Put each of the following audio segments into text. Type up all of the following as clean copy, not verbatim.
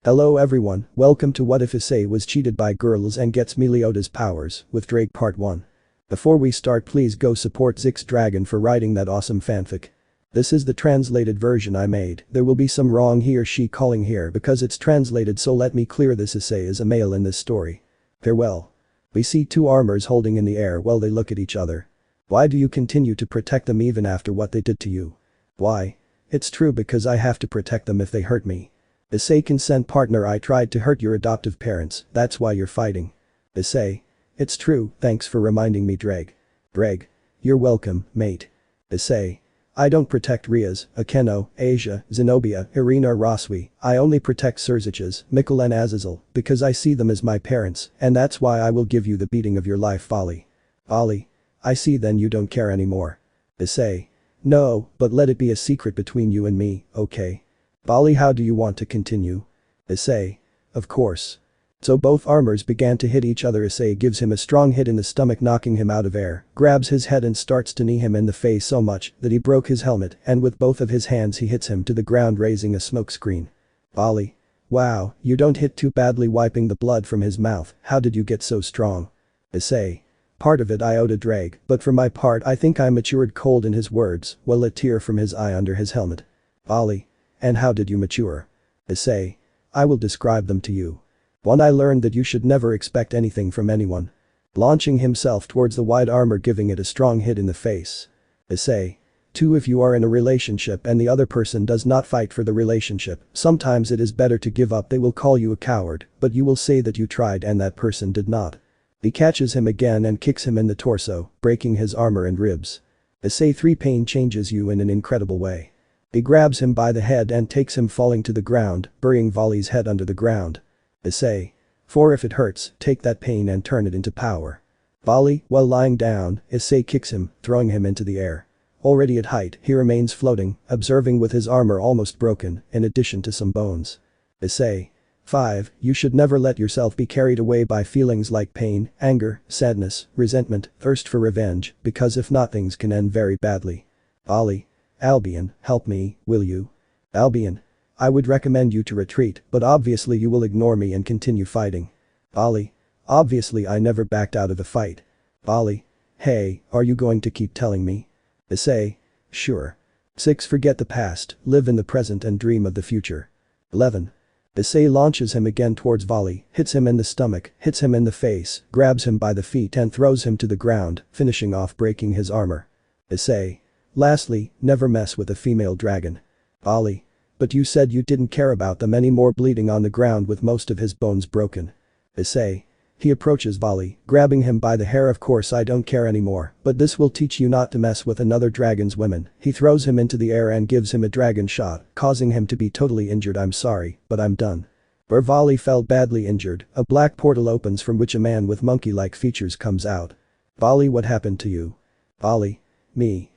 Hello everyone, welcome to What If Issei Was Cheated by Girls and Gets Meliodas Powers with Ddraig Part 1. Before we start, please go support ZykxDragon for writing that awesome fanfic. This is the translated version I made. There will be some wrong he or she calling here because it's translated, so let me clear this. Issei is a male in this story. Farewell. We see two armors holding in the air while they look at each other. Why do you continue to protect them even after what they did to you? Why? It's true, because I have to protect them if they hurt me. Issei, consent partner, I tried to hurt your adoptive parents, that's why you're fighting. Issei. It's true, thanks for reminding me, Ddraig. Ddraig. You're welcome, mate. Issei. I don't protect Ria's, Akeno, Asia, Zenobia, Irina or Roswi, I only protect Surzich's, Mikkel and Azazel, because I see them as my parents, and that's why I will give you the beating of your life, Vali. Vali. I see, then you don't care anymore. Issei. No, but let it be a secret between you and me, okay? Vali, how do you want to continue? Issei. Of course. So both armors began to hit each other. Issei gives him a strong hit in the stomach, knocking him out of air, grabs his head and starts to knee him in the face so much that he broke his helmet, and with both of his hands he hits him to the ground, raising a smoke screen. Vali. Wow, you don't hit too badly, wiping the blood from his mouth. How did you get so strong? Issei. Part of it I owe to Ddraig, but for my part I think I matured. Cold in his words, while a tear from his eye under his helmet. Vali. And how did you mature? Issei. I will describe them to you. 1. I learned that you should never expect anything from anyone. Launching himself towards the wide armor, giving it a strong hit in the face. Issei. 2. If you are in a relationship and the other person does not fight for the relationship, sometimes it is better to give up. They will call you a coward, but you will say that you tried and that person did not. He catches him again and kicks him in the torso, breaking his armor and ribs. Issei. 3. Pain changes you in an incredible way. He grabs him by the head and takes him falling to the ground, burying Vali's head under the ground. Issei. 4. If it hurts, take that pain and turn it into power. Vali. While lying down, Issei kicks him, throwing him into the air. Already at height, he remains floating, observing with his armor almost broken, in addition to some bones. Issei. 5. You should never let yourself be carried away by feelings like pain, anger, sadness, resentment, thirst for revenge, because if not, things can end very badly. Vali. Albion, help me, will you? Albion. I would recommend you to retreat, but obviously you will ignore me and continue fighting. Vali. Obviously I never backed out of a fight. Vali. Hey, are you going to keep telling me? Issei. Sure. 6. Forget the past, live in the present and dream of the future. 11. Issei launches him again towards Vali, hits him in the stomach, hits him in the face, grabs him by the feet and throws him to the ground, finishing off breaking his armor. Issei. Lastly, never mess with a female dragon. Vali. But you said you didn't care about them anymore, bleeding on the ground with most of his bones broken. Issei. He approaches Vali, grabbing him by the hair. Of course I don't care anymore, but this will teach you not to mess with another dragon's women. He throws him into the air and gives him a dragon shot, causing him to be totally injured. I'm sorry, but I'm done. Where Vali fell badly injured, a black portal opens from which a man with monkey-like features comes out. Vali, what happened to you? Vali. Me.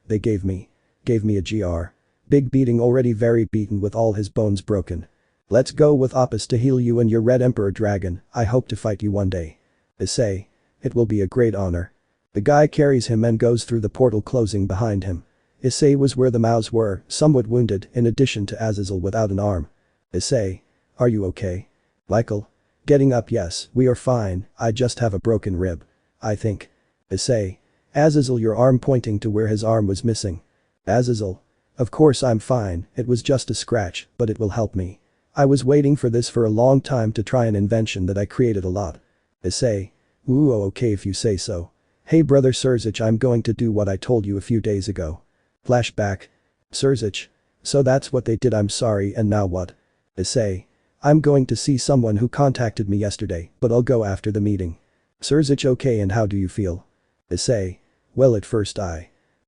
They gave me a GR. Big beating, already very beaten with all his bones broken. Let's go with Opus to heal you and your red emperor dragon. I hope to fight you one day. Issei. It will be a great honor. The guy carries him and goes through the portal, closing behind him. Issei was where the Maus were, somewhat wounded, in addition to Azazel without an arm. Issei. Are you okay? Michael. Getting up. Yes, we are fine, I just have a broken rib. I think. Issei. Azazel, your arm, pointing to where his arm was missing. Azazel. Of course I'm fine, it was just a scratch, but it will help me. I was waiting for this for a long time to try an invention that I created a lot. Issei. Ooh, okay if you say so. Hey brother Surzich, I'm going to do what I told you a few days ago. Flashback. Surzich. So that's what they did, I'm sorry, and now what? Issei. I'm going to see someone who contacted me yesterday, but I'll go after the meeting. Surzich. Okay, and how do you feel? Issei. Well, at first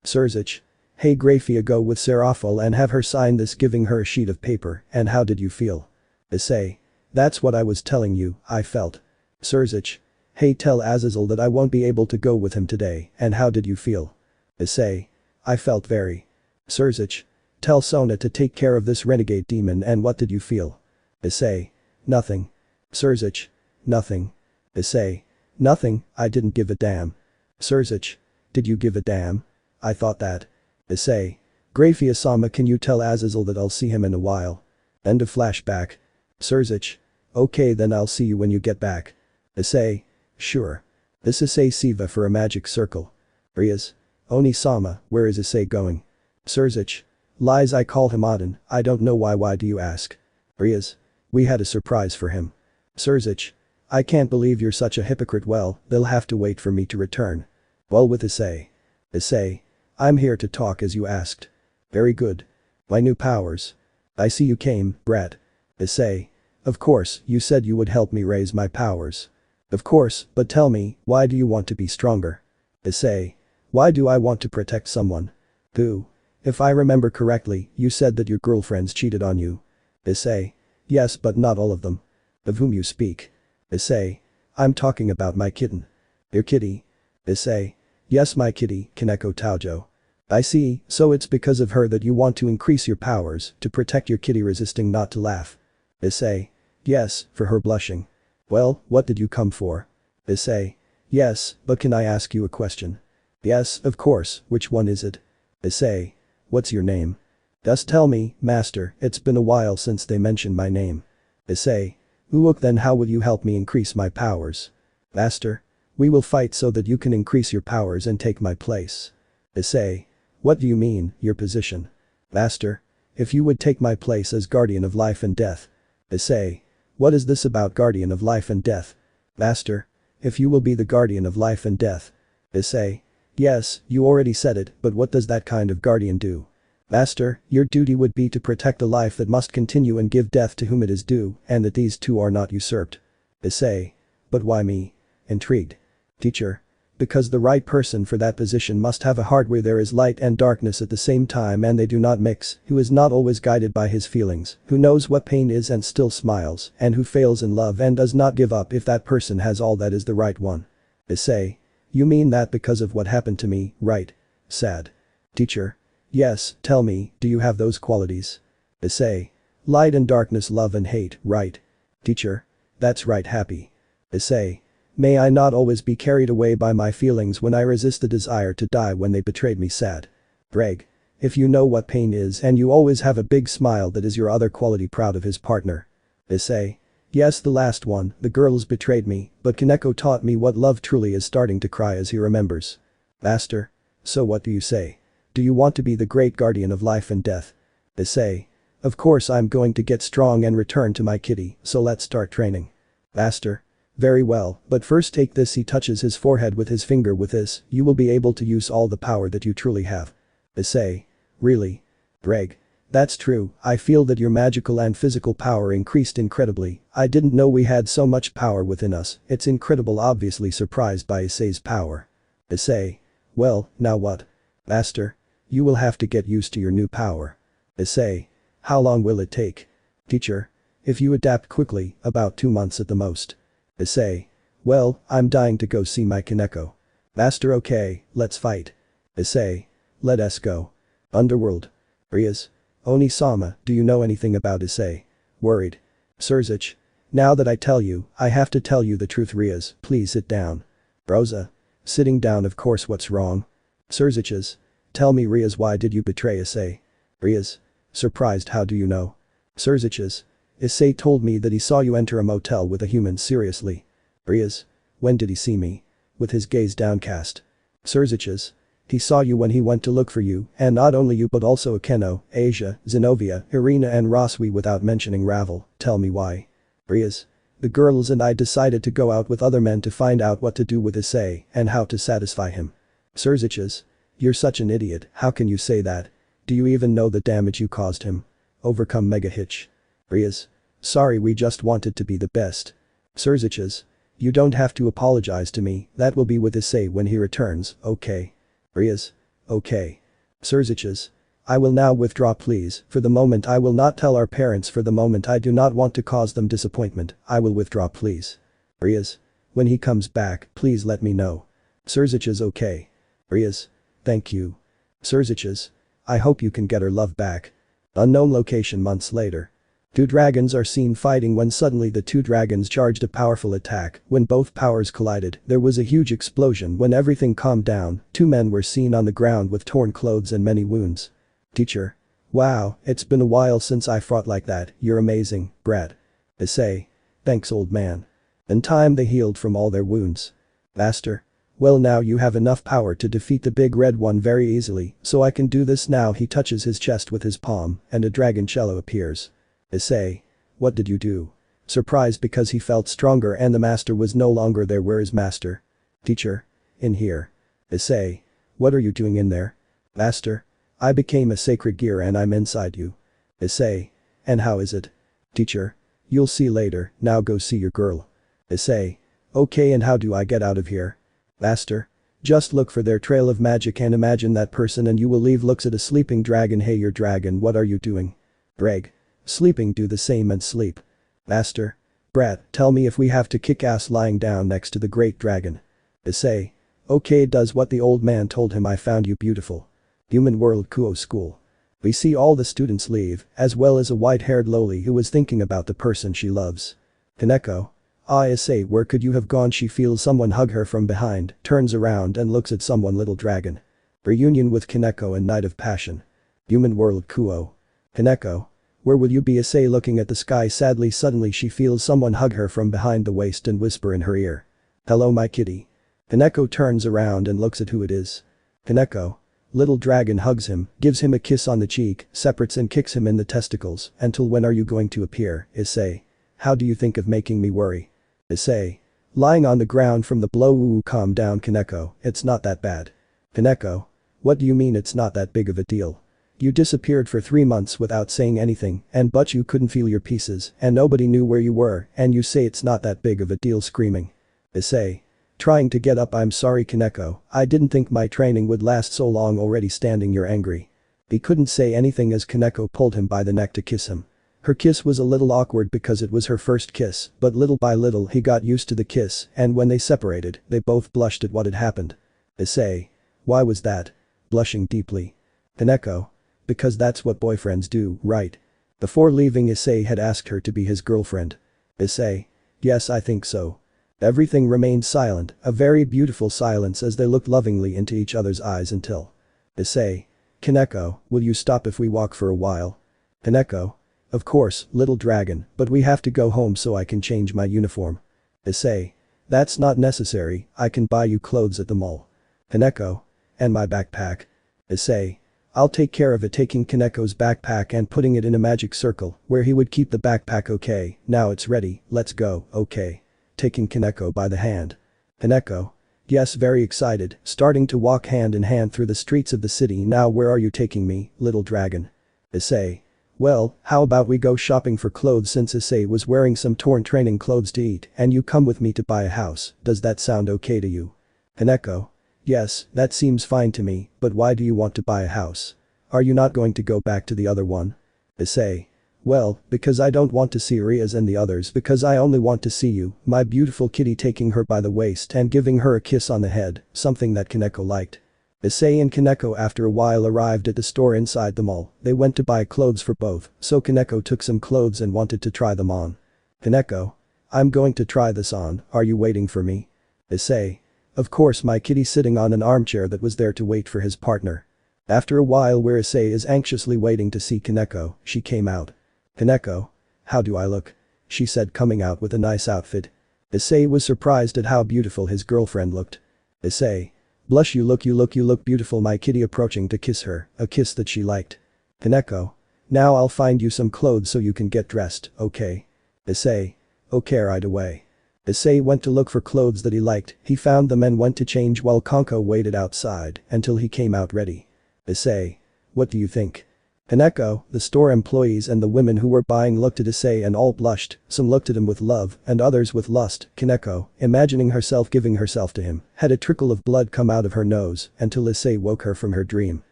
Surzich. Hey Grafia, go with Serafal and have her sign this, giving her a sheet of paper. And how did you feel? Issei. That's what I was telling you, I felt. Surzich. Hey, tell Azazel that I won't be able to go with him today. And how did you feel? Issei. I felt very. Surzich. Tell Sona to take care of this renegade demon. And what did you feel? Issei. Nothing. Surzich. Nothing. Issei. Nothing, I didn't give a damn. Surzich. Did you give a damn? I thought that. Issei. Grafia-sama, can you tell Azazel that I'll see him in a while? End of flashback. Surzich. Okay, then I'll see you when you get back. Issei. Sure. This Issei Siva for a magic circle. Rias. Oni-sama, where is Issei going? Surzich. Lies, I call him Aden, I don't know why do you ask? Rias. We had a surprise for him. Surzich. I can't believe you're such a hypocrite. Well, they'll have to wait for me to return. Well, with Issei. Issei. I'm here to talk as you asked. Very good. My new powers. I see you came, brat. Issei. Of course, you said you would help me raise my powers. Of course, but tell me, why do you want to be stronger? Issei. Why do I want to protect someone? Who? If I remember correctly, you said that your girlfriends cheated on you. Issei. Yes, but not all of them. Of whom you speak? Issei. I'm talking about my kitten. Your kitty? Issei. Yes, my kitty, Kaneko Taojo. I see, so it's because of her that you want to increase your powers to protect your kitty resisting not to laugh. Issei. Yes, for her blushing. Well, what did you come for? Issei. Yes, but can I ask you a question? Yes, of course, which one is it? Issei. What's your name? Just tell me, master, it's been a while since they mentioned my name. Issei. Look, then how will you help me increase my powers? Master. We will fight so that you can increase your powers and take my place. Issei. What do you mean, your position? Master. If you would take my place as guardian of life and death. Issei. What is this about guardian of life and death? Master. If you will be the guardian of life and death. Issei. Yes, you already said it, but what does that kind of guardian do? Master, your duty would be to protect a life that must continue and give death to whom it is due, and that these two are not usurped. Issei. But why me? Intrigued. Teacher. Because the right person for that position must have a heart where there is light and darkness at the same time and they do not mix, who is not always guided by his feelings, who knows what pain is and still smiles, and who fails in love and does not give up if that person has all that is the right one. Issei. You mean that because of what happened to me, right? Sad. Teacher. Yes, tell me, do you have those qualities? Issei. Light and darkness, love and hate, right? Teacher. That's right, happy. Issei. May I not always be carried away by my feelings when I resist the desire to die when they betrayed me, sad. Ddraig. If you know what pain is and you always have a big smile, that is your other quality, proud of his partner. Issei. Yes, the last one, the girls betrayed me, but Kaneko taught me what love truly is, starting to cry as he remembers. Master. So what do you say? Do you want to be the great guardian of life and death? Issei. Of course I'm going to get strong and return to my kitty, so let's start training. Master. Very well, but first take this. He touches his forehead with his finger. With this, you will be able to use all the power that you truly have. Issei. Really? Ddraig. That's true, I feel that your magical and physical power increased incredibly. I didn't know we had so much power within us, it's incredible, obviously surprised by Issei's power. Issei. Well, now what? Master. You will have to get used to your new power. Issei. How long will it take? Teacher. If you adapt quickly, about 2 months at the most. Issei. Well, I'm dying to go see my Kaneko. Master. Okay, let's fight. Issei. Let us go. Underworld. Rias. Oni-sama, do you know anything about Issei? Worried. Surzich. Now that I tell you, I have to tell you the truth. Rias, please sit down. Rosa. Sitting down, of course, what's wrong? Surziches. Tell me, Rias, why did you betray Issei? Rias. Surprised, how do you know? Surziches. Issei told me that he saw you enter a motel with a human. Seriously. Rias. When did he see me? With his gaze downcast. Surziches. He saw you when he went to look for you, and not only you but also Akeno, Asia, Zenobia, Irina and Roswi, without mentioning Ravel. Tell me why. Rias. The girls and I decided to go out with other men to find out what to do with Issei and how to satisfy him. Surziches. You're such an idiot, how can you say that? Do you even know the damage you caused him? Overcome mega hitch. Rias. Sorry, we just wanted to be the best. Surziches. You don't have to apologize to me, that will be with Issei when he returns, okay? Rias. Okay. Surziches. I will now withdraw, please. For the moment I will not tell our parents. For the moment I do not want to cause them disappointment. I will withdraw, please. Rias. When he comes back, please let me know. Surziches. Okay. Rias. Thank you. Surziches. I hope you can get her love back. Unknown location months later. Two dragons are seen fighting when suddenly the two dragons charged a powerful attack. When both powers collided, there was a huge explosion. When everything calmed down, two men were seen on the ground with torn clothes and many wounds. Teacher. Wow, it's been a while since I fought like that, you're amazing, brat. Issei. Thanks old man. In time they healed from all their wounds. Master. Well now you have enough power to defeat the big red one very easily, so I can do this now. He touches his chest with his palm, and a dragon cello appears. Issei. What did you do? Surprised because he felt stronger and the master was no longer there. Where is master? Teacher. In here. Issei. What are you doing in there? Master. I became a sacred gear and I'm inside you. Issei. And how is it? Teacher. You'll see later, now go see your girl. Issei. Okay, and how do I get out of here? Master. Just look for their trail of magic and imagine that person and you will leave. Looks at a sleeping dragon. Hey your dragon, what are you doing? Ddraig. Sleeping. Do the same and sleep. Master. Brat, tell me if we have to kick ass lying down next to the great dragon. Issei. Okay, does what the old man told him. I found you beautiful. Human World Kuo School. We see all the students leave, as well as a white-haired loli who was thinking about the person she loves. Keco. Issei, where could you have gone? She feels someone hug her from behind, turns around and looks at someone. Little dragon. Reunion with Keco and Night of Passion. Human World Kuo. Keco. Where will you be? Issei looking at the sky sadly. Suddenly she feels someone hug her from behind the waist and whisper in her ear. Hello my kitty. Keco turns around and looks at who it is. Keco. Little dragon hugs him, gives him a kiss on the cheek, separates and kicks him in the testicles. Until when are you going to appear, Issei? How do you think of making me worry? Issei. Lying on the ground from the blow. Ooh, calm down Keco, it's not that bad. Keco. What do you mean it's not that big of a deal? You disappeared for 3 months without saying anything, but you couldn't feel your pieces, and nobody knew where you were, and you say it's not that big of a deal. Screaming. Issei. Trying to get up. I'm sorry Keco, I didn't think my training would last so long. Already standing. You're angry. He couldn't say anything as Keco pulled him by the neck to kiss him. Her kiss was a little awkward because it was her first kiss, but little by little he got used to the kiss, and when they separated, they both blushed at what had happened. Issei. Why was that? Blushing deeply. Keco. Because that's what boyfriends do, right? Before leaving Issei had asked her to be his girlfriend. Issei. Yes, I think so. Everything remained silent, a very beautiful silence as they looked lovingly into each other's eyes until. Issei. Keco, will you stop if we walk for a while? Keco. Of course, little dragon, but we have to go home so I can change my uniform. Issei. That's not necessary, I can buy you clothes at the mall. Keco. And my backpack. Issei. I'll take care of it. Taking Keco's backpack and putting it in a magic circle where he would keep the backpack. Okay, now it's ready, let's go. Okay. Taking Keco by the hand. Keco. Yes, very excited, starting to walk hand in hand through the streets of the city. Now where are you taking me, little dragon? Issei. Well, how about we go shopping for clothes since Issei was wearing some torn training clothes to eat and you come with me to buy a house. Does that sound okay to you? Keco. Yes, that seems fine to me, but why do you want to buy a house? Are you not going to go back to the other one? Issei. Well, because I don't want to see Riaz and the others, because I only want to see you, my beautiful kitty. Taking her by the waist and giving her a kiss on the head, something that Keco liked. Issei and Keco after a while arrived at the store inside the mall. They went to buy clothes for both, so Keco took some clothes and wanted to try them on. Keco. I'm going to try this on, are you waiting for me? Issei. Of course my kitty, sitting on an armchair that was there to wait for his partner. After a while where Issei is anxiously waiting to see Keco, she came out. Keco. How do I look? She said, coming out with a nice outfit. Issei was surprised at how beautiful his girlfriend looked. Issei. Blush. You look beautiful. My kitty approaching to kiss her, a kiss that she liked. Keco. Now I'll find you some clothes so you can get dressed, okay? Issei. Okay, right away. Issei went to look for clothes that he liked. He found them and went to change while Keco waited outside until he came out ready. Issei. What do you think? Keco, the store employees and the women who were buying looked at Issei and all blushed. Some looked at him with love and others with lust. Keco, imagining herself giving herself to him, had a trickle of blood come out of her nose until Issei woke her from her dream.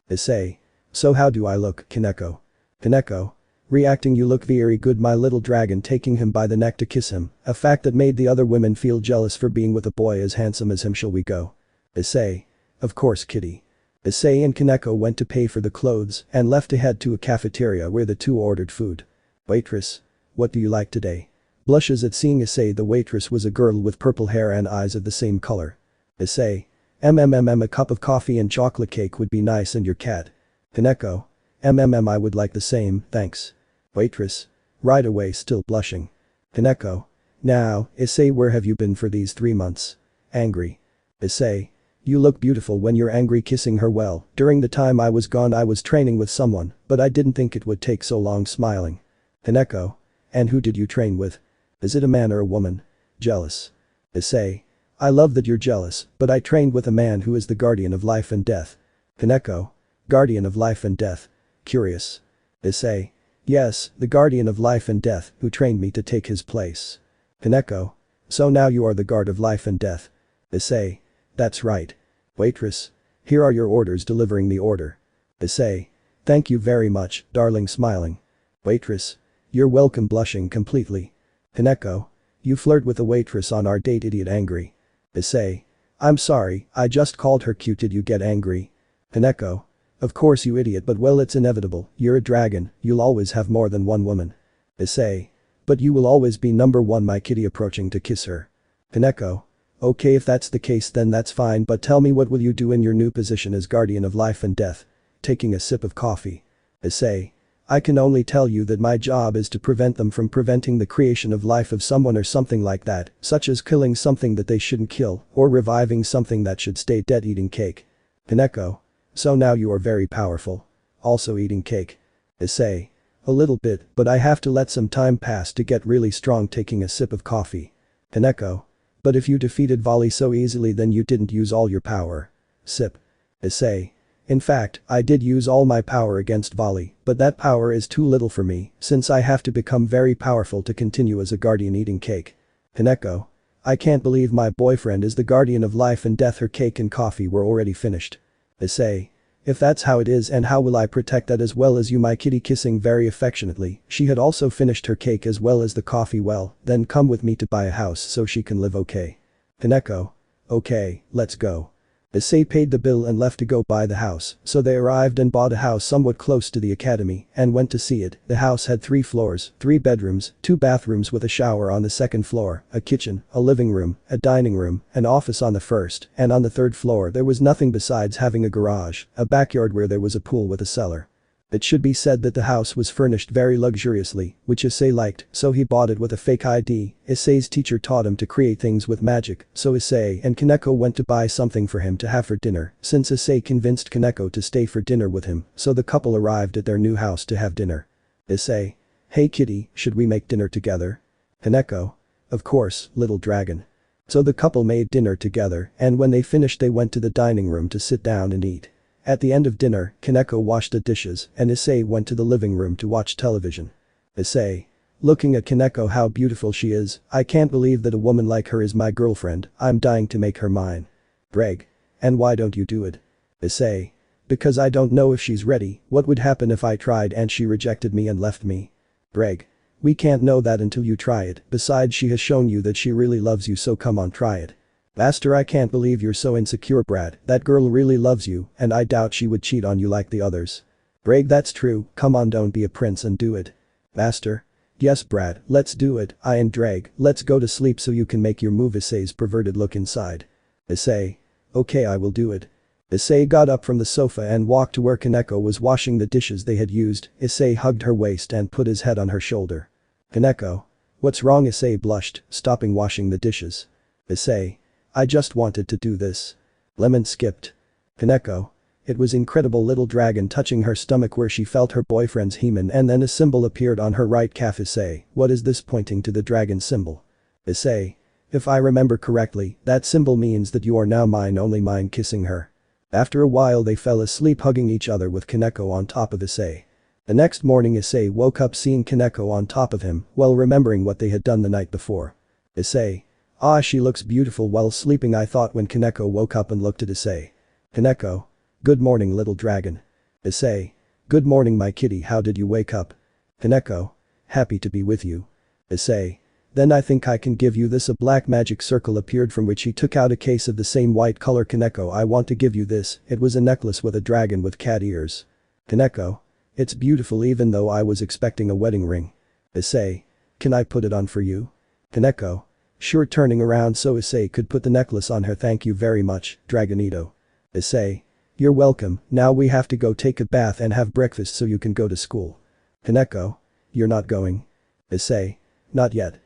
Issei. So how do I look, Keco? Keco. Reacting. You look very good, my little dragon, taking him by the neck to kiss him, a fact that made the other women feel jealous for being with a boy as handsome as him. Shall we go? Issei. Of course kitty. Issei and Keco went to pay for the clothes and left to head to a cafeteria where the two ordered food. Waitress. What do you like today? Blushes at seeing Issei. The waitress was a girl with purple hair and eyes of the same color. Issei. A cup of coffee and chocolate cake would be nice, and your cat? Keco. I would like the same, thanks. Waitress. Right away, still blushing. Kaneko. Now, Issei, where have you been for these 3 months? Angry. Issei. You look beautiful when you're angry, kissing her. Well, during the time I was gone I was training with someone, but I didn't think it would take so long, smiling. Kaneko. And who did you train with? Is it a man or a woman? Jealous. Issei. I love that you're jealous, but I trained with a man who is the guardian of life and death. Kaneko. Guardian of life and death. Curious. Issei. Yes, the guardian of life and death who trained me to take his place. Kaneko. So now you are the guard of life and death. Issei. That's right. Waitress. Here are your orders, delivering the order. Issei. Thank you very much, darling, smiling. Waitress. You're welcome, blushing completely. Kaneko. You flirt with a waitress on our date, idiot, angry. Issei. I'm sorry, I just called her cute, did you get angry? Kaneko. Of course you idiot, but well, it's inevitable, you're a dragon, you'll always have more than one woman. Issei. But you will always be number one, my kitty, approaching to kiss her. Kaneko. Okay, if that's the case then that's fine, but tell me, what will you do in your new position as guardian of life and death? Taking a sip of coffee. Issei. I can only tell you that my job is to prevent them from preventing the creation of life of someone or something like that, such as killing something that they shouldn't kill, or reviving something that should stay dead, eating cake. Kaneko. So now you are very powerful. Also eating cake. Issei. A little bit, but I have to let some time pass to get really strong, taking a sip of coffee. Kaneko. But if you defeated Vali so easily then you didn't use all your power. Sip. Issei. In fact, I did use all my power against Vali, but that power is too little for me, since I have to become very powerful to continue as a guardian, eating cake. Kaneko. I can't believe my boyfriend is the guardian of life and death. Her cake and coffee were already finished. Issei. If that's how it is, and how will I protect that as well as you, my kitty, kissing very affectionately. She had also finished her cake as well as the coffee. Well, then come with me to buy a house so she can live, okay? Kaneko. Okay, let's go. Issei paid the bill and left to go buy the house, so they arrived and bought a house somewhat close to the academy and went to see it. The house had 3 floors, 3 bedrooms, 2 bathrooms with a shower on the 2nd floor, a kitchen, a living room, a dining room, an office on the 1st, and on the 3rd floor there was nothing besides having a garage, a backyard where there was a pool with a cellar. It should be said that the house was furnished very luxuriously, which Issei liked, so he bought it with a fake ID. Issei's teacher taught him to create things with magic, so Issei and Kaneko went to buy something for him to have for dinner, since Issei convinced Kaneko to stay for dinner with him, so the couple arrived at their new house to have dinner. Issei. Hey kitty, should we make dinner together? Kaneko. Of course, little dragon. So the couple made dinner together, and when they finished they went to the dining room to sit down and eat. At the end of dinner, Kaneko washed the dishes and Issei went to the living room to watch television. Issei. Looking at Kaneko, how beautiful she is, I can't believe that a woman like her is my girlfriend, I'm dying to make her mine. Ddraig. And why don't you do it? Issei. Because I don't know if she's ready. What would happen if I tried and she rejected me and left me? Ddraig. We can't know that until you try it, besides she has shown you that she really loves you, so come on, try it. Master, I can't believe you're so insecure, Brad, that girl really loves you and I doubt she would cheat on you like the others. Ddraig, that's true, come on, don't be a prince and do it. Master. Yes Brad, let's do it. I and Ddraig, let's go to sleep so you can make your move. Issei's perverted look inside. Issei. Okay, I will do it. Issei got up from the sofa and walked to where Kaneko was washing the dishes they had used. Issei hugged her waist and put his head on her shoulder. Kaneko. What's wrong? Issei blushed, stopping washing the dishes. Issei. I just wanted to do this. Lemon skipped. Kaneko. It was incredible, little dragon touching her stomach where she felt her boyfriend's hymen, and then a symbol appeared on her right calf. Issei. What is this, pointing to the dragon symbol? Issei. If I remember correctly, that symbol means that you are now mine, only mine, kissing her. After a while they fell asleep hugging each other with Kaneko on top of Issei. The next morning Issei woke up seeing Kaneko on top of him, while remembering what they had done the night before. Issei. Ah, she looks beautiful while sleeping, I thought when Kaneko woke up and looked at Issei. Kaneko. Good morning, little dragon. Issei. Good morning, my kitty, how did you wake up? Kaneko. Happy to be with you. Issei. Then I think I can give you this. A black magic circle appeared from which he took out a case of the same white color. Kaneko, I want to give you this. It was a necklace with a dragon with cat ears. Kaneko. It's beautiful even though I was expecting a wedding ring. Issei. Can I put it on for you? Kaneko. Sure, turning around so Issei could put the necklace on her. Thank you very much, Dragonito. Issei. You're welcome, now we have to go take a bath and have breakfast so you can go to school. Kaneko. You're not going? Issei. Not yet.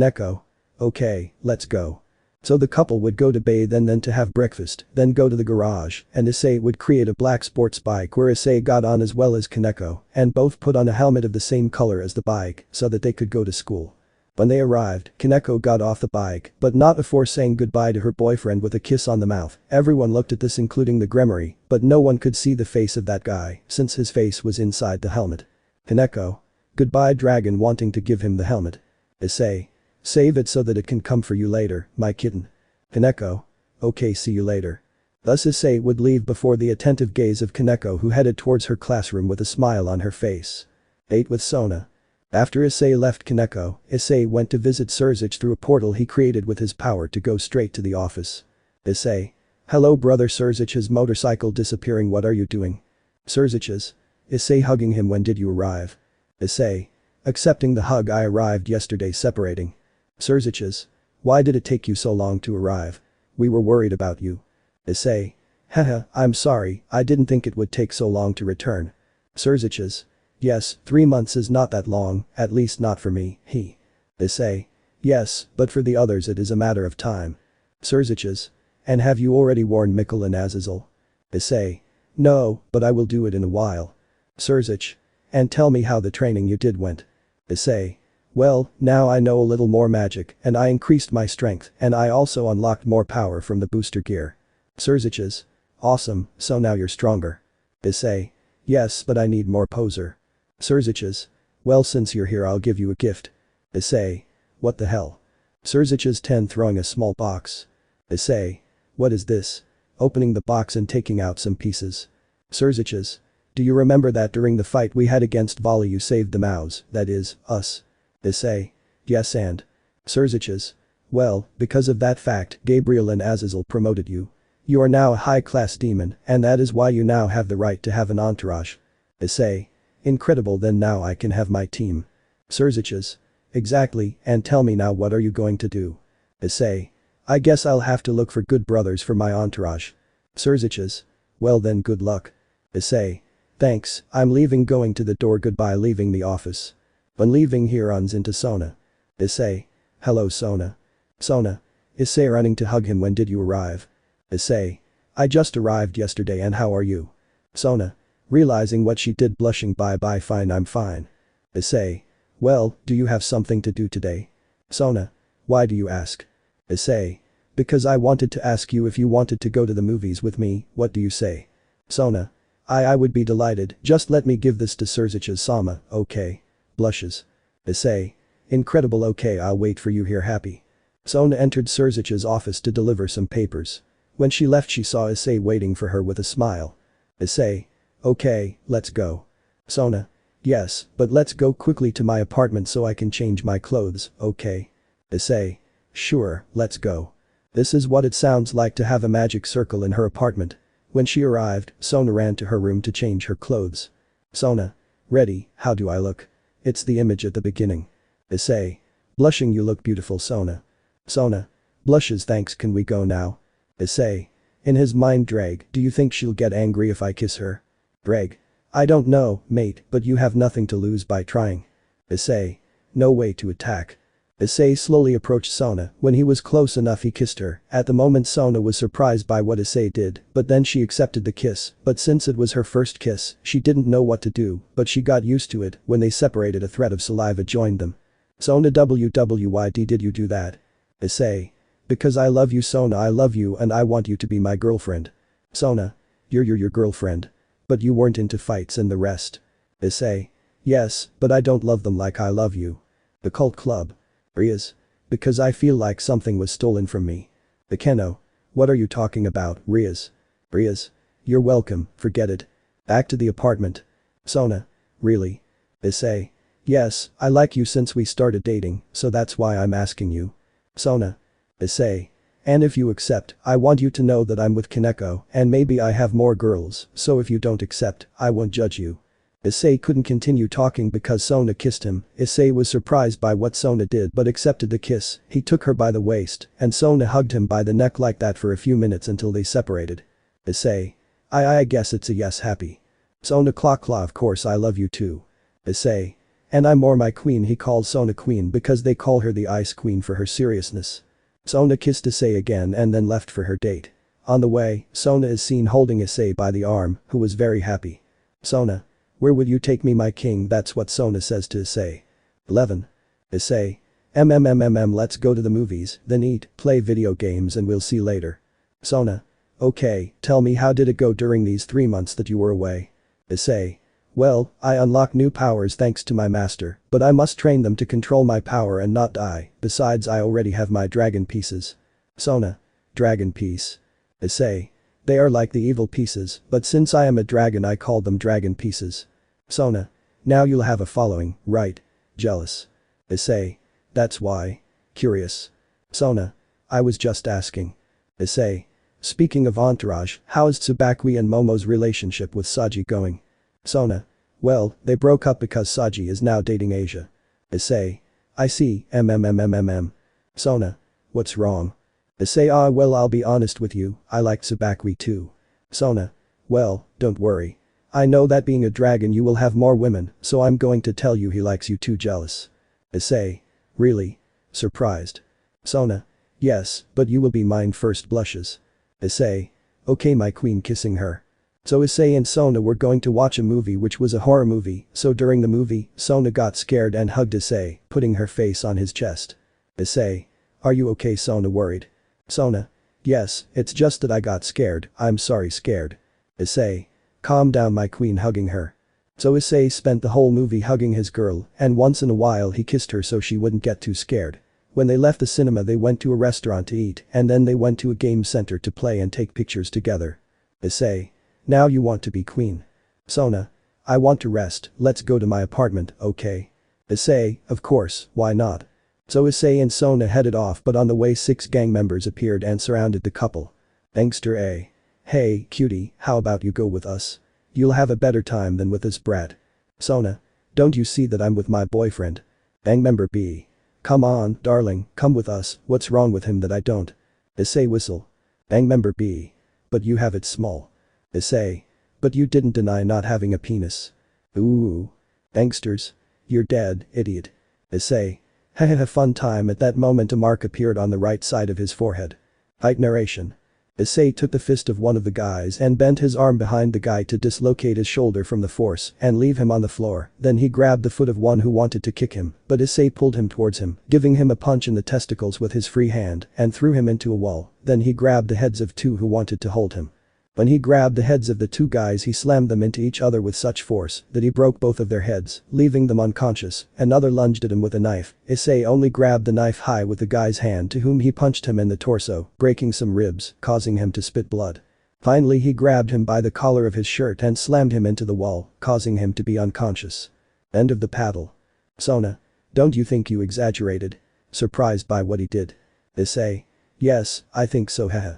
Keco. Okay, let's go. So the couple would go to bathe and then to have breakfast, then go to the garage, and Issei would create a black sports bike where Issei got on as well as Keco, and both put on a helmet of the same color as the bike so that they could go to school. When they arrived, Keco got off the bike, but not before saying goodbye to her boyfriend with a kiss on the mouth. Everyone looked at this including the Gremory, but no one could see the face of that guy since his face was inside the helmet. Keco. Goodbye dragon wanting to give him the helmet. Issei. Save it so that it can come for you later, my kitten. Keco. Okay, see you later. Thus Issei would leave before the attentive gaze of Keco, who headed towards her classroom with a smile on her face. Date with Sona. After Issei left Keco, Issei went to visit Surzik through a portal he created with his power to go straight to the office. Issei. Hello brother. Surzic's motorcycle disappearing. What are you doing? Surzic's. Issei hugging him. When did you arrive? Issei. Accepting the hug. I arrived yesterday. Separating. Surzic's. Why did it take you so long to arrive? We were worried about you. Issei. Haha, I'm sorry, I didn't think it would take so long to return. Surzic's. Yes, 3 months is not that long, at least not for me, he. Issei. Yes, but for the others it is a matter of time. Surzic's. And have you already warned Mikkel and Azazel? Issei. No, but I will do it in a while. Surzik. And tell me how the training you did went. Issei. Well, now I know a little more magic and I increased my strength and I also unlocked more power from the booster gear. Surzic's. Awesome, so now you're stronger. Issei. Yes, but I need more poser. Surzic's. Well, since you're here I'll give you a gift. Issei. What the hell? Surzic's 10 throwing a small box. Issei. What is this? Opening the box and taking out some pieces. Surzic's. Do you remember that during the fight we had against Vali you saved the mouse, that is, us? Issei. Yes and? Surzic's. Well, because of that fact, Gabriel and Azazel promoted you. You are now a high-class demon, and that is why you now have the right to have an entourage. Issei. Incredible, then now I can have my team. Surzic's. Exactly, and tell me now what are you going to do? Issei. I guess I'll have to look for good brothers for my entourage. Surzic's. Well then good luck. Issei. Thanks, I'm leaving going to the door goodbye leaving the office. When leaving he runs into Sona. Issei. Hello Sona. Sona. Issei running to hug him. When did you arrive? Issei. I just arrived yesterday and how are you? Sona. Realizing what she did blushing bye fine I'm fine. Issei. Well, do you have something to do today? Sona. Why do you ask? Issei. Because I wanted to ask you if you wanted to go to the movies with me, what do you say? Sona. I would be delighted, just let me give this to Surzic's Sama, okay. Blushes. Issei. Incredible, okay I'll wait for you here happy. Sona entered Surzic's office to deliver some papers. When she left she saw Issei waiting for her with a smile. Issei. Okay, let's go. Sona. Yes, but let's go quickly to my apartment so I can change my clothes, okay? Issei. Sure, let's go. This is what it sounds like to have a magic circle in her apartment. When she arrived, Sona ran to her room to change her clothes. Sona. Ready, how do I look? It's the image at the beginning. Issei. Blushing you look beautiful Sona. Sona. Blushes thanks can we go now? Issei. In his mind Ddraig, do you think she'll get angry if I kiss her? Ddraig. I don't know, mate, but you have nothing to lose by trying. Issei. No way to attack. Issei slowly approached Sona. When he was close enough he kissed her. At the moment Sona was surprised by what Issei did, but then she accepted the kiss, but since it was her first kiss, she didn't know what to do, but she got used to it. When they separated a thread of saliva joined them. Sona why did you do that? Issei. Because I love you Sona, I love you and I want you to be my girlfriend. Sona. You're your girlfriend. But you weren't into fights and the rest. Issei. Yes, but I don't love them like I love you. The cult club. Riaz. Because I feel like something was stolen from me. Keco. What are you talking about, Riaz? Riaz. You're welcome, forget it. Back to the apartment. Sona. Really? Issei. Yes, I like you since we started dating, so that's why I'm asking you. Sona. Issei. And if you accept, I want you to know that I'm with Keco and maybe I have more girls, so if you don't accept, I won't judge you. Issei couldn't continue talking because Sona kissed him. Issei was surprised by what Sona did but accepted the kiss. He took her by the waist and Sona hugged him by the neck like that for a few minutes until they separated. Issei. I guess it's a yes happy. Sona claw of course I love you too. Issei. And I'm more my queen. He calls Sona queen because they call her the ice queen for her seriousness. Sona kissed Issei again and then left for her date. On the way, Sona is seen holding Issei by the arm, who was very happy. Sona. Where would you take me my king? That's what Sona says to Issei. 11. Issei. Let's go to the movies, then eat, play video games and we'll see later. Sona. Okay, tell me how did it go during these 3 months that you were away? Issei. Well, I unlock new powers thanks to my master, but I must train them to control my power and not die, besides I already have my dragon pieces. Sona. Dragon piece. Issei. They are like the evil pieces, but since I am a dragon I call them dragon pieces. Sona. Now you'll have a following, right? Jealous. Issei. That's why. Curious. Sona. I was just asking. Issei. Speaking of entourage, how's Tsubaki and Momo's relationship with Saji going? Sona. Well, they broke up because Saji is now dating Asia. Issei. I see, Sona. What's wrong? Issei. Well I'll be honest with you, I like Tsubaki too. Sona. Well, don't worry. I know that being a dragon you will have more women, so I'm going to tell you he likes you too. Jealous. Issei. Really? Surprised. Sona. Yes, but you will be mine first. Blushes. Issei. Okay my queen kissing her. So Issei and Sona were going to watch a movie which was a horror movie, so during the movie, Sona got scared and hugged Issei, putting her face on his chest. Issei. Are you okay? Sona worried. Sona. Yes, it's just that I got scared, I'm sorry scared. Issei. Calm down my queen hugging her. So Issei spent the whole movie hugging his girl, and once in a while he kissed her so she wouldn't get too scared. When they left the cinema they went to a restaurant to eat and then they went to a game center to play and take pictures together. Issei. Now you want to be queen. Sona. I want to rest, let's go to my apartment, okay? Issei, of course, why not? So Issei and Sona headed off but on the way 6 gang members appeared and surrounded the couple. Gangster A. Hey, cutie, how about you go with us? You'll have a better time than with this brat. Sona. Don't you see that I'm with my boyfriend? Gang member B. Come on, darling, come with us, what's wrong with him that I don't? Issei whistle. Gang member B. But you have it small. Issei. But you didn't deny not having a penis. Ooh. Gangsters. You're dead, idiot. Issei. Hahaha fun time. At that moment a mark appeared on the right side of his forehead. Height narration. Issei took the fist of one of the guys and bent his arm behind the guy to dislocate his shoulder from the force and leave him on the floor, then he grabbed the foot of one who wanted to kick him, but Issei pulled him towards him, giving him a punch in the testicles with his free hand and threw him into a wall, then he grabbed the heads of 2 who wanted to hold him. When he grabbed the heads of the 2 guys he slammed them into each other with such force that he broke both of their heads, leaving them unconscious. Another lunged at him with a knife. Issei only grabbed the knife high with the guy's hand to whom he punched him in the torso, breaking some ribs, causing him to spit blood. Finally he grabbed him by the collar of his shirt and slammed him into the wall, causing him to be unconscious. End of the paddle. Sona. Don't you think you exaggerated? Surprised by what he did. Issei. Yes, I think so haha.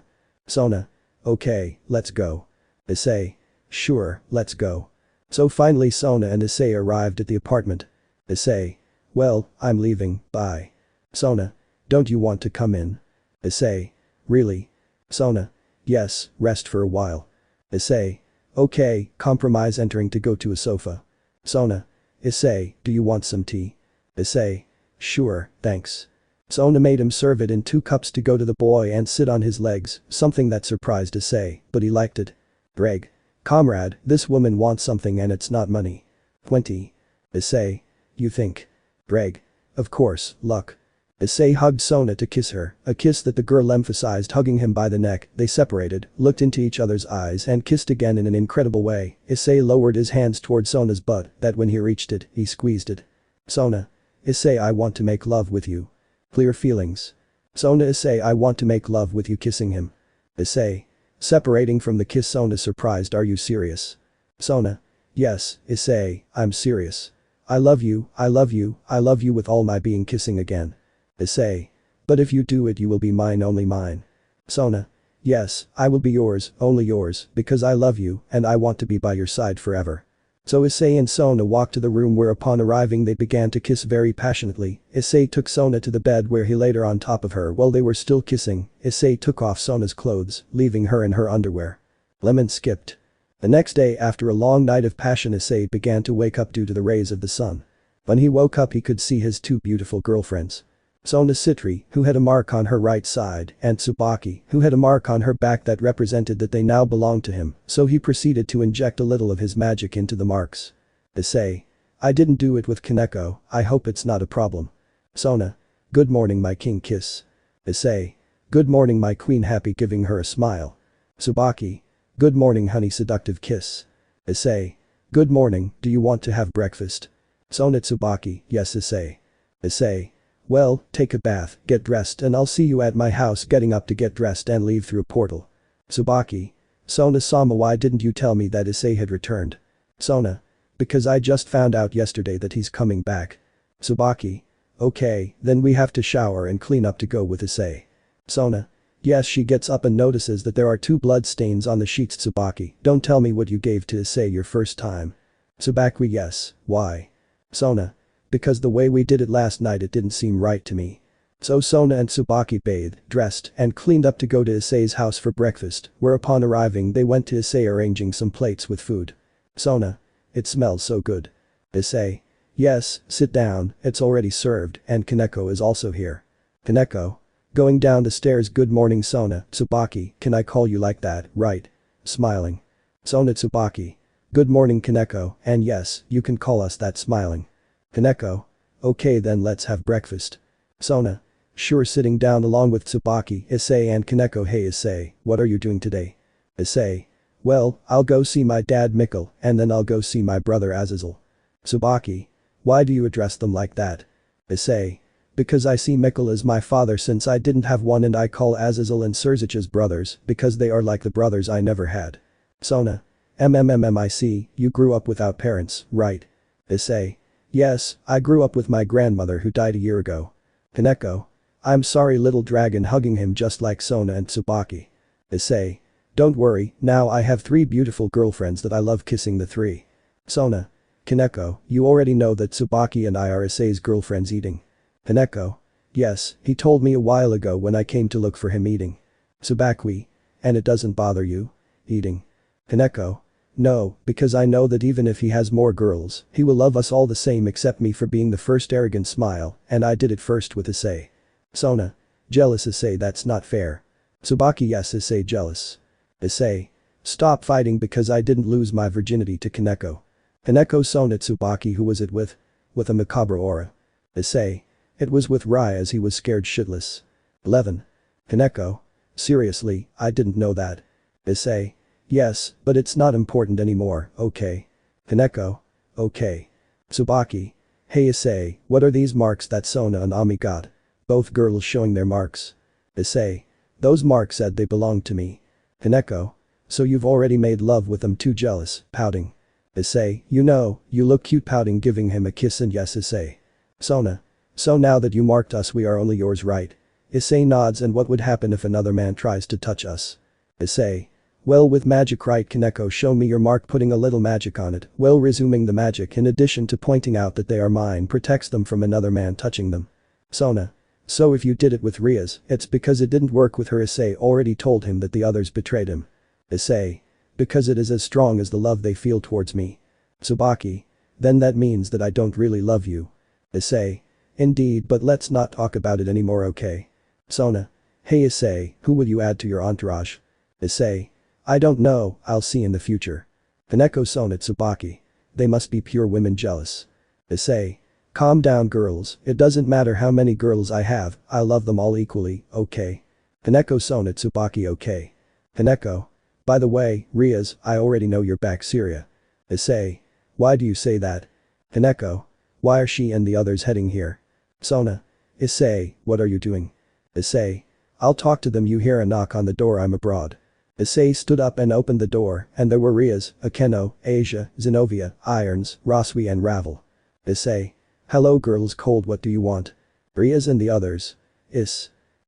Sona. Okay, let's go. Issei. Sure, let's go. So finally Sona and Issei arrived at the apartment. Issei. Well, I'm leaving, bye. Sona. Don't you want to come in? Issei. Really? Sona. Yes, rest for a while. Issei. Okay, compromise entering to go to a sofa. Sona. Issei, do you want some tea? Issei. Sure, thanks. Sona made him serve it in 2 cups to go to the boy and sit on his legs, something that surprised Issei, but he liked it. Ddraig. Comrade, this woman wants something and it's not money. 20. Issei. You think? Ddraig. Of course, luck. Issei hugged Sona to kiss her, a kiss that the girl emphasized, hugging him by the neck. They separated, looked into each other's eyes and kissed again in an incredible way. Issei lowered his hands toward Sona's butt, that when he reached it, he squeezed it. Sona. Issei, I want to make love with you. Clear feelings. Sona. Issei, I want to make love with you, kissing him. Issei. Separating from the kiss. Sona surprised. Are you serious? Sona. Yes, Issei, I'm serious. I love you, I love you, I love you with all my being. Kissing again. Issei. But if you do it you will be mine, only mine. Sona. Yes, I will be yours, only yours, because I love you and I want to be by your side forever. So Issei and Sona walked to the room where upon arriving they began to kiss very passionately. Issei took Sona to the bed where he laid her on top of her while they were still kissing. Issei took off Sona's clothes, leaving her in her underwear. Lemon skipped. The next day after a long night of passion Issei began to wake up due to the rays of the sun. When he woke up he could see his two beautiful girlfriends. Sona Citri, who had a mark on her right side, and Tsubaki, who had a mark on her back that represented that they now belonged to him, so he proceeded to inject a little of his magic into the marks. Issei. I didn't do it with Keco, I hope it's not a problem. Sona. Good morning my king kiss. Issei. Good morning my queen happy giving her a smile. Tsubaki. Good morning honey seductive kiss. Issei. Good morning, do you want to have breakfast? Sona Tsubaki, yes Issei. Issei. Well, take a bath, get dressed and I'll see you at my house getting up to get dressed and leave through a portal. Tsubaki. Sona-sama why didn't you tell me that Issei had returned? Sona. Because I just found out yesterday that he's coming back. Tsubaki. Okay, then we have to shower and clean up to go with Issei. Sona. Yes she gets up and notices that there are 2 blood stains on the sheets Tsubaki, don't tell me what you gave to Issei your first time. Tsubaki yes, why? Sona. Because the way we did it last night it didn't seem right to me. So Sona and Tsubaki bathed, dressed, and cleaned up to go to Issei's house for breakfast, where upon arriving they went to Issei arranging some plates with food. Sona. It smells so good. Issei. Yes, sit down, it's already served, and Keco is also here. Keco. Going down the stairs good morning Sona, Tsubaki, can I call you like that, right? Smiling. Sona Tsubaki. Good morning Keco, and yes, you can call us that smiling. Keco. Okay then let's have breakfast. Sona. Sure sitting down along with Tsubaki, Issei and Keco hey Issei, what are you doing today? Issei. Well, I'll go see my dad Mikkel and then I'll go see my brother Azazel. Tsubaki. Why do you address them like that? Issei. Because I see Mikkel as my father since I didn't have one and I call Azazel and Serzich's brothers because they are like the brothers I never had. Sona. I see, you grew up without parents, right? Issei. Yes, I grew up with my grandmother who died a year ago. Keco. I'm sorry little dragon hugging him just like Sona and Tsubaki. Issei. Don't worry, now I have 3 beautiful girlfriends that I love kissing the 3. Sona. Keco, you already know that Tsubaki and I are Issei's girlfriends eating. Keco. Yes, he told me a while ago when I came to look for him eating. Tsubaki. And it doesn't bother you? Eating. Keco. No, because I know that even if he has more girls, he will love us all the same except me for being the first arrogant smile, and I did it first with Issei. Sona. Jealous Issei that's not fair. Tsubaki yes Issei jealous. Issei. Stop fighting because I didn't lose my virginity to Keco. Keco Sona Tsubaki who was it with? With a macabre aura. Issei. It was with Rai as he was scared shitless. 11. Keco. Seriously, I didn't know that. Issei. Yes, but it's not important anymore, okay? Keco. Okay. Tsubaki. Hey Issei, what are these marks that Sona and Ami got? Both girls showing their marks. Issei. Those marks said they belonged to me. Keco. So you've already made love with them too jealous, pouting. Issei, you know, you look cute pouting giving him a kiss and yes Issei. Sona. So now that you marked us we are only yours right? Issei nods and what would happen if another man tries to touch us? Issei. Well with magic right Keco show me your mark putting a little magic on it, well resuming the magic in addition to pointing out that they are mine protects them from another man touching them. Sona. So if you did it with Riaz, it's because it didn't work with her Issei already told him that the others betrayed him. Issei. Because it is as strong as the love they feel towards me. Tsubaki. Then that means that I don't really love you. Issei. Indeed but let's not talk about it anymore okay? Sona. Hey Issei, who will you add to your entourage? Issei. I don't know, I'll see in the future. Keco Sona Tsubaki. They must be pure women jealous. Issei. Calm down girls, it doesn't matter how many girls I have, I love them all equally, okay? Keco Sona Tsubaki okay. Keco. By the way, Riaz, I already know you're back Syria. Issei. Why do you say that? Keco. Why are she and the others heading here? Sona. Issei, what are you doing? Issei. I'll talk to them you hear a knock on the door I'm abroad. Issei stood up and opened the door and there were Riaz, Akeno, Asia, Zenobia, Irons, Roswi and Ravel. Issei. Hello girls cold what do you want? Riaz and the others.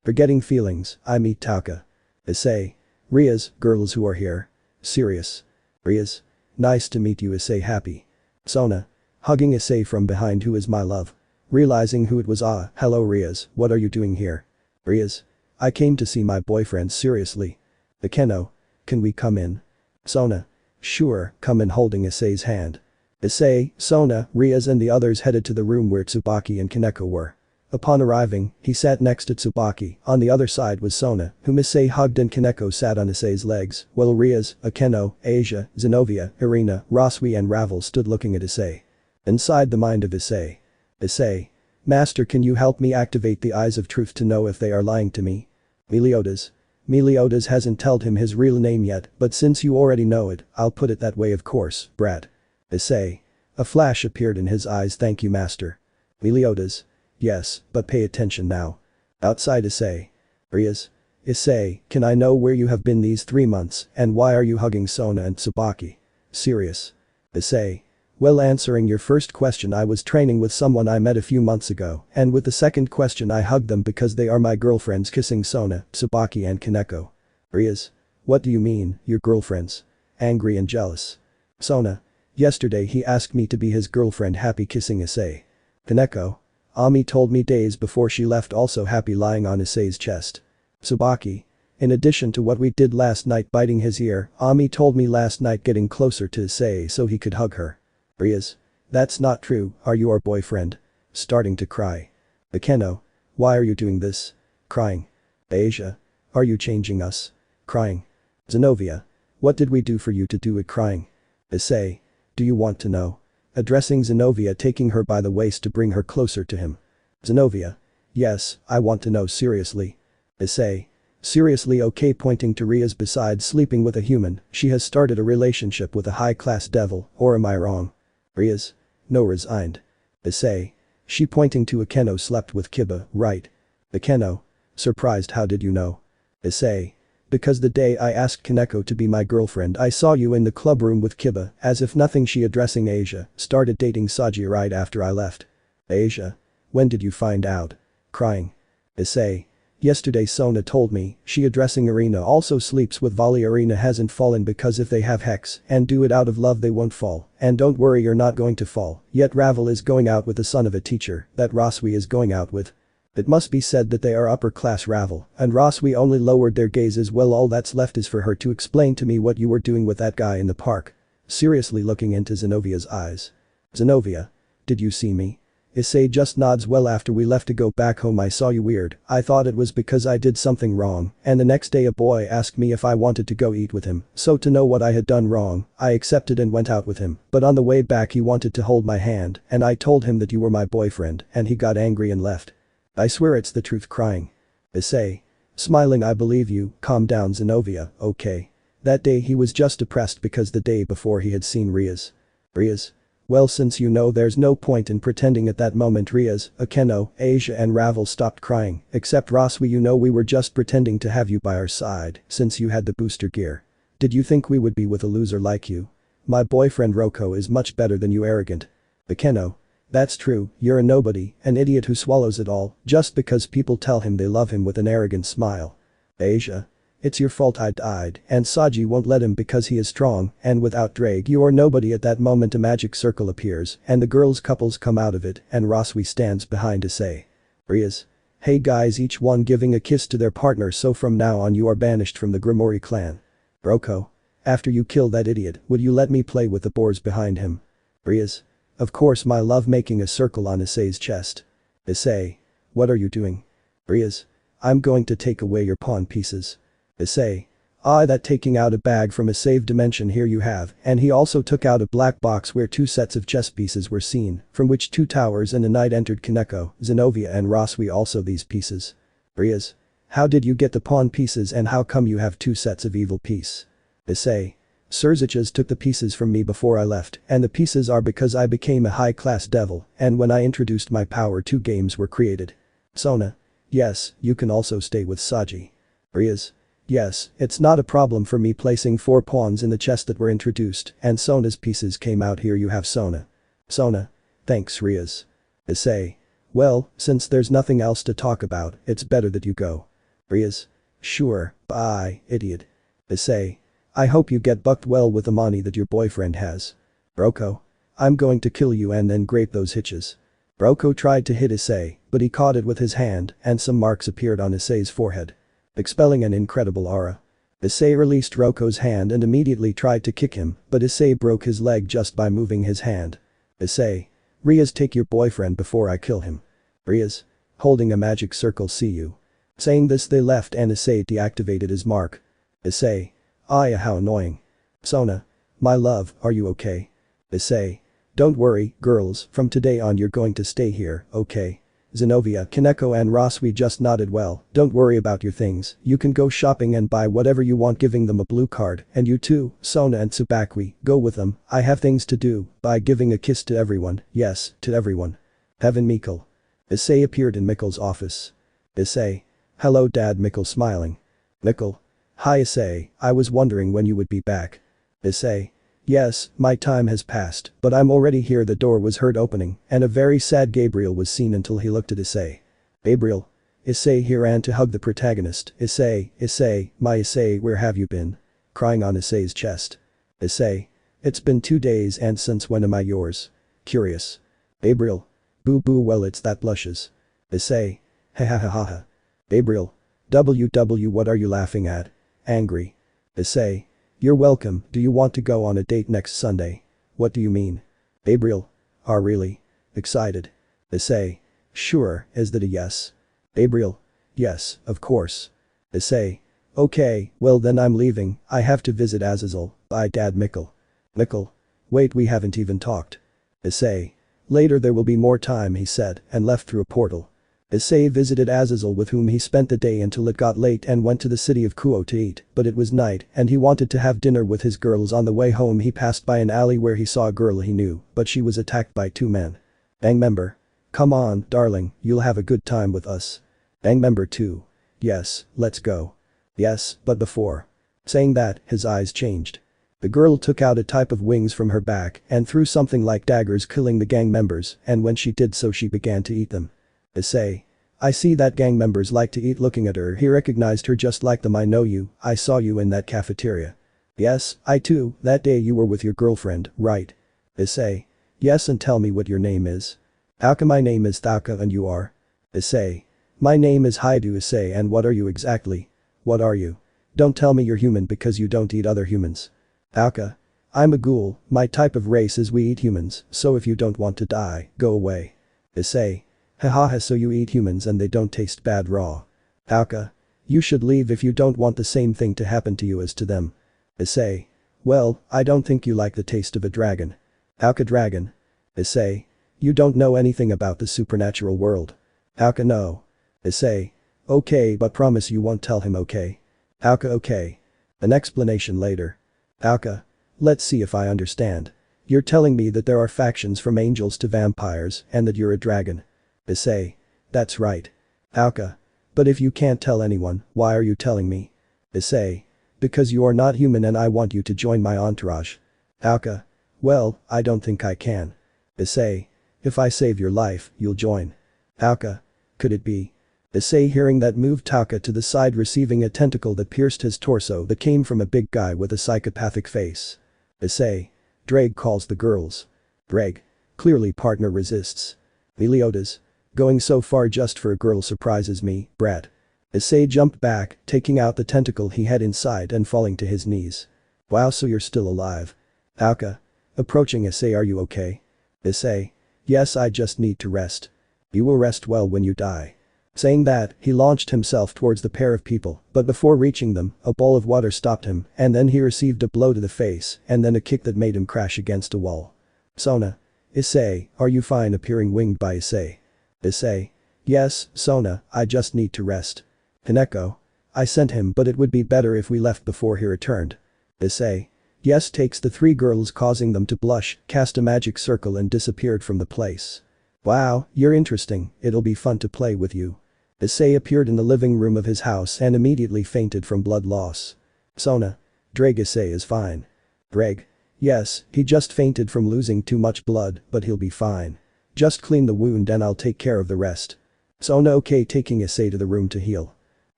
Forgetting feelings, I meet Tauka. Issei. Riaz, girls who are here. Serious. Riaz. Nice to meet you Issei happy. Sona. Hugging Issei from behind who is my love. Realizing who it was hello Riaz, what are you doing here? Riaz. I came to see my boyfriend seriously. Akeno. Can we come in? Sona. Sure, come in holding Issei's hand. Issei, Sona, Rias and the others headed to the room where Tsubaki and Kaneko were. Upon arriving, he sat next to Tsubaki, on the other side was Sona, whom Issei hugged and Kaneko sat on Issei's legs, while Rias, Akeno, Asia, Zenobia, Irina, Roswi and Ravel stood looking at Issei. Inside the mind of Issei. Issei. Master, can you help me activate the eyes of truth to know if they are lying to me? Meliodas. Meliodas hasn't told him his real name yet, but since you already know it, I'll put it that way of course, brat. Issei. A flash appeared in his eyes. Thank you, master. Meliodas. Yes, but pay attention now. Outside Issei. Rias. Issei, can I know where you have been these 3 months and why are you hugging Sona and Tsubaki? Serious. Issei. Well, answering your first question, I was training with someone I met a few months ago, and with the second question I hugged them because they are my girlfriends, kissing Sona, Tsubaki and Kaneko. Rias. What do you mean, your girlfriends? Angry and jealous. Sona. Yesterday he asked me to be his girlfriend, happy, kissing Issei. Kaneko. Ami told me days before she left, also happy, lying on Issei's chest. Tsubaki. In addition to what we did last night, biting his ear, Ami told me last night getting closer to Issei so he could hug her. Rias. That's not true, are you our boyfriend? Starting to cry. Akeno. Why are you doing this? Crying. Asia. Are you changing us? Crying. Zenobia. What did we do for you to do it? Crying. Issei. Do you want to know? Addressing Zenobia, taking her by the waist to bring her closer to him. Zenobia. Yes, I want to know, seriously. Issei. Seriously, okay, pointing to Rias. Besides sleeping with a human, she has started a relationship with a high-class devil, or am I wrong? Rias. No, resigned. Issei. She, pointing to Akeno, slept with Kiba, right? Akeno. Surprised, how did you know? Issei. Because the day I asked Kaneko to be my girlfriend, I saw you in the club room with Kiba. As if nothing, she, addressing Asia, started dating Saji right after I left. Asia. When did you find out? Crying. Issei. Yesterday Sona told me, she, addressing Irina, also sleeps with Vali. Irina hasn't fallen because if they have hex and do it out of love they won't fall, and don't worry, you're not going to fall, yet Ravel is going out with the son of a teacher that Roswi is going out with. It must be said that they are upper class. Ravel and Roswi only lowered their gaze as well. All that's left is for her to explain to me what you were doing with that guy in the park. Seriously, looking into Zenovia's eyes. Zenobia. Did you see me? Issei just nods. Well, after we left to go back home I saw you weird. I thought it was because I did something wrong, and the next day a boy asked me if I wanted to go eat with him, so to know what I had done wrong, I accepted and went out with him, but on the way back he wanted to hold my hand and I told him that you were my boyfriend and he got angry and left. I swear it's the truth. Crying. Issei. Smiling. I believe you, calm down Zenobia, okay. That day he was just depressed because the day before he had seen Rias. Rias. Well, since you know, there's no point in pretending at that moment. Rias, Akeno, Asia and Ravel stopped crying, except Roswi. You know, we were just pretending to have you by our side since you had the booster gear. Did you think we would be with a loser like you? My boyfriend Roko is much better than you, arrogant. Akeno. That's true, you're a nobody, an idiot who swallows it all just because people tell him they love him, with an arrogant smile. Asia. It's your fault I died and Saji won't let him because he is strong, and without Ddraig you are nobody. At that moment a magic circle appears and the girls' couples come out of it and Roswi stands behind Issei. Rias. Hey guys, each one giving a kiss to their partner, so from now on you are banished from the Grimoire clan. Roko. After you kill that idiot, would you let me play with the boars behind him? Rias. Of course my love, making a circle on Issei's chest. Issei. What are you doing? Rias. I'm going to take away your pawn pieces. Issei. Ah, that, taking out a bag from a save dimension. Here you have, and he also took out a black box where 2 sets of chess pieces were seen, from which 2 towers and a knight entered. Kaneko, Zenobia and Roswi also these pieces. Rias. How did you get the pawn pieces and how come you have 2 sets of evil piece? Issei. Sir Zychas took the pieces from me before I left, and the pieces are because I became a high-class devil, and when I introduced my power 2 games were created. Sona. Yes, you can also stay with Saji. Rias. Yes, it's not a problem for me placing 4 pawns in the chest that were introduced, and Sona's pieces came out. Here you have Sona. Sona. Thanks Rias. Issei. Well, since there's nothing else to talk about, it's better that you go. Rias. Sure, bye, idiot. Issei. I hope you get bucked well with the money that your boyfriend has. Roko. I'm going to kill you and then grape those hitches. Roko tried to hit Issei, but he caught it with his hand and some marks appeared on Issei's forehead. Expelling an incredible aura. Issei released Roko's hand and immediately tried to kick him, but Issei broke his leg just by moving his hand. Issei. Riaz, take your boyfriend before I kill him. Riaz. Holding a magic circle, see you. Saying this they left and Issei deactivated his mark. Issei. Aya, how annoying. Sona. My love, are you okay? Issei. Don't worry, girls, from today on you're going to stay here, okay? Zenobia, Keco and Roswi just nodded. Well, don't worry about your things, you can go shopping and buy whatever you want, giving them a blue card, and you too, Sona and Tsubaki, go with them, I have things to do, by giving a kiss to everyone, yes, to everyone. Heaven Mikkel. Issei appeared in Mikkel's office. Issei. Hello Dad, Mikkel smiling. Mikkel. Hi Issei, I was wondering when you would be back. Issei. Yes, my time has passed, but I'm already here. The door was heard opening, and a very sad Gabriel was seen until he looked at Issei. Gabriel. Issei he ran to hug the protagonist. Issei, Issei, my Issei, where have you been? Crying on Issei's chest. Issei. It's been 2 days, and since when am I yours? Curious. Gabriel. Boo boo, well it's that blushes. Issei. Ha ha ha ha ha. Gabriel. WW, what are you laughing at? Angry. Issei. You're welcome, do you want to go on a date next Sunday? What do you mean? Gabriel. Really? Excited. Issei. Sure, is that a yes? Gabriel. Yes, of course. Issei. Okay, well then I'm leaving, I have to visit Azazel, bye Dad. Mikkel. Mikkel. Wait, we haven't even talked. Issei. Later there will be more time, he said, and left through a portal. Issei visited Azazel, with whom he spent the day until it got late, and went to the city of Kuo to eat, but it was night and he wanted to have dinner with his girls. On the way home he passed by an alley where he saw a girl he knew, but she was attacked by 2 men. Gang member. Come on, darling, you'll have a good time with us. Gang member 2. Yes, let's go. Yes, but before. Saying that, his eyes changed. The girl took out a type of wings from her back and threw something like daggers, killing the gang members, and when she did so she began to eat them. Issei. I see that gang members like to eat. Looking at her, he recognized her just like them. I know you, I saw you in that cafeteria. Yes, I too, that day you were with your girlfriend, right? Issei. Yes, and tell me what your name is. Tauka. My name is Tauka, and you are? Issei. My name is Haidu. Issei. And what are you exactly? What are you? Don't tell me you're human because you don't eat other humans. Tauka. I'm a ghoul, my type of race is we eat humans, so if you don't want to die, go away. Issei. Haha, so you eat humans and they don't taste bad raw. Tauka. You should leave if you don't want the same thing to happen to you as to them. Issei. Well, I don't think you like the taste of a dragon. Tauka. Dragon. Issei. You don't know anything about the supernatural world. Tauka. No. Issei. Okay, but promise you won't tell him, okay? Tauka. Okay. An explanation later. Tauka. Let's see if I understand. You're telling me that there are factions from angels to vampires and that you're a dragon. Issei. That's right. Tauka. But if you can't tell anyone, why are you telling me? Issei. Because you are not human and I want you to join my entourage. Tauka. Well, I don't think I can. Issei. If I save your life, you'll join. Tauka. Could it be? Issei, hearing that, moved Tauka to the side, receiving a tentacle that pierced his torso that came from a big guy with a psychopathic face. Issei. Ddraig calls the girls. Ddraig. Clearly partner resists. Meliodas. Going so far just for a girl surprises me, brat. Issei jumped back, taking out the tentacle he had inside and falling to his knees. Wow, so you're still alive. Tauka. Approaching Issei, are you okay? Issei. Yes, I just need to rest. You will rest well when you die. Saying that, he launched himself towards the pair of people, but before reaching them, a ball of water stopped him, and then he received a blow to the face, and then a kick that made him crash against a wall. Sona. Issei, are you fine? Appearing winged by Issei. Issei. Yes, Sona, I just need to rest. Keco. I sent him, but it would be better if we left before he returned. Issei. Yes, takes the 3 girls, causing them to blush, cast a magic circle and disappeared from the place. Wow, you're interesting, it'll be fun to play with you. Issei appeared in the living room of his house and immediately fainted from blood loss. Sona. Ddraig. Issei is fine. Ddraig. Yes, he just fainted from losing too much blood, but he'll be fine. Just clean the wound and I'll take care of the rest. Sona. Okay, taking Issei to the room to heal.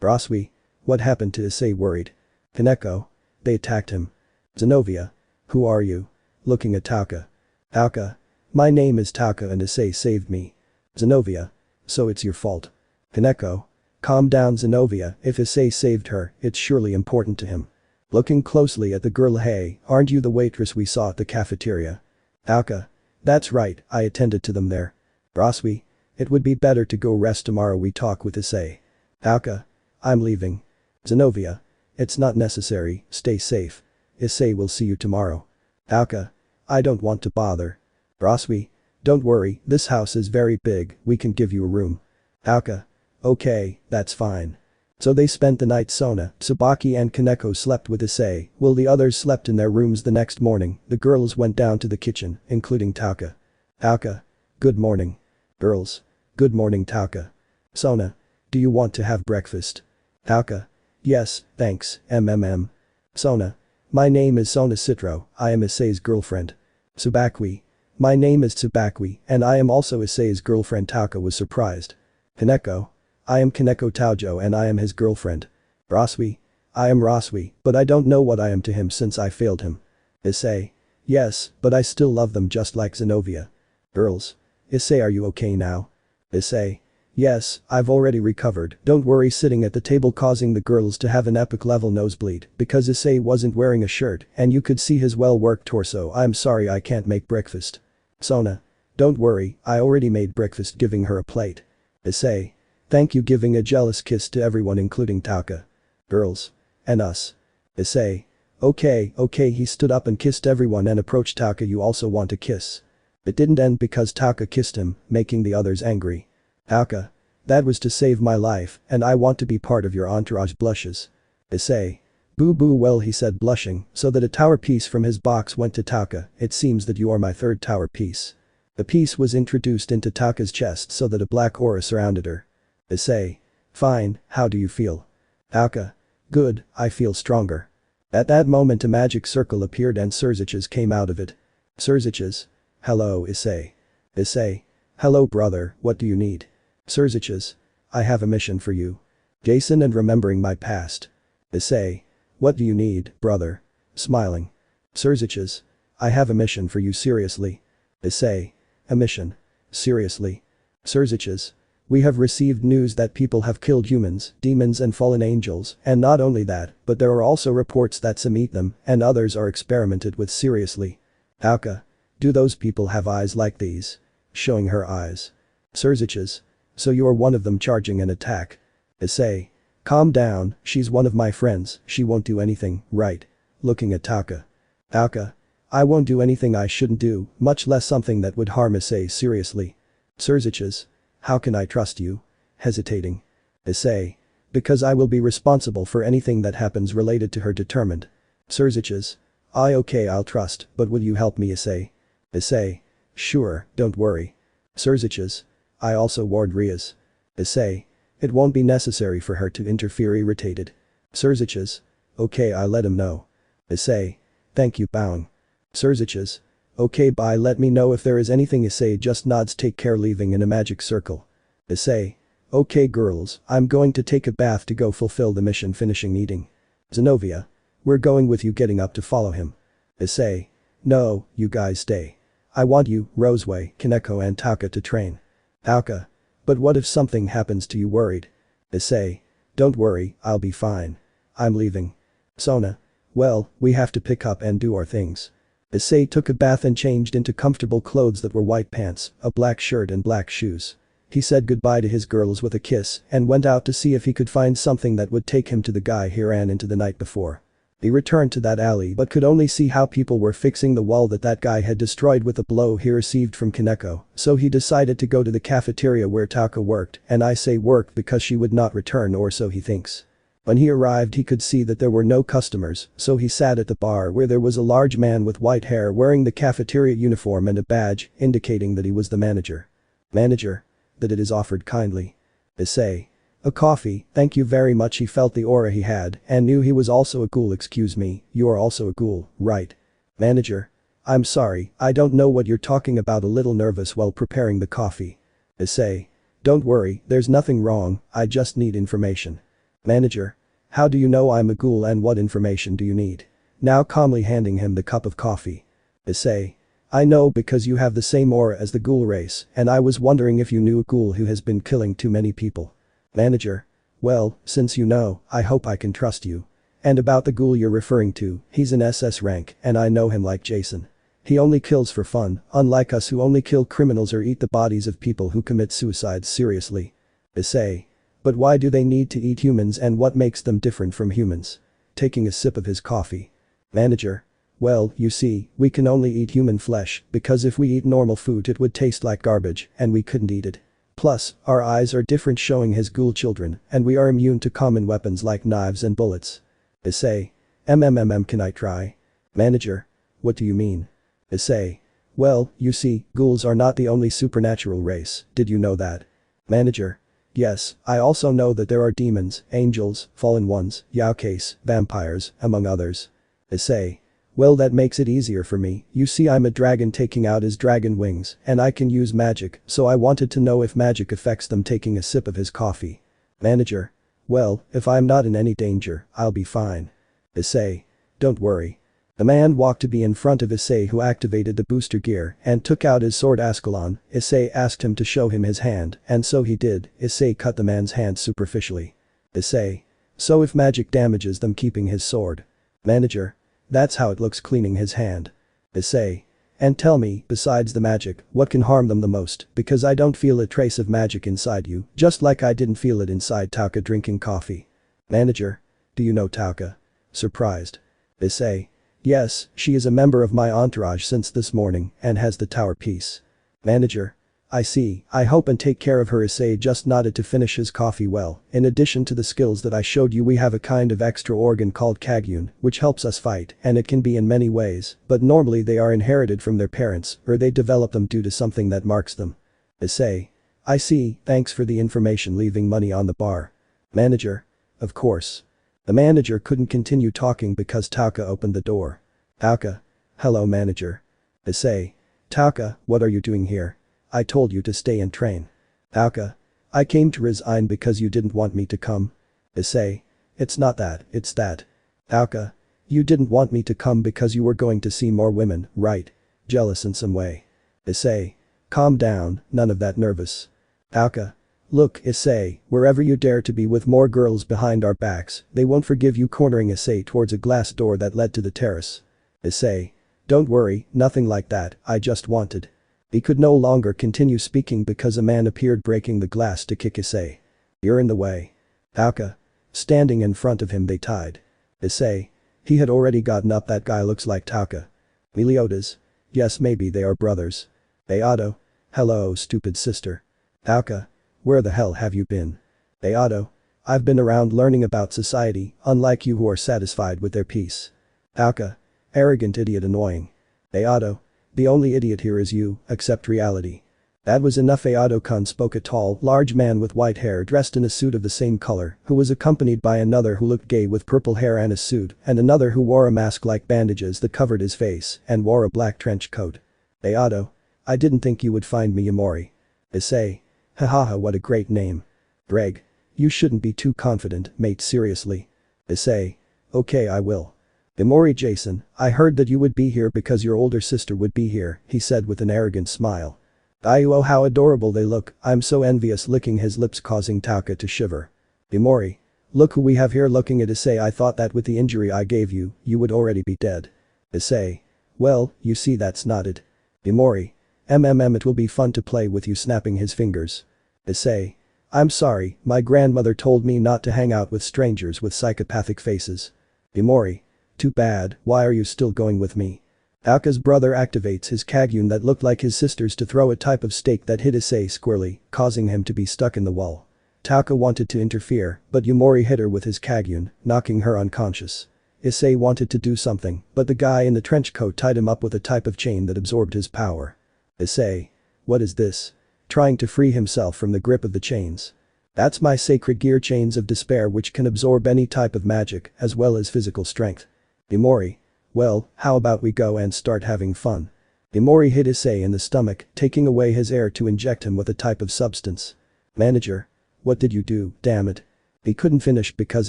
Roswi. What happened to Issei? Worried. Keco. They attacked him. Zenobia. Who are you? Looking at Tauka. Tauka. My name is Tauka and Issei saved me. Zenobia. So it's your fault. Keco. Calm down, Zenobia, if Issei saved her, it's surely important to him. Looking closely at the girl. Hey, aren't you the waitress we saw at the cafeteria? Auka. That's right, I attended to them there. Roswi. It would be better to go rest tomorrow we talk with Issei. Auka. I'm leaving. Zenobia. It's not necessary, stay safe. Issei will see you tomorrow. Auka. I don't want to bother. Roswi. Don't worry, this house is very big, we can give you a room. Auka. Okay, that's fine. So they spent the night. Sona, Tsubaki and Kaneko slept with Issei, while the others slept in their rooms. The next morning, the girls went down to the kitchen, including Tauka. Auka. Good morning. Girls. Good morning Tauka. Sona. Do you want to have breakfast? Tauka. Yes, thanks, MMM. Sona. My name is Sona Citro, I am Issei's girlfriend. Tsubaki. My name is Tsubaki, and I am also Issei's girlfriend. Tauka was surprised. Kaneko. I am Kaneko Taojo and I am his girlfriend. Roswi. I am Roswi, but I don't know what I am to him since I failed him. Issei. Yes, but I still love them just like Zenobia. Girls. Issei, are you okay now? Issei. Yes, I've already recovered, don't worry. Sitting at the table causing the girls to have an epic level nosebleed because Issei wasn't wearing a shirt and you could see his well-worked torso. I'm sorry I can't make breakfast. Sona. Don't worry, I already made breakfast. Giving her a plate. Issei. Thank you. Giving a jealous kiss to everyone including Tauka. Girls. And us. Issei. Okay. He stood up and kissed everyone and approached Tauka. You also want a kiss? It didn't end because Tauka kissed him, making the others angry. Tauka. That was to save my life and I want to be part of your entourage. Blushes. Issei. Boo boo. Well, he said blushing so that a tower piece from his box went to Tauka. It seems that you are my third tower piece. The piece was introduced into Tauka's chest so that a black aura surrounded her. Issei. Fine, how do you feel? Tauka. Good, I feel stronger. At that moment a magic circle appeared and Surziches came out of it. Surziches. Hello Issei. Issei. Hello brother, what do you need? Surziches. I have a mission for you. Jason and remembering my past. Issei. What do you need, brother? Smiling. Surziches. I have a mission for you. Seriously. Issei. A mission? Seriously. Surziches. We have received news that people have killed humans, demons and fallen angels, and not only that, but there are also reports that some eat them and others are experimented with. Seriously. Tauka. Do those people have eyes like these? Showing her eyes. Surziches. So you are one of them. Charging an attack. Issei. Calm down, she's one of my friends, she won't do anything, right? Looking at Tauka. Tauka. I won't do anything I shouldn't do, much less something that would harm Issei. Seriously. Surziches. How can I trust you? Hesitating. Issei. Because I will be responsible for anything that happens related to her. Determined. Surziches. Okay, I'll trust, but will you help me Issei? Issei. Sure, don't worry. Surziches. I also warned Riaz. Issei. It won't be necessary for her to interfere. Irritated. Surziches. Okay, I'll let him know. Issei. Thank you. Bowing. Surziches. Okay, bye. Let me know if there is anything. Issei just nods. Take care. Leaving in a magic circle. Issei. Okay girls, I'm going to take a bath to go fulfill the mission. Finishing eating. Zenobia. We're going with you. Getting up to follow him. Issei. No, you guys stay. I want you, Roseway, Kaneko and Tauka to train. Tauka. But what if something happens to you? Worried. Issei. Don't worry, I'll be fine. I'm leaving. Sona. Well, we have to pick up and do our things. Issei took a bath and changed into comfortable clothes that were white pants, a black shirt and black shoes. He said goodbye to his girls with a kiss and went out to see if he could find something that would take him to the guy he ran into the night before. He returned to that alley but could only see how people were fixing the wall that guy had destroyed with a blow he received from Kaneko, so he decided to go to the cafeteria where Tauka worked, and I say worked because she would not return, or so he thinks. When he arrived he could see that there were no customers, so he sat at the bar where there was a large man with white hair wearing the cafeteria uniform and a badge, indicating that he was the manager. Manager. That it is offered kindly. Issei. A coffee, thank you very much. He felt the aura he had and knew he was also a ghoul. Excuse me, you are also a ghoul, right? Manager. I'm sorry, I don't know what you're talking about. A little nervous while preparing the coffee. Issei. Don't worry, there's nothing wrong, I just need information. Manager. How do you know I'm a ghoul and what information do you need? Now calmly handing him the cup of coffee. Issei. I know because you have the same aura as the ghoul race and I was wondering if you knew a ghoul who has been killing too many people. Manager. Well, since you know, I hope I can trust you. And about the ghoul you're referring to, he's an SS rank and I know him like Jason. He only kills for fun, unlike us who only kill criminals or eat the bodies of people who commit suicide seriously. Issei. But why do they need to eat humans and what makes them different from humans? Taking a sip of his coffee. Manager. Well, you see, we can only eat human flesh because if we eat normal food it would taste like garbage and we couldn't eat it. Plus, our eyes are different showing his ghoul children and we are immune to common weapons like knives and bullets. Issei. Can I try? Manager. What do you mean? Issei. Well, you see, ghouls are not the only supernatural race, did you know that? Manager. Yes, I also know that there are demons, angels, fallen ones, yaokeis, vampires, among others. Issei. Well, that makes it easier for me, you see I'm a dragon taking out his dragon wings and I can use magic, so I wanted to know if magic affects them. Taking a sip of his coffee. Manager. Well, if I'm not in any danger, I'll be fine. Issei. Don't worry. The man walked to be in front of Issei who activated the booster gear and took out his sword Ascalon. Issei asked him to show him his hand and so he did. Issei cut the man's hand superficially. Issei. So if magic damages them keeping his sword. Manager. That's how it looks cleaning his hand. Issei. And tell me, besides the magic, what can harm them the most, because I don't feel a trace of magic inside you, just like I didn't feel it inside Tauka drinking coffee. Manager. Do you know Tauka? Surprised. Issei. Yes, she is a member of my entourage since this morning and has the tower piece. Manager. I see, I hope and take care of her. Issei just nodded to finish his coffee. Well, in addition to the skills that I showed you we have a kind of extra organ called kagyun, which helps us fight and it can be in many ways, but normally they are inherited from their parents or they develop them due to something that marks them. Issei. I see, thanks for the information. Leaving money on the bar. Manager. Of course. The manager couldn't continue talking because Tauka opened the door. Tauka. Hello manager. Issei. Tauka, what are you doing here? I told you to stay and train. Tauka. I came to resign because you didn't want me to come. Issei. It's not that, it's that. Tauka. You didn't want me to come because you were going to see more women, right? Jealous in some way. Issei. Calm down, none of that nervous. Tauka. Look, Issei, wherever you dare to be with more girls behind our backs, they won't forgive you. Cornering Issei towards a glass door that led to the terrace. Issei. Don't worry, nothing like that, I just wanted. He could no longer continue speaking because a man appeared breaking the glass to kick Issei. You're in the way. Tauka. Standing in front of him they tied. Issei. He had already gotten up. That guy looks like Tauka. Meliodas. Yes, maybe they are brothers. Beato. Hello stupid sister. Tauka. Where the hell have you been? Beato. I've been around learning about society, unlike you who are satisfied with their peace. Tauka. Arrogant idiot. Annoying. Beato. The only idiot here is you, accept reality. That was enough. Beato-kun spoke, a tall, large man with white hair dressed in a suit of the same color, who was accompanied by another who looked gay with purple hair and a suit, and another who wore a mask like bandages that covered his face and wore a black trench coat. Beato. I didn't think you would find me Yamori. Issei. Hahaha, what a great name. Ddraig. You shouldn't be too confident, mate, seriously. Issei. Okay, I will. Yamori. Jason, I heard that you would be here because your older sister would be here, he said with an arrogant smile. Oh, how adorable they look, I'm so envious. Licking his lips causing Tauka to shiver. Yamori. Look who we have here. Looking at Issei. I thought that with the injury I gave you, you would already be dead. Issei. Well, you see that's not it. Yamori. It will be fun to play with you. Snapping his fingers. Issei. I'm sorry, my grandmother told me not to hang out with strangers with psychopathic faces. Yamori. Too bad, why are you still going with me? Tauka's brother activates his kagyun that looked like his sister's to throw a type of stake that hit Issei squarely, causing him to be stuck in the wall. Tauka wanted to interfere, but Yamori hit her with his kagyun, knocking her unconscious. Issei wanted to do something, but the guy in the trench coat tied him up with a type of chain that absorbed his power. Issei. What is this? Trying to free himself from the grip of the chains. That's my sacred gear, chains of despair, which can absorb any type of magic as well as physical strength. Yamori. Well, how about we go and start having fun? Yamori hit Issei in the stomach, taking away his air to inject him with a type of substance. Manager. What did you do, damn it? He couldn't finish because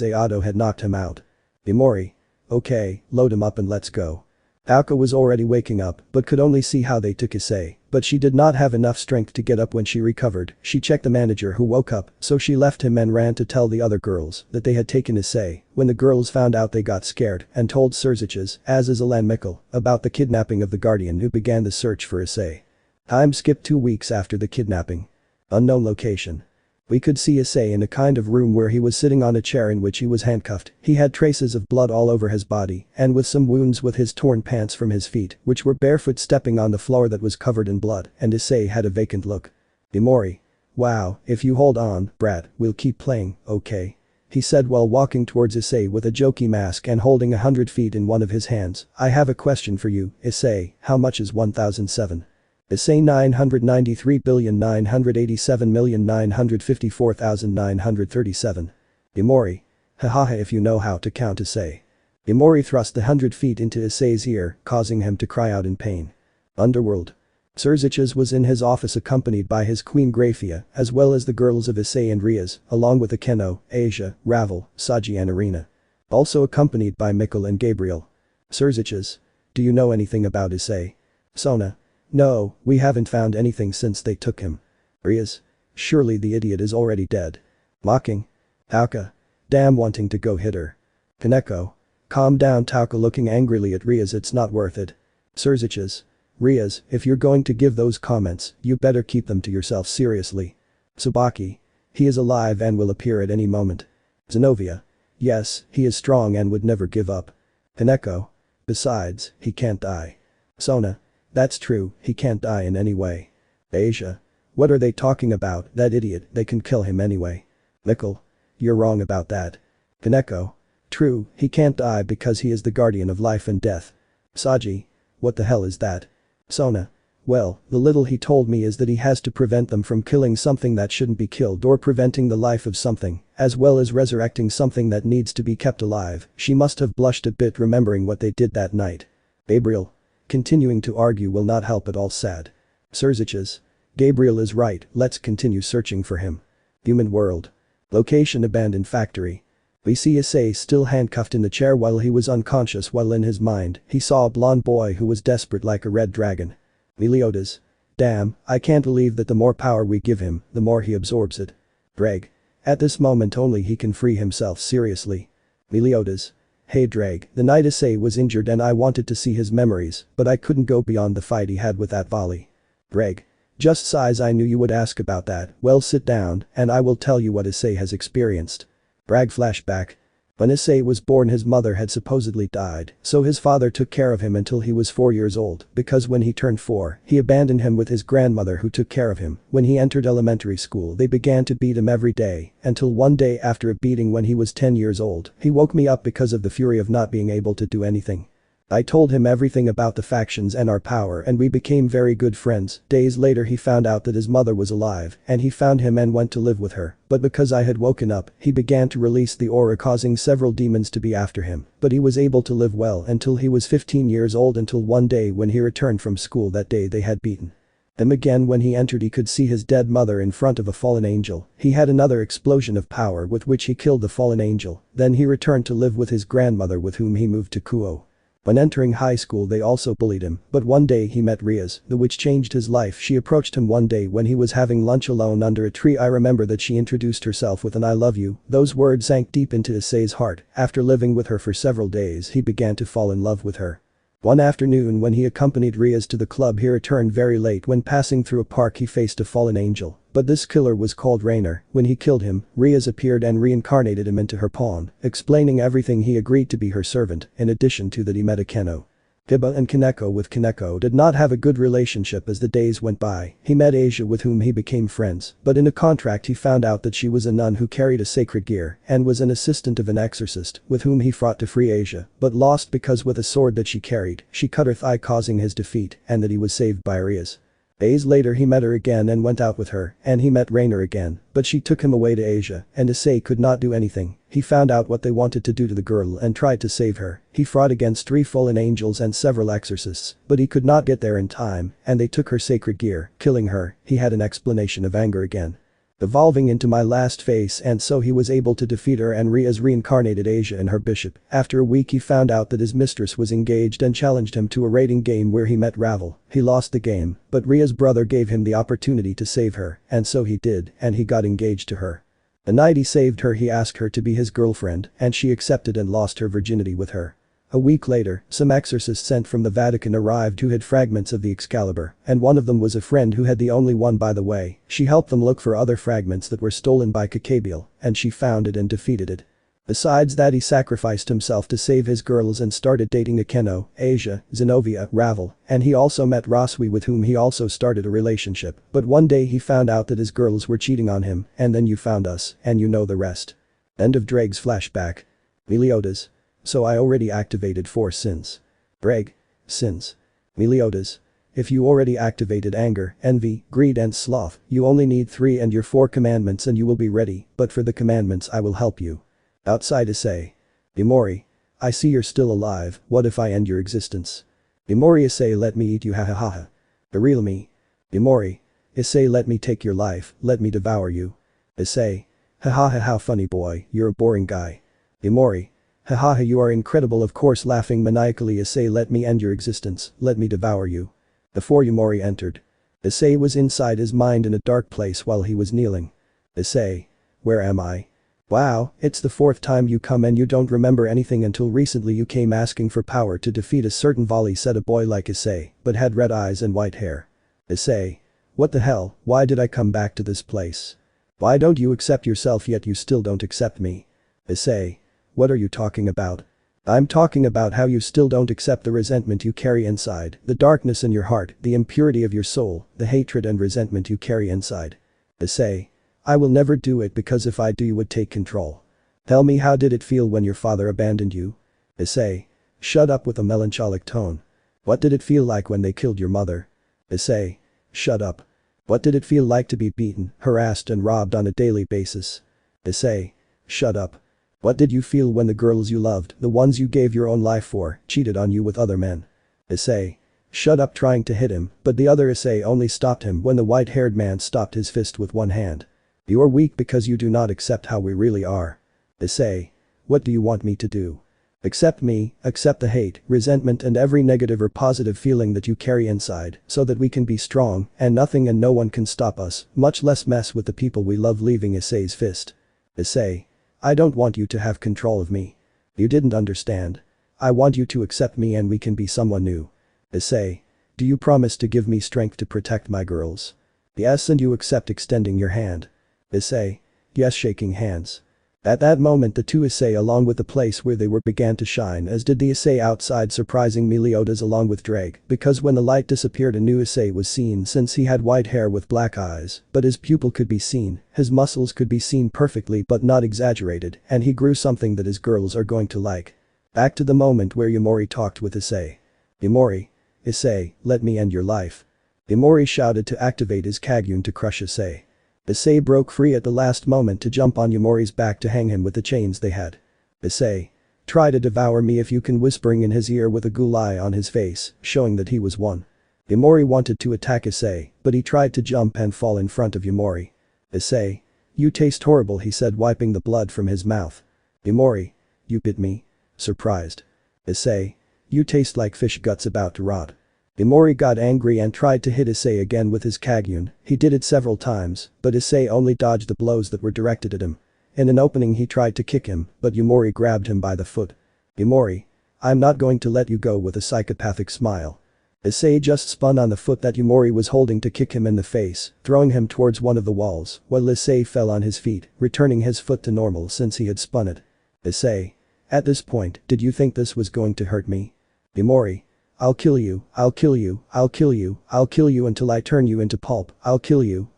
Beato had knocked him out. Yamori. Okay, load him up and let's go. Tauka was already waking up but could only see how they took Issei, But she did not have enough strength to get up when she recovered. She checked the manager who woke up, so she left him and ran to tell the other girls that they had taken Issei. When the girls found out, they got scared and told ZykxDragon, as is Alan Mikkel, about the kidnapping of the Guardian who began the search for Issei. Time skipped 2 weeks after the kidnapping. Unknown location. We could see Issei in a kind of room where he was sitting on a chair in which he was handcuffed. He had traces of blood all over his body and with some wounds with his torn pants from his feet, which were barefoot, stepping on the floor that was covered in blood, and Issei had a vacant look. Imori. Wow, if you hold on, brat, we'll keep playing, okay? He said while walking towards Issei with a jokey mask and holding 100 feet in one of his hands. I have a question for you, Issei, how much is 1007? Issei 993,987,954,937. Imori. Hahaha, if you know how to count, Issei. Imori thrust the 100 feet into Issei's ear, causing him to cry out in pain. Underworld. ZykxDragon was in his office accompanied by his queen Grafia, as well as the girls of Issei and Riaz, along with Akeno, Asia, Ravel, Saji and Arena. Also accompanied by Mikkel and Gabriel. ZykxDragon. Do you know anything about Issei? Sona. No, we haven't found anything since they took him. Riaz. Surely the idiot is already dead. Mocking. Tauka. Damn, wanting to go hit her. Keco. Calm down, Tauka, looking angrily at Riaz. It's not worth it. ZykxDragon. Riaz, if you're going to give those comments, you better keep them to yourself, seriously. Tsubaki. He is alive and will appear at any moment. Zenobia. Yes, he is strong and would never give up. Keco. Besides, he can't die. Sona. That's true, he can't die in any way. Asia. What are they talking about, that idiot, they can kill him anyway. Mikkel. You're wrong about that. Keco. True, he can't die because he is the guardian of life and death. Saji. What the hell is that? Sona. Well, the little he told me is that he has to prevent them from killing something that shouldn't be killed, or preventing the life of something, as well as resurrecting something that needs to be kept alive. She must have blushed a bit remembering what they did that night. Gabriel. Continuing to argue will not help at all, sad. ZykxDragon. Gabriel is right, let's continue searching for him. Human world. Location: abandoned factory. We see Issei still handcuffed in the chair while he was unconscious, while in his mind, he saw a blonde boy who was desperate like a red dragon. Meliodas. Damn, I can't believe that the more power we give him, the more he absorbs it. Ddraig. At this moment only he can free himself, seriously. Meliodas. Hey Ddraig, the night Issei was injured and I wanted to see his memories, but I couldn't go beyond the fight he had with that Vali. Ddraig. Just sighs, I knew you would ask about that. Well, sit down, and I will tell you what Issei has experienced. Ddraig flashback. When Issei was born, his mother had supposedly died, so his father took care of him until he was 4 years old, because when he turned 4, he abandoned him with his grandmother who took care of him. When he entered elementary school, they began to beat him every day, until one day after a beating when he was 10 years old, he woke me up because of the fury of not being able to do anything. I told him everything about the factions and our power, and we became very good friends. Days later he found out that his mother was alive, and he found him and went to live with her, but because I had woken up, he began to release the aura, causing several demons to be after him, but he was able to live well until he was 15 years old, until one day when he returned from school. That day they had beaten him again. When he entered, he could see his dead mother in front of a fallen angel. He had another explosion of power with which he killed the fallen angel. Then he returned to live with his grandmother, with whom he moved to Kuo. When entering high school they also bullied him, but one day he met Riaz, the witch changed his life. She approached him one day when he was having lunch alone under a tree. I remember that she introduced herself with an "I love you." Those words sank deep into Issei's heart. After living with her for several days, he began to fall in love with her. One afternoon when he accompanied Riaz to the club, he returned very late. When passing through a park he faced a fallen angel, but this killer was called Rainer. When he killed him, Riaz appeared and reincarnated him into her pawn, explaining everything. He agreed to be her servant. In addition to that, he met Akeno, Hiba and Keco. With Keco did not have a good relationship. As the days went by, he met Asia, with whom he became friends, but in a contract he found out that she was a nun who carried a sacred gear and was an assistant of an exorcist, with whom he fought to free Asia, but lost because with a sword that she carried, she cut her thigh, causing his defeat, and that he was saved by Riaz. Days later he met her again and went out with her, and he met Rainer again, but she took him away to Asia, and Issei could not do anything. He found out what they wanted to do to the girl and tried to save her. He fought against 3 fallen angels and several exorcists, but he could not get there in time, and they took her sacred gear, killing her. He had an explanation of anger again. evolving into my last face, and so he was able to defeat her and Ria's reincarnated Asia and her bishop. After a week he found out that his mistress was engaged and challenged him to a raiding game where he met Ravel. He lost the game, but Ria's brother gave him the opportunity to save her, and so he did, and he got engaged to her. The night he saved her he asked her to be his girlfriend, and she accepted and lost her virginity with her. A week later, some exorcists sent from the Vatican arrived who had fragments of the Excalibur, and one of them was a friend who had the only one by the way. She helped them look for other fragments that were stolen by Keco, and she found it and defeated it. Besides that, he sacrificed himself to save his girls and started dating Akeno, Asia, Zenobia, Ravel, and he also met Roswi with whom he also started a relationship. But one day he found out that his girls were cheating on him, and then you found us, and you know the rest. End of Ddraig's flashback. Meliodas. So I already activated 4 sins. Ddraig. Sins. Meliodas. If you already activated anger, envy, greed and sloth, you only need 3 and your 4 commandments and you will be ready, but for the commandments I will help you. Outside Issei. Imori. I see you're still alive, what if I end your existence? Imori. Issei, let me eat you, ha ha ha ha. Bereal me. Imori. Issei, let me take your life, let me devour you. Issei. Ha ha ha, how funny boy, you're a boring guy. Imori. Haha, you are incredible, of course, laughing maniacally. Issei, let me end your existence, let me devour you. Before Yumori entered. Issei was inside his mind in a dark place while he was kneeling. Issei. Where am I? Wow, it's the 4th time you come and you don't remember anything. Until recently you came asking for power to defeat a certain Vali, said a boy like Issei, but had red eyes and white hair. Issei. What the hell, why did I come back to this place? Why don't you accept yourself yet? You still don't accept me. Issei. What are you talking about? I'm talking about how you still don't accept the resentment you carry inside, the darkness in your heart, the impurity of your soul, the hatred and resentment you carry inside. Issei. I will never do it, because if I do you would take control. Tell me, how did it feel when your father abandoned you? Issei. Shut up, with a melancholic tone. What did it feel like when they killed your mother? Issei. Shut up. What did it feel like to be beaten, harassed and robbed on a daily basis? Issei. Shut up. What did you feel when the girls you loved, the ones you gave your own life for, cheated on you with other men? Issei. Shut up, trying to hit him, but the other Issei only stopped him when the white-haired man stopped his fist with one hand. You are weak because you do not accept how we really are. Issei. What do you want me to do? Accept me, accept the hate, resentment and every negative or positive feeling that you carry inside, so that we can be strong, and nothing and no one can stop us, much less mess with the people we love. Leaving Issei's fist. Issei. I don't want you to have control of me. You didn't understand. I want you to accept me and we can be someone new. Issei. Do you promise to give me strength to protect my girls? Yes, and you accept extending your hand. Issei. Yes, shaking hands. At that moment the 2 Issei along with the place where they were began to shine, as did the Issei outside, surprising Meliodas along with Ddraig, because when the light disappeared a new Issei was seen, since he had white hair with black eyes, but his pupil could be seen, his muscles could be seen perfectly but not exaggerated, and he grew something that his girls are going to like. Back to the moment where Yumori talked with Issei. Yumori. Issei, let me end your life. Yumori shouted to activate his Kagyun to crush Issei. Issei broke free at the last moment to jump on Yumori's back to hang him with the chains they had. Issei. Try to devour me if you can, whispering in his ear with a ghoul eye on his face, showing that he was one. Yumori wanted to attack Issei, but he tried to jump and fall in front of Yumori. Issei. You taste horrible, he said, wiping the blood from his mouth. Yumori. You bit me? Surprised. Issei. You taste like fish guts about to rot. Yumori got angry and tried to hit Issei again with his Kagyun. He did it several times, but Issei only dodged the blows that were directed at him. In an opening he tried to kick him, but Yumori grabbed him by the foot. Yumori. I'm not going to let you go, with a psychopathic smile. Issei just spun on the foot that Yumori was holding to kick him in the face, throwing him towards one of the walls, while Issei fell on his feet, returning his foot to normal since he had spun it. Issei. At this point, did you think this was going to hurt me? Yumori. I'll kill you, I'll kill you, I'll kill you, I'll kill you until I turn you into pulp. I'll kill you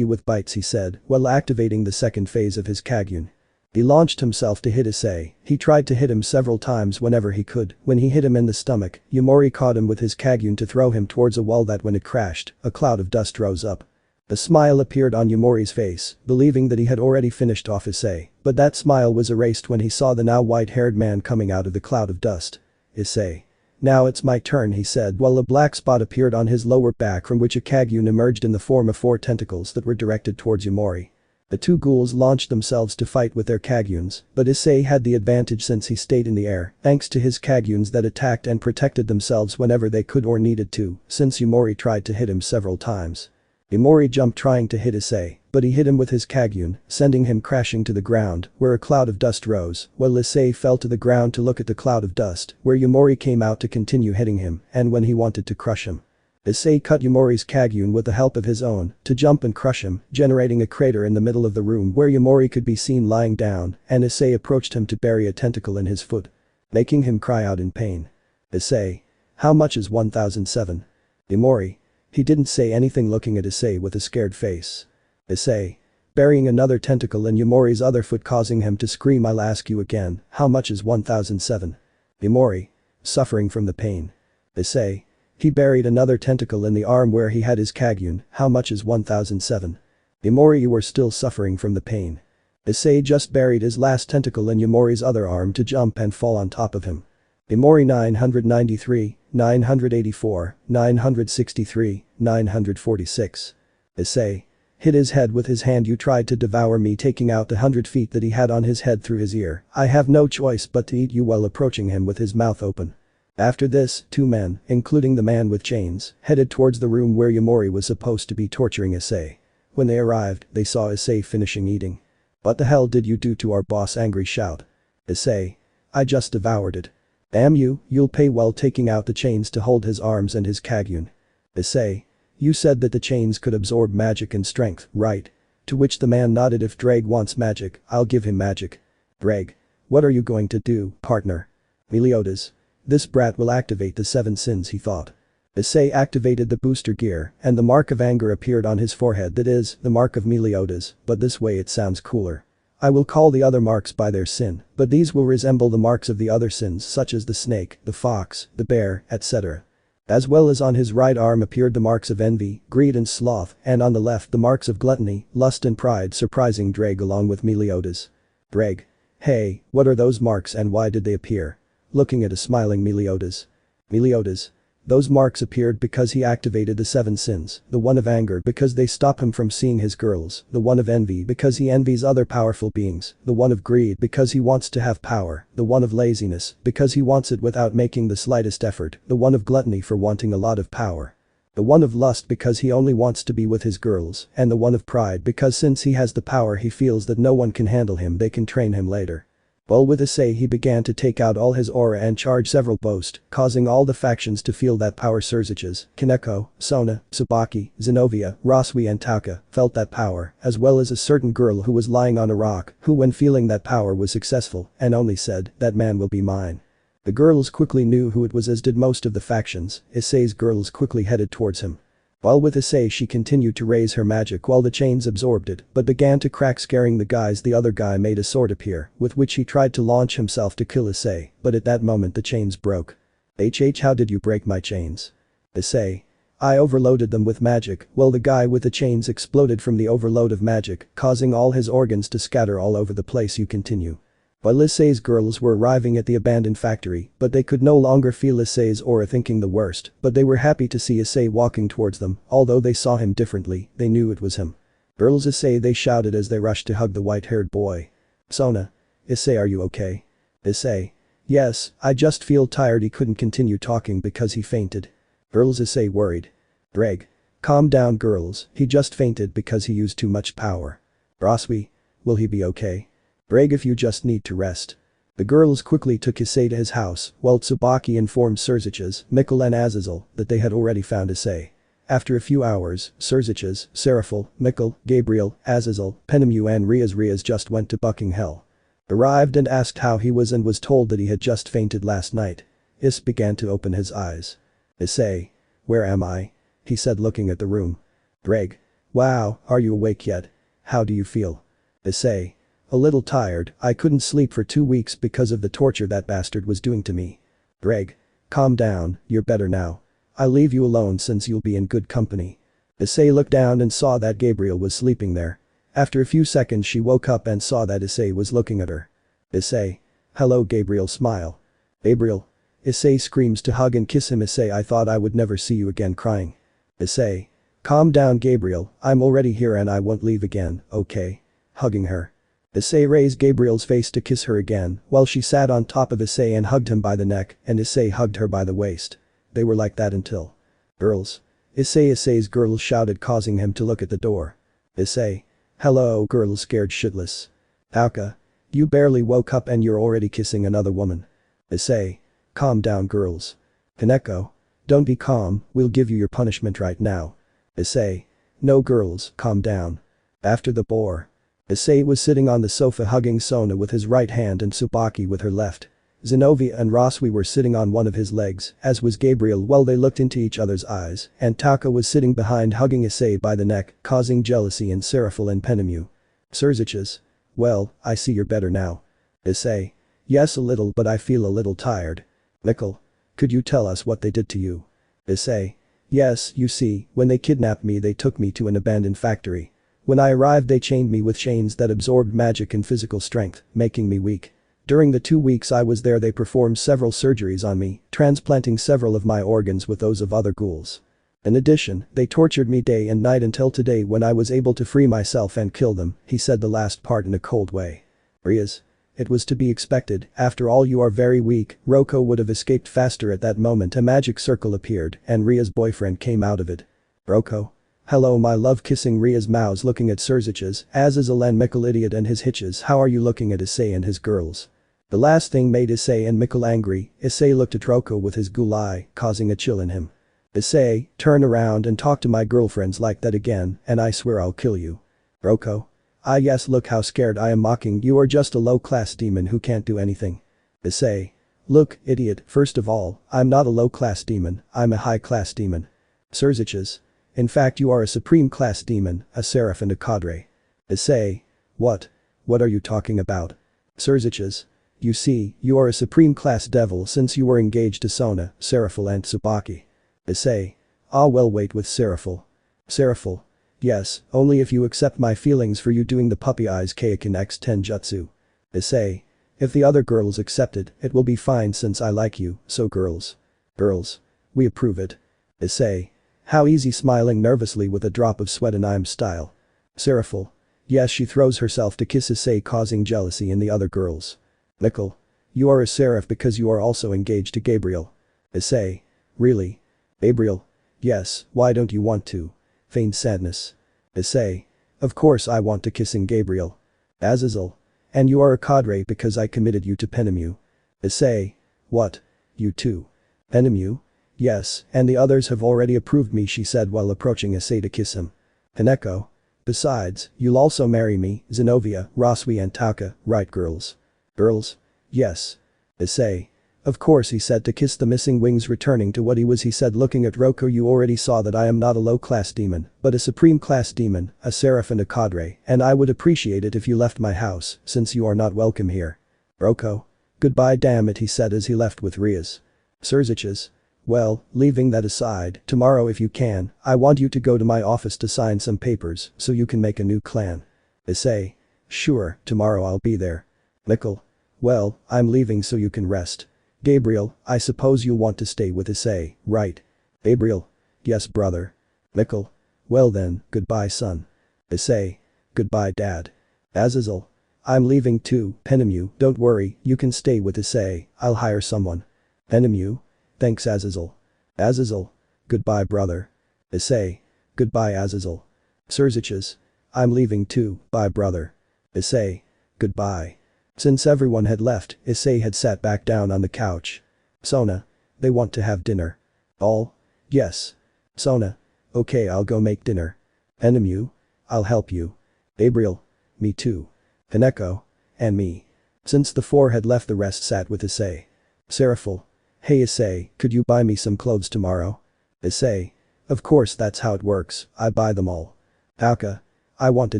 with bites, he said, while activating the second phase of his Kagyun. He launched himself to hit Issei. He tried to hit him several times whenever he could. When he hit him in the stomach, Yumori caught him with his Kagyun to throw him towards a wall that when it crashed, a cloud of dust rose up. A smile appeared on Yumori's face, believing that he had already finished off Issei, but that smile was erased when he saw the now white-haired man coming out of the cloud of dust. Issei. Now it's my turn, he said, while a black spot appeared on his lower back from which a Kagyun emerged in the form of 4 tentacles that were directed towards Yumori. The two ghouls launched themselves to fight with their kaguns, but Issei had the advantage since he stayed in the air, thanks to his kaguns that attacked and protected themselves whenever they could or needed to, since Yumori tried to hit him several times. Yumori jumped trying to hit Issei, but he hit him with his kagun, sending him crashing to the ground, where a cloud of dust rose, while Issei fell to the ground to look at the cloud of dust, where Yumori came out to continue hitting him, and when he wanted to crush him. Issei cut Yumori's kagun with the help of his own, to jump and crush him, generating a crater in the middle of the room where Yumori could be seen lying down, and Issei approached him to bury a tentacle in his foot, making him cry out in pain. Issei. How much is 1007? Yumori. He didn't say anything, looking at Issei with a scared face. Issei. Burying another tentacle in Yumori's other foot, causing him to scream. I'll ask you again, how much is 1007? Yumori. Suffering from the pain. Issei. He buried another tentacle in the arm where he had his kagun. How much is 1007? Yumori. You were still suffering from the pain. Issei just buried his last tentacle in Yumori's other arm to jump and fall on top of him. Yumori. 993, 984, 963, 946. Issei. Hit his head with his hand. You tried to devour me, taking out the 100 feet that he had on his head through his ear. I have no choice but to eat you, while approaching him with his mouth open. After this, two men, including the man with chains, headed towards the room where Yumori was supposed to be torturing Issei. When they arrived, they saw Issei finishing eating. What the hell did you do to our boss? Angry shout. Issei. I just devoured it. Damn you, you'll pay, while taking out the chains to hold his arms and his kagun. Issei. You said that the chains could absorb magic and strength, right? To which the man nodded. If Ddraig wants magic, I'll give him magic. Ddraig. What are you going to do, partner? Meliodas. This brat will activate the 7 sins, he thought. Issei activated the booster gear, and the mark of anger appeared on his forehead, that is, the mark of Meliodas, but this way it sounds cooler. I will call the other marks by their sin, but these will resemble the marks of the other sins, such as the snake, the fox, the bear, etc. As well as on his right arm appeared the marks of envy, greed and sloth, and on the left the marks of gluttony, lust and pride, surprising Ddraig along with Meliodas. Ddraig. Hey, what are those marks and why did they appear? Looking at a smiling Meliodas. Meliodas. Those marks appeared because he activated the 7 sins, the one of anger because they stop him from seeing his girls, the one of envy because he envies other powerful beings, the one of greed because he wants to have power, the one of laziness because he wants it without making the slightest effort, the one of gluttony for wanting a lot of power, the one of lust because he only wants to be with his girls, and the one of pride because since he has the power he feels that no one can handle him, they can train him later. Well, with Issei he began to take out all his aura and charge several boasts, causing all the factions to feel that power. Surziches, Keco, Sona, Tsubaki, Zenobia, Roswi and Taka felt that power, as well as a certain girl who was lying on a rock, who when feeling that power was successful, and only said, that man will be mine. The girls quickly knew who it was, as did most of the factions. Issei's girls quickly headed towards him. While with Issei she continued to raise her magic while the chains absorbed it, but began to crack, scaring the guys. The other guy made a sword appear, with which he tried to launch himself to kill Issei, but at that moment the chains broke. How did you break my chains? Issei. I overloaded them with magic. Well, the guy with the chains exploded from the overload of magic, causing all his organs to scatter all over the place. You continue. While Issei's girls were arriving at the abandoned factory, but they could no longer feel Issei's aura, thinking the worst, but they were happy to see Issei walking towards them. Although they saw him differently, they knew it was him. Girls Issei, they shouted as they rushed to hug the white-haired boy. Sona. Issei, are you okay? Issei. Yes, I just feel tired. He couldn't continue talking because he fainted. Girls Issei worried. Ddraig. Calm down girls, he just fainted because he used too much power. Roswi. Will he be okay? Ddraig, if you just need to rest. The girls quickly took Issei to his house, while Tsubaki informed Surziches, Mikkel and Azazel that they had already found Issei. After a few hours, Surziches, Seraphil, Mikkel, Gabriel, Azazel, Penemu and Riaz just went to Bucking Hell. Arrived and asked how he was and was told that he had just fainted last night. Is began to open his eyes. Issei. Where am I? He said, looking at the room. Ddraig. Wow, are you awake yet? How do you feel? Issei. A little tired. I couldn't sleep for 2 weeks because of the torture that bastard was doing to me. Ddraig. Calm down, you're better now. I'll leave you alone since you'll be in good company. Issei looked down and saw that Gabriel was sleeping there. After a few seconds she woke up and saw that Issei was looking at her. Issei. Hello, Gabriel. Smile. Gabriel. Issei screams to hug and kiss him. Issei, I thought I would never see you again. Crying. Issei. Calm down, Gabriel, I'm already here and I won't leave again, okay? hugging her. Issei raised Gabriel's face to kiss her again, while she sat on top of Issei and hugged him by the neck, and Issei hugged her by the waist. They were like that until. Girls. Issei's girls shouted, causing him to look at the door. Issei. Hello, girls, scared shitless. Auka. You barely woke up and you're already kissing another woman. Issei. Calm down, girls. Keco. Don't be calm, we'll give you your punishment right now. Issei. No, girls, calm down. After the bore. Issei was sitting on the sofa hugging Sona with his right hand and Tsubaki with her left. Zenovia and Roswi were sitting on one of his legs, as was Gabriel, while they looked into each other's eyes, and Taka was sitting behind hugging Issei by the neck, causing jealousy in Seraphil and Penemu. Surziches. Well, I see you're better now. Issei. Yes, a little, but I feel a little tired. Mikkel. Could you tell us what they did to you? Issei. Yes, you see, when they kidnapped me they took me to an abandoned factory. When I arrived they chained me with chains that absorbed magic and physical strength, making me weak. During the 2 weeks I was there they performed several surgeries on me, transplanting several of my organs with those of other ghouls. In addition, they tortured me day and night until today when I was able to free myself and kill them, he said the last part in a cold way. Riaz. It was to be expected, after all you are very weak. Roko would have escaped faster at that moment. A magic circle appeared and Ria's boyfriend came out of it. Roko. Hello my love, kissing Ria's mouths, looking at Surziches, Azazel and Mikkel idiot and his hitches. How are you looking at Issei and his girls? The last thing made Issei and Mikkel angry. Issei looked at Roko with his ghoul eye, causing a chill in him. Issei, turn around and talk to my girlfriends like that again and I swear I'll kill you. Roko. Ah yes, look how scared I am, mocking you are just a low-class demon who can't do anything. Issei. Look, idiot, first of all, I'm not a low-class demon, I'm a high-class demon. Surziches. In fact you are a supreme-class demon, a seraph and a cadre. Issei. What? What are you talking about? Surziches. You see, you are a supreme-class devil since you were engaged to Sona, Seraphil and Tsubaki. Issei. Ah well, wait with Seraphil. Seraphil. Yes, only if you accept my feelings for you doing the puppy eyes Kaiken X 10 jutsu. Issei. If the other girls accept it, it will be fine since I like you, so girls. Girls. We approve it. Issei. How easy, smiling nervously with a drop of sweat in I'm style. Seraphil. Yes, she throws herself to kiss Issei, causing jealousy in the other girls. Mikkel. You are a seraph because you are also engaged to Gabriel. Issei. Really? Gabriel. Yes, why don't you want to? Feigned sadness. Issei. Of course I want to kissing Gabriel. Azazel. And you are a cadre because I committed you to Penemu. Issei. What? You too? Penemu? Yes, and the others have already approved me, she said while approaching Issei to kiss him. Keco. Besides, you'll also marry me, Zenovia, Roswi and Taka, right girls? Girls? Yes. Issei. Of course, he said to kiss the missing wings, returning to what he was. He said looking at Roko, you already saw that I am not a low-class demon, but a supreme-class demon, a seraph and a cadre, and I would appreciate it if you left my house, since you are not welcome here. Roko. Goodbye, damn it, he said as he left with Riaz. Surziches. Well, leaving that aside, tomorrow if you can, I want you to go to my office to sign some papers so you can make a new clan. Issei. Sure, tomorrow I'll be there. Mikkel. Well, I'm leaving so you can rest. Gabriel, I suppose you'll want to stay with Issei, right? Gabriel. Yes, brother. Mikkel. Well then, goodbye son. Issei. Goodbye dad. Azazel. I'm leaving too, Penemu, don't worry, you can stay with Issei, I'll hire someone. Penemu. Thanks Azazel. Azazel. Goodbye brother. Issei. Goodbye Azazel. Surziches. I'm leaving too, bye brother. Issei. Goodbye. Since everyone had left, Issei had sat back down on the couch. Sona. They want to have dinner. All? Yes. Sona. Okay, I'll go make dinner. Penemu. I'll help you. Gabriel. Me too. Keco. And me. Since the four had left, the rest sat with Issei. Seraphil. Hey Issei, could you buy me some clothes tomorrow? Issei. Of course, that's how it works, I buy them all. Auka. I want to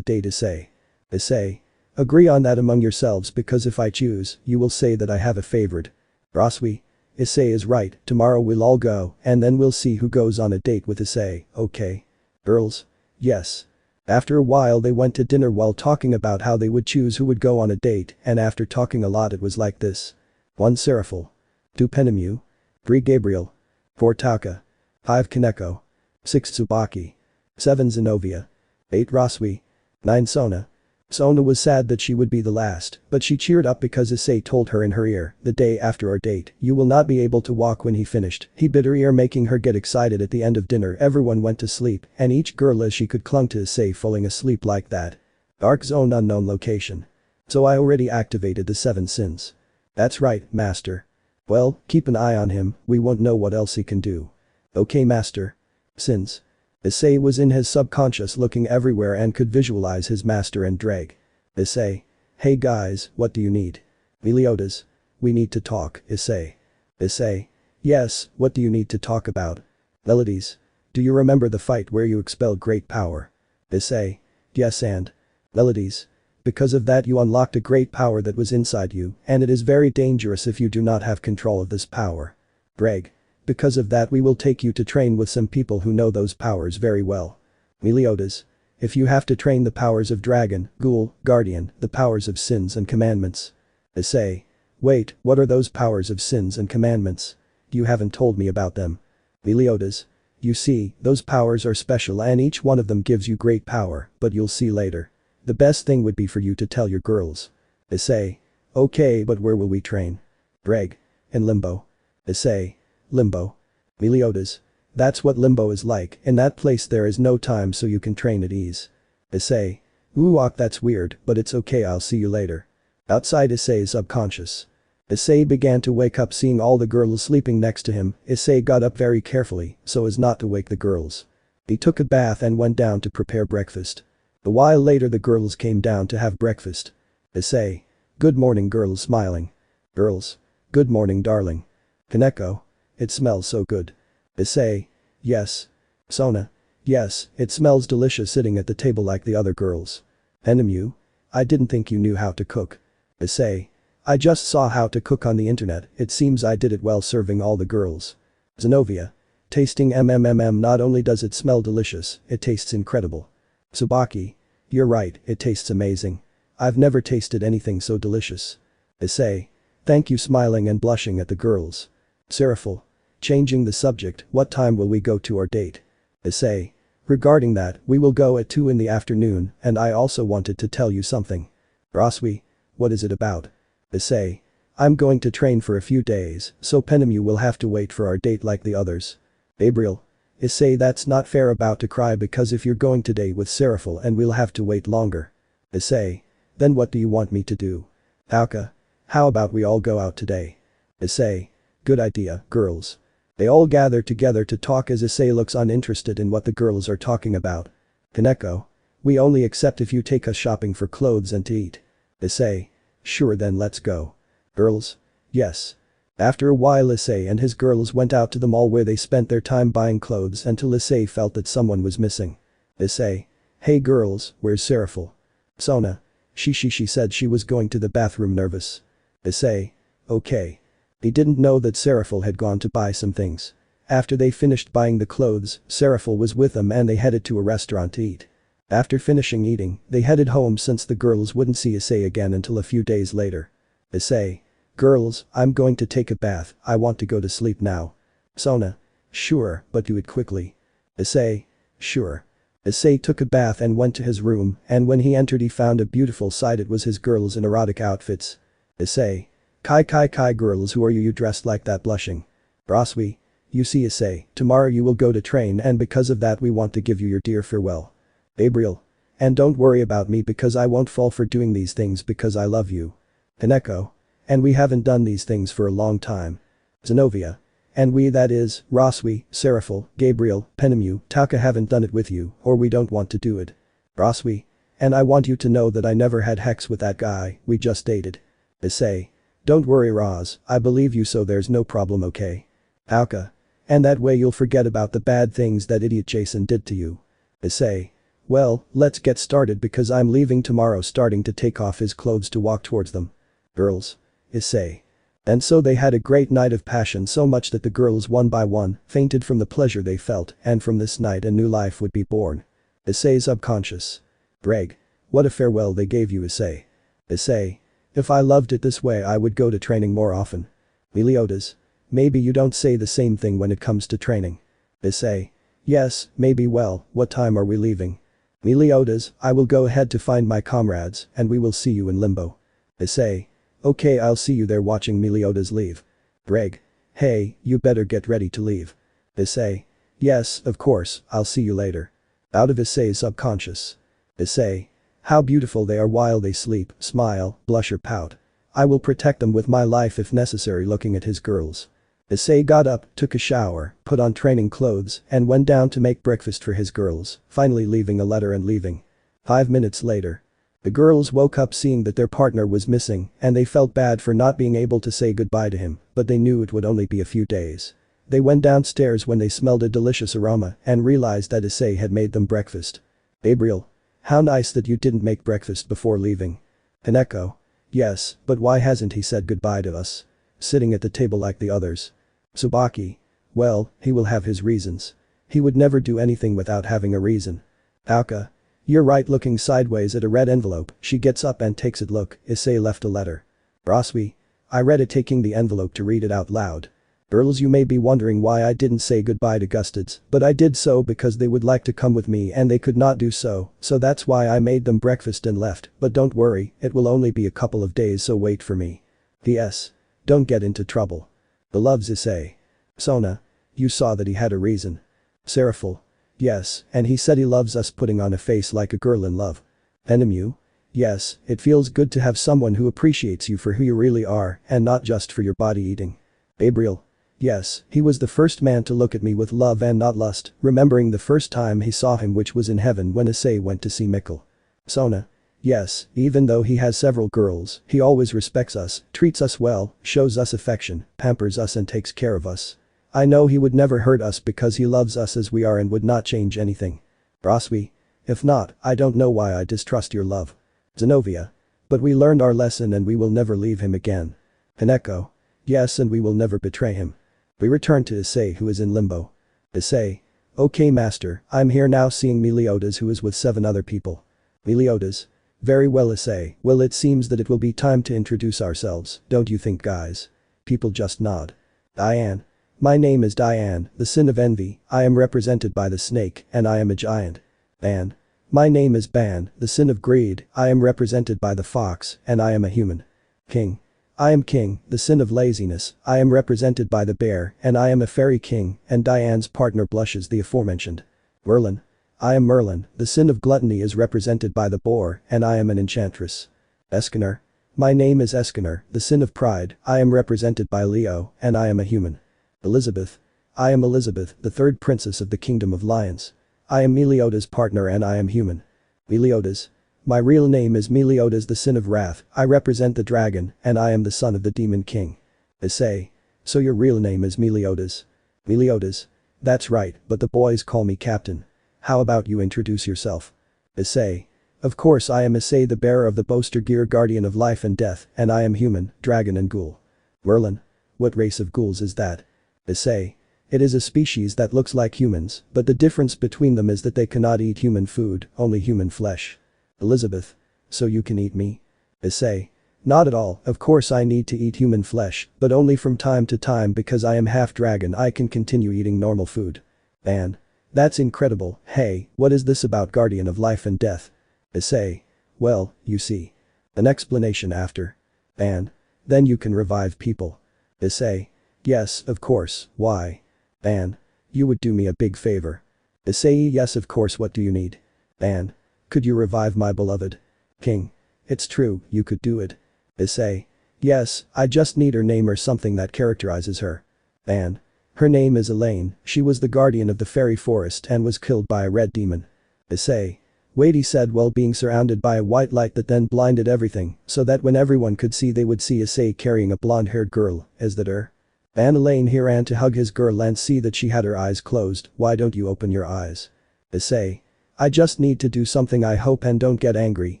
date Issei. Issei. Agree on that among yourselves because if I choose, you will say that I have a favorite. Roswi. Issei is right, tomorrow we'll all go and then we'll see who goes on a date with Issei, okay? Girls? Yes. After a while they went to dinner while talking about how they would choose who would go on a date, and after talking a lot it was like this. 1 Seraphil. 2 Penemu. 3 Gabriel. 4 Taka. 5 Keco. 6 Tsubaki. 7 Zenovia. 8 Roswi. 9 Sona. Sona was sad that she would be the last, but she cheered up because Issei told her in her ear, the day after our date, you will not be able to walk when he finished. He bit her ear, making her get excited. At the end of dinner everyone went to sleep, and each girl as she could clung to Issei, falling asleep like that. Dark zone, unknown location. So I already activated the 7 sins. That's right, master. Well, keep an eye on him, we won't know what else he can do. Okay master. Sins. Issei was in his subconscious, looking everywhere and could visualize his master and Ddraig. Issei. Hey guys, what do you need? Meliodas. We need to talk, Issei. Issei. Yes, what do you need to talk about? Melodies. Do you remember the fight where you expelled great power? Issei. Yes, and? Melodies. Because of that you unlocked a great power that was inside you, and it is very dangerous if you do not have control of this power. Ddraig. Because of that we will take you to train with some people who know those powers very well. Meliodas. If you have to train the powers of dragon, ghoul, guardian, the powers of sins and commandments. Issei. Wait, what are those powers of sins and commandments? You haven't told me about them. Meliodas. You see, those powers are special and each one of them gives you great power, but you'll see later. The best thing would be for you to tell your girls. Issei. Okay, but where will we train? Ddraig. In limbo. Issei. Limbo. Meliodas. That's what limbo is like, in that place there is no time so you can train at ease. Issei. Ooh, that's weird, but it's okay, I'll see you later. Outside Issei's subconscious. Issei began to wake up, seeing all the girls sleeping next to him. Issei got up very carefully, so as not to wake the girls. He took a bath and went down to prepare breakfast. A while later the girls came down to have breakfast. Issei. Good morning girls, smiling. Girls. Good morning darling. Keco. It smells so good. Issei. Yes. Sona. Yes, it smells delicious sitting at the table like the other girls. Enemu. I didn't think you knew how to cook. Issei. I just saw how to cook on the internet, it seems I did it well serving all the girls. Zenobia. Tasting not only does it smell delicious, it tastes incredible. Tsubaki. You're right, it tastes amazing. I've never tasted anything so delicious. Issei. Thank you, smiling and blushing at the girls. Seraphil. Changing the subject, what time will we go to our date? Issei. Regarding that, we will go at 2 in the afternoon, and I also wanted to tell you something. Roswi. What is it about? Issei. I'm going to train for a few days, so Penemu will have to wait for our date like the others. Gabriel. Issei, that's not fair, about to cry because if you're going to date with Seraphil and we'll have to wait longer. Issei. Then what do you want me to do? Auka. How about we all go out today? Issei. Good idea, girls. They all gather together to talk as Issei looks uninterested in what the girls are talking about. Keco. We only accept if you take us shopping for clothes and to eat. Issei. Sure, then let's go. Girls. Yes. After a while Issei and his girls went out to the mall where they spent their time buying clothes until Issei felt that someone was missing. Issei. Hey girls, where's Seraphil? Sona. She said she was going to the bathroom, nervous. Issei. Okay. He didn't know that Seraphil had gone to buy some things. After they finished buying the clothes, Seraphil was with them and they headed to a restaurant to eat. After finishing eating, they headed home since the girls wouldn't see Issei again until a few days later. Issei. Girls, I'm going to take a bath, I want to go to sleep now. Sona. Sure, but do it quickly. Issei. Sure. Issei took a bath and went to his room, and when he entered he found a beautiful sight. It was his girls in erotic outfits. Issei. Kai girls, who are you dressed like that, blushing? Roswi. You see Issei, tomorrow you will go to train and because of that we want to give you your dear farewell. Gabriel. And don't worry about me because I won't fall for doing these things because I love you. Keco. And we haven't done these things for a long time. Zenobia. And we, that is, Roswi, Seraphil, Gabriel, Penemu, Taka, haven't done it with you, or we don't want to do it. Roswi. And I want you to know that I never had sex with that guy, we just dated. Issei. Don't worry Roz, I believe you, so there's no problem, okay? Auka. And that way you'll forget about the bad things that idiot Jason did to you. Issei. Well, let's get started because I'm leaving tomorrow, starting to take off his clothes to walk towards them. Girls. Issei. And so they had a great night of passion, so much that the girls one by one fainted from the pleasure they felt, and from this night a new life would be born. Issei subconscious. Ddraig. What a farewell they gave you, Issei. Issei. If I loved it this way I would go to training more often. Meliodas. Maybe you don't say the same thing when it comes to training. Issei. Yes, maybe, well, what time are we leaving? Meliodas, I will go ahead to find my comrades, and we will see you in limbo. Issei. Okay, I'll see you there. Watching Meliodas leave. Ddraig. Hey, you better get ready to leave. Issei. Yes, of course, I'll see you later. Out of Issei's subconscious. Issei. How beautiful they are while they sleep, smile, blush or pout. I will protect them with my life if necessary. Looking at his girls. Issei got up, took a shower, put on training clothes, and went down to make breakfast for his girls, finally leaving a letter and leaving. 5 minutes later. The girls woke up seeing that their partner was missing, and they felt bad for not being able to say goodbye to him, but they knew it would only be a few days. They went downstairs when they smelled a delicious aroma and realized that Issei had made them breakfast. Gabriel. How nice that you didn't make breakfast before leaving. Keco. Yes, but why hasn't he said goodbye to us? Sitting at the table like the others. Tsubaki. Well, he will have his reasons. He would never do anything without having a reason. Aoka. You're right. Looking sideways at a red envelope, she gets up and takes it. Look, Issei left a letter. Broswi. I read it, taking the envelope to read it out loud. Girls, you may be wondering why I didn't say goodbye to Gustids, but I did so because they would like to come with me and they could not do so that's why I made them breakfast and left, but don't worry, it will only be a couple of days, so wait for me. P.S. Don't get into trouble. The loves Issei. Sona. You saw that he had a reason. Seraphil. Yes, and he said he loves us, putting on a face like a girl in love. Enemu. Yes, it feels good to have someone who appreciates you for who you really are and not just for your body eating. Gabriel. Yes, he was the first man to look at me with love and not lust, remembering the first time he saw him, which was in heaven when Issei went to see Mikkel. Sona. Yes, even though he has several girls, he always respects us, treats us well, shows us affection, pampers us and takes care of us. I know he would never hurt us because he loves us as we are and would not change anything. Broswi. If not, I don't know why I distrust your love. Zenobia. But we learned our lesson and we will never leave him again. Keco. Yes, and we will never betray him. We return to Issei, who is in limbo. Issei. Okay master, I'm here now, seeing Meliodas, who is with 7 other people. Meliodas. Very well Issei, well it seems that it will be time to introduce ourselves, don't you think guys? People just nod. Diane. My name is Diane, the sin of envy, I am represented by the snake and I am a giant. Ban. My name is Ban, the sin of greed, I am represented by the fox and I am a human. King. I am King, the sin of laziness, I am represented by the bear and I am a fairy king, and Diane's partner blushes, the aforementioned. Merlin. I am Merlin, the sin of gluttony is represented by the boar and I am an enchantress. Eskener. My name is Eskener, the sin of pride, I am represented by Leo and I am a human. Elizabeth. I am Elizabeth, the 3rd princess of the kingdom of lions. I am Meliodas' partner and I am human. Meliodas. My real name is Meliodas, the sin of wrath, I represent the dragon and I am the son of the demon king. Issei. So your real name is Meliodas? Meliodas. That's right, but the boys call me captain. How about you introduce yourself? Issei. Of course, I am Issei, the bearer of the Boaster Gear, guardian of life and death, and I am human, dragon and ghoul. Merlin. What race of ghouls is that? Issei. It is a species that looks like humans, but the difference between them is that they cannot eat human food, only human flesh. Elizabeth. So you can eat me? Issei. Not at all, of course I need to eat human flesh, but only from time to time because I am half dragon, I can continue eating normal food. Ban. That's incredible, hey, what is this about guardian of life and death? Issei. Well, you see. An explanation after. Ban. Then you can revive people. Issei. Yes, of course, why? Ban. You would do me a big favor. Issei. Yes, of course, what do you need? Ban. Could you revive my beloved? King. It's true, you could do it. Issei. Yes, I just need her name or something that characterizes her. Ban. Her name is Elaine, she was the guardian of the fairy forest and was killed by a red demon. Issei. Wait, he said while being surrounded by a white light that then blinded everything, so that when everyone could see they would see Issei carrying a blonde-haired girl, is that her? Ban. Elaine here ran to hug his girl and see that she had her eyes closed, why don't you open your eyes? Issei. I just need to do something, I hope, and don't get angry.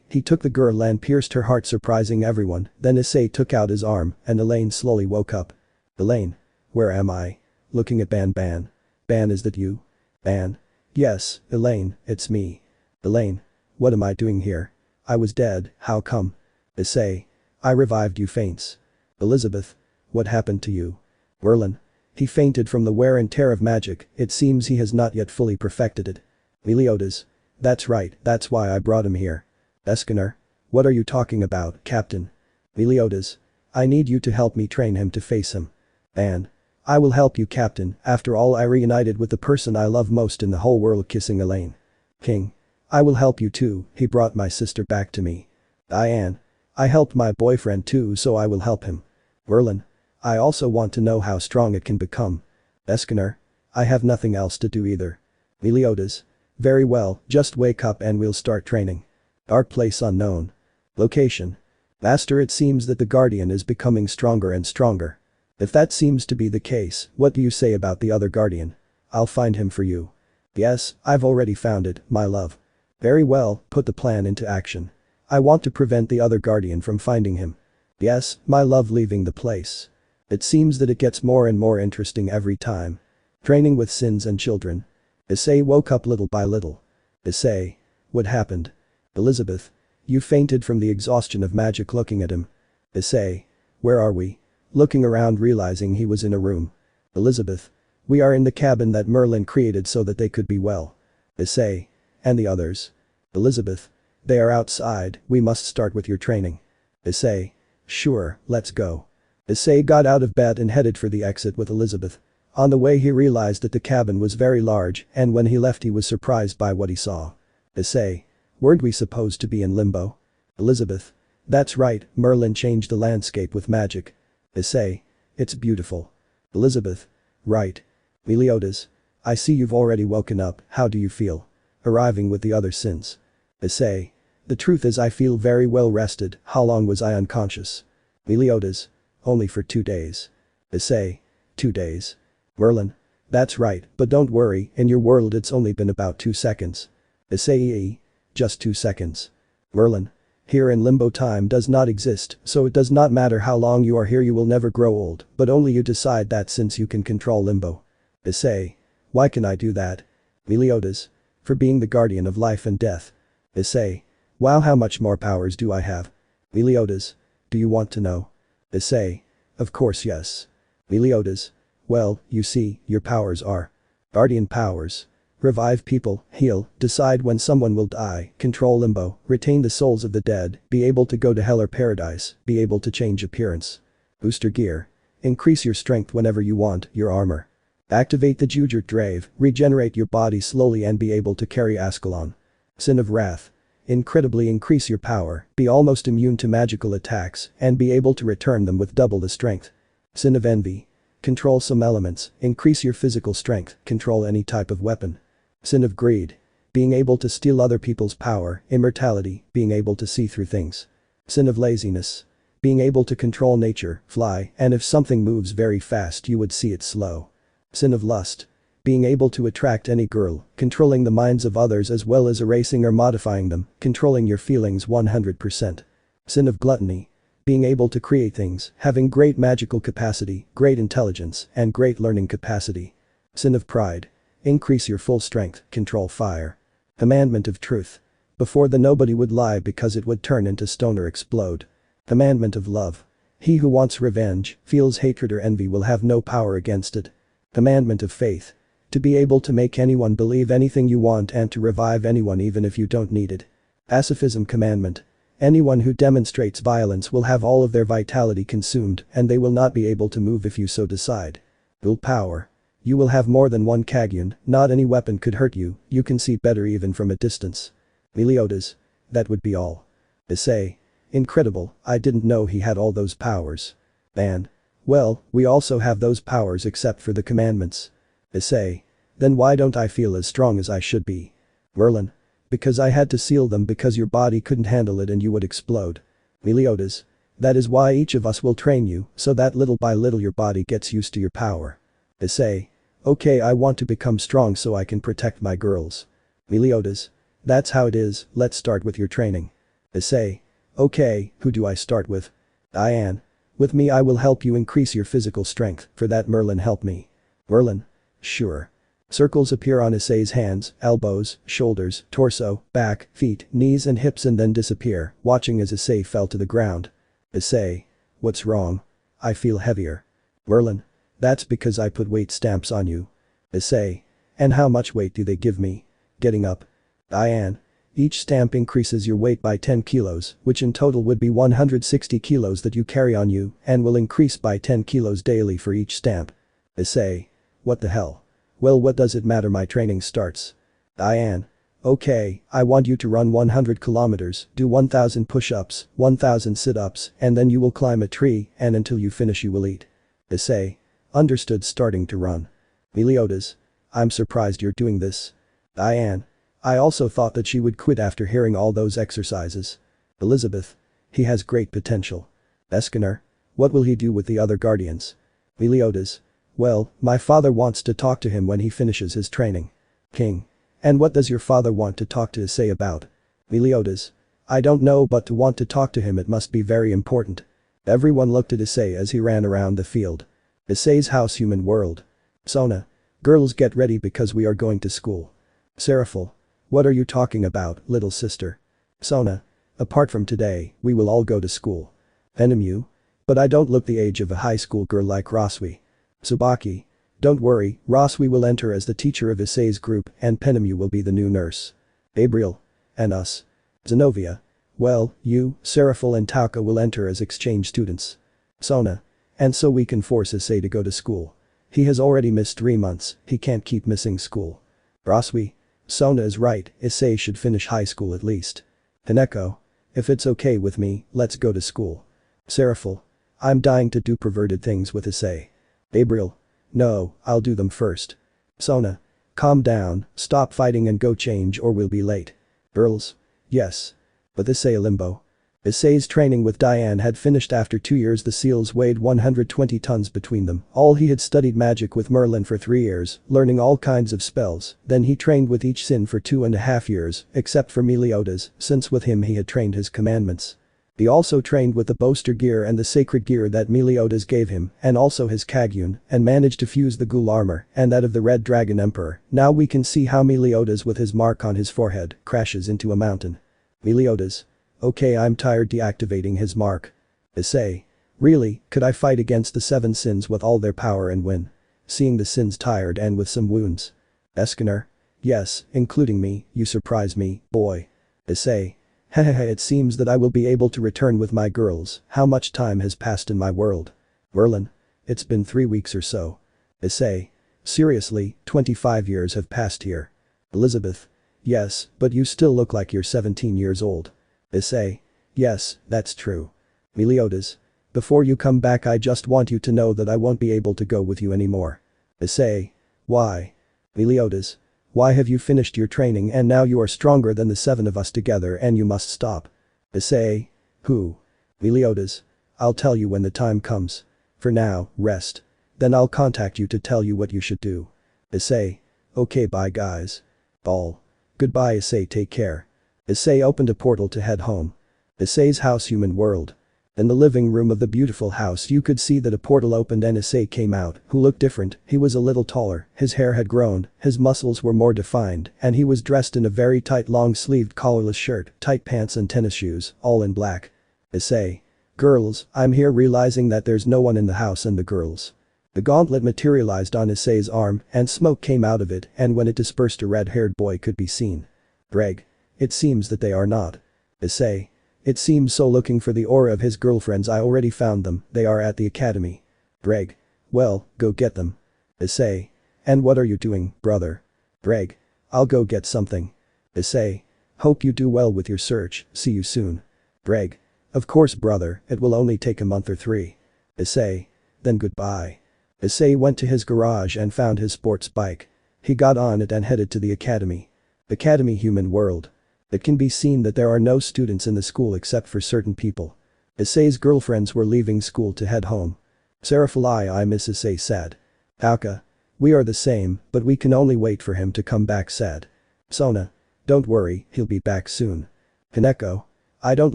He took the girl and pierced her heart, surprising everyone, then Issei took out his arm and Elaine slowly woke up. Elaine. Where am I? Looking at Ban. Ban. Ban, is that you? Ban. Yes, Elaine, it's me. Elaine. What am I doing here? I was dead, how come? Issei. I revived you, faints. Elizabeth. What happened to you? Merlin. He fainted from the wear and tear of magic, it seems he has not yet fully perfected it. Meliodas. That's right, that's why I brought him here. Escanor. What are you talking about, Captain? Meliodas. I need you to help me train him to face him. And. I will help you, Captain, after all I reunited with the person I love most in the whole world, kissing Elaine. King. I will help you too, he brought my sister back to me. Diane. I helped my boyfriend too, so I will help him. Merlin. I also want to know how strong it can become. Escanor. I have nothing else to do either. Meliodas. Very well, just wake up and we'll start training. Dark place unknown. Location. Master, it seems that the Guardian is becoming stronger and stronger. If that seems to be the case, what do you say about the other Guardian? I'll find him for you. Yes, I've already found it, my love. Very well, put the plan into action. I want to prevent the other Guardian from finding him. Yes, my love, leaving the place. It seems that it gets more and more interesting every time. Training with sins and children. Issei woke up little by little. Issei. What happened? Elizabeth. You fainted from the exhaustion of magic looking at him. Issei. Where are we? Looking around, realizing he was in a room. Elizabeth. We are in the cabin that Merlin created so that they could be well. Issei. And the others? Elizabeth. They are outside, we must start with your training. Issei. Sure, let's go. Issei got out of bed and headed for the exit with Elizabeth. On the way he realized that the cabin was very large, and when he left he was surprised by what he saw. Issei. Weren't we supposed to be in limbo? Elizabeth. That's right, Merlin changed the landscape with magic. Issei. It's beautiful. Elizabeth. Right. Meliodas. I see you've already woken up, how do you feel? Arriving with the other sins. Issei. The truth is I feel very well rested, how long was I unconscious? Meliodas. Only for 2 days. Issei. 2 days. Merlin. That's right, but don't worry, in your world it's only been about 2 seconds. Issei. Just 2 seconds. Merlin. Here in limbo time does not exist, so it does not matter how long you are here, you will never grow old, but only you decide that since you can control limbo. Issei. Why can I do that? Meliodas. For being the guardian of life and death. Issei. Wow, how much more powers do I have? Meliodas. Do you want to know? Issei. Of course yes. Meliodas. Well, you see, your powers are guardian powers. Revive people, heal, decide when someone will die, control limbo, retain the souls of the dead, be able to go to hell or paradise, be able to change appearance. Booster gear. Increase your strength whenever you want, your armor. Activate the ZykxDragon, regenerate your body slowly and be able to carry Ascalon. Sin of Wrath. Incredibly increase your power, be almost immune to magical attacks, and be able to return them with double the strength. Sin of Envy. Control some elements, increase your physical strength, control any type of weapon. Sin of Greed. Being able to steal other people's power, immortality, being able to see through things. Sin of Laziness. Being able to control nature, fly, and if something moves very fast you would see it slow. Sin of Lust. Being able to attract any girl, controlling the minds of others as well as erasing or modifying them, controlling your feelings 100%. Sin of Gluttony. Being able to create things, having great magical capacity, great intelligence, and great learning capacity. Sin of Pride. Increase your full strength, control fire. Commandment of Truth. Before the nobody would lie because it would turn into stone or explode. Commandment of Love. He who wants revenge, feels hatred or envy will have no power against it. Commandment of Faith. To be able to make anyone believe anything you want and to revive anyone even if you don't need it. Pacifism Commandment. Anyone who demonstrates violence will have all of their vitality consumed and they will not be able to move if you so decide. Willpower. You will have more than one Kagyun, not any weapon could hurt you, you can see better even from a distance. Meliodas. That would be all. Issei. Incredible, I didn't know he had all those powers. And. Well, we also have those powers except for the commandments. Issei. Then why don't I feel as strong as I should be? Merlin. Because I had to seal them because your body couldn't handle it and you would explode. Meliodas. That is why each of us will train you, so that little by little your body gets used to your power. Issei. Okay, I want to become strong so I can protect my girls. Meliodas. That's how it is, let's start with your training. Issei. Okay, who do I start with? Diane. With me I will help you increase your physical strength, for that Merlin help me. Merlin. Sure. Circles appear on Issei's hands, elbows, shoulders, torso, back, feet, knees and hips and then disappear, watching as Issei fell to the ground. Issei. What's wrong? I feel heavier. Merlin. That's because I put weight stamps on you. Issei. And how much weight do they give me? Getting up. Diane. Each stamp increases your weight by 10 kilos, which in total would be 160 kilos that you carry on you and will increase by 10 kilos daily for each stamp. Issei. What the hell? Well, what does it matter, my training starts. Diane. Okay, I want you to run 100 kilometers, do 1000 push-ups, 1000 sit-ups, and then you will climb a tree and until you finish you will eat. Issei. Understood, starting to run. Meliodas. I'm surprised you're doing this. Diane. I also thought that she would quit after hearing all those exercises. Elizabeth. He has great potential. Eskener. What will he do with the other guardians? Meliodas. Well, my father wants to talk to him when he finishes his training. King. And what does your father want to talk to Issei about? Meliodas. I don't know, but to want to talk to him it must be very important. Everyone looked at Issei as he ran around the field. Issei's house, human world. Sona. Girls, get ready because we are going to school. Seraphil. What are you talking about, little sister? Sona. Apart from today, we will all go to school. Enemu. But I don't look the age of a high school girl like Roswi. Tsubaki. Don't worry, Roswi will enter as the teacher of Issei's group and Penemu will be the new nurse. Gabriel. And us. Zenobia. Well, you, Seraphil and Tauka will enter as exchange students. Sona. And so we can force Issei to go to school. He has already missed 3 months, he can't keep missing school. Roswi. Sona is right, Issei should finish high school at least. Keco. If it's okay with me, let's go to school. Seraphil. I'm dying to do perverted things with Issei. Gabriel. No, I'll do them first. Sona. Calm down, stop fighting and go change or we'll be late. Girls. Yes. But Issei limbo. Issei's training with Diane had finished after 2 years. The seals weighed 120 tons between them. All he had studied magic with Merlin for 3 years, learning all kinds of spells, then he trained with each sin for 2.5 years, except for Meliodas, since with him he had trained his commandments. He also trained with the boaster gear and the sacred gear that Meliodas gave him, and also his Kagyun, and managed to fuse the ghoul armor and that of the Red Dragon Emperor. Now we can see how Meliodas with his mark on his forehead crashes into a mountain. Meliodas. Okay, I'm tired deactivating his mark. Issei. Really, could I fight against the 7 sins with all their power and win? Seeing the sins tired and with some wounds. Eskener. Yes, including me, you surprise me, boy. Issei. Hehehe, it seems that I will be able to return with my girls. How much time has passed in my world? Merlin. It's been 3 weeks or so. Issei. Seriously, 25 years have passed here. Elizabeth. Yes, but you still look like you're 17 years old. Issei. Yes, that's true. Meliodas. Before you come back I just want you to know that I won't be able to go with you anymore. Issei. Why? Meliodas. Why have you finished your training and now you are stronger than the 7 of us together and you must stop. Issei. Who? Meliodas. I'll tell you when the time comes. For now, rest. Then I'll contact you to tell you what you should do. Issei. Okay, bye guys. Ball. Goodbye Issei, take care. Issei opened a portal to head home. Issei's house, human world. In the living room of the beautiful house you could see that a portal opened and Issei came out, who looked different. He was a little taller, his hair had grown, his muscles were more defined, and he was dressed in a very tight long-sleeved collarless shirt, tight pants and tennis shoes, all in black. Issei. Girls, I'm here realizing that there's no one in the house and the girls. The gauntlet materialized on Issei's arm and smoke came out of it and when it dispersed a red-haired boy could be seen. Ddraig. It seems that they are not. Issei. It seems so, looking for the aura of his girlfriends. I already found them, they are at the academy. Ddraig. Well, go get them. Issei. And what are you doing, brother? Ddraig. I'll go get something. Issei. Hope you do well with your search, see you soon. Ddraig. Of course brother, it will only take a month or 3. Issei. Then goodbye. Issei went to his garage and found his sports bike. He got on it and headed to the academy. Academy, human world. It can be seen that there are no students in the school except for certain people. Issei's girlfriends were leaving school to head home. Seraphil. I miss Issei, sad. Tauka. We are the same, but we can only wait for him to come back, sad. Sona. Don't worry, he'll be back soon. Keco. I don't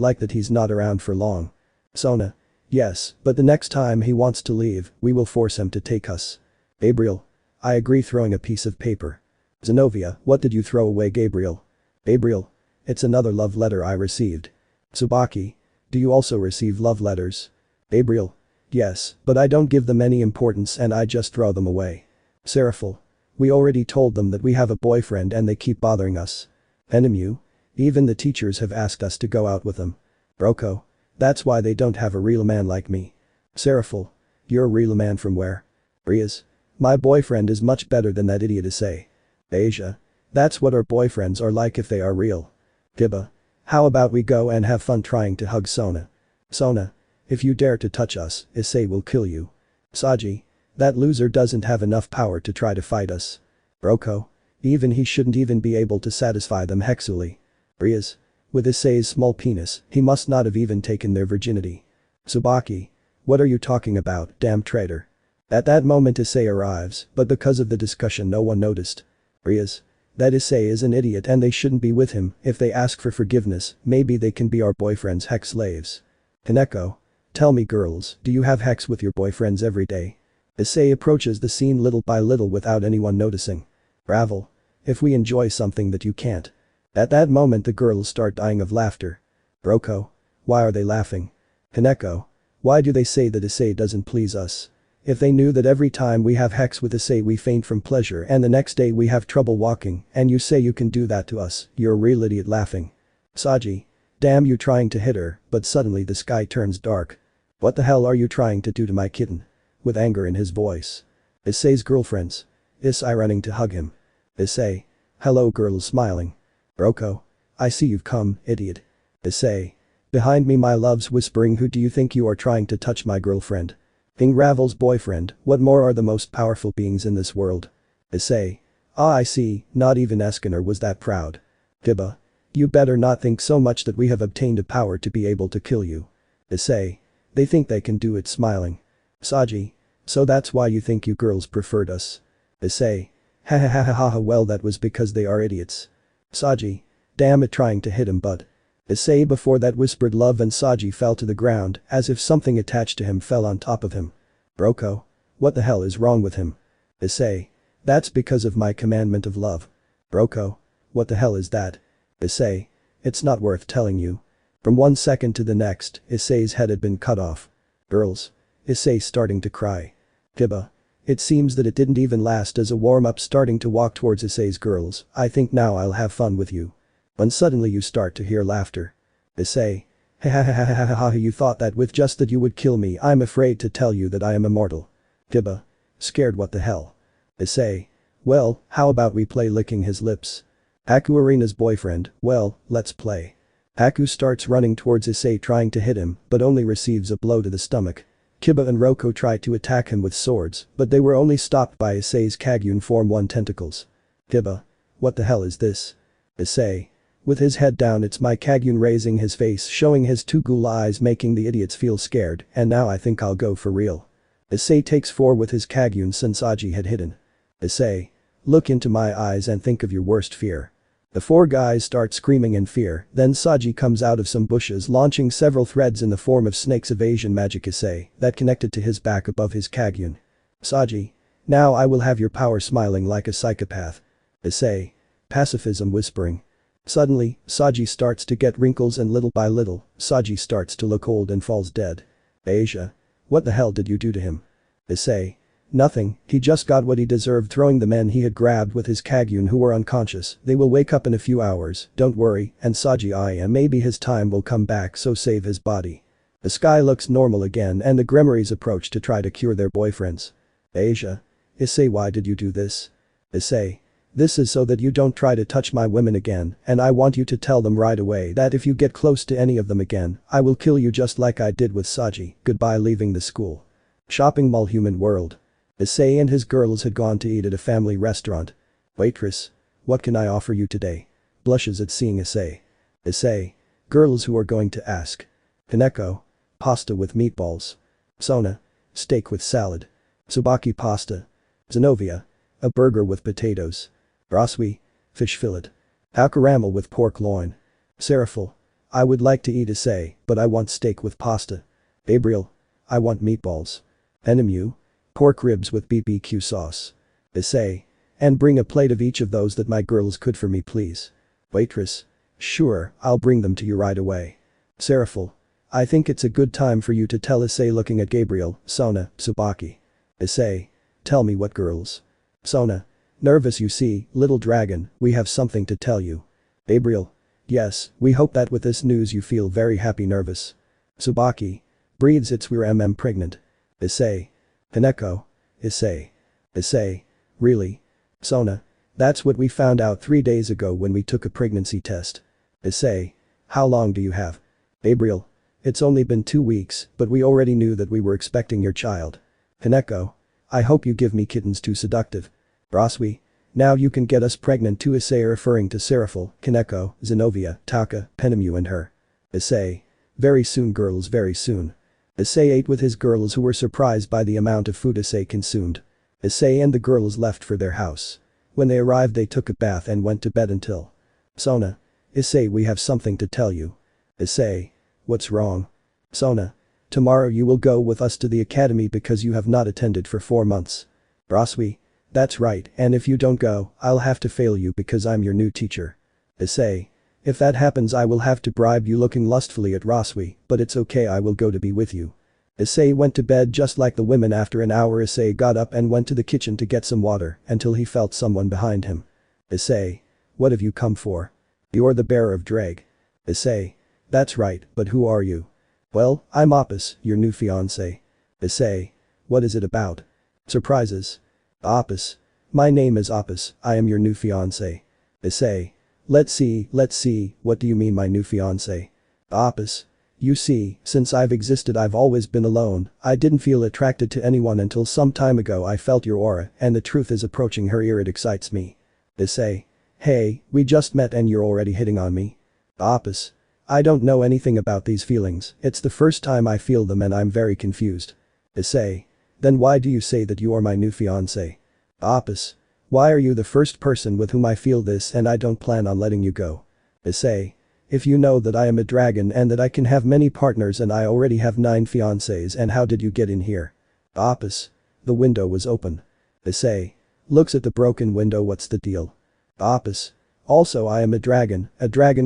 like that he's not around for long. Sona. Yes, but the next time he wants to leave, we will force him to take us. Gabriel. I agree, throwing a piece of paper. Zenobia. What did you throw away, Gabriel? Gabriel. It's another love letter I received. Tsubaki. Do you also receive love letters? Gabriel. Yes, but I don't give them any importance and I just throw them away. Seraphil. We already told them that we have a boyfriend and they keep bothering us. NMU. Even the teachers have asked us to go out with them. Broko. That's why they don't have a real man like me. Seraphil. You're a real man from where? Riaz. My boyfriend is much better than that idiot Issei. Asia. That's what our boyfriends are like if they are real. Giba. How about we go and have fun trying to hug Sona? Sona. If you dare to touch us, Issei will kill you. Saji. That loser doesn't have enough power to try to fight us. Broko. Even he shouldn't even be able to satisfy them hexually. Riaz. With Issei's small penis, he must not have even taken their virginity. Tsubaki. What are you talking about, damn traitor? At that moment Issei arrives, but because of the discussion no one noticed. Riaz. That Issei is an idiot and they shouldn't be with him. If they ask for forgiveness, maybe they can be our boyfriend's hex slaves. Keco. Tell me girls, do you have hex with your boyfriends every day? Issei approaches the scene little by little without anyone noticing. Ravel. If we enjoy something that you can't. At that moment the girls start dying of laughter. Broko. Why are they laughing? Keco. Why do they say that Issei doesn't please us? If they knew that every time we have hex with Issei we faint from pleasure and the next day we have trouble walking and you say you can do that to us, you're a real idiot laughing. Saji. Damn you trying to hit her, but suddenly the sky turns dark. What the hell are you trying to do to my kitten? With anger in his voice. Issei's girlfriends. Issei running to hug him. Issei. Hello girls smiling. Broko. I see you've come, idiot. Issei. Behind me my love's whispering, who do you think you are trying to touch my girlfriend? King Ravel's boyfriend. What more are the most powerful beings in this world? Issei. Ah, I see, not even Eskener was that proud. Giba. You better not think so much that we have obtained a power to be able to kill you. Issei. They think they can do it smiling. Saji. So that's why you think you girls preferred us. Issei. Ha ha ha ha ha ha, well that was because they are idiots. Saji. Damn it, trying to hit him but. Issei before that whispered love and Saji fell to the ground as if something attached to him fell on top of him. Broko. What the hell is wrong with him? Issei. That's because of my commandment of love. Broko. What the hell is that? Issei. It's not worth telling you. From 1 second to the next, Issei's head had been cut off. Girls. Issei starting to cry. Giba. It seems that it didn't even last as a warm-up starting to walk towards Issei's girls. I think now I'll have fun with you. When suddenly you start to hear laughter. Issei. Ha ha ha ha ha ha, you thought that with just that you would kill me. I'm afraid to tell you that I am immortal. Giba. Scared what the hell? Issei. Well, how about we play licking his lips? Aku Arena's boyfriend, well, let's play. Aku starts running towards Issei trying to hit him but only receives a blow to the stomach. Kiba and Roko try to attack him with swords but they were only stopped by Issei's Kagyun Form 1 tentacles. Kiba. What the hell is this? Issei. With his head down, it's my Kagyun raising his face showing his 2 ghoul eyes making the idiots feel scared, and now I think I'll go for real. Issei takes 4 with his Kagyun Sensaji had hidden. Issei. Look into my eyes and think of your worst fear. The 4 guys start screaming in fear, then Saji comes out of some bushes launching several threads in the form of snakes of Asian magic Issei that connected to his back above his Kagyun. Saji. Now I will have your power, smiling like a psychopath. Issei. Pacifism whispering. Suddenly, Saji starts to get wrinkles and little by little, Saji starts to look old and falls dead. Asia. What the hell did you do to him? Issei. Nothing, he just got what he deserved, throwing the men he had grabbed with his Kagyun who were unconscious. They will wake up in a few hours, don't worry, and Saji I am maybe his time will come back, so save his body. The sky looks normal again and the Gremories approach to try to cure their boyfriends. Asia. Issei, why did you do this? Issei. This is so that you don't try to touch my women again, and I want you to tell them right away that if you get close to any of them again, I will kill you just like I did with Saji. Goodbye. Leaving the school. Shopping mall. Human world. Issei and his girls had gone to eat at a family restaurant. Waitress. What can I offer you today? Blushes at seeing Issei. Issei. Girls who are going to ask. Keco. Pasta with meatballs. Sona. Steak with salad. Tsubaki pasta. Zenobia. A burger with potatoes. Braswi. Fish fillet. Caramel with pork loin. Seraphil. I would like to eat Issei, but I want steak with pasta. Gabriel. I want meatballs. NMU. Pork ribs with BBQ sauce. Issei. And bring a plate of each of those that my girls could for me please. Waitress. Sure, I'll bring them to you right away. Seraphil. I think it's a good time for you to tell Issei, looking at Gabriel, Sona, Tsubaki. Issei. Tell me what girls? Sona. Nervous, you see, little dragon, we have something to tell you. Gabriel. Yes, we hope that with this news you feel very happy nervous. Tsubaki. Breathes it's we're pregnant. Issei. Keco. Issei. Issei. Really? Sona. That's what we found out 3 days ago when we took a pregnancy test. Issei. How long do you have? Gabriel. It's only been 2 weeks, but we already knew that we were expecting your child. Keco. I hope you give me kittens too seductive. Braswi. Now you can get us pregnant too. Issei referring to Seraphil, Keco, Zenobia, Taka, Penemu and her. Issei. Very soon girls, very soon. Issei ate with his girls who were surprised by the amount of food Issei consumed. Issei and the girls left for their house. When they arrived they took a bath and went to bed until. Sona. Issei, we have something to tell you. Issei. What's wrong? Sona. Tomorrow you will go with us to the academy because you have not attended for 4 months. Braswi. That's right, and if you don't go, I'll have to fail you because I'm your new teacher. Issei. If that happens I will have to bribe you looking lustfully at Braswi, but it's okay, I will go to be with you. Issei went to bed just like the women. After an hour Issei got up and went to the kitchen to get some water until he felt someone behind him. Issei. What have you come for? You're the bearer of Ddraig. Issei. That's right, but who are you? Well, I'm Opus, your new fiance. Issei. What is it about? Surprises. Opus. My name is Opus, I am your new fiance. Issei. Let's see, what do you mean my new fiance? Opus. You see, since I've existed I've always been alone, I didn't feel attracted to anyone until some time ago I felt your aura and the truth is approaching her ear, it excites me. Issei. Hey, we just met and you're already hitting on me? Opus. I don't know anything about these feelings, it's the first time I feel them and I'm very confused. Issei. Then why do you say that you are my new fiance? Opus. Why are you the first person with whom I feel this and I don't plan on letting you go? Issei. If you know that I am a dragon and that I can have many partners and I already have 9 fiancés, and how did you get in here? Opus. The window was open. Issei. Looks at the broken window, what's the deal? Opus. Also I am a dragon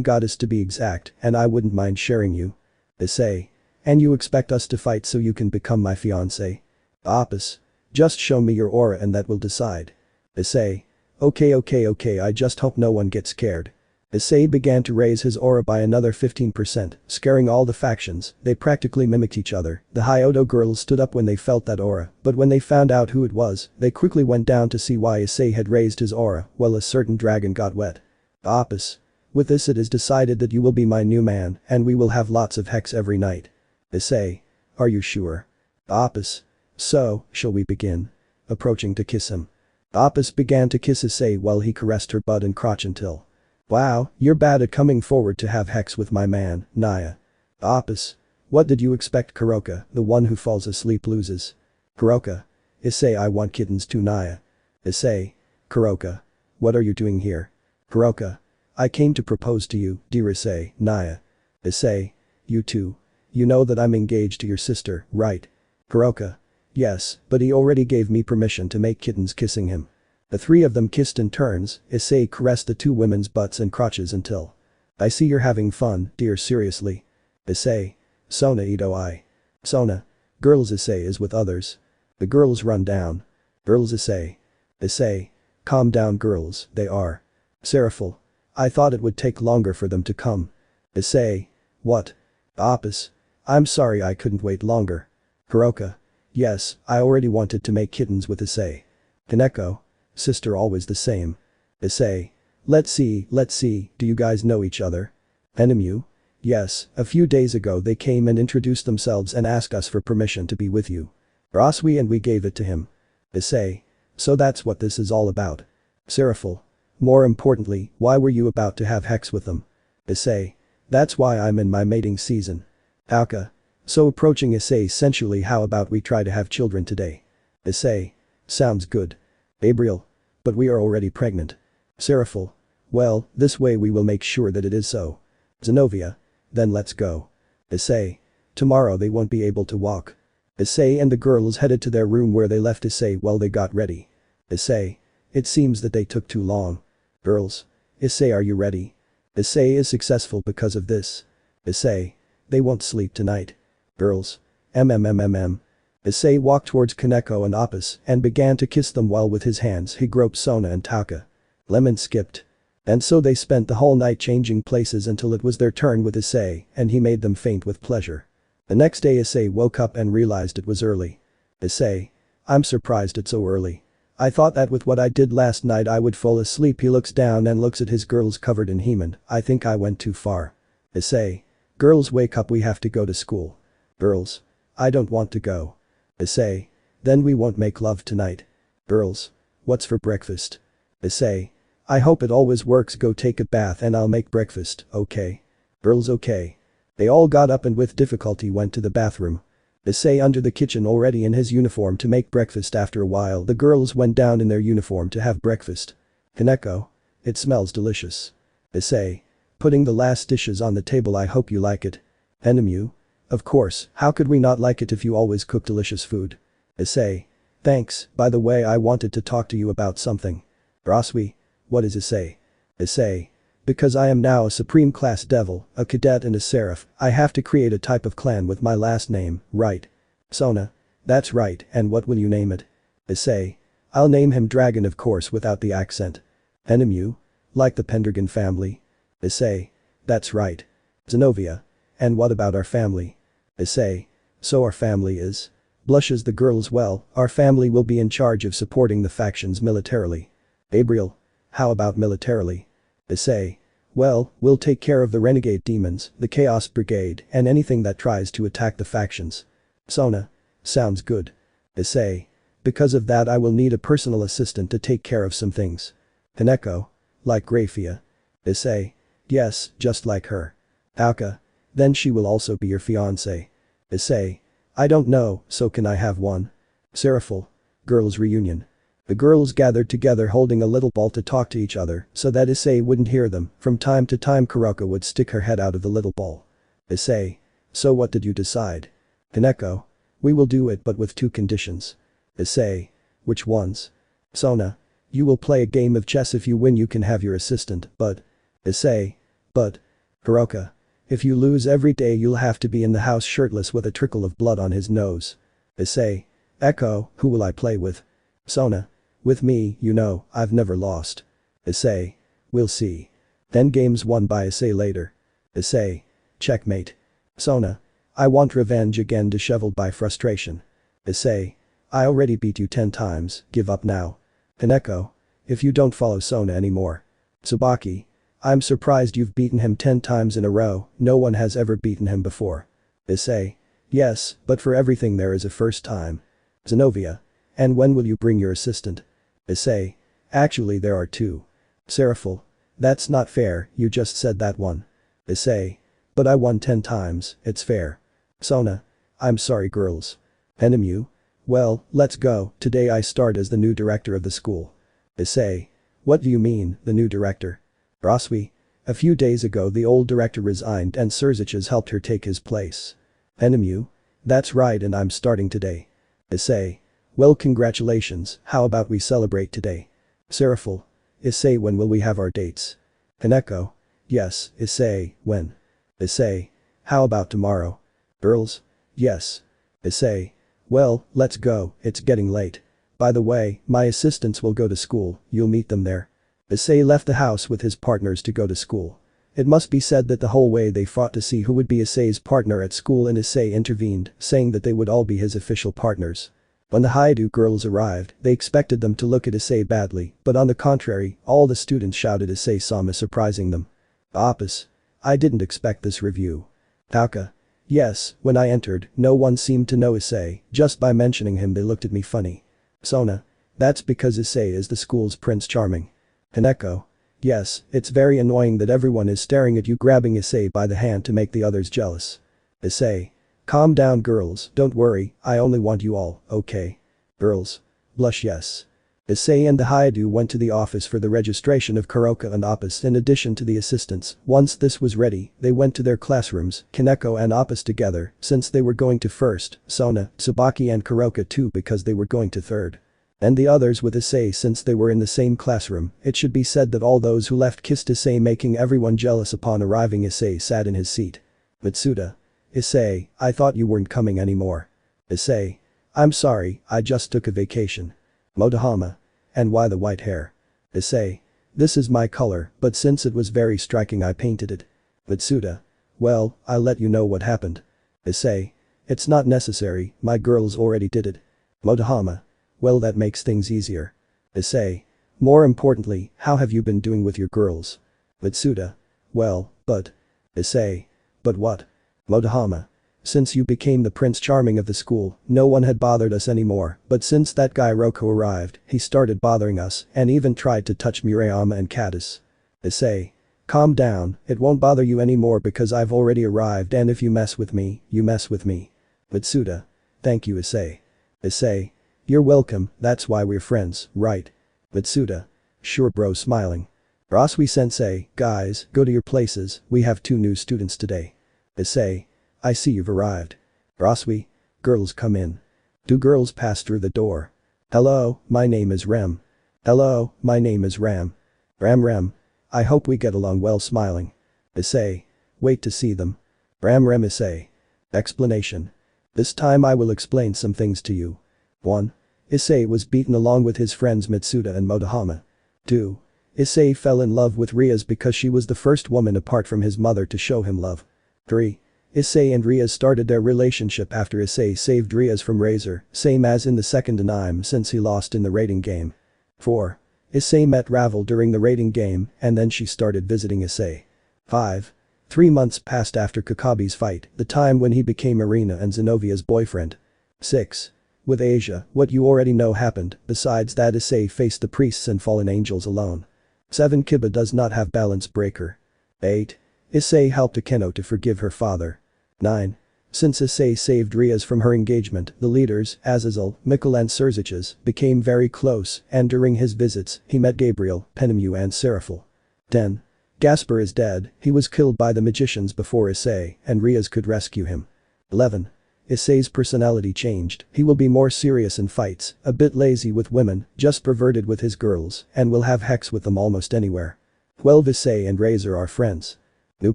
goddess to be exact, and I wouldn't mind sharing you. Issei. And you expect us to fight so you can become my fiancé? Opus. Just show me your aura and that will decide. Issei. Okay, I just hope no one gets scared. Issei began to raise his aura by another 15%, scaring all the factions. They practically mimicked each other. The Hyodo girls stood up when they felt that aura, but when they found out who it was, they quickly went down to see why Issei had raised his aura, while a certain dragon got wet. Opus. With this it is decided that you will be my new man, and we will have lots of hex every night. Issei. Are you sure? Opus. So, shall we begin? Approaching to kiss him. Opus began to kiss Issei while he caressed her butt and crotch until. Wow, you're bad at coming forward to have hex with my man, Naya. Opus. What did you expect? Kuroka, the one who falls asleep loses. Kuroka. Issei, I want kittens too. Naya. Issei. Kuroka. What are you doing here? Kuroka. I came to propose to you, dear Issei. Naya. Issei. You too. You know that I'm engaged to your sister, right? Kuroka. Yes, but he already gave me permission to make kittens kissing him. The 3 of them kissed in turns. Issei caressed the 2 women's butts and crotches until. I see you're having fun, dear, seriously. Issei. Sona Ito I. Sona. Girls, Issei is with others. The girls run down. Girls, Issei. Issei. Calm down girls, they are. Seraphil. I thought it would take longer for them to come. Issei. What? Opus. I'm sorry I couldn't wait longer. Kuroka. Yes, I already wanted to make kittens with Issei. Keco. Sister always the same. Issei. Let's see, do you guys know each other? Penemu? Yes, a few days ago they came and introduced themselves and asked us for permission to be with you. Braswi, and we gave it to him. Issei. So that's what this is all about. Seraphil. More importantly, why were you about to have hex with them? Issei. That's why I'm in my mating season. Taka. So approaching Issei sensually, how about we try to have children today? Issei. Sounds good. Gabriel. But we are already pregnant. Seraphil. Well, this way we will make sure that it is so. Zenobia. Then let's go. Issei. Tomorrow they won't be able to walk. Issei and the girls headed to their room where they left Issei while they got ready. Issei. It seems that they took too long. Girls. Issei, are you ready? Issei is successful because of this. Issei. They won't sleep tonight. Girls. Issei walked towards Keco and Opus and began to kiss them while with his hands he groped Sona and Taka. Lemon skipped. And so they spent the whole night changing places until it was their turn with Issei, and he made them faint with pleasure. The next day Issei woke up and realized it was early. Issei. I'm surprised it's so early. I thought that with what I did last night I would fall asleep. He looks down and looks at his girls covered in heman. I think I went too far. Issei. Girls, wake up, we have to go to school. Girls. I don't want to go. Issei. Then we won't make love tonight. Girls. What's for breakfast? Issei. I hope it always works. Go take a bath and I'll make breakfast, okay? Girls, okay. They all got up and with difficulty went to the bathroom. Issei under the kitchen already in his uniform to make breakfast. After a while the girls went down in their uniform to have breakfast. Keco. It smells delicious. Issei. Putting the last dishes on the table. I hope you like it. Enemu. Of course, how could we not like it if you always cook delicious food? Issei. Thanks, by the way I wanted to talk to you about something. Raswi. What is Issei? Issei. Because I am now a supreme class devil, a cadet and a seraph, I have to create a type of clan with my last name, right? Sona. That's right, and what will you name it? Issei. I'll name him Dragon, of course, without the accent. Enemu. Like the Pendragon family. Issei. That's right. Zenobia. And what about our family? Issei. So our family is? Blushes the girls. Well, our family will be in charge of supporting the factions militarily. Gabriel. How about militarily? Issei. Well, we'll take care of the renegade demons, the chaos brigade, and anything that tries to attack the factions. Sona. Sounds good. Issei. Because of that I will need a personal assistant to take care of some things. Keco. Like Graphia. Issei. Yes, just like her. Auka. Then she will also be your fiance. Issei. I don't know, so can I have one? Seraphil. Girls' reunion. The girls gathered together holding a little ball to talk to each other so that Issei wouldn't hear them. From time to time Keco would stick her head out of the little ball. Issei. So what did you decide? Keco. We will do it but with 2 conditions. Issei. Which ones? Sona. You will play a game of chess. If you win you can have your assistant, but… Issei. But… Keco. If you lose every day you'll have to be in the house shirtless with a trickle of blood on his nose. Issei. Echo, who will I play with? Sona. With me, you know, I've never lost. Issei. We'll see. Then games won by Issei later. Issei. Checkmate. Sona. I want revenge again. Disheveled by frustration. Issei. I already beat you 10 times, give up now. Keco. If you don't follow Sona anymore. Tsubaki. I'm surprised you've beaten him 10 times in a row, no one has ever beaten him before. Issei. Yes, but for everything there is a first time. Zenobia. And when will you bring your assistant? Issei. Actually there are 2. Seraphil. That's not fair, you just said that one. Issei. But I won 10 times, it's fair. Sona. I'm sorry girls. Enemu. Well, let's go, today I start as the new director of the school. Issei. What do you mean, the new director? Raswi. A few days ago the old director resigned and Serziches helped her take his place. Enemu. That's right, and I'm starting today. Issei. Well, congratulations, how about we celebrate today? Seraphil. Issei, when will we have our dates? Keco. Yes, Issei, when? Issei. How about tomorrow? Girls? Yes. Issei. Well, let's go, it's getting late. By the way, my assistants will go to school, you'll meet them there. Issei left the house with his partners to go to school. It must be said that the whole way they fought to see who would be Issei's partner at school, and Issei intervened, saying that they would all be his official partners. When the Haidu girls arrived, they expected them to look at Issei badly, but on the contrary, all the students shouted Issei Sama, surprising them. Opus. I didn't expect this review. Auka. Yes, when I entered, no one seemed to know Issei, just by mentioning him they looked at me funny. Sona. That's because Issei is the school's Prince Charming. Keco. Yes, it's very annoying that everyone is staring at you grabbing Issei by the hand to make the others jealous. Issei. Calm down girls, don't worry, I only want you all, okay? Girls. Blush yes. Issei and the Haidu went to the office for the registration of Keco and Opus in addition to the assistants. Once this was ready, they went to their classrooms, Keco and Opus together, since they were going to first, Sona, Tsubaki and Keco too because they were going to third. And the others with Issei since they were in the same classroom. It should be said that all those who left kissed Issei, making everyone jealous. Upon arriving Issei sat in his seat. Mitsuda. Issei, I thought you weren't coming anymore. Issei. I'm sorry, I just took a vacation. Motohama. And why the white hair? Issei. This is my color, but since it was very striking I painted it. Mitsuda. Well, I'll let you know what happened. Issei. It's not necessary, my girls already did it. Motohama. Well, that makes things easier. Issei. More importantly, how have you been doing with your girls? Mitsuda. Well, but. Issei. But what? Motohama. Since you became the Prince Charming of the school, no one had bothered us anymore, but since that guy Roko arrived, he started bothering us and even tried to touch Murayama and Katas. Issei. Calm down, it won't bother you anymore because I've already arrived and if you mess with me, you mess with me. Mitsuda. Thank you, Issei. Issei. You're welcome, that's why we're friends, right? Mitsuda. Sure bro, smiling. Rasui-sensei, guys, go to your places, we have 2 new students today. Issei. I see you've arrived. Rasui. Girls come in. 2 girls pass through the door. Hello, my name is Rem. Hello, my name is Ram. Rem. I hope we get along well, smiling. Issei. Wait to see them. Rem Issei. Explanation. This time I will explain some things to you. 1. Issei was beaten along with his friends Mitsuda and Motohama. 2. Issei fell in love with Riaz because she was the first woman apart from his mother to show him love. 3. Issei and Riaz started their relationship after Issei saved Riaz from Razor, same as in the second anime since he lost in the rating game. 4. Issei met Ravel during the rating game and then she started visiting Issei. 5. 3 months passed after Kakabi's fight, the time when he became Irina and Zenovia's boyfriend. 6. With Asia, what you already know happened, besides that Issei faced the priests and fallen angels alone. 7. Kiba does not have balance breaker. 8. Issei helped Akeno to forgive her father. 9. Since Issei saved Riaz from her engagement, the leaders, Azazel, Mikkel and Serziches, became very close and during his visits, he met Gabriel, Penemu and Seraphil. 10. Gaspar is dead, he was killed by the magicians before Issei and Riaz could rescue him. 11. Issei's personality changed, he will be more serious in fights, a bit lazy with women, just perverted with his girls, and will have hex with them almost anywhere. 12. Issei and Razor are friends. New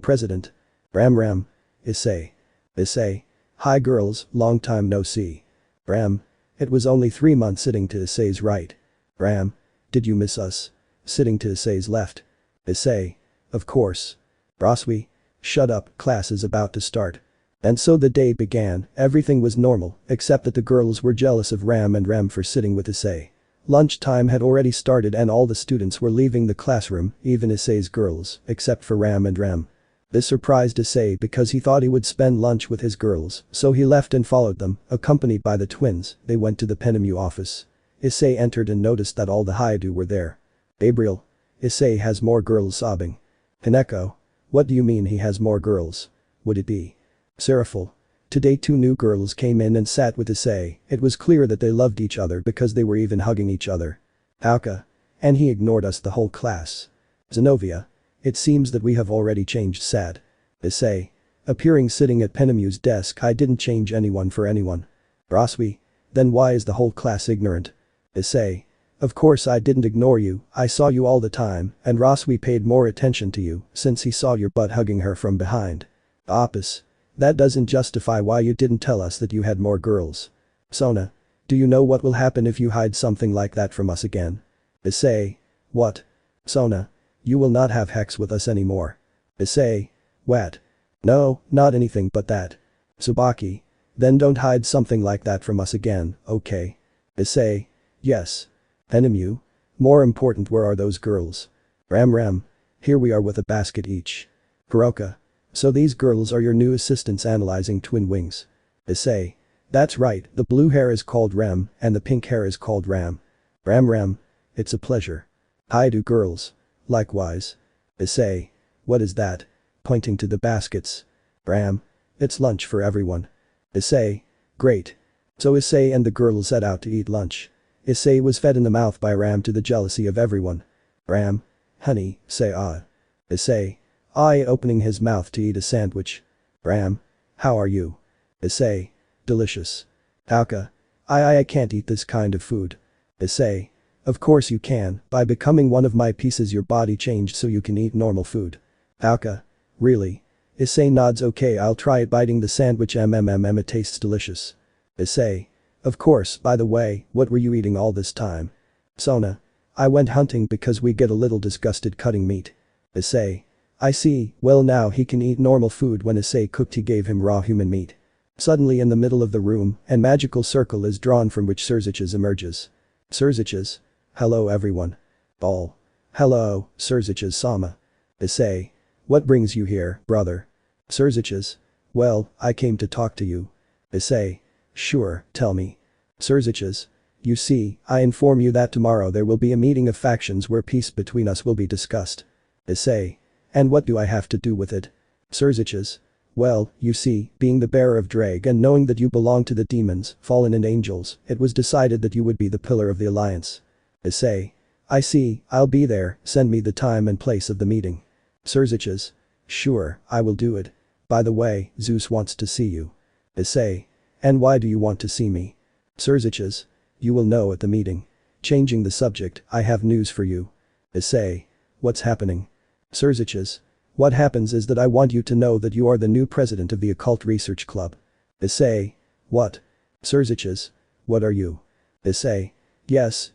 president. Ram. Issei. Issei. Hi girls, long time no see. Ram. It was only 3 months. Sitting to Issei's right. Ram. Did you miss us? Sitting to Issei's left. Issei. Of course. Rasui. Shut up, class is about to start. And so the day began, everything was normal, except that the girls were jealous of Ram and Rem for sitting with Issei. Lunchtime had already started and all the students were leaving the classroom, even Issei's girls, except for Ram and Rem. This surprised Issei because he thought he would spend lunch with his girls, so he left and followed them, accompanied by the twins, they went to the Penemu office. Issei entered and noticed that all the Haidu were there. Gabriel. Issei has more girls sobbing. Keco. What do you mean he has more girls? Would it be? Seraphil. Today 2 new girls came in and sat with Issei, it was clear that they loved each other because they were even hugging each other. Auka. And he ignored us the whole class. Zenovia. It seems that we have already changed. Sad. Issei. Appearing sitting at Penemu's desk. I didn't change anyone for anyone. Rasui. Then why is the whole class ignorant? Issei. Of course I didn't ignore you, I saw you all the time, and Rasui paid more attention to you since he saw your butt hugging her from behind. Opus. That doesn't justify why you didn't tell us that you had more girls. Sona. Do you know what will happen if you hide something like that from us again? Issei. What? Sona. You will not have hex with us anymore. Issei. What? No, not anything but that. Tsubaki. Then don't hide something like that from us again, okay? Issei. Yes. Penemu. More important, where are those girls? Ram. Here we are with a basket each. Kuroka. So these girls are your new assistants analyzing twin wings. Issei. That's right, the blue hair is called Rem and the pink hair is called Ram. Ram. It's a pleasure. Haidu girls. Likewise. Issei. What is that? Pointing to the baskets. Ram. It's lunch for everyone. Issei. Great. So Issei and the girls set out to eat lunch. Issei was fed in the mouth by Ram to the jealousy of everyone. Ram. Honey, say ah. Issei. Opening his mouth to eat a sandwich. Ram. How are you? Issei. Delicious. Auka. I can't eat this kind of food. Issei. Of course you can, by becoming one of my pieces your body changed so you can eat normal food. Auka. Really? Issei nods. Okay, I'll try it. Biting the sandwich. It tastes delicious. Issei. Of course, by the way, what were you eating all this time? Sona. I went hunting because we get a little disgusted cutting meat. Issei. I see, well now he can eat normal food when Issei cooked he gave him raw human meat. Suddenly in the middle of the room, a magical circle is drawn from which Zykxdragon emerges. Zykxdragon. Hello everyone. Ball. Hello, Zykxdragon Sama. Issei. What brings you here, brother? Zykxdragon. Well, I came to talk to you. Issei. Sure, tell me. Zykxdragon. You see, I inform you that tomorrow there will be a meeting of factions where peace between us will be discussed. Issei. And what do I have to do with it? Zykxdragon. Well, you see, being the bearer of Ddraig and knowing that you belong to the demons, fallen and angels, it was decided that you would be the pillar of the alliance. Issei. I see, I'll be there, send me the time and place of the meeting. Zykxdragon. Sure, I will do it. By the way, Zeus wants to see you. Issei. And why do you want to see me? Zykxdragon. You will know at the meeting. Changing the subject, I have news for you. Issei. What's happening? Zykxdragon. What happens is that I want you to know that you are the new president of the Occult Research Club. Issei. What? Zykxdragon. What are you? Issei. Yes,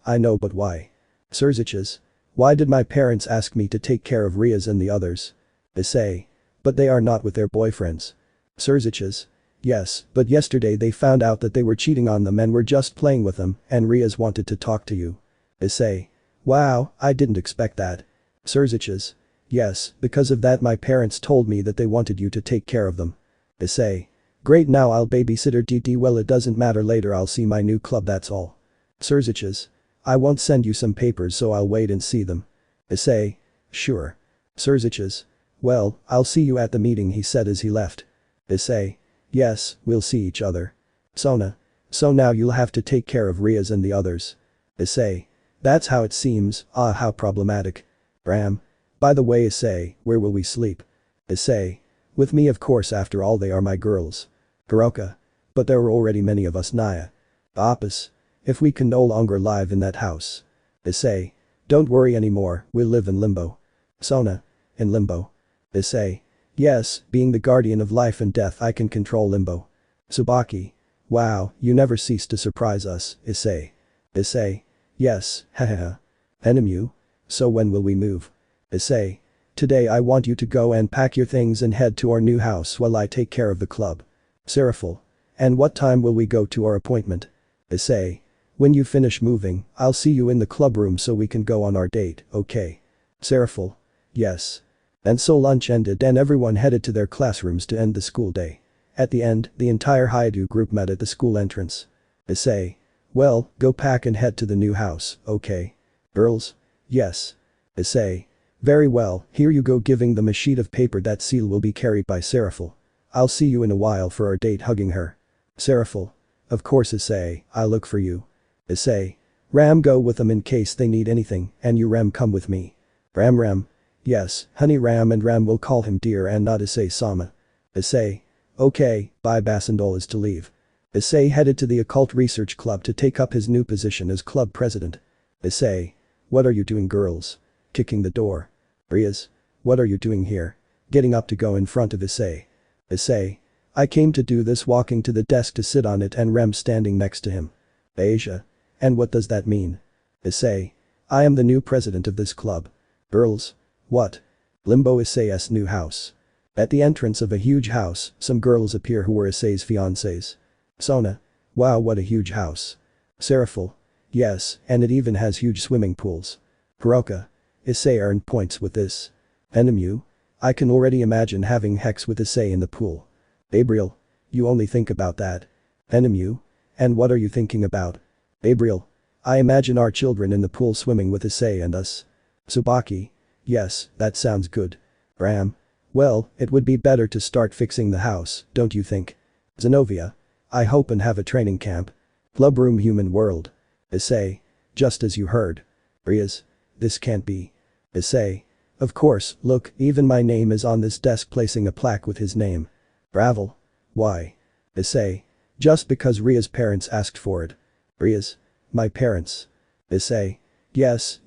I know but why? Zykxdragon. Why did my parents ask me to take care of Riaz and the others? Issei. But they are not with their boyfriends. Zykxdragon. Yes, but yesterday they found out that they were cheating on them and were just playing with them and Riaz wanted to talk to you. Issei. Wow, I didn't expect that. Zykxdragon. Yes, because of that my parents told me that they wanted you to take care of them. Issei. Great, now I'll babysitter DD. Well, it doesn't matter, later I'll see my new club, that's all. Zykxdragon. I won't send you some papers so I'll wait and see them. Issei. Sure. Zykxdragon. Well, I'll see you at the meeting, he said as he left. Issei. Yes, we'll see each other. Sona. So now you'll have to take care of Riaz and the others. Issei. That's how it seems, ah how problematic. Ram. By the way Issei, where will we sleep? Issei. With me of course, after all they are my girls. Hiroka. But there are already many of us, Naya. Apis. If we can no longer live in that house. Issei. Don't worry anymore, we'll live in limbo. Sona. In limbo. Issei. Yes, being the guardian of life and death I can control limbo. Tsubaki. Wow, you never cease to surprise us, Issei. Issei. Yes, hahaha. Enemu. So when will we move? Issei. Today I want you to go and pack your things and head to our new house while I take care of the club. Seraphil. And what time will we go to our appointment? Issei. When you finish moving, I'll see you in the club room so we can go on our date, okay? Seraphil. Yes. And so lunch ended and everyone headed to their classrooms to end the school day. At the end, the entire Haidu group met at the school entrance. Issei. Well, go pack and head to the new house, okay? Girls? Yes. Issei. Very well, here you go, giving them a sheet of paper. That seal will be carried by Seraphil. I'll see you in a while for our date, hugging her. Seraphil. Of course Issei, I'll look for you. Issei. Ram, go with them in case they need anything, and you Ram come with me. Ram. Yes, honey Ram, and Ram will call him dear and not Issei Sama. Issei. Okay, bye. Basindol is to leave. Issei headed to the Occult Research Club to take up his new position as club president. Issei. What are you doing, girls? Kicking the door. Riaz. What are you doing here? Getting up to go in front of Issei. Issei. I came to do this, walking to the desk to sit on it and Rem standing next to him. Asia. And what does that mean? Issei. I am the new president of this club. Girls. What? Limbo. Issei's new house. At the entrance of a huge house, some girls appear who were Issei's fiancés. Sona. Wow, what a huge house. Seraphil. Yes, and it even has huge swimming pools. Hiroka. Issei earned points with this. Enemu. I can already imagine having Hex with Issei in the pool. Gabriel. You only think about that. Enemu. And what are you thinking about? Gabriel. I imagine our children in the pool swimming with Issei and us. Tsubaki. Yes, that sounds good. Ram. Well, it would be better to start fixing the house, don't you think? Zenobia. I hope and have a training camp. Club room, human world. Issei. Just as you heard. Riaz. This can't be. Issei. Of course, look, even my name is on this desk, placing a plaque with his name. Ravel. Why? Issei. Just because Riaz's parents asked for it. Riaz. My parents. Issei. Yes,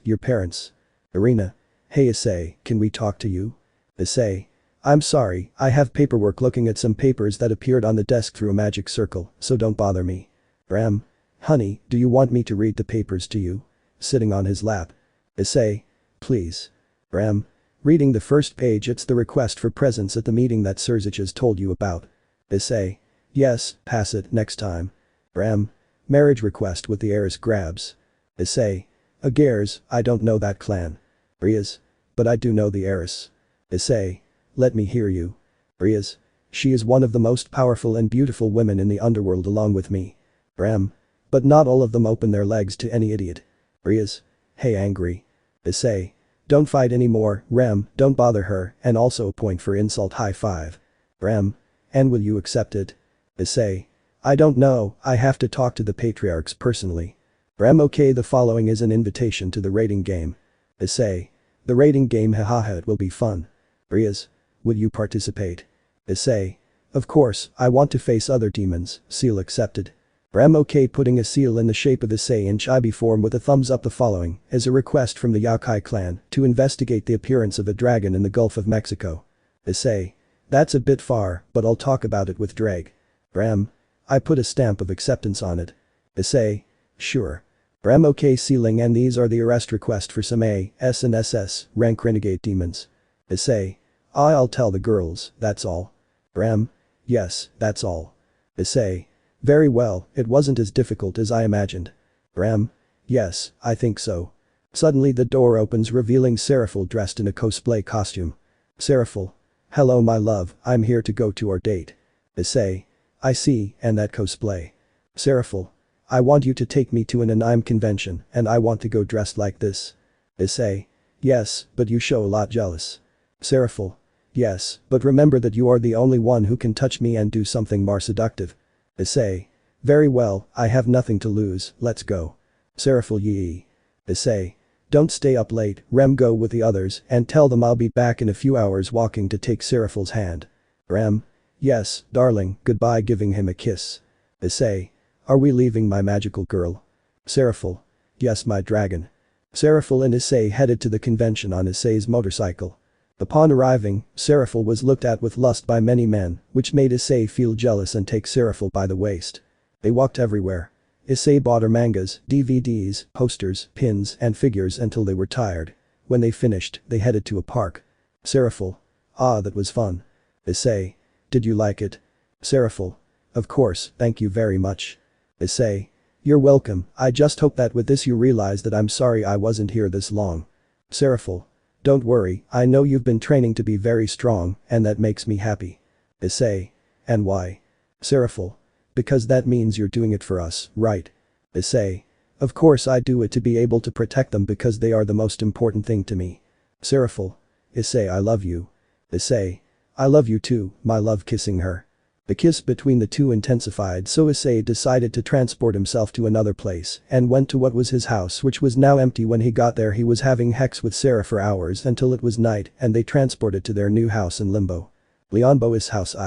your parents. Irina. Hey Issei, can we talk to you? Issei. I'm sorry, I have paperwork, looking at some papers that appeared on the desk through a magic circle, so don't bother me. Ram. Honey, do you want me to read the papers to you? Sitting on his lap. Issei. Please. Ram. Reading the first page, it's the request for presents at the meeting that Sirzich told you about. Issei. Yes, pass it next time. Ram. Marriage request with the heiress grabs. Issei. Agares, I don't know that clan. Riaz. But I do know the heiress. Issei. Let me hear you. Riaz. She is one of the most powerful and beautiful women in the underworld along with me. Ram. But not all of them open their legs to any idiot. Riaz. Hey angry. Issei. Don't fight anymore, Ram, don't bother her, and also a point for insult high five. Ram. And will you accept it? Issei. I don't know, I have to talk to the patriarchs personally. Ram. Okay, the following is an invitation to the rating game. Issei. The rating game, hahaha, it will be fun. Riaz. Will you participate? Issei. Of course, I want to face other demons, seal accepted. Ram. Okay, putting a seal in the shape of Issei in chibi form with a thumbs up. The following is a request from the Yakai clan to investigate the appearance of a dragon in the Gulf of Mexico. Issei. That's a bit far, but I'll talk about it with Ddraig. Ram. I put a stamp of acceptance on it. Issei. Sure. Ram. Okay, sealing, and these are the arrest request for some A.S. and SS rank renegade demons. Issei. I'll tell the girls, that's all. Ram. Yes, that's all. Issei. Very well, it wasn't as difficult as I imagined. Ram. Yes, I think so. Suddenly the door opens, revealing Seraphil dressed in a cosplay costume. Seraphil. Hello my love, I'm here to go to our date. Issei. I see, and that cosplay. Seraphil. I want you to take me to an anime convention and I want to go dressed like this. Issei. Yes, but you show a lot jealous. Seraphil. Yes, but remember that you are the only one who can touch me and do something more seductive. Issei. Very well, I have nothing to lose, let's go. Seraphil. Yee. Issei. Don't stay up late, Rem, go with the others and tell them I'll be back in a few hours, walking to take Seraphil's hand. Rem. Yes, darling, goodbye, giving him a kiss. Issei. Are we leaving my magical girl? Seraphil. Yes my dragon. Seraphil and Issei headed to the convention on Issei's motorcycle. Upon arriving, Seraphil was looked at with lust by many men, which made Issei feel jealous and take Seraphil by the waist. They walked everywhere. Issei bought her mangas, DVDs, posters, pins, and figures until they were tired. When they finished, they headed to a park. Seraphil. Ah, that was fun. Issei. Did you like it? Seraphil. Of course, thank you very much. Issei. You're welcome, I just hope that with this you realize that I'm sorry I wasn't here this long. Seraphil. Don't worry, I know you've been training to be very strong, and that makes me happy. Issei. And why? Seraphil. Because that means you're doing it for us, right? Issei. Of course I do it to be able to protect them because they are the most important thing to me. Seraphil. Issei, I love you. Issei. I love you too, my love, kissing her. The kiss between the two intensified, so Issei decided to transport himself to another place and went to what was his house, which was now empty. When he got there he was having hex with Sarah for hours until it was night and they transported to their new house in Limbo. Leonbo's house.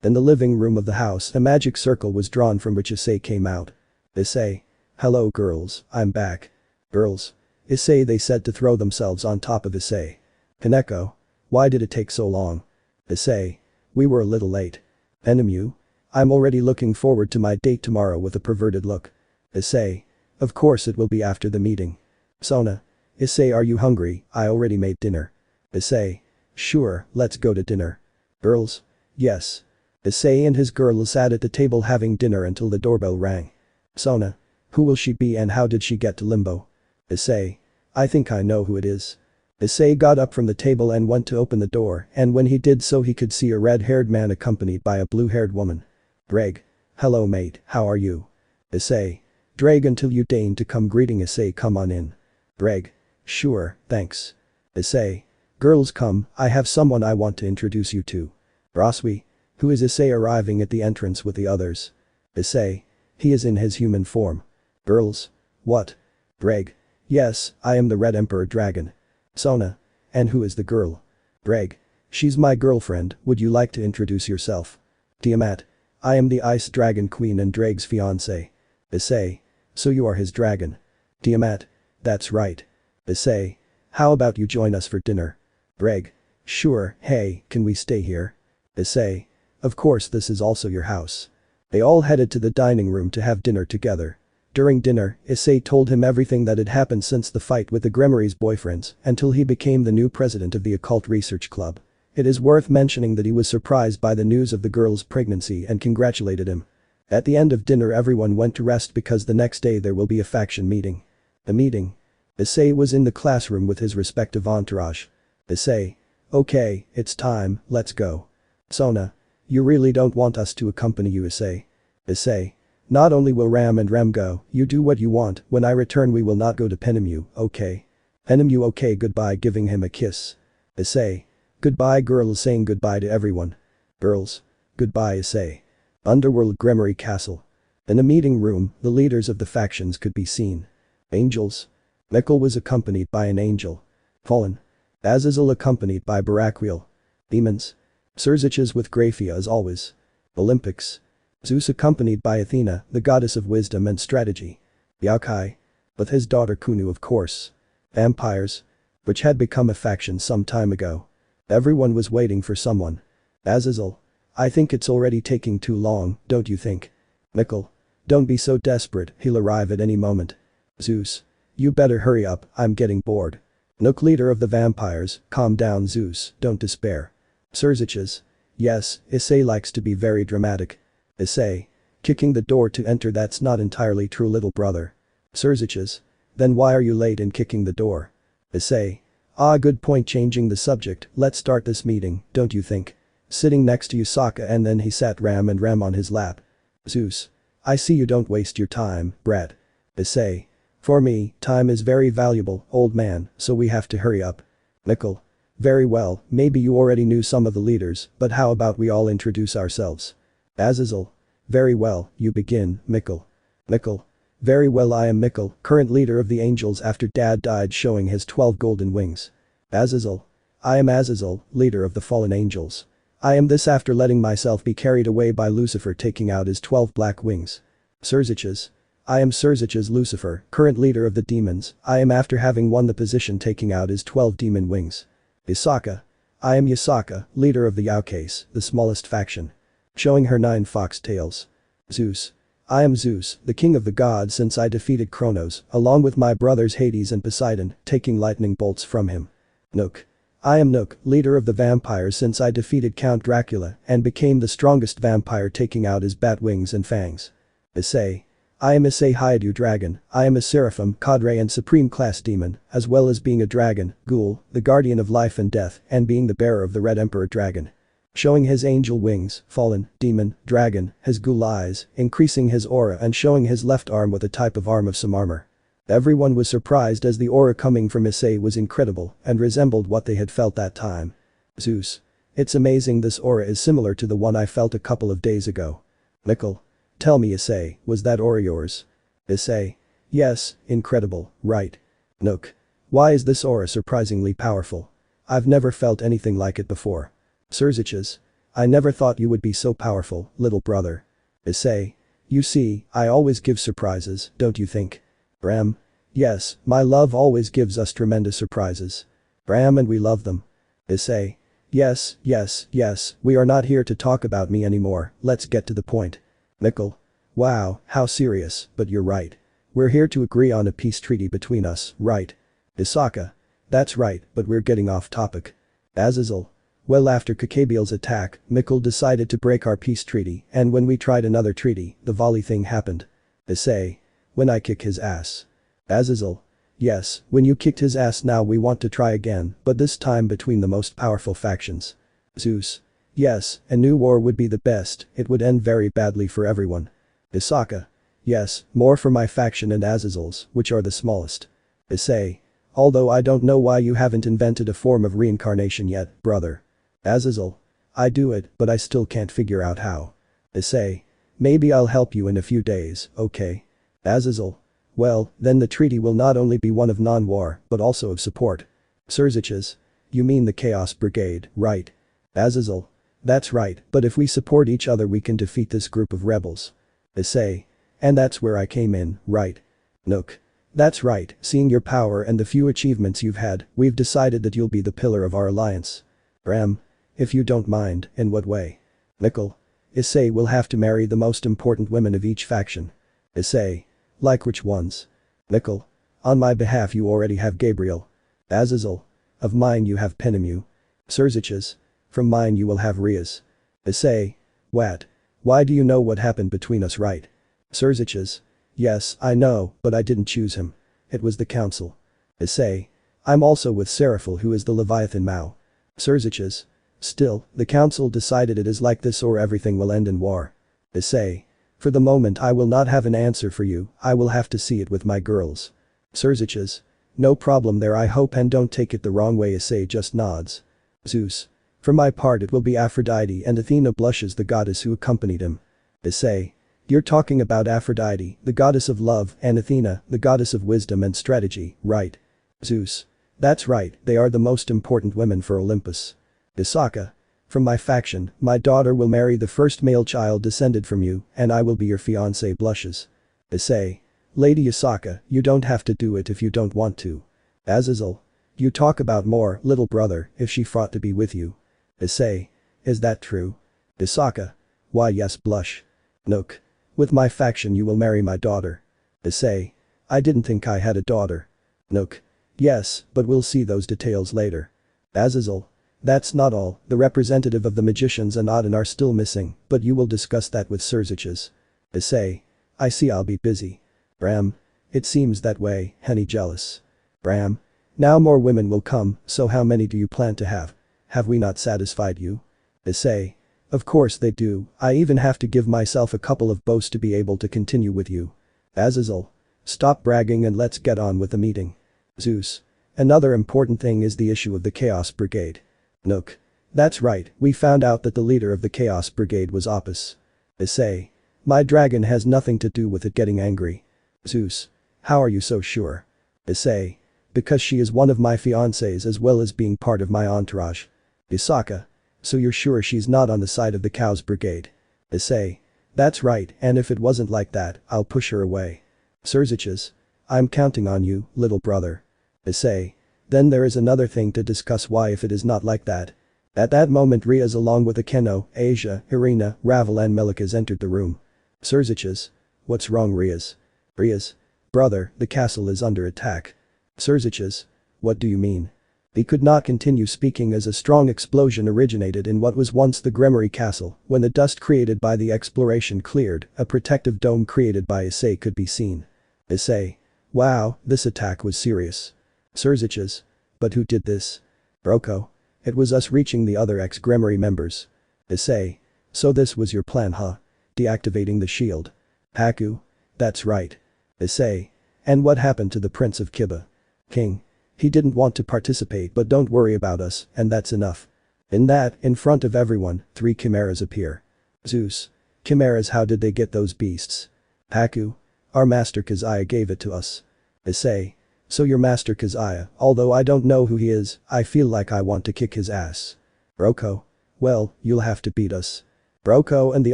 In the living room of the house a magic circle was drawn from which Issei came out. Issei. Hello girls, I'm back. Girls. Issei, they said to throw themselves on top of Issei. Keco. Why did it take so long? Issei. We were a little late. Enemu. I'm already looking forward to my date tomorrow with a perverted look. Issei. Of course it will be after the meeting. Sona. Issei, are you hungry? I already made dinner. Issei. Sure, let's go to dinner. Girls. Yes. Issei and his girls sat at the table having dinner until the doorbell rang. Sona. Who will she be and how did she get to Limbo? Issei. I think I know who it is. Issei got up from the table and went to open the door, and when he did so he could see a red-haired man accompanied by a blue-haired woman. Ddraig. Hello mate, how are you? Issei. Ddraig, until you deign to come, greeting Issei, come on in. Ddraig. Sure, thanks. Issei. Girls come, I have someone I want to introduce you to. Roswi. Who is Issei, arriving at the entrance with the others. Issei. He is in his human form. Girls. What? Ddraig. Yes, I am the Red Emperor Dragon. Sona. And who is the girl? Ddraig. She's my girlfriend, would you like to introduce yourself? Tiamat. I am the Ice Dragon Queen and Ddraig's fiance. Issei. So you are his dragon. Tiamat. That's right. Issei. How about you join us for dinner? Ddraig. Sure, hey, can we stay here? Issei. Of course, this is also your house. They all headed to the dining room to have dinner together. During dinner, Issei told him everything that had happened since the fight with the Gremory's boyfriends until he became the new president of the Occult Research Club. It is worth mentioning that he was surprised by the news of the girl's pregnancy and congratulated him. At the end of dinner everyone went to rest because the next day there will be a faction meeting. The meeting. Issei was in the classroom with his respective entourage. Issei. Okay, it's time, let's go. Sona. You really don't want us to accompany you, Issei. Issei. Not only will Ram and Rem go, you do what you want, when I return we will not go to Penemu, okay? Penemu okay goodbye giving him a kiss. Issei. Goodbye girls saying goodbye to everyone. Girls. Goodbye Issei. Underworld Gremory Castle. In a meeting room, the leaders of the factions could be seen. Angels. Mikkel was accompanied by an angel. Fallen. Azazel accompanied by Baraquiel. Demons. Surziches with Graphia as always. Olympics. Zeus accompanied by Athena, the goddess of wisdom and strategy. Yakai. With his daughter Kunu of course. Vampires. Which had become a faction some time ago. Everyone was waiting for someone. Azazel. I think it's already taking too long, don't you think? Mikkel. Don't be so desperate, he'll arrive at any moment. Zeus. You better hurry up, I'm getting bored. Nook leader of the vampires, calm down Zeus, don't despair. Surziches. Yes, Issei likes to be very dramatic. Issei. Kicking the door to enter that's not entirely true little brother. Surziches. Then why are you late in kicking the door? Issei. Ah good point changing the subject, let's start this meeting, don't you think? Sitting next to Yusaka and then he sat Ram and Rem on his lap. Zeus. I see you don't waste your time, Brett. Issei. For me, time is very valuable, old man, so we have to hurry up. Mikkel. Very well, maybe you already knew some of the leaders, but how about we all introduce ourselves? Azazel. Very well, you begin, Mikkel. Mikkel. Very well I am Mikkel, current leader of the angels after dad died showing his 12 golden wings. Azazel. I am Azazel, leader of the fallen angels. I am this after letting myself be carried away by Lucifer taking out his 12 black wings. Surziches. I am Surziches Lucifer, current leader of the demons, I am after having won the position taking out his 12 demon wings. Yusaka. I am Yusaka, leader of the Yaukes, the smallest faction. Showing her 9 fox tails. Zeus. I am Zeus, the king of the gods since I defeated Kronos, along with my brothers Hades and Poseidon, taking lightning bolts from him. Nook. I am Nook, leader of the vampires since I defeated Count Dracula and became the strongest vampire taking out his bat wings and fangs. Issei. I am Issei Hyadu Dragon, I am a seraphim, cadre and supreme class demon, as well as being a dragon, ghoul, the guardian of life and death and being the bearer of the Red Emperor Dragon. Showing his angel wings, fallen, demon, dragon, his ghoul eyes, increasing his aura and showing his left arm with a type of arm of some armor. Everyone was surprised as the aura coming from Issei was incredible and resembled what they had felt that time. Zeus. It's amazing this aura is similar to the one I felt a couple of days ago. Mikkel. Tell me Issei, was that aura yours? Issei. Yes, incredible, right. Nook. Why is this aura surprisingly powerful? I've never felt anything like it before. Surziches. I never thought you would be so powerful, little brother. Issei. You see, I always give surprises, don't you think? Ram. Yes, my love always gives us tremendous surprises. Ram and we love them. Issei. Yes, yes, yes, we are not here to talk about me anymore, let's get to the point. Mikkel. Wow, how serious, but you're right. We're here to agree on a peace treaty between us, right? Yusaka. That's right, but we're getting off topic. Azazel. Well after Kakabiel's attack, Mikkel decided to break our peace treaty and when we tried another treaty, the Vali thing happened. Issei. When I kick his ass. Azazel. Yes, when you kicked his ass now we want to try again, but this time between the most powerful factions. Zeus. Yes, a new war would be the best, it would end very badly for everyone. Yusaka. Yes, more for my faction and Azazel's, which are the smallest. Issei. Although I don't know why you haven't invented a form of reincarnation yet, brother. Azazel. I do it, but I still can't figure out how. Issei. Maybe I'll help you in a few days, okay? Azazel. Well, then the treaty will not only be one of non-war, but also of support. Surziches. You mean the Chaos Brigade, right? Azazel. That's right, but if we support each other we can defeat this group of rebels. Issei. And that's where I came in, right? Nook. That's right, seeing your power and the few achievements you've had, we've decided that you'll be the pillar of our alliance. Ram. If you don't mind, in what way? Mikkel. Issei will have to marry the most important women of each faction. Issei. Like which ones? Mikkel. On my behalf you already have Gabriel. Azazel. Of mine you have Penemu. Serzich's. From mine you will have Ria's. Issei. What? Why do you know what happened between us, right? Serzich's. Yes, I know, but I didn't choose him. It was the council. Issei. I'm also with Seraphil, who is the Leviathan Mao. Serzich's. Still, the council decided it is like this or everything will end in war. Issei. For the moment I will not have an answer for you, I will have to see it with my girls. Serzich's. No problem there, I hope, and don't take it the wrong way. Issei just nods. Zeus. For my part it will be Aphrodite, and Athena blushes, the goddess who accompanied him. Issei. You're talking about Aphrodite, the goddess of love, and Athena, the goddess of wisdom and strategy, right? Zeus. That's right, they are the most important women for Olympus. Isaka. From my faction, my daughter will marry the first male child descended from you, and I will be your fiance. Blushes. Issei. Lady Isaka, you don't have to do it if you don't want to. Azazel. You talk about more, little brother, if she fought to be with you. Issei. Is that true? Isaka. Why yes. Blush. Nook. With my faction you will marry my daughter. Issei. I didn't think I had a daughter. Nook. Yes, but we'll see those details later. Azazel. That's not all, the representative of the magicians and Aten are still missing, but you will discuss that with Serzich's. Issei. I see, I'll be busy. Bram. It seems that way, Henny jealous. Bram. Now more women will come, so how many do you plan to have? Have we not satisfied you? Issei. Of course they do, I even have to give myself a couple of boasts to be able to continue with you. Azazel. Stop bragging and let's get on with the meeting. Zeus. Another important thing is the issue of the Chaos Brigade. Nook. That's right, we found out that the leader of the Chaos Brigade was Opus. Issei. My dragon has nothing to do with it getting angry. Zeus. How are you so sure? Issei. Because she is one of my fiancés as well as being part of my entourage. Isaka. So you're sure she's not on the side of the Chaos Brigade? Issei. That's right, and if it wasn't like that, I'll push her away. Serzich's. I'm counting on you, little brother. Issei. Then there is another thing to discuss, why if it is not like that. At that moment Riaz along with Akeno, Asia, Irina, Ravel and Melikas entered the room. Serzich's. What's wrong, Riaz? Riaz. Brother, the castle is under attack. Serzich's. What do you mean? He could not continue speaking as a strong explosion originated in what was once the Gremory Castle. When the dust created by the exploration cleared, a protective dome created by Issei could be seen. Issei. Wow, this attack was serious. Serzich's. But who did this? Roko. It was us reaching the other ex-Gremory members. Issei. So this was your plan, huh? Deactivating the shield. Haku. That's right. Issei. And what happened to the Prince of Kiba? King. He didn't want to participate, but don't worry about us, and that's enough. In front of everyone, 3 chimeras appear. Zeus. Chimeras, how did they get those beasts? Haku. Our master Keziah gave it to us. Issei. So your master Keziah, although I don't know who he is, I feel like I want to kick his ass. Roko. Well, you'll have to beat us. Roko and the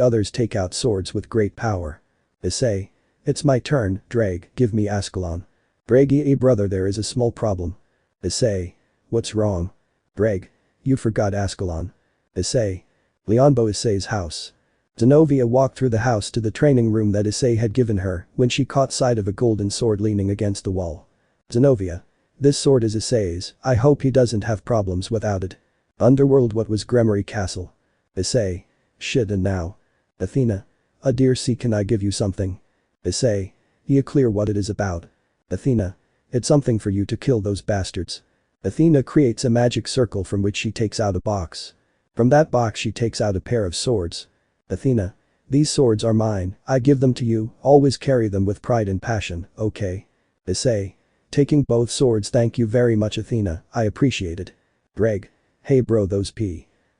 others take out swords with great power. Issei. It's my turn, Ddraig, give me Ascalon. Ddraig, brother, there is a small problem. Issei. What's wrong? Ddraig. You forgot Ascalon. Issei. Leonbo Issei's house. Zenobia walked through the house to the training room that Issei had given her when she caught sight of a golden sword leaning against the wall. Zenobia. This sword is Issei's, I hope he doesn't have problems without it. Underworld, what was Gremory Castle? Issei. Shit, and now? Athena. Dear C, can I give you something? Issei. You clear what it is about? Athena. It's something for you to kill those bastards. Athena creates a magic circle from which she takes out a box. From that box she takes out a pair of swords. Athena. These swords are mine, I give them to you, always carry them with pride and passion, okay? Issei. Taking both swords, thank you very much Athena, I appreciate it. Ddraig. Hey bro, those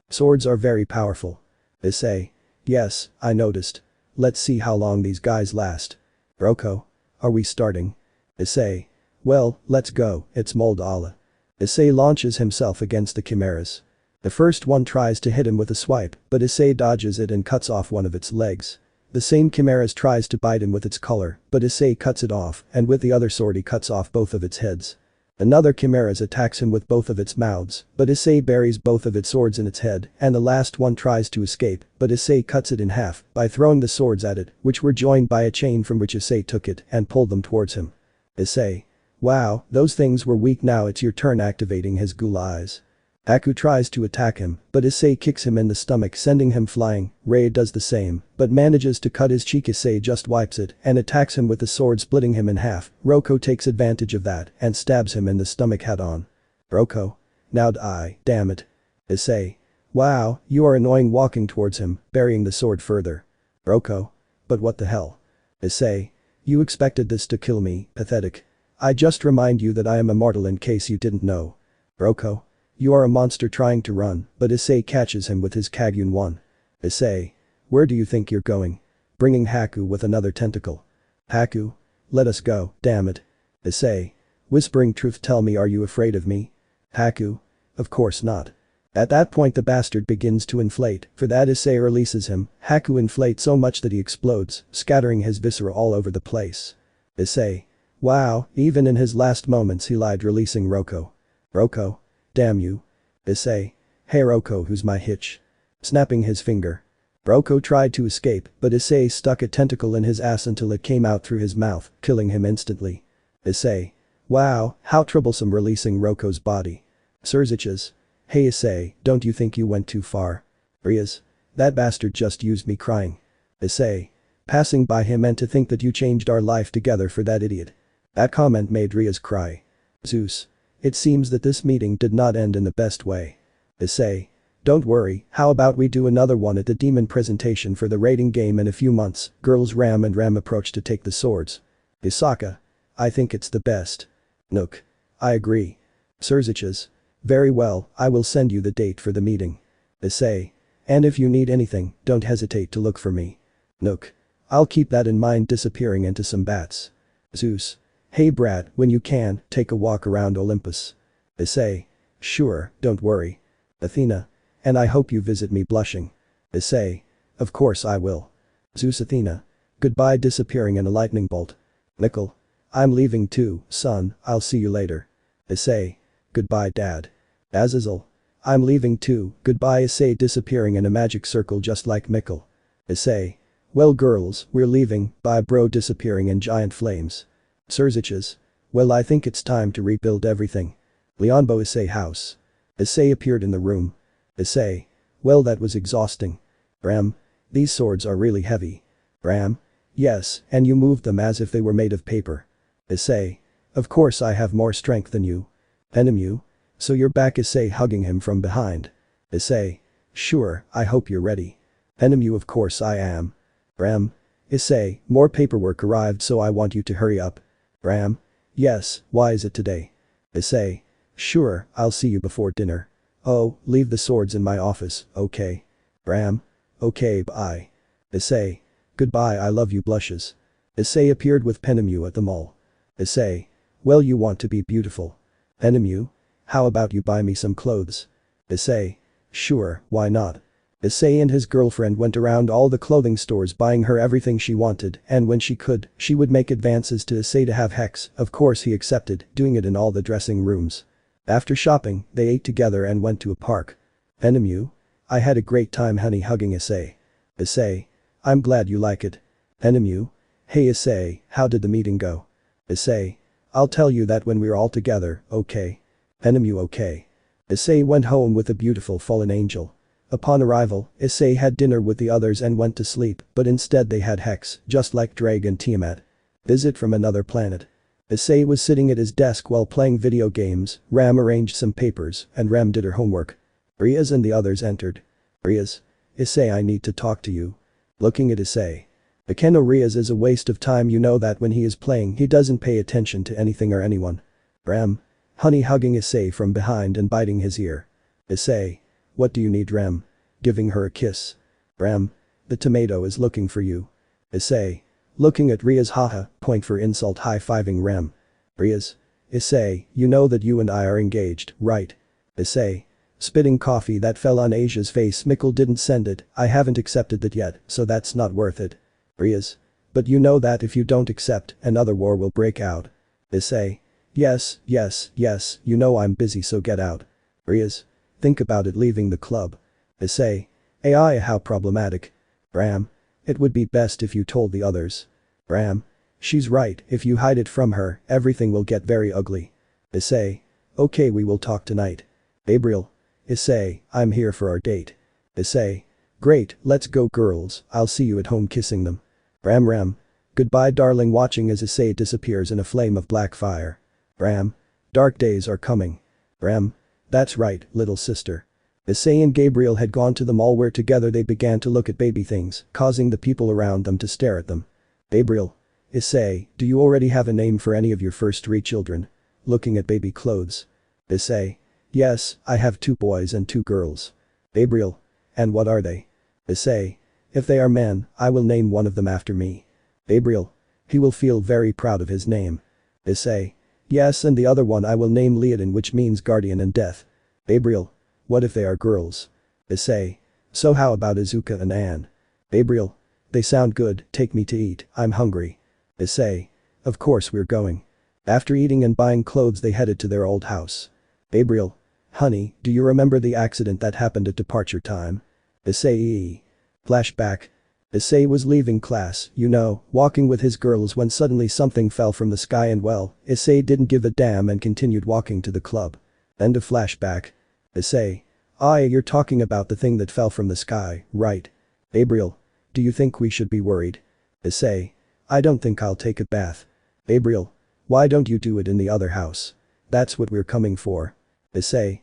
swords are very powerful. Issei. Yes, I noticed. Let's see how long these guys last. Roko. Are we starting? Issei. Well, let's go, it's Mold Allah. Issei launches himself against the chimeras. The first one tries to hit him with a swipe, but Issei dodges it and cuts off one of its legs. The same chimeras tries to bite him with its collar, but Issei cuts it off, and with the other sword he cuts off both of its heads. Another chimeras attacks him with both of its mouths, but Issei buries both of its swords in its head, and the last one tries to escape, but Issei cuts it in half by throwing the swords at it, which were joined by a chain from which Issei took it and pulled them towards him. Issei. Wow, those things were weak. Now it's your turn, activating his ghoul eyes. Haku tries to attack him, but Issei kicks him in the stomach, sending him flying. Ray does the same, but manages to cut his cheek. Issei just wipes it and attacks him with the sword, splitting him in half. Roko takes advantage of that and stabs him in the stomach head on. Roko. Now die, damn it. Issei. Wow, you are annoying, walking towards him, burying the sword further. Roko. But what the hell? Issei. You expected this to kill me, pathetic. I just remind you that I am immortal in case you didn't know. Roko. You are a monster trying to run, but Issei catches him with his Kagyun 1. Issei. Where do you think you're going? Bringing Haku with another tentacle. Haku. Let us go, damn it. Issei. Whispering truth, tell me, are you afraid of me? Haku. Of course not. At that point the bastard begins to inflate, for that Issei releases him. Haku inflates so much that he explodes, scattering his viscera all over the place. Issei. Wow, even in his last moments he lied, releasing Roko. Roko. Damn you. Issei. Hey Roko, who's my hitch? Snapping his finger. Roko tried to escape, but Issei stuck a tentacle in his ass until it came out through his mouth, killing him instantly. Issei. Wow, how troublesome, releasing Roko's body. Surziches. Hey Issei, don't you think you went too far? Rias. That bastard just used me, crying. Issei. Passing by him, and to think that you changed our life together for that idiot. That comment made Rias cry. Zeus. It seems that this meeting did not end in the best way. Issei. Don't worry, how about we do another one at the demon presentation for the raiding game in a few months? Girls. Ram and Ram approach to take the swords. Isaka. I think it's the best. Nook. I agree. Surziches. Very well, I will send you the date for the meeting. Issei. And if you need anything, don't hesitate to look for me. Nook. I'll keep that in mind, disappearing into some bats. Zeus. Hey Brad, when you can, take a walk around Olympus. Issei. Sure, don't worry. Athena. And I hope you visit me, blushing. Issei. Of course I will. Zeus. Athena. Goodbye, disappearing in a lightning bolt. Nickel. I'm leaving too, son, I'll see you later. Issei. Goodbye Dad. Azazel. I'm leaving too, goodbye. Issei, disappearing in a magic circle just like Mikkel. Issei. Well girls, we're leaving, bye bro, disappearing in giant flames. Surziches. Well, I think it's time to rebuild everything. Leonbo. Issei house. Issei appeared in the room. Issei. Well, that was exhausting. Ram. These swords are really heavy. Ram. Yes, and you moved them as if they were made of paper. Issei. Of course I have more strength than you. Enemu. So you're back. Issei, hugging him from behind. Issei. Sure, I hope you're ready. Enemu. Of course I am. Ram. Issei, more paperwork arrived, so I want you to hurry up. Ram. Yes, why is it today? Issei. Sure, I'll see you before dinner. Oh, leave the swords in my office, okay? Ram. Okay, bye. Issei. Goodbye, I love you, blushes. Issei appeared with Penemu at the mall. Issei. Well, you want to be beautiful. Penemu. How about you buy me some clothes? Issei. Sure, why not? Issei and his girlfriend went around all the clothing stores buying her everything she wanted, and when she could, she would make advances to Issei to have Hex. Of course he accepted, doing it in all the dressing rooms. After shopping, they ate together and went to a park. Penemu. I had a great time, honey, hugging Issei. Issei. I'm glad you like it. Penemu. Hey Issei, how did the meeting go? Issei. I'll tell you that when we're all together, okay? Penemu. Okay. Issei went home with a beautiful fallen angel. Upon arrival, Issei had dinner with the others and went to sleep, but instead they had Hex, just like Ddraig and Tiamat. Visit from another planet. Issei was sitting at his desk while playing video games. Ram arranged some papers, and Ram did her homework. Riaz and the others entered. Riaz. Issei, I need to talk to you. Looking at Issei. Akeno. Riaz is a waste of time, you know that when he is playing he doesn't pay attention to anything or anyone. Ram. Honey, hugging Issei from behind and biting his ear. Issei. What do you need, Ram? Giving her a kiss. Ram. The tomato is looking for you. Issei. Looking at Riaz. Haha, point for insult, high-fiving Ram. Riaz. Issei, you know that you and I are engaged, right? Issei. Spitting coffee that fell on Asia's face. Mikkel didn't send it, I haven't accepted that yet, so that's not worth it. Riaz. But you know that if you don't accept, another war will break out. Issei. Yes, yes, yes, you know I'm busy so get out. Riaz. Think about it leaving the club. Issei. AI how problematic. Bram. It would be best if you told the others. Bram. She's right, if you hide it from her, everything will get very ugly. Issei. Okay we will talk tonight. Gabriel. Issei, I'm here for our date. Issei. Great, let's go girls, I'll see you at home kissing them. Bram Ram. Goodbye darling watching as Issei disappears in a flame of black fire. Bram. Dark days are coming. Bram. That's right, little sister. Issei and Gabriel had gone to the mall where together they began to look at baby things, causing the people around them to stare at them. Gabriel. Issei, do you already have a name for any of your first 3 children? Looking at baby clothes. Issei. Yes, I have 2 boys and 2 girls. Gabriel. And what are they? Issei. If they are men, I will name one of them after me. Gabriel. He will feel very proud of his name. Issei. Yes and the other one I will name Leodin which means guardian and death. Gabriel. What if they are girls? Issei. So how about Izuka and Anne? Gabriel. They sound good, take me to eat, I'm hungry. Issei. Of course we're going. After eating and buying clothes they headed to their old house. Gabriel. Honey, do you remember the accident that happened at departure time? Issei. Flashback. Issei was leaving class, you know, walking with his girls when suddenly something fell from the sky and well, Issei didn't give a damn and continued walking to the club. End of flashback. Issei. You're talking about the thing that fell from the sky, right? Gabriel. Do you think we should be worried? Issei. I don't think I'll take a bath. Gabriel. Why don't you do it in the other house? That's what we're coming for. Issei.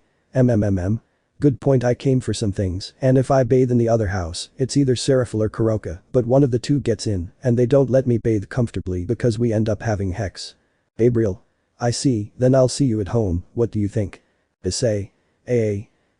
Good point I came for some things and if I bathe in the other house, it's either Serafil or Kuroka, but one of the 2 gets in and they don't let me bathe comfortably because we end up having hex. Gabriel. I see, then I'll see you at home, what do you think? Issei.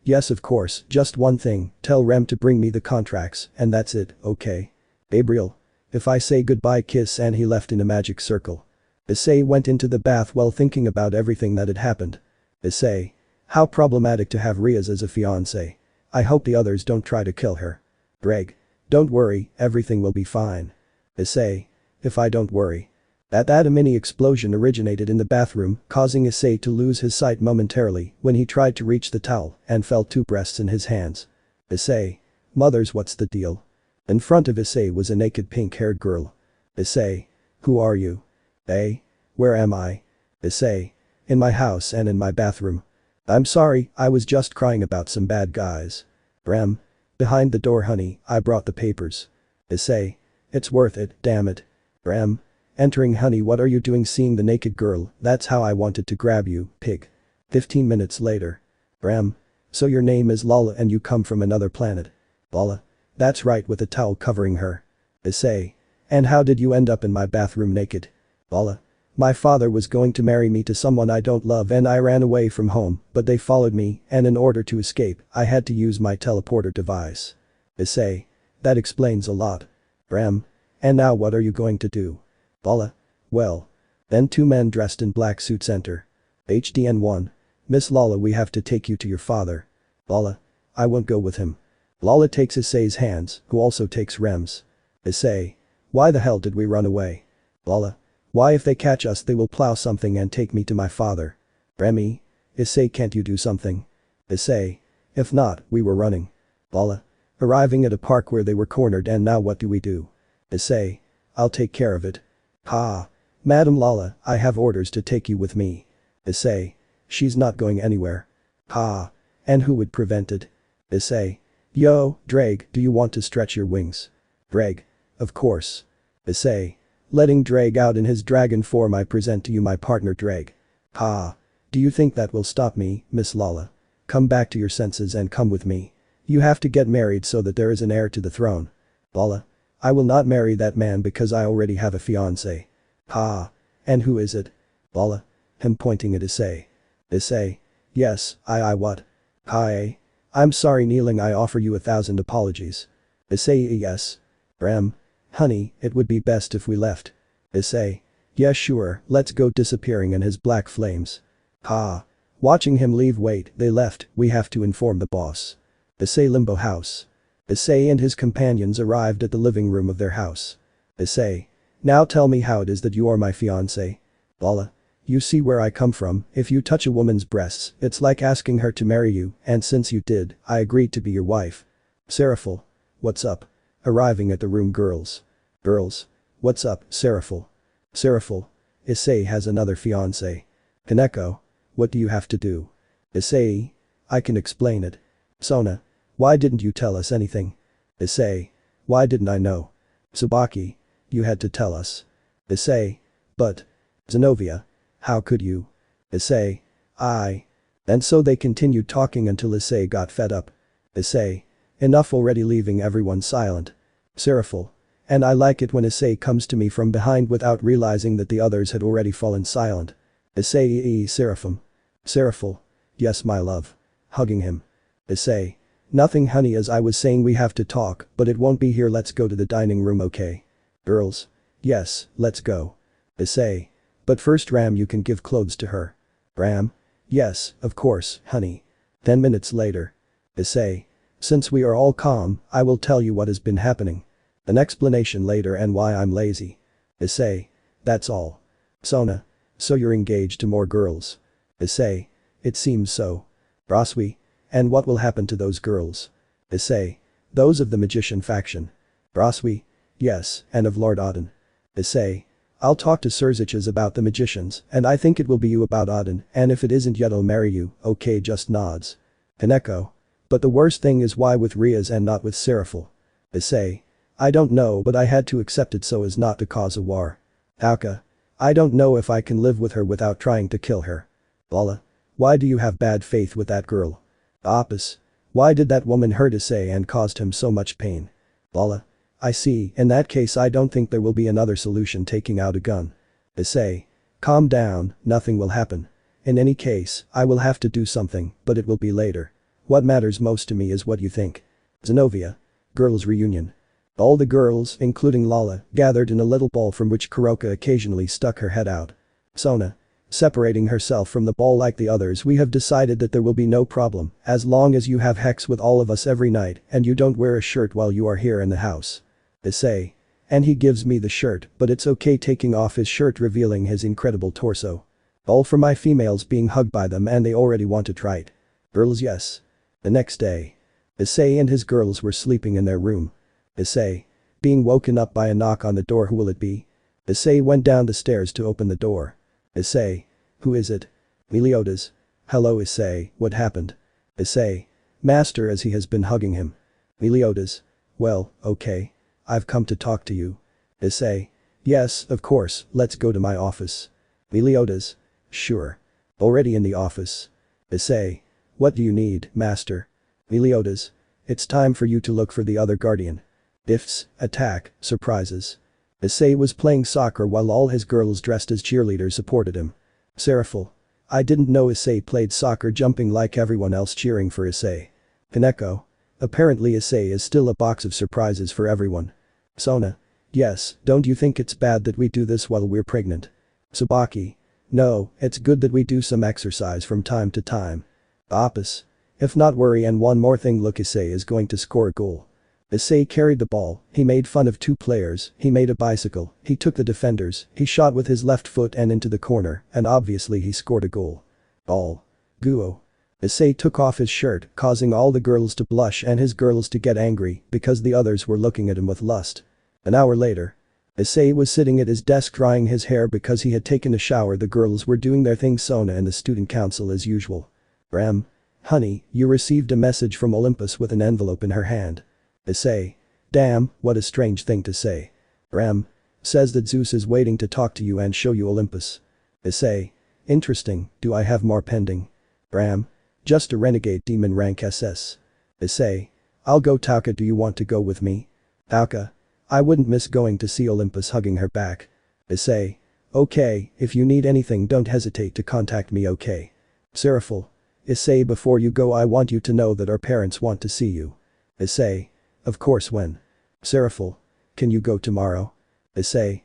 Yes of course, just one thing, tell Rem to bring me the contracts and that's it, okay? Gabriel. If I say goodbye kiss and he left in a magic circle. Issei went into the bath while thinking about everything that had happened. Issei. How problematic to have Riaz as a fiance. I hope the others don't try to kill her. Ddraig. Don't worry, everything will be fine. Issei. If I don't worry. At that a mini explosion originated in the bathroom, causing Issei to lose his sight momentarily when he tried to reach the towel and felt 2 breasts in his hands. Issei. Mothers what's the deal? In front of Issei was a naked pink-haired girl. Issei. Who are you? Where am I? Issei. In my house and in my bathroom. I'm sorry, I was just crying about some bad guys. Bram. Behind the door honey, I brought the papers. Issei. It's worth it, damn it. Bram. Entering honey what are you doing seeing the naked girl, that's how I wanted to grab you, pig. 15 minutes later. Bram. So your name is Lala and you come from another planet. Lala. That's right with a towel covering her. Issei. And how did you end up in my bathroom naked? Lala. My father was going to marry me to someone I don't love and I ran away from home, but they followed me and in order to escape, I had to use my teleporter device. Issei. That explains a lot. Bram. And now what are you going to do? Lala. Well. Then 2 men dressed in black suits enter. HDN1. Miss Lala we have to take you to your father. Lala. I won't go with him. Lala takes Issei's hands, who also takes Rem's. Issei. Why the hell did we run away? Lala. Why if they catch us they will plow something and take me to my father. Remy. Issei can't you do something? Issei. If not, we were running. Lala. Arriving at a park where they were cornered and now what do we do? Issei. I'll take care of it. Ha. Madam Lala, I have orders to take you with me. Issei. She's not going anywhere. Ha. And who would prevent it? Issei. Yo, Ddraig, do you want to stretch your wings? Ddraig. Of course. Issei. Letting Ddraig out in his dragon form I present to you my partner Ddraig. Ha. Do you think that will stop me, Miss Lala? Come back to your senses and come with me. You have to get married so that there is an heir to the throne. Lala. I will not marry that man because I already have a fiance. Ha. And who is it? Lala. Him pointing at Issei. Issei. Yes, I what? Hi. I'm sorry kneeling I offer you 1,000 apologies. Issei yes. Bram. Honey, it would be best if we left. Issei. Yeah sure, let's go disappearing in his black flames. Ha. Watching him leave wait, they left, we have to inform the boss. Issei limbo house. Issei and his companions arrived at the living room of their house. Issei. Now tell me how it is that you are my fiance. Lala. You see where I come from, if you touch a woman's breasts, it's like asking her to marry you, and since you did, I agreed to be your wife. Seraphil. What's up? Arriving at the room girls. Girls. What's up, Seraphil? Seraphil. Issei has another fiance. Keco. What do you have to do? Issei. I can explain it. Sona. Why didn't you tell us anything? Issei. Why didn't I know? Tsubaki. You had to tell us. Issei. But. Zenobia. How could you? Issei. And so they continued talking until Issei got fed up. Issei. Enough already, leaving everyone silent. Seraphil. And I like it when Issei comes to me from behind without realizing that the others had already fallen silent. Issei. Seraphim. Seraphil. Yes, my love. Hugging him. Issei. Nothing, honey, as I was saying, we have to talk, but it won't be here, let's go to the dining room, okay? Girls. Yes, let's go. Issei. But first, Ram, you can give clothes to her. Ram. Yes, of course, honey. 10 minutes later. Issei. Since we are all calm, I will tell you what has been happening. An explanation later and why I'm lazy. Issei. That's all. Sona. So you're engaged to more girls. Issei. It seems so. Braswi. And what will happen to those girls? Issei. Those of the magician faction. Braswi. Yes, and of Lord Auden. Issei. I'll talk to Sirziches about the magicians, and I think it will be you about Auden, and if it isn't yet I'll marry you, okay, just nods. Keco. But the worst thing is, why with Riaz and not with Seraphil? Issei. I don't know, but I had to accept it so as not to cause a war. Auka. I don't know if I can live with her without trying to kill her. Vala. Why do you have bad faith with that girl? Apis. Why did that woman hurt Issei and caused him so much pain? Vala. I see, in that case I don't think there will be another solution, taking out a gun. Issei. Calm down, nothing will happen. In any case, I will have to do something, but it will be later. What matters most to me is what you think. Zenobia. Girls' reunion. All the girls, including Lala, gathered in a little ball from which Kuroka occasionally stuck her head out. Sona. Separating herself from the ball like the others, we have decided that there will be no problem, as long as you have hex with all of us every night and you don't wear a shirt while you are here in the house. Issei. And he gives me the shirt, but it's okay taking off his shirt, revealing his incredible torso. All for my females being hugged by them and they already want to try it. Girls, yes. The next day. Issei and his girls were sleeping in their room. Issei. Being woken up by a knock on the door. Who will it be? Issei went down the stairs to open the door. Issei. Who is it? Meliodas. Hello, Issei, what happened? Issei. Master, as he has been hugging him. Meliodas. Well, okay. I've come to talk to you. Issei. Yes, of course, let's go to my office. Meliodas. Sure. Already in the office. Issei. What do you need, master? Meliodas. It's time for you to look for the other guardian. Ifs, attack, surprises. Issei was playing soccer while all his girls dressed as cheerleaders supported him. Seraphil. I didn't know Issei played soccer, jumping like everyone else cheering for Issei. Keco. Apparently Issei is still a box of surprises for everyone. Sona. Yes, don't you think it's bad that we do this while we're pregnant? Tsubaki. No, it's good that we do some exercise from time to time. Apis. If not, worry, and one more thing, look, Issei is going to score a goal. Issei carried the ball, he made fun of 2 players, he made a bicycle, he took the defenders, he shot with his left foot and into the corner, and obviously he scored a goal. All. Guo. Issei took off his shirt, causing all the girls to blush and his girls to get angry because the others were looking at him with lust. An hour later. Issei was sitting at his desk drying his hair because he had taken a shower. The girls were doing their thing, Sona and the student council as usual. Ram. Honey, you received a message from Olympus with an envelope in her hand. Issei. Damn, what a strange thing to say. Ram. Says that Zeus is waiting to talk to you and show you Olympus. Issei. Interesting, do I have more pending? Ram. Just a renegade demon rank SS. Issei. I'll go. Tauka, do you want to go with me? Tauka. I wouldn't miss going to see Olympus, hugging her back. Issei. Okay, if you need anything don't hesitate to contact me, okay? Seraphil. Issei, before you go I want you to know that our parents want to see you. Issei. Of course, when? Seraphil. Can you go tomorrow? Issei.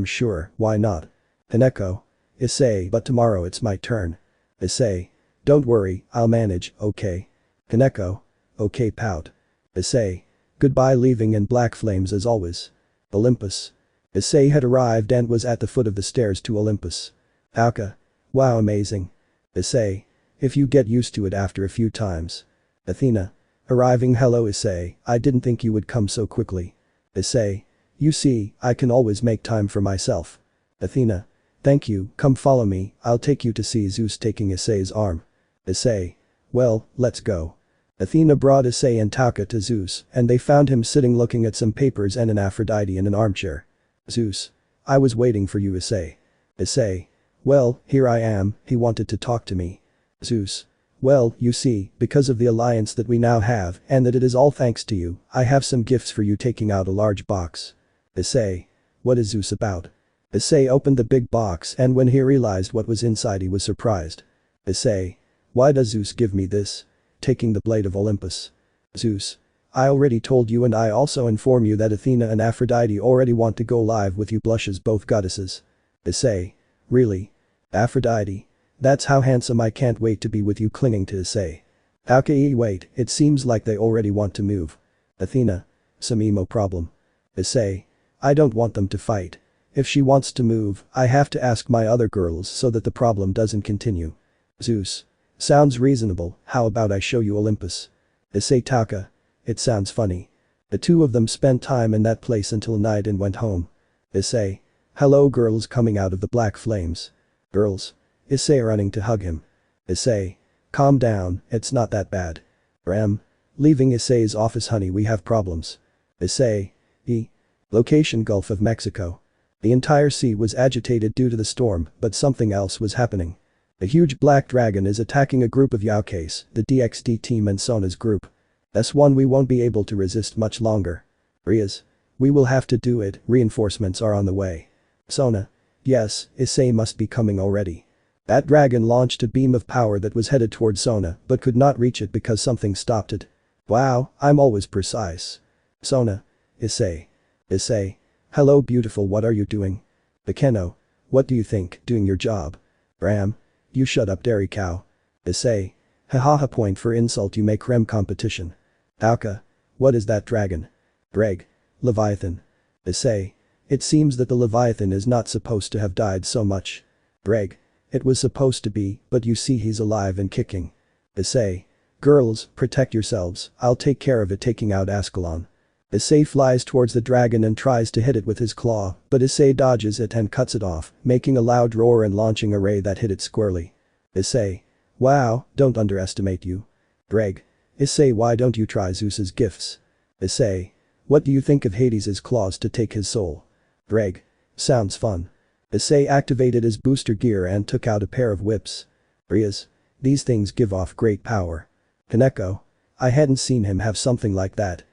Sure, why not? Keco. Issei, but tomorrow it's my turn. Issei. Don't worry, I'll manage, okay? Keco. Okay, pout. Issei. Goodbye, leaving in black flames as always. Olympus. Issei had arrived and was at the foot of the stairs to Olympus. Auka. Wow, amazing. Issei. If you get used to it after a few times. Athena. Arriving. Hello Issei, I didn't think you would come so quickly. Issei. You see, I can always make time for myself. Athena. Thank you, come follow me, I'll take you to see Zeus taking Issei's arm. Issei. Well, let's go. Athena brought Issei and Tauka to Zeus, and they found him sitting looking at some papers and an Aphrodite in an armchair. Zeus. I was waiting for you Issei. Issei. Well, here I am, he wanted to talk to me. Zeus. Well, you see, because of the alliance that we now have and that it is all thanks to you, I have some gifts for you taking out a large box. Issei. What is Zeus about? Issei opened the big box and when he realized what was inside he was surprised. Issei. Why does Zeus give me this? Taking the blade of Olympus. Zeus. I already told you and I also inform you that Athena and Aphrodite already want to go live with you blushes both goddesses. Issei. Really? Aphrodite. That's how handsome I can't wait to be with you clinging to Issei. Okay wait, it seems like they already want to move. Athena. Some emo problem. Issei. I don't want them to fight. If she wants to move, I have to ask my other girls so that the problem doesn't continue. Zeus. Sounds reasonable, how about I show you Olympus? Issei Tauka. It sounds funny. The two of them spent time in that place until night and went home. Issei. Hello girls coming out of the black flames. Girls. Issei running to hug him. Issei. Calm down, it's not that bad. Leaving Issei's office honey we have problems. Issei. Location Gulf of Mexico. The entire sea was agitated due to the storm, but something else was happening. A huge black dragon is attacking a group of Yaokeis, the DXD team and Sona's group. S1 we won't be able to resist much longer. Riaz. We will have to do it, reinforcements are on the way. Sona. Yes, Issei must be coming already. That dragon launched a beam of power that was headed towards Sona but could not reach it because something stopped it. Wow, I'm always precise. Sona. Issei. Issei. Hello beautiful, what are you doing? Keco. What do you think, doing your job? You shut up dairy cow. Issei. Hahaha point for insult you make competition. Tauka. What is that dragon? Ddraig. Leviathan. Issei. It seems that the Leviathan is not supposed to have died so much. Ddraig. It was supposed to be, but you see he's alive and kicking. Issei. Girls, protect yourselves, I'll take care of it taking out Ascalon. Issei flies towards the dragon and tries to hit it with his claw, but Issei dodges it and cuts it off, making a loud roar and launching a ray that hit it squarely. Issei. Wow, don't underestimate you. Ddraig. Issei why don't you try Zeus's gifts? Issei. What do you think of Hades's claws to take his soul? Ddraig. Sounds fun. Issei activated his booster gear and took out a pair of whips. Riaz. These things give off great power. Keco. I hadn't seen him have something like that.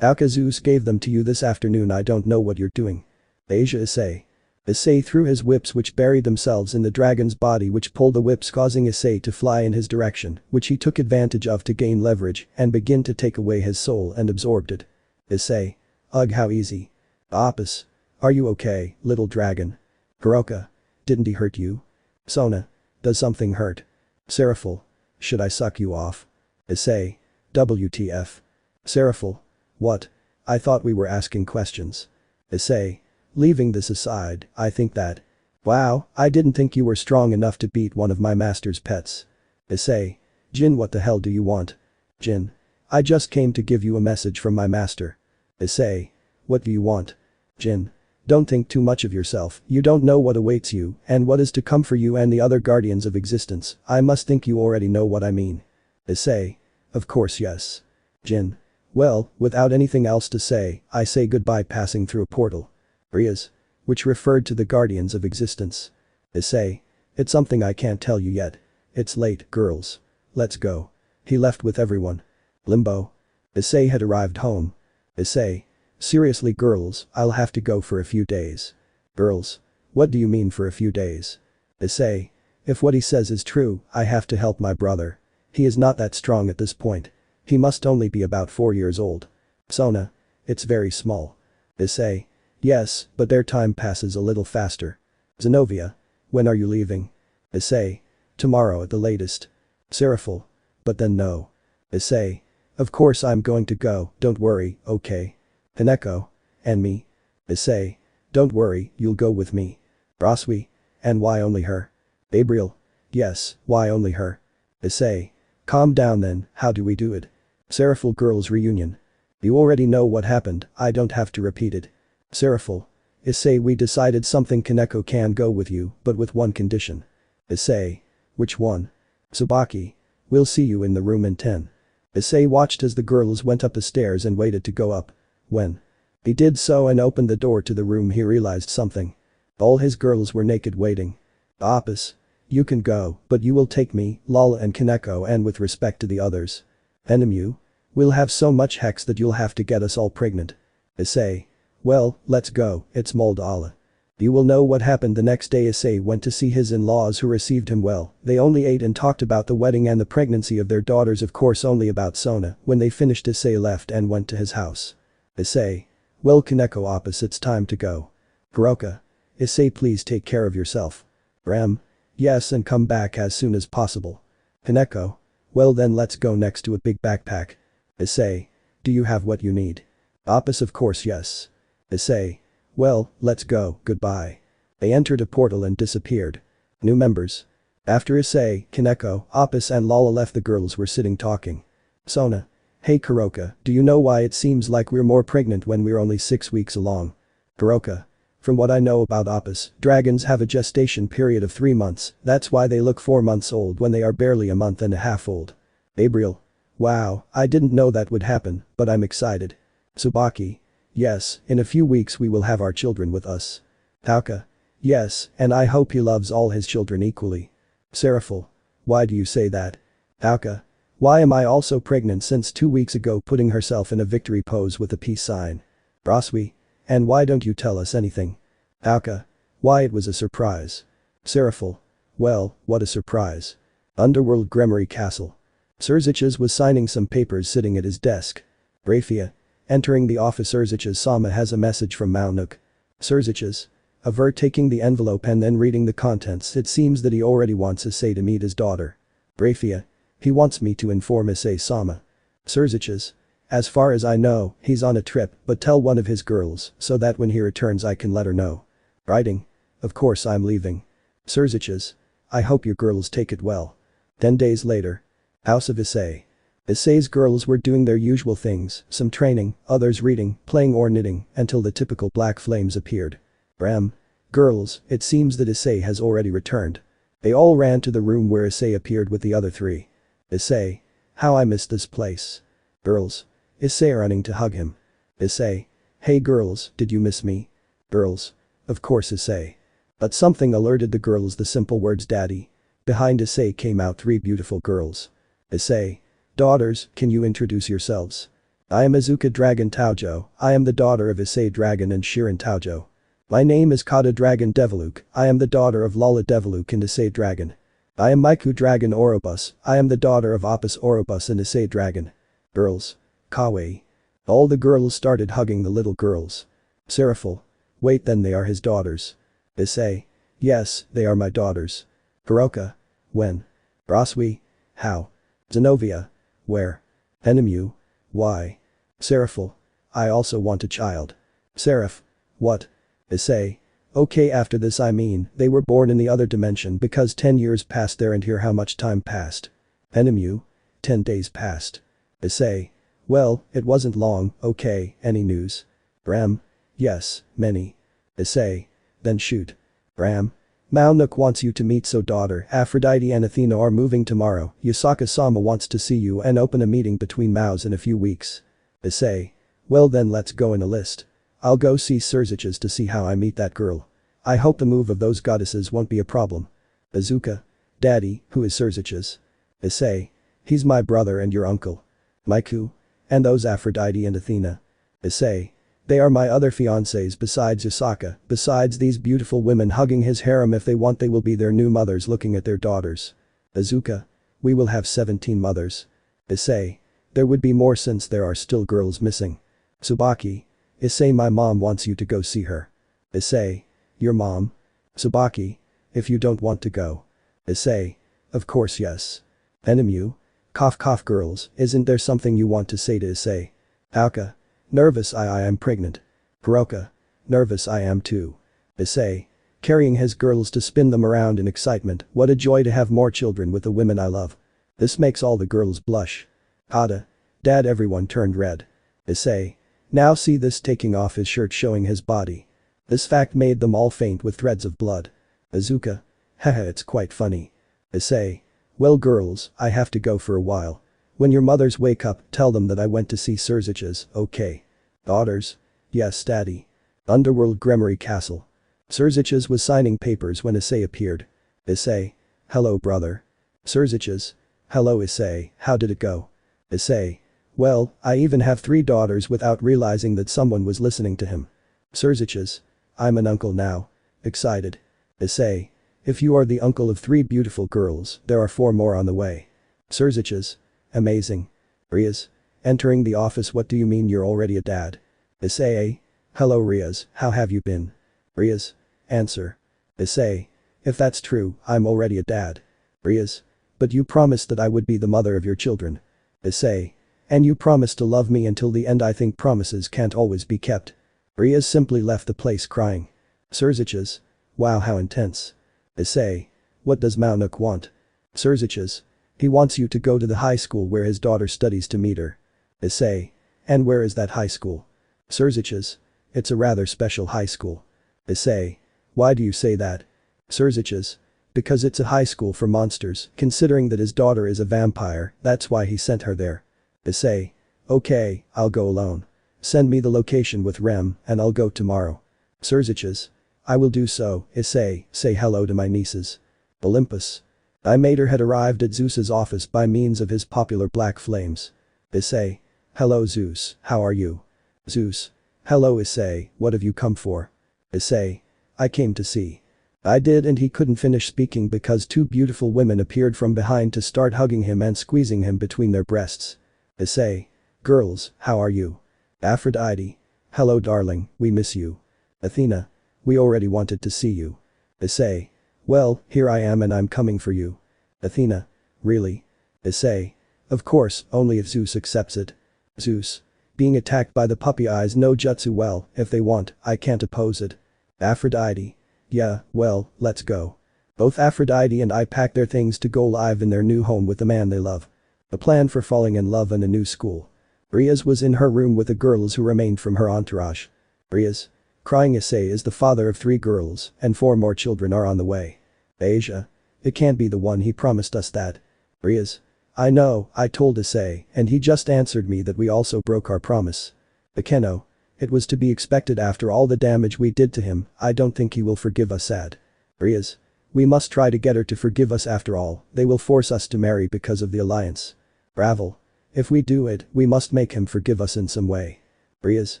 Zeus gave them to you this afternoon, I don't know what you're doing. Asia Issei. Issei threw his whips which buried themselves in the dragon's body which pulled the whips causing Issei to fly in his direction, which he took advantage of to gain leverage and begin to take away his soul and absorbed it. Issei. Ugh how easy. Apis. Are you okay, little dragon? Kuroka. Didn't he hurt you? Sona. Does something hurt? Seraphil. Should I suck you off? Issei. WTF. Seraphil. What? I thought we were asking questions. Issei. Leaving this aside, I think that. Wow, I didn't think you were strong enough to beat one of my master's pets. Issei. Jin what the hell do you want? Jin. I just came to give you a message from my master. Issei. What do you want? Jin. Don't think too much of yourself, you don't know what awaits you and what is to come for you and the other guardians of existence, I must think you already know what I mean. Issei. Of course yes. Jin. Well, without anything else to say, I say goodbye passing through a portal. Riaz. Which referred to the guardians of existence. Issei. It's something I can't tell you yet. It's late, girls. Let's go. He left with everyone. Limbo. Issei had arrived home. Issei. Seriously girls, I'll have to go for a few days. Girls. What do you mean for a few days? Issei. If what he says is true, I have to help my brother. He is not that strong at this point. He must only be about 4 years old. Sona. It's very small. Issei. Yes, but their time passes a little faster. Zenobia. When are you leaving? Issei. Tomorrow at the latest. Seraphil. But then no. Issei. Of course I'm going to go, don't worry, okay. Keco. And me. Issei. Don't worry, you'll go with me. Roswi. And why only her? Gabriel. Yes, why only her? Issei. Calm down then, how do we do it? Seraphil girls reunion. You already know what happened, I don't have to repeat it. Seraphil. Issei, we decided something. Keco can go with you, but with one condition. Issei. Which one? Tsubaki. We'll see you in the room in 10. Issei watched as the girls went up the stairs and waited to go up. When he did so and opened the door to the room, he realized something. All his girls were naked waiting. Apis. You can go, but you will take me, Lala and Keco, and with respect to the others. Enemu. We'll have so much hex that you'll have to get us all pregnant. Issei. Well, let's go, it's Mold Allah. You will know what happened the next day. Issei went to see his in-laws, who received him well. They only ate and talked about the wedding and the pregnancy of their daughters, of course only about Sona. When they finished, Issei left and went to his house. Issei. Well, Keco, Apis, it's time to go. Kuroka. Issei, please take care of yourself. Ram. Yes, and come back as soon as possible. Keco. Well then let's go next to a big backpack. Issei. Do you have what you need? Apis, of course yes. Issei. Well, let's go, goodbye. They entered a portal and disappeared. New members. After Issei, Keco, Apis and Lala left, the girls were sitting talking. Sona. Hey Kuroka, do you know why it seems like we're more pregnant when we're only 6 weeks along? Kuroka. From what I know about Apis, dragons have a gestation period of 3 months, that's why they look 4 months old when they are barely a month and a half old. Gabriel. Wow, I didn't know that would happen, but I'm excited. Tsubaki. Yes, in a few weeks we will have our children with us. Tauka. Yes, and I hope he loves all his children equally. Seraphil. Why do you say that? Tauka. Why am I also pregnant since 2 weeks ago, putting herself in a victory pose with a peace sign? Braswi. And why don't you tell us anything? Tauka. Why, it was a surprise. Seraphil. Well, what a surprise. Underworld Gremory Castle. Zykxdragon was signing some papers sitting at his desk. Raphia. Entering the office, Zykxdragon Sama has a message from Maunuk. Zykxdragon. Avert taking the envelope and then reading the contents. It seems that he already wants Issei to meet his daughter. Raphia. He wants me to inform Issei Sama. Zykxdragon. As far as I know, he's on a trip, but tell one of his girls, so that when he returns I can let her know. Writing. Of course I'm leaving. Zykxdragon. I hope your girls take it well. 10 days later. House of Issei. Issei's girls were doing their usual things, some training, others reading, playing or knitting, until the typical black flames appeared. Ram. Girls, it seems that Issei has already returned. They all ran to the room where Issei appeared with the other 3. Issei. How I missed this place. Girls. Issei running to hug him. Issei. Hey girls, did you miss me? Girls. Of course Issei. But something alerted the girls, the simple words daddy. Behind Issei came out 3 beautiful girls. Issei. Daughters, can you introduce yourselves? I am ZykxDragon Taojo, I am the daughter of Issei Dragon and Shirin Taojo. My name is Kada Dragon Deviluk, I am the daughter of Lala Deviluk and Issei Dragon. I am Miku Dragon Orobus, I am the daughter of Apis Orobus and Issei Dragon. Girls. Kawaii. All the girls started hugging the little girls. Seraphil. Wait, then they are his daughters. Issei. Yes, they are my daughters. Kuroka. When? Braswi. How? Zenobia. Where? Enemu. Why? Seraphil. I also want a child. Seraph. What? Issei. Okay, after this I mean, they were born in the other dimension because 10 years passed there, and here how much time passed? Enemu. 10 days passed. Issei. Well, it wasn't long, okay, any news? Ram. Yes, many. Issei. Then shoot. Ram. Maunuk wants you to meet, so daughter Aphrodite and Athena are moving tomorrow. Yasaka-sama wants to see you and open a meeting between Maus in a few weeks. Issei. Well then let's go in a list. I'll go see Zykxdragon to see how I meet that girl. I hope the move of those goddesses won't be a problem. Bazooka. Daddy, who is Zykxdragon? Issei. He's my brother and your uncle. Miku. And those Aphrodite and Athena. Issei. They are my other fiancés besides Yasaka, besides these beautiful women hugging his harem. If they want they will be their new mothers looking at their daughters. Bazooka. We will have 17 mothers. Issei. There would be more since there are still girls missing. Tsubaki. Issei, my mom wants you to go see her. Issei. Your mom? Tsubaki. If you don't want to go. Issei. Of course yes. Enemu. Cough cough, girls, isn't there something you want to say to Issei? Tauka. Nervous, I am pregnant. Kuroka. Nervous I am too. Issei. carrying his girls to spin them around in excitement. What a joy to have more children with the women I love. This makes all the girls blush. Ada. Dad, everyone turned red. Issei. Now see this, taking off his shirt showing his body. This fact made them all faint with threads of blood. Azuka. Haha, it's quite funny. Issei. Well girls, I have to go for a while. When your mothers wake up, tell them that I went to see Surzich's, okay? Daughters? Yes, daddy. Underworld Gremory Castle. Surzich's was signing papers when Issei appeared. Issei. Hello brother. Surzich's. Hello Issei, how did it go? Issei. Well, I even have 3 daughters without realizing that someone was listening to him. Surzich's. I'm an uncle now. Excited. Issei. If you are the uncle of 3 beautiful girls, there are 4 more on the way. Surzich's. Amazing. Riaz. Entering the office, what do you mean you're already a dad? Issei. Hello Riaz, how have you been? Riaz. Answer. Issei. If that's true, I'm already a dad. Riaz. But you promised that I would be the mother of your children. Issei. And you promised to love me until the end. I think promises can't always be kept. Riaz simply left the place crying. Surzich's. Wow, how intense. Issei. What does Maunuk want? Surzich's. He wants you to go to the high school where his daughter studies to meet her. Issei. And where is that high school? Surzich's. It's a rather special high school. Issei. Why do you say that? Surzich's. Because it's a high school for monsters, considering that his daughter is a vampire, that's why he sent her there. Issei. Okay, I'll go alone. Send me the location with Rem, and I'll go tomorrow. Surzich's. I will do so. Issei, say hello to my nieces. Olympus. Mater had arrived at Zeus's office by means of his popular black flames. Issei. Hello Zeus, how are you? Zeus. Hello Issei, what have you come for? Issei. I came to see. I did, and he couldn't finish speaking because 2 beautiful women appeared from behind to start hugging him and squeezing him between their breasts. Issei. Girls, how are you? Aphrodite. Hello darling, we miss you. Athena. We already wanted to see you. Issei. Well, here I am and I'm coming for you. Athena. Really? Issei. Of course, only if Zeus accepts it. Zeus. Being attacked by the puppy eyes no jutsu, well, if they want, I can't oppose it. Aphrodite. Yeah, well, let's go. Both Aphrodite and I packed their things to go live in their new home with the man they love. A plan for falling in love and a new school. Riaz was in her room with the girls who remained from her entourage. Riaz. Crying. Issei is the father of 3 girls, and 4 more children are on the way. Asia. It can't be the one, he promised us that. Riaz. I know, I told Issei, and he just answered me that we also broke our promise. Keco. It was to be expected after all the damage we did to him. I don't think he will forgive us. Sad. Riaz. We must try to get her to forgive us after all, they will force us to marry because of the alliance. Ravel. If we do it, we must make him forgive us in some way. Riaz.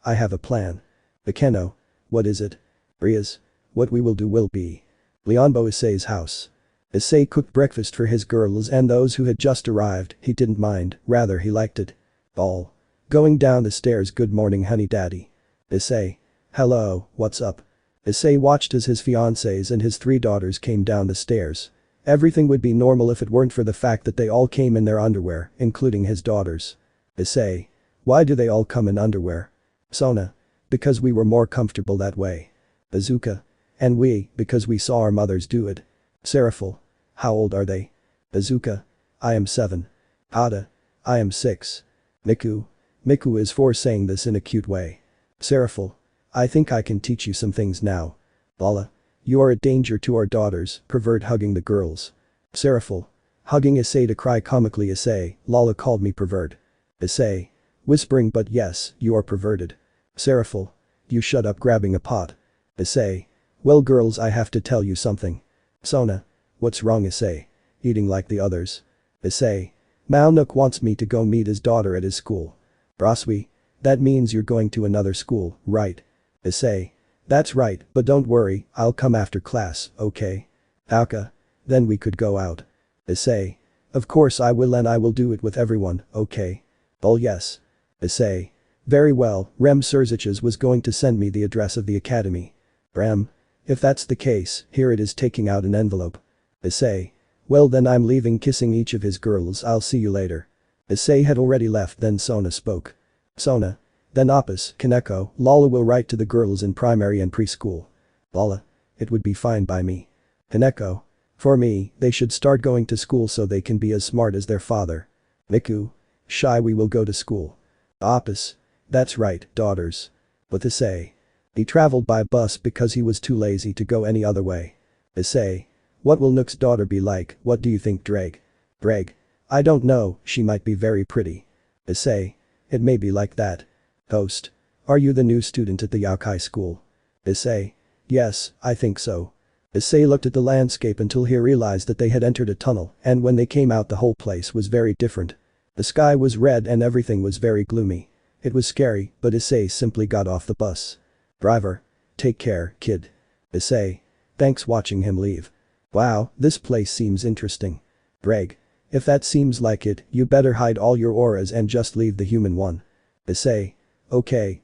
I have a plan. Keco. What is it? Riaz. What we will do will be. Leonbo Issei's house. Issei cooked breakfast for his girls and those who had just arrived. He didn't mind, rather he liked it. All. Going down the stairs. Good morning honey daddy. Issei. Hello, what's up? Issei watched as his fiancés and his 3 daughters came down the stairs. Everything would be normal if it weren't for the fact that they all came in their underwear, including his daughters. Issei. Why do they all come in underwear? Sona. Because we were more comfortable that way. Azuka. And we, because we saw our mothers do it. Seraphil. How old are they? Azuka. I am 7. Ada. I am 6. Miku. Miku is 4, saying this in a cute way. Seraphil. I think I can teach you some things now. Lala. You are a danger to our daughters, pervert, hugging the girls. Seraphil. Hugging Issei to cry comically. Issei, Lala called me pervert. Issei. Whispering, but yes, you are perverted. Seraphil. You shut up, grabbing a pot. Issei. Well girls, I have to tell you something. Sona. What's wrong? Issei. Eating like the others. Issei. Maunuk wants me to go meet his daughter at his school. Braswi. That means you're going to another school, right? Issei. That's right, but don't worry, I'll come after class, okay? Auka. Then we could go out. Issei. Of course I will, and I will do it with everyone, okay? Oh yes. Issei. Very well, Rem Surzich's was going to send me the address of the academy. Rem. If that's the case, here it is, taking out an envelope. Issei. Well then I'm leaving, kissing each of his girls. I'll see you later. Issei had already left, then Sona spoke. Sona. Then Opus, Keco, Lala will write to the girls in primary and preschool. Lala. it would be fine by me. Keco. For me, they should start going to school so they can be as smart as their father. Miku. Shy, we will go to school. Opus. That's right, daughters. With Issei. He traveled by bus because he was too lazy to go any other way. Issei. What will Nook's daughter be like, what do you think, Ddraig? Ddraig. I don't know, she might be very pretty. Issei. It may be like that. Host. Are you the new student at the Yokai school? Issei. Yes, I think so. Issei looked at the landscape until he realized that they had entered a tunnel, and when they came out the whole place was very different. The sky was red and everything was very gloomy. It was scary, but Issei simply got off the bus. Driver. Take care, kid. Issei. Thanks, watching him leave. Wow, this place seems interesting. Ddraig. If that seems like it, you better hide all your auras and just leave the human one. Issei. Okay.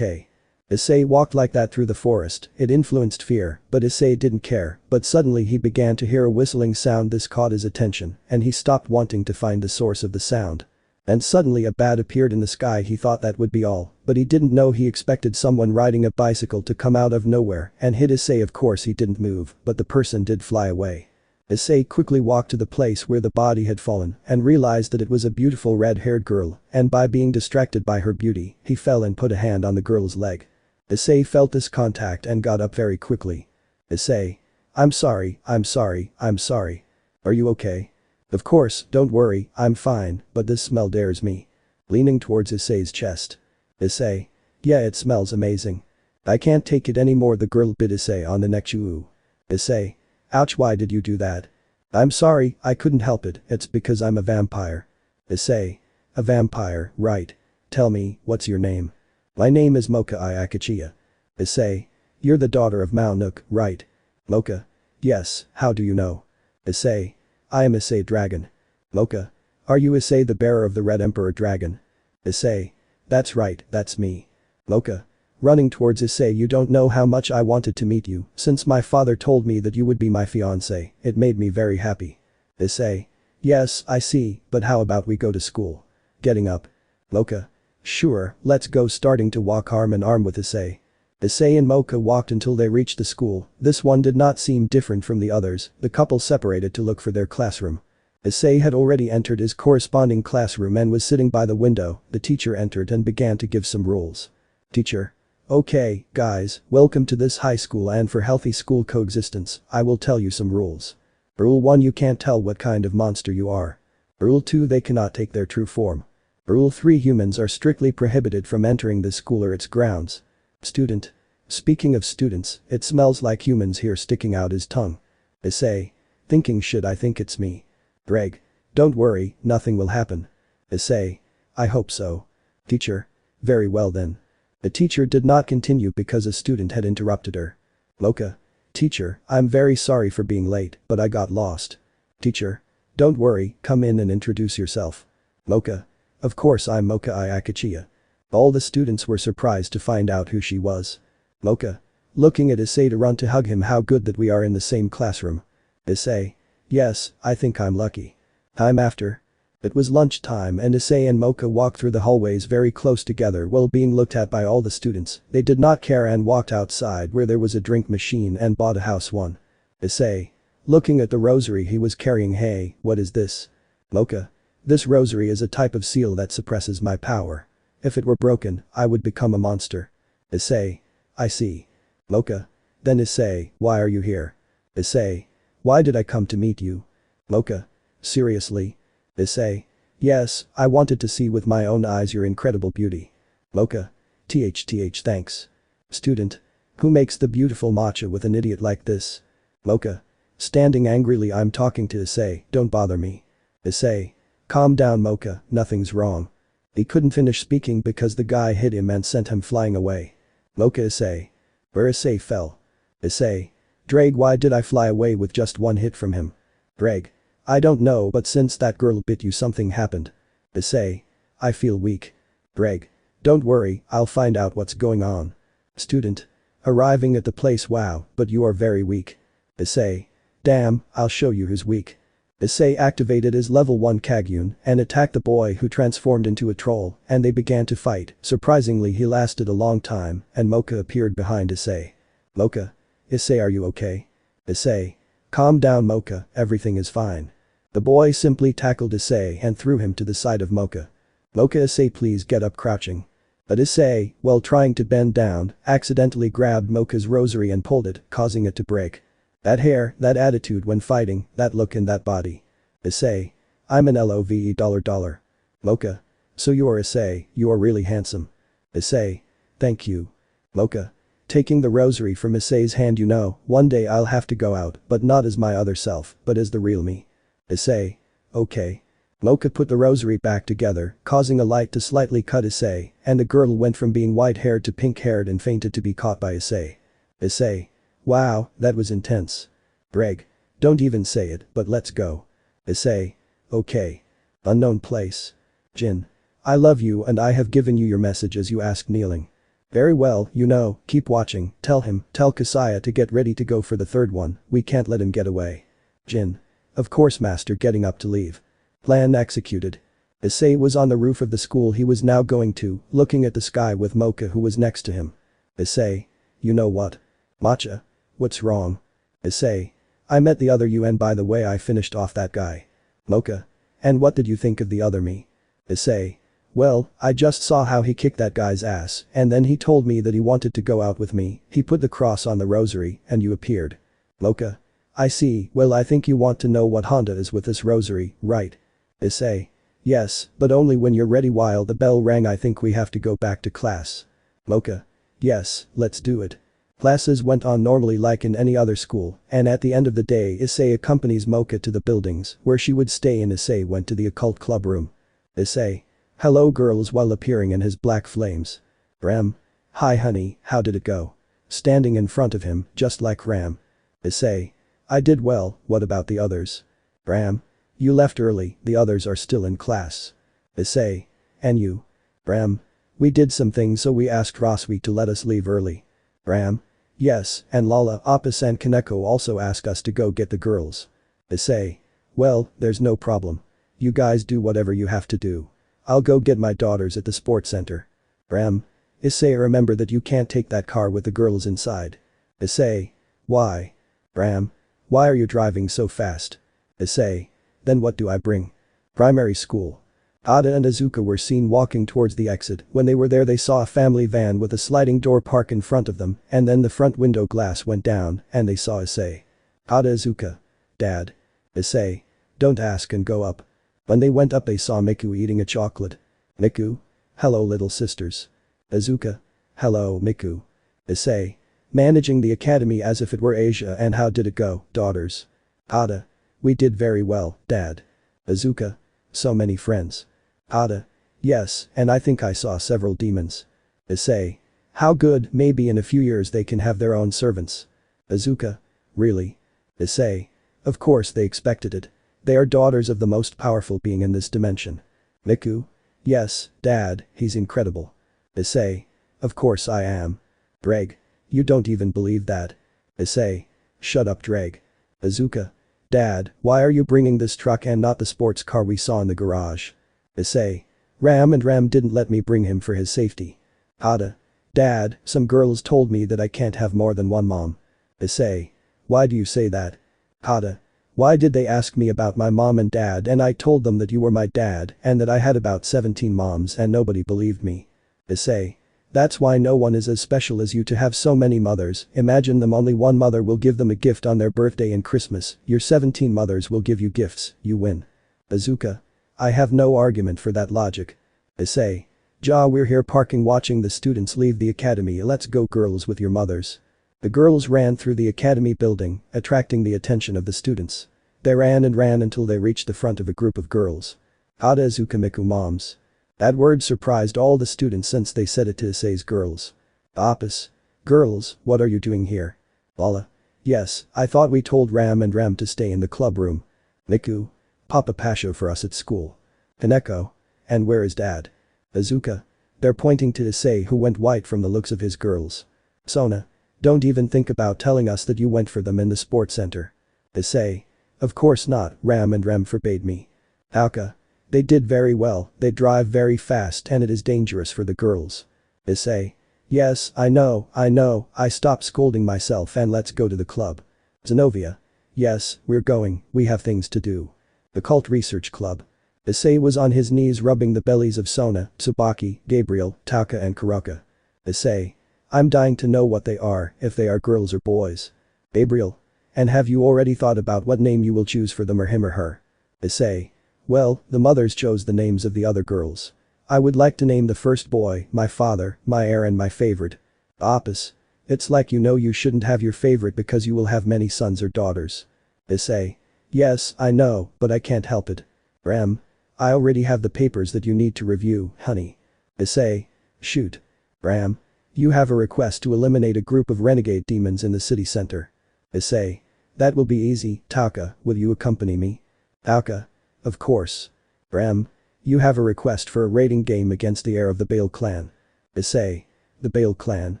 Issei walked like that through the forest, it influenced fear, but Issei didn't care, but suddenly he began to hear a whistling sound. This caught his attention, and he stopped wanting to find the source of the sound. And suddenly a bat appeared in the sky. He thought that would be all, but he didn't know he expected someone riding a bicycle to come out of nowhere and hit Issei. Of course he didn't move, but the person did fly away. Issei quickly walked to the place where the body had fallen and realized that it was a beautiful red-haired girl, and by being distracted by her beauty, he fell and put a hand on the girl's leg. Issei felt this contact and got up very quickly. Issei. I'm sorry. Are you okay? Of course, don't worry, I'm fine, but this smell dares me. Leaning towards Issei's chest. Issei. Yeah, it smells amazing. I can't take it anymore. The girl bit Issei on the neck. Choo. Issei. Ouch, why did you do that? I'm sorry, I couldn't help it, it's because I'm a vampire. Issei. A vampire, right. Tell me, what's your name? My name is Mocha Ayakachiya. Issei. You're the daughter of Mao Nook, right? Mocha. Yes, how do you know? Issei. I am ZykxDragon. Mocha. Are you Issei, the bearer of the Red Emperor Dragon? Issei. That's right, that's me. Mocha. Running towards Issei. You don't know how much I wanted to meet you, since my father told me that you would be my fiance, it made me very happy. Issei. Yes, I see, but how about we go to school? Getting up. Mocha. Sure, let's go. Starting to walk arm in arm with Issei. Issei and Mocha walked until they reached the school. This one did not seem different from the others. The couple separated to look for their classroom. Issei had already entered his corresponding classroom and was sitting by the window. The teacher entered and began to give some rules. Teacher. Okay, guys, welcome to this high school, and for healthy school coexistence, I will tell you some rules. Rule 1, you can't tell what kind of monster you are. Rule 2, they cannot take their true form. Rule 3, humans are strictly prohibited from entering this school or its grounds. Student. Speaking of students, it smells like humans here. Sticking out his tongue. Issei. Thinking, should I think it's me? Ddraig. Don't worry, nothing will happen. Issei. I hope so. Teacher. Very well then. The teacher did not continue because a student had interrupted her. Mocha. Teacher, I'm very sorry for being late, but I got lost. Teacher. Don't worry, come in and introduce yourself. Mocha. Of course, I'm Mocha Ayakachiya. All the students were surprised to find out who she was. Mocha. Looking at Issei to run to hug him. How good that we are in the same classroom. Issei. Yes, I think I'm lucky. Time after. It was lunchtime and Issei and Mocha walked through the hallways very close together while being looked at by all the students. They did not care and walked outside where there was a drink machine and bought a house one. Issei. Looking at the rosary he was carrying. Hey, what is this? Mocha. This rosary is a type of seal that suppresses my power. If it were broken, I would become a monster. Issei. I see. Mocha. Then Issei, why are you here? Issei. Why did I come to meet you? Mocha. Seriously? Issei. Yes, I wanted to see with my own eyes your incredible beauty. Mocha. Thanks. Student. Who makes the beautiful matcha with an idiot like this? Mocha. Standing angrily, I'm talking to Issei, don't bother me. Issei. Calm down, Mocha, nothing's wrong. He couldn't finish speaking because the guy hit him and sent him flying away. Mocha. Issei. Where Issei fell. Issei. Ddraig, why did I fly away with just one hit from him? Ddraig. I don't know, but since that girl bit you something happened. Issei. I feel weak. Ddraig. Don't worry, I'll find out what's going on. Student. Arriving at the place. Wow, but you are very weak. Issei. Damn, I'll show you who's weak. Issei activated his level 1 Kagyun and attacked the boy who transformed into a troll, and they began to fight. Surprisingly, he lasted a long time and Mocha appeared behind Issei. Mocha. Issei, are you okay? Issei. Calm down Mocha, everything is fine. The boy simply tackled Issei and threw him to the side of Mocha. Mocha, Issei, please get up, crouching. But Issei, while trying to bend down, accidentally grabbed Mocha's rosary and pulled it, causing it to break. That hair, that attitude when fighting, that look in that body. Issei. I'm an $. Mocha. So you are Issei, you are really handsome. Issei. Thank you. Mocha. Taking the rosary from Issei's hand, you know, one day I'll have to go out, but not as my other self, but as the real me. Issei. Okay. Mocha put the rosary back together, causing a light to slightly cut Issei, and the girl went from being white-haired to pink-haired and fainted to be caught by Issei. Issei. Wow, that was intense. Ddraig. Don't even say it, but let's go. Issei. Okay. Unknown place. Jin. I love you and I have given you your message as you asked, kneeling. Very well, you know, keep watching, tell Kasaya to get ready to go for the third one, we can't let him get away. Jin. Of course master, getting up to leave. Plan executed. Issei was on the roof of the school he was now going to, looking at the sky with Mocha who was next to him. Issei. You know what? Matcha. What's wrong? Issei. I met the other you and by the way I finished off that guy. Mocha. And what did you think of the other me? Issei. Well, I just saw how he kicked that guy's ass and then he told me that he wanted to go out with me, he put the cross on the rosary and you appeared. Mocha. I see, well I think you want to know what Honda is with this rosary, right? Issei. Yes, but only when you're ready. While the bell rang I think we have to go back to class. Mocha. Yes, let's do it. Classes went on normally like in any other school, and at the end of the day Issei accompanies Mocha to the buildings where she would stay and Issei went to the occult club room. Issei. Hello girls while appearing in his black flames. Ram. Hi honey, how did it go? Standing in front of him, just like Ram. Issei. I did well, what about the others? Ram. You left early, the others are still in class. Issei. And you? Ram. We did some things so we asked Roswi to let us leave early. Ram. Yes, and Lala, Apis and Keco also asked us to go get the girls. Issei. Well, there's no problem. You guys do whatever you have to do. I'll go get my daughters at the sports center. Ram. Issei, remember that you can't take that car with the girls inside. Issei. Why? Ram. Why are you driving so fast? Issei. Then what do I bring? Primary school. Ada and Azuka were seen walking towards the exit. When they were there they saw a family van with a sliding door park in front of them and then the front window glass went down and they saw Issei. Ada, Azuka. Dad. Issei. Don't ask and go up. When they went up they saw Miku eating a chocolate. Miku. Hello little sisters. Azuka. Hello Miku. Issei. Managing the academy as if it were Asia. And how did it go, daughters? Ada. We did very well, Dad. Azuka. So many friends. Ada. Yes, and I think I saw several demons. Issei. How good, maybe in a few years they can have their own servants. Azuka. Really? Issei. Of course they expected it. They are daughters of the most powerful being in this dimension. Miku. Yes, Dad, he's incredible. Issei. Of course I am. Ddraig. You don't even believe that. Issei. Shut up Ddraig. Azuka. Dad, why are you bringing this truck and not the sports car we saw in the garage? Issei. Ram didn't let me bring him for his safety. Ada. Dad, some girls told me that I can't have more than one mom. Issei. Why do you say that? Ada. Why did they ask me about my mom and dad and I told them that you were my dad and that I had about 17 moms and nobody believed me. Issei. That's why no one is as special as you to have so many mothers. Imagine them, only one mother will give them a gift on their birthday and Christmas. Your 17 mothers will give you gifts, you win. Azuka. I have no argument for that logic. Issei. Ja, we're here parking watching the students leave the academy. Let's go girls with your mothers. The girls ran through the academy building, attracting the attention of the students. They ran until they reached the front of a group of girls. Ada, Azuka, Miku moms. That word surprised all the students since they said it to Issei's girls. Apis. Girls, what are you doing here? Lala. Yes, I thought we told Ram to stay in the club room. Miku. Papa Pasho for us at school. Keco. And where is Dad? Azuka. They're pointing to Issei who went white from the looks of his girls. Sona. Don't even think about telling us that you went for them in the sports center. Issei. Of course not, Ram forbade me. Auka. They did very well, they drive very fast and it is dangerous for the girls. Issei. Yes, I know, I stop scolding myself and let's go to the club. Zenobia. Yes, we're going, we have things to do. The cult research club. Issei was on his knees rubbing the bellies of Sona, Tsubaki, Gabriel, Taka and Kuroka. Issei. I'm dying to know what they are, if they are girls or boys. Gabriel. And have you already thought about what name you will choose for them or him or her? Issei. Well, the mothers chose the names of the other girls. I would like to name the first boy, my father, my heir and my favorite. Opus. It's like you shouldn't have your favorite because you will have many sons or daughters. Issei. Yes, I know, but I can't help it. Rem. I already have the papers that you need to review, honey. Issei. Shoot. Ram. You have a request to eliminate a group of renegade demons in the city center. Issei. That will be easy, Taka, will you accompany me? Taka. Of course. Ram. You have a request for a raiding game against the heir of the Bale clan. Issei. The Bale clan.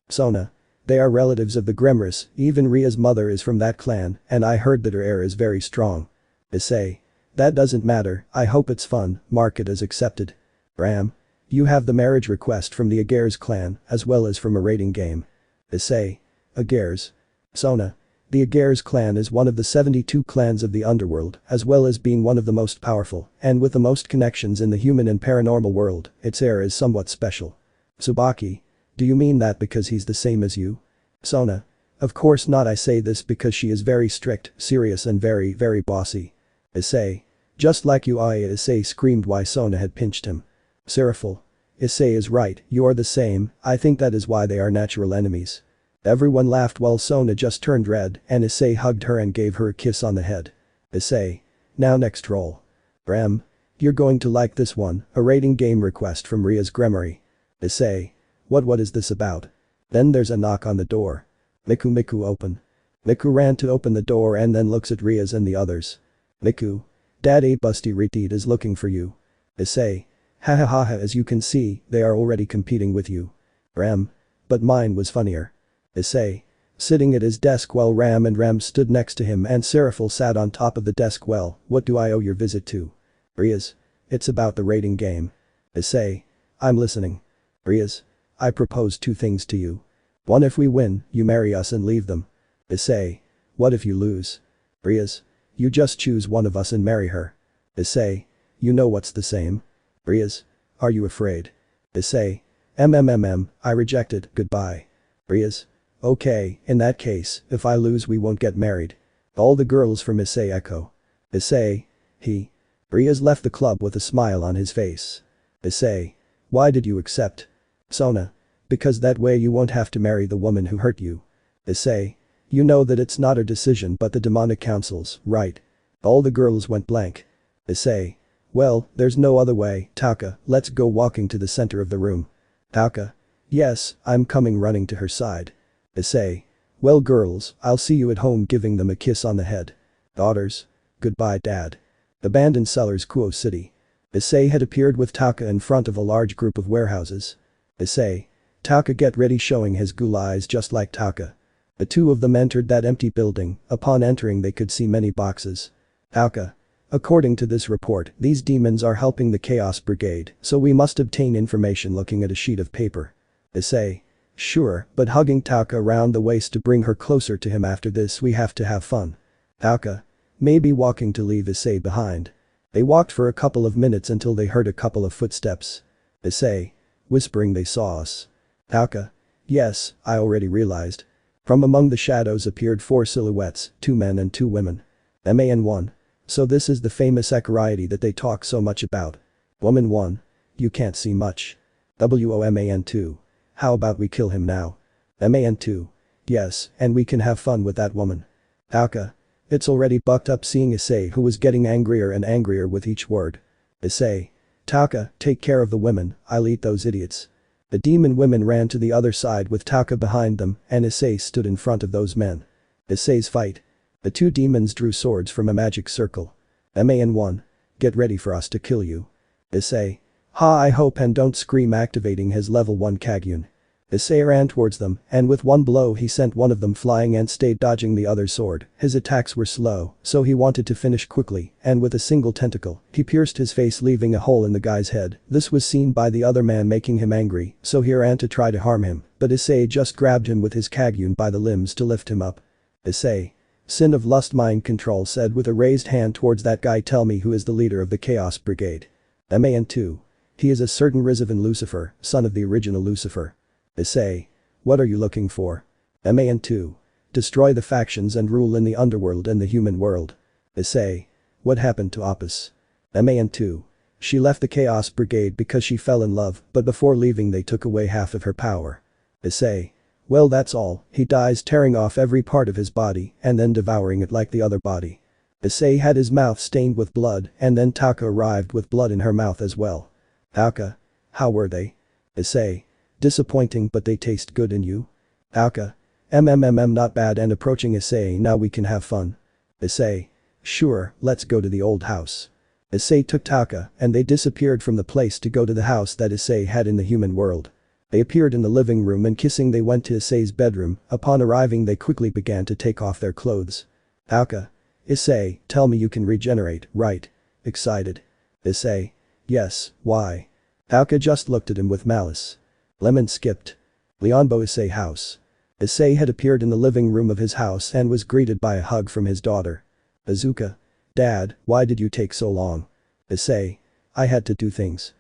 Sona. They are relatives of the Gremris, even Ria's mother is from that clan, and I heard that her heir is very strong. Issei. That doesn't matter, I hope it's fun, mark it as accepted. Ram. You have the marriage request from the Agairs clan, as well as from a raiding game. Issei. Agairs. Sona. The Agairs clan is one of the 72 clans of the underworld, as well as being one of the most powerful, and with the most connections in the human and paranormal world, its heir is somewhat special. Tsubaki. Do you mean that because he's the same as you? Sona. Of course not, I say this because she is very strict, serious and very, very bossy. Issei. Just like you, Issei screamed why Sona had pinched him. Seraphil. Issei is right, you are the same, I think that is why they are natural enemies. Everyone laughed while Sona just turned red and Issei hugged her and gave her a kiss on the head. Issei. Now next roll. Rem. You're going to like this one, a raiding game request from Ria's Gremory. Issei. What is this about? Then there's a knock on the door. Miku open. Miku ran to open the door and then looks at Ria's and the others. Miku. Daddy Busty Reteed is looking for you. Issei. Ha ha ha ha, as you can see, they are already competing with you. Ram. But mine was funnier. Issei. Sitting at his desk while Ram stood next to him and Seraphil sat on top of the desk. Well, what do I owe your visit to? Ria's. It's about the raiding game. Issei. I'm listening. Ria's. I propose 2 things to you. 1, if we win, you marry us and leave them. Issei. What if you lose? Ria's. You just choose one of us and marry her. Issei. You know what's the same? Ria's. Are you afraid? Issei. I rejected, goodbye. Ria's. Okay, in that case, if I lose we won't get married. All the girls from Issei echo. Issei. He. Ria's left the club with a smile on his face. Issei. Why did you accept? Sona. Because that way you won't have to marry the woman who hurt you. Issei. You know that it's not our decision but the demonic council's, right? All the girls went blank. Issei. Well, there's no other way, Taka, let's go walking to the center of the room. Taka. Yes, I'm coming running to her side. Issei. Well girls, I'll see you at home, giving them a kiss on the head. Daughters. Goodbye dad. Abandoned cellars, Kuo City. Issei had appeared with Taka in front of a large group of warehouses. Issei. Taka, get ready, showing his ghoul eyes just like Taka. The 2 of them entered that empty building, upon entering they could see many boxes. Taka. According to this report, these demons are helping the Chaos Brigade, so we must obtain information looking at a sheet of paper. Issei. Sure, but hugging Taka around the waist to bring her closer to him. After this we have to have fun. Taka. Maybe walking to leave Issei behind. They walked for a couple of minutes until they heard a couple of footsteps. Issei. Whispering, they saw us. Taka. Yes, I already realized. From among the shadows appeared 4 silhouettes, 2 men and 2 women. Man 1. So this is the famous Ekariety that they talk so much about. Woman 1. You can't see much. WOMAN 2. How about we kill him now? Man 2. Yes, and we can have fun with that woman. Taka. It's already bucked up, seeing Issei, who was getting angrier and angrier with each word. Issei. Taka, take care of the women, I'll eat those idiots. The demon women ran to the other side with Taka behind them and Issei stood in front of those men. Issei's fight. The 2 demons drew swords from a magic circle. Man 1. Get ready for us to kill you. Issei. Ha, I hope, and don't scream, activating his level 1 Kagyun. Issei ran towards them, and with one blow he sent one of them flying and stayed dodging the other's sword. His attacks were slow, so he wanted to finish quickly, and with a single tentacle, he pierced his face leaving a hole in the guy's head. This was seen by the other man making him angry, so he ran to try to harm him, but Issei just grabbed him with his kagyun by the limbs to lift him up. Issei. Sin of Lust Mind Control said with a raised hand towards that guy, tell me who is the leader of the Chaos Brigade. Man 2. He is a certain Rizavan Lucifer, son of the original Lucifer. Issei. What are you looking for? Man 2. Destroy the factions and rule in the underworld and the human world. Issei. What happened to Apis? Man 2. She left the Chaos Brigade because she fell in love, but before leaving they took away half of her power. Issei. Well, that's all. He dies tearing off every part of his body and then devouring it like the other body. Issei had his mouth stained with blood and then Taka arrived with blood in her mouth as well. Taka. How were they? Issei. Disappointing, but they taste good in you. Taka. Not bad, and approaching Issei, now we can have fun. Issei. Sure, let's go to the old house. Issei took Taka and they disappeared from the place to go to the house that Issei had in the human world. They appeared in the living room and kissing they went to Issei's bedroom. Upon arriving they quickly began to take off their clothes. Taka. Issei, tell me you can regenerate, right? Excited. Issei. Yes, why? Taka just looked at him with malice. Lemon skipped. Leonbo Issei house. Issei had appeared in the living room of his house and was greeted by a hug from his daughter. Azuka. Dad, why did you take so long? Issei. I had to do things.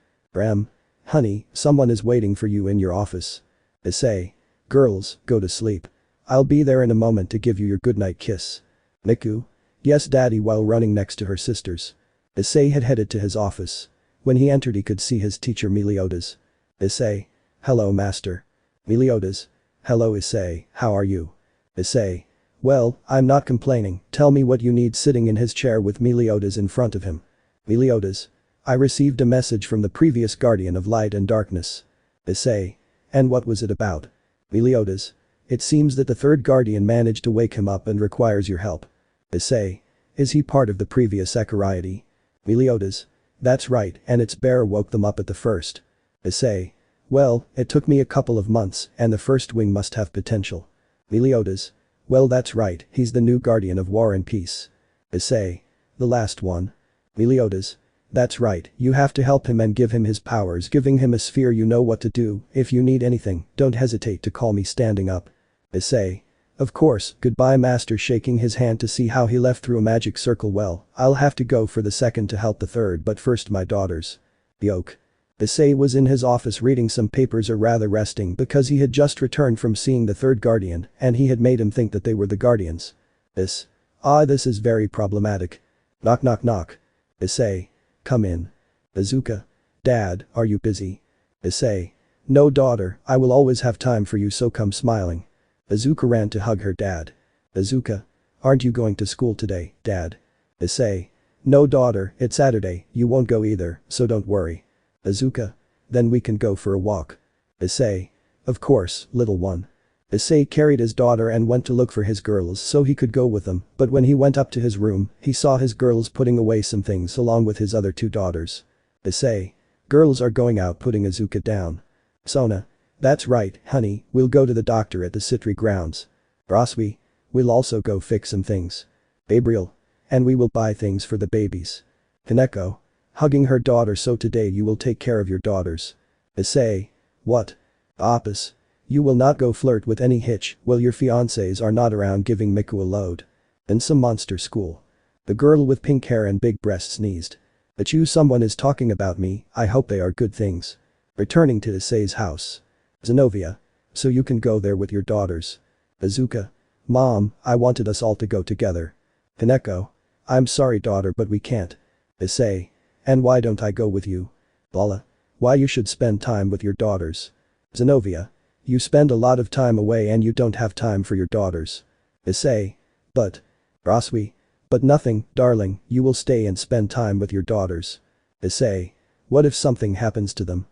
Honey, someone is waiting for you in your office. Issei. Girls, go to sleep. I'll be there in a moment to give you your goodnight kiss. Miku. Yes daddy, while running next to her sisters. Issei had headed to his office. When he entered he could see his teacher Meliodas. Issei. Hello master. Meliodas. Hello Issei, how are you? Issei. Well, I'm not complaining, tell me what you need. Sitting in his chair with Meliodas in front of him. Meliodas. I received a message from the previous guardian of light and darkness. Issei. And what was it about? Meliodas. It seems that the third guardian managed to wake him up and requires your help. Issei. Is he part of the previous Echariety? Meliodas. That's right, and its bearer woke them up at the first. Issei. Well, it took me a couple of months, and the first wing must have potential. Meliodas. Well, that's right, he's the new guardian of war and peace. Issei. The last one. Meliodas. That's right, you have to help him and give him his powers, giving him a sphere. You know what to do. If you need anything, don't hesitate to call me. Standing up. Issei. Of course, goodbye master, shaking his hand to see how he left through a magic circle. Well, I'll have to go for the second to help the third, but first my daughters. Yoke. Issei was in his office reading some papers, or rather resting, because he had just returned from seeing the third guardian and he had made him think that they were the guardians. This is very problematic. Knock knock knock. Issei. Come in. Azuka. Dad, are you busy? Issei. No daughter, I will always have time for you, so come. Smiling. Azuka ran to hug her dad. Azuka. Aren't you going to school today, Dad? Issei. No daughter, it's Saturday, you won't go either, so don't worry. Azuka. Then we can go for a walk. Issei. Of course, little one. Issei carried his daughter and went to look for his girls so he could go with them, but when he went up to his room, he saw his girls putting away some things along with his other two daughters. Issei. Girls are going out, putting Azuka down. Sona. That's right, honey, we'll go to the doctor at the Citri grounds. Roswi. We'll also go fix some things. Gabriel. And we will buy things for the babies. Keco. Hugging her daughter. So today you will take care of your daughters. Issei. What? Apis. You will not go flirt with any hitch while your fiancés are not around, giving Miku a load. In some monster school. The girl with pink hair and big breasts sneezed. Achoo, someone is talking about me, I hope they are good things. Returning to Issei's house. Zenobia. So you can go there with your daughters. Azuka. Mom, I wanted us all to go together. Keco. I'm sorry daughter, but we can't. Issei. And why don't I go with you? Vala. Why you should spend time with your daughters. Zenobia. You spend a lot of time away and you don't have time for your daughters. Issei. But. Roswi. But nothing, darling, you will stay and spend time with your daughters. Issei. What if something happens to them?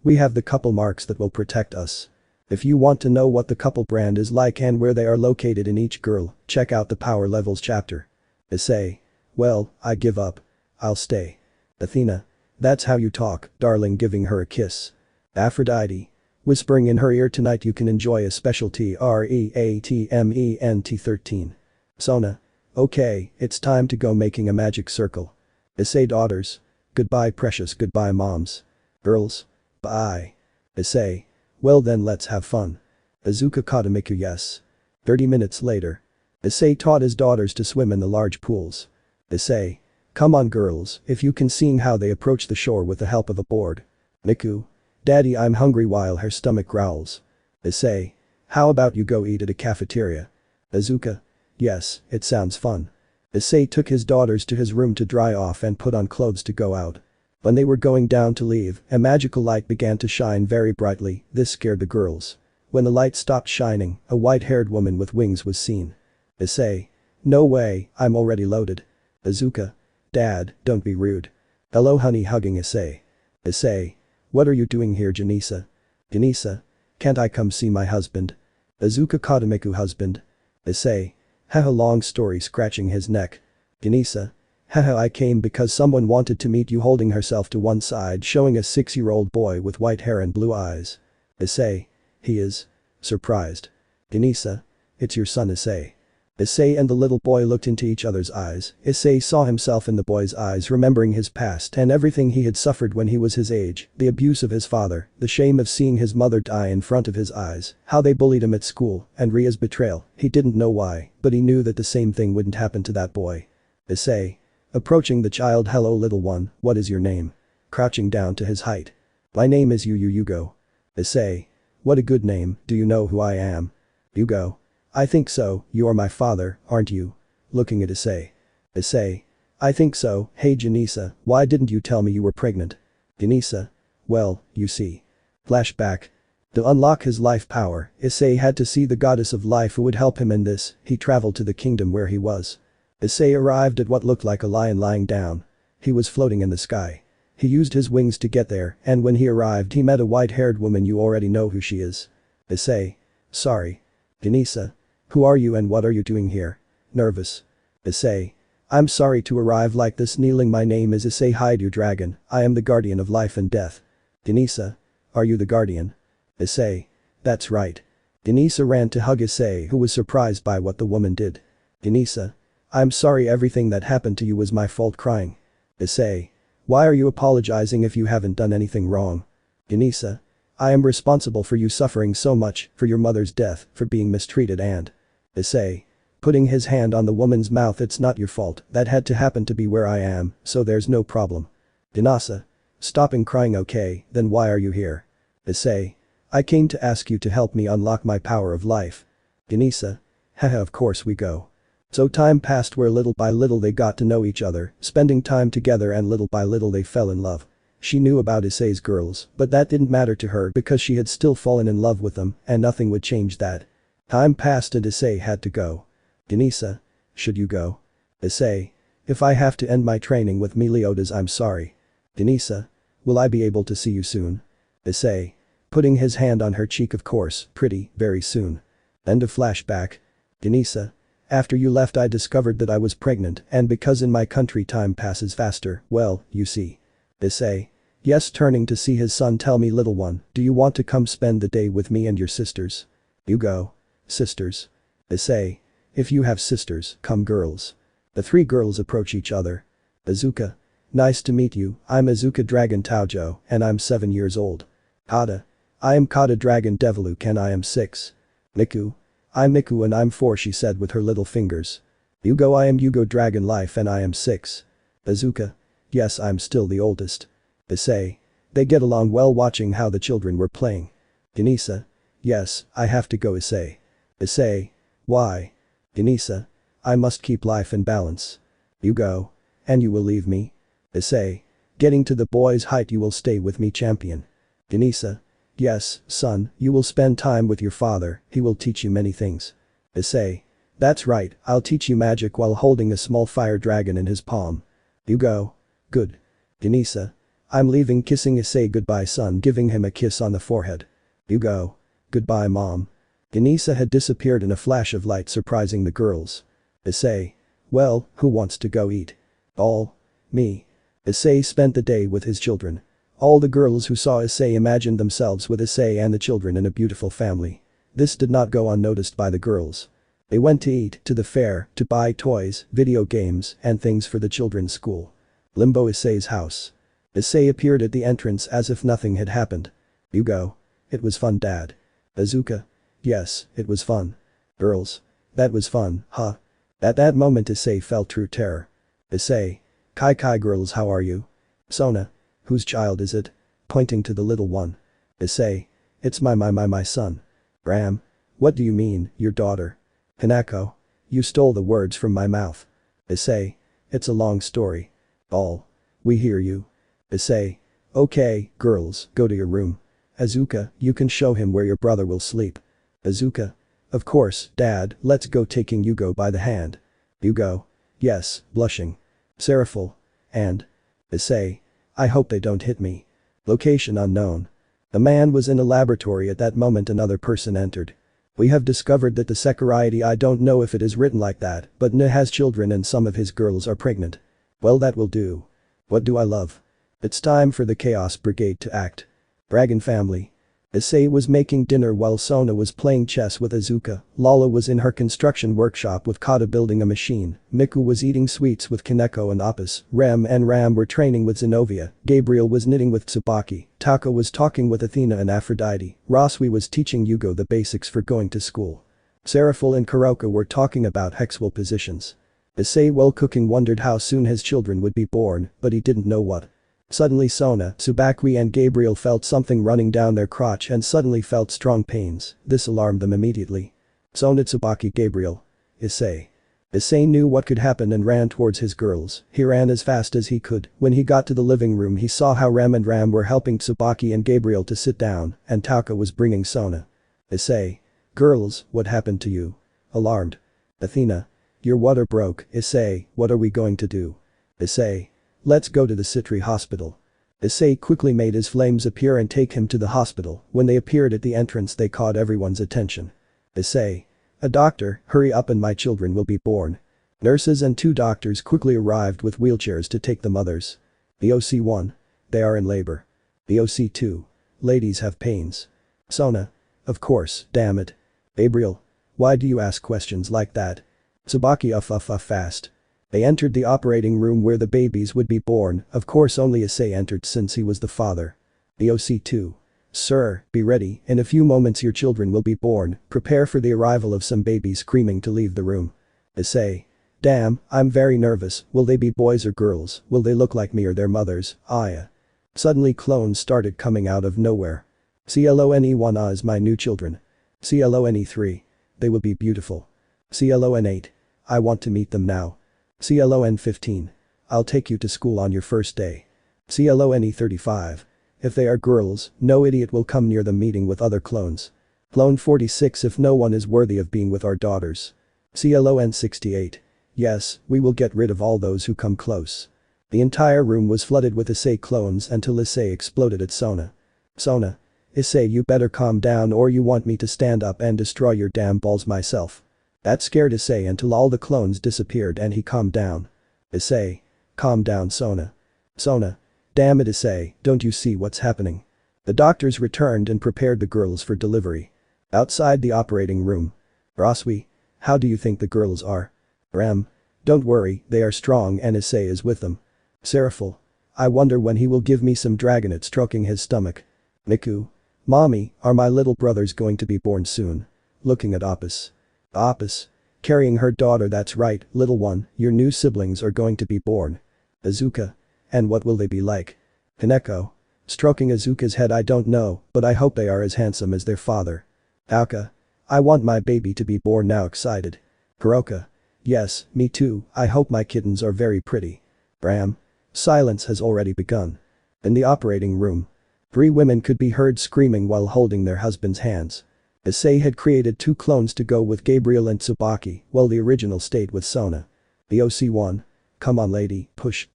We have the couple marks that will protect us. If you want to know what the couple brand is like and where they are located in each girl, check out the power levels chapter. Issei. Well, I give up. I'll stay. Athena. That's how you talk, darling, giving her a kiss. Aphrodite. whispering in her ear, tonight you can enjoy a specialty REATMENT 13. Sona. Okay, it's time to go making a magic circle. Issei daughters. Goodbye precious, goodbye moms. Girls. Bye. Issei. Well then let's have fun. Izuka Kadamiku yes. 30 minutes later. Issei taught his daughters to swim in the large pools. Issei. Come on girls, if you can, seeing how they approach the shore with the help of a board. Miku. Daddy, I'm hungry, while her stomach growls. Issei. How about you go eat at a cafeteria? Izuka. Yes, it sounds fun. Issei took his daughters to his room to dry off and put on clothes to go out. When they were going down to leave, a magical light began to shine very brightly. This scared the girls. When the light stopped shining, a white-haired woman with wings was seen. Issei. No way, I'm already loaded. Izuka. Dad, don't be rude. Hello honey, hugging Issei. Issei. What are you doing here, Janisa? Janisa. Can't I come see my husband? Izuka Kadamiku husband. Issei. Haha, long story, scratching his neck. Janisa. Haha, I came because someone wanted to meet you, holding herself to one side, showing a 6-year-old boy with white hair and blue eyes. Issei. He is. Surprised. Janisa. It's your son Issei. Issei and the little boy looked into each other's eyes. Issei saw himself in the boy's eyes, remembering his past and everything he had suffered when he was his age, the abuse of his father, the shame of seeing his mother die in front of his eyes, how they bullied him at school, and Ria's betrayal. He didn't know why, but he knew that the same thing wouldn't happen to that boy. Issei. Approaching the child. Hello little one, what is your name? Crouching down to his height. My name is Yugo. Issei. What a good name, do you know who I am? Yugo. I think so, you are my father, aren't you? Looking at Issei. Issei. I think so. Hey Janisa, why didn't you tell me you were pregnant? Janisa. Well, you see. Flashback. To unlock his life power, Issei had to see the goddess of life who would help him in this. He traveled to the kingdom where he was. Issei arrived at what looked like a lion lying down. He was floating in the sky. He used his wings to get there, and when he arrived he met a white-haired woman. You already know who she is. Issei. Sorry. Janisa. Who are you and what are you doing here? Nervous. Issei. I'm sorry to arrive like this, kneeling. My name is Issei ZykxDragon, I am the guardian of life and death. Janisa. Are you the guardian? Issei. That's right. Janisa ran to hug Issei, who was surprised by what the woman did. Janisa. I'm sorry, everything that happened to you was my fault. Crying. Issei. Why are you apologizing if you haven't done anything wrong? Janisa. I am responsible for you suffering so much, for your mother's death, for being mistreated and… Issei. Putting his hand on the woman's mouth. It's not your fault, that had to happen to be where I am, so there's no problem. Janasa. Stopping crying. Okay, then why are you here? Issei. I came to ask you to help me unlock my power of life. Janisa. Haha, of course we go. So time passed where little by little they got to know each other, spending time together, and little by little they fell in love. She knew about Issei's girls, but that didn't matter to her because she had still fallen in love with them and nothing would change that. Time passed and Issei had to go. Janisa. Should you go? Issei. If I have to end my training with Meliodas, I'm sorry. Janisa. Will I be able to see you soon? Issei. Putting his hand on her cheek. Of course, pretty, very soon. End of flashback. Janisa. After you left I discovered that I was pregnant, and because in my country time passes faster, well, you see. Issei. Yes, turning to see his son. Tell me little one, do you want to come spend the day with me and your sisters? Yugo. Sisters. Issei. If you have sisters, come girls. The three girls approach each other. Izuka. Nice to meet you, I'm Izuka Dragon Taojo, and I'm 7 years old. Kada. I am Kada Dragon Deviluk and I am 6. Miku. I'm Miku and I'm 4, she said with her little fingers. Yugo. I am Yugo Dragon Life and I am 6. Izuka. Yes, I'm still the oldest. Issei. They get along well, watching how the children were playing. Janisa. Yes, I have to go. Issei. Issei. Why? Janisa. I must keep life in balance. Yugo. And you will leave me? Issei. Getting to the boy's height. You will stay with me, champion. Janisa. Yes, son, you will spend time with your father, he will teach you many things. Issei. That's right, I'll teach you magic, while holding a small fire dragon in his palm. Yugo. Good. Janisa. I'm leaving, kissing Issei. Goodbye son, giving him a kiss on the forehead. Yugo. Goodbye mom. Janisa had disappeared in a flash of light, surprising the girls. Issei. Well, who wants to go eat? All. Me. Issei spent the day with his children. All the girls who saw Issei imagined themselves with Issei and the children in a beautiful family. This did not go unnoticed by the girls. They went to eat, to the fair, to buy toys, video games, and things for the children's school. Limbo Issei's house. Issei appeared at the entrance as if nothing had happened. You go. It was fun, Dad. Azuka. Yes, it was fun. Girls. That was fun, huh? At that moment Issei felt true terror. Issei. Kai girls, how are you? Sona. Whose child is it? Pointing to the little one. Issei. It's my son. Ram. What do you mean, your daughter? Keco. You stole the words from my mouth. Issei. It's a long story. All. We hear you. Issei. Okay, girls, go to your room. Azuka, you can show him where your brother will sleep. Azuka. Of course, Dad, let's go, taking Hugo by the hand. Hugo. Yes, blushing. Seraphil. And. Issei. I hope they don't hit me. Location unknown. The man was in a laboratory at that moment. Another person entered. We have discovered that the security, I don't know if it is written like that, but Ne has children and some of his girls are pregnant. Well, that will do. What do I love? It's time for the Chaos Brigade to act. Dragon family. Issei was making dinner while Sona was playing chess with Azuka, Lala was in her construction workshop with Kata building a machine, Miku was eating sweets with Keco and Apis, Rem and Ram were training with Zenobia, Gabriel was knitting with Tsubaki, Taka was talking with Athena and Aphrodite, Roswi was teaching Hugo the basics for going to school. Seraphil and Kuroka were talking about hexwell positions. Issei, while cooking, wondered how soon his children would be born, but he didn't know what. Suddenly Sona, Tsubaki and Gabriel felt something running down their crotch and suddenly felt strong pains. This alarmed them immediately. Sona, Tsubaki, Gabriel. Issei. Issei knew what could happen and ran towards his girls. He ran as fast as he could. When he got to the living room, he saw how Rem and Ram were helping Tsubaki and Gabriel to sit down, and Taka was bringing Sona. Issei. Girls, what happened to you? Alarmed. Athena. Your water broke. Issei, what are we going to do? Issei. Let's go to the Citri hospital. Issei quickly made his flames appear and take him to the hospital. When they appeared at the entrance, they caught everyone's attention. Issei. A doctor, hurry up and my children will be born. Nurses and 2 doctors quickly arrived with wheelchairs to take the mothers. The OC1. They are in labor. The OC2. Ladies have pains. Sona. Of course, damn it. Gabriel. Why do you ask questions like that? Tsubaki fast. They entered the operating room where the babies would be born. Of course only Issei entered since he was the father. The OC2. Sir, be ready, in a few moments your children will be born, prepare for the arrival of some babies screaming to leave the room. Issei. Damn, I'm very nervous, will they be boys or girls, will they look like me or their mothers, Aya. Suddenly clones started coming out of nowhere. CLONE1 is my new children. CLONE3. They will be beautiful. CLON8. I want to meet them now. CLON15. I'll take you to school on your first day. CLONE35. If they are girls, no idiot will come near them meeting with other clones. Clone 46. If no one is worthy of being with our daughters. CLON68. Yes, we will get rid of all those who come close. The entire room was flooded with Issei clones until Issei exploded at Sona. Sona. Issei, you better calm down or you want me to stand up and destroy your damn balls myself. That scared Issei until all the clones disappeared and he calmed down. Issei. Calm down, Sona. Sona. Damn it, Issei, don't you see what's happening? The doctors returned and prepared the girls for delivery. Outside the operating room. Roswi. How do you think the girls are? Ram. Don't worry, they are strong and Issei is with them. Seraphil. I wonder when he will give me some dragonite, stroking his stomach. Miku. Mommy, are my little brothers going to be born soon? Looking at Apis. Apis. Carrying her daughter, that's right, little one, your new siblings are going to be born. Azuka. And what will they be like? Keco. Stroking Azuka's head, I don't know, but I hope they are as handsome as their father. Aoka. I want my baby to be born now, excited. Kuroka. Yes, me too, I hope my kittens are very pretty. Ram. Silence has already begun. In the operating room. 3 women could be heard screaming while holding their husbands' hands. Issei had created 2 clones to go with Gabriel and Tsubaki, while the original stayed with Sona. The OC1. Come on lady, push.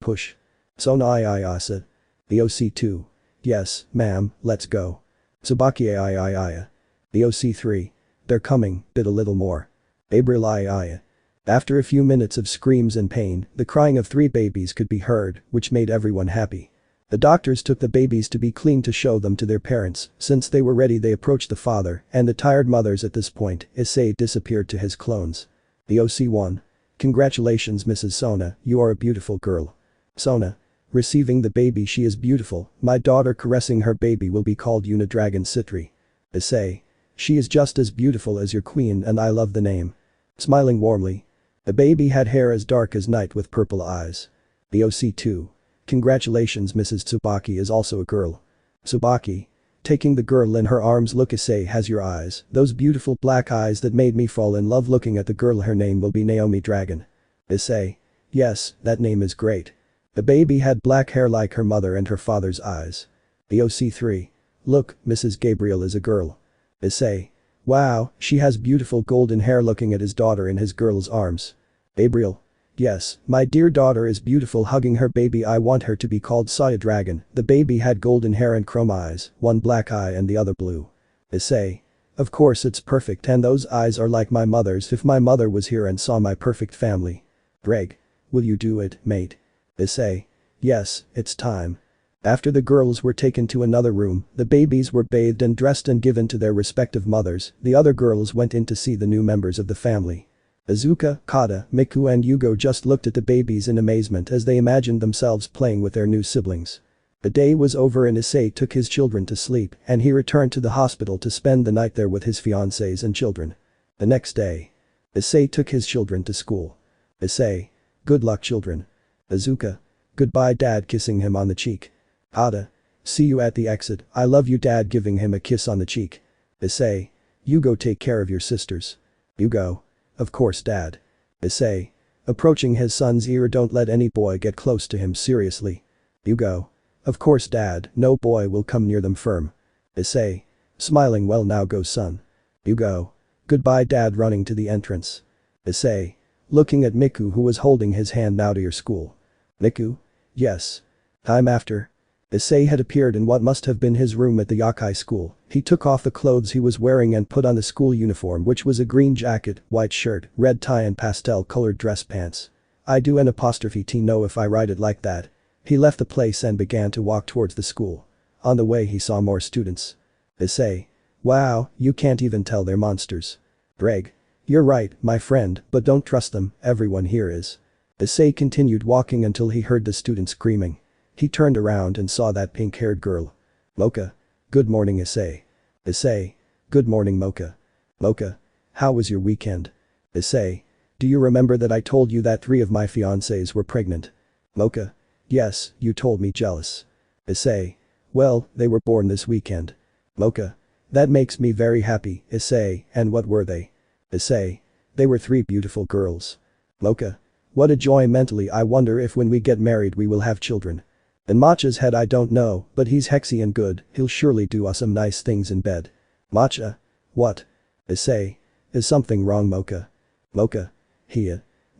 Sona Asa. The OC2. Yes, ma'am, let's go. Tsubaki The OC3. They're coming, bid a little more. Gabriel After a few minutes of screams and pain, the crying of 3 babies could be heard, which made everyone happy. The doctors took the babies to be cleaned to show them to their parents. Since they were ready, they approached the father and the tired mothers. At this point, Issei disappeared to his clones. The OC1. Congratulations, Mrs. Sona, you are a beautiful girl. Sona. Receiving the baby, she is beautiful. My daughter caressing her baby will be called Dragon Citri. Issei. She is just as beautiful as your queen and I love the name. Smiling warmly. The baby had hair as dark as night with purple eyes. The OC2. Congratulations, Mrs. Tsubaki is also a girl. Tsubaki. Taking the girl in her arms, look, Issei has your eyes, those beautiful black eyes that made me fall in love. Looking at the girl, her name will be Naomi Dragon. Issei. Yes, that name is great. The baby had black hair like her mother and her father's eyes. The OC3. Look, Mrs. Gabriel is a girl. Issei. Wow, she has beautiful golden hair. Looking at his daughter in his girl's arms. Gabriel. Yes, my dear daughter is beautiful. Hugging her baby, I want her to be called Saya Dragon. The baby had golden hair and chrome eyes, one black eye and the other blue. Issei. Of course it's perfect, and those eyes are like my mother's. If my mother was here and saw my perfect family. Ddraig. Will you do it, mate? Issei. Yes, it's time. After the girls were taken to another room, the babies were bathed and dressed and given to their respective mothers. The other girls went in to see the new members of the family. Azuka, Kata, Miku and Yugo just looked at the babies in amazement as they imagined themselves playing with their new siblings. The day was over and Issei took his children to sleep and he returned to the hospital to spend the night there with his fiancés and children. The next day. Issei took his children to school. Issei. Good luck, children. Azuka. Goodbye, Dad, kissing him on the cheek. Kata. See you at the exit, I love you, Dad, giving him a kiss on the cheek. Issei. Yugo, take care of your sisters. Yugo. Of course, Dad. Issei. Approaching his son's ear, don't let any boy get close to him, seriously. Yugo. Of course, Dad, no boy will come near them, firm. Issei. Smiling, well now go, son. Yugo. Goodbye, Dad, running to the entrance. Issei. Looking at Miku, who was holding his hand, now to your school. Miku? Yes. Time after. Issei had appeared in what must have been his room at the Yakai school. He took off the clothes he was wearing and put on the school uniform, which was a green jacket, white shirt, red tie and pastel-colored dress pants. I do an apostrophe T know if I write it like that. He left the place and began to walk towards the school. On the way he saw more students. Issei. Wow, you can't even tell they're monsters. Ddraig. You're right, my friend, but don't trust them, everyone here is. Issei continued walking until he heard the students screaming. He turned around and saw that pink-haired girl. Mocha. Good morning, Issei. Issei. Good morning, Mocha. Mocha. How was your weekend? Issei. Do you remember that I told you that 3 of my fiancés were pregnant? Mocha. Yes, you told me, jealous. Issei. Well, they were born this weekend. Mocha. That makes me very happy, Issei, and what were they? Issei. They were 3 beautiful girls. Mocha. What a joy. Mentally, I wonder if when we get married we will have children. In Matcha's head, I don't know, but he's hexy and good, he'll surely do us some nice things in bed. Matcha. What? Issei. Is something wrong, Mocha? Mocha.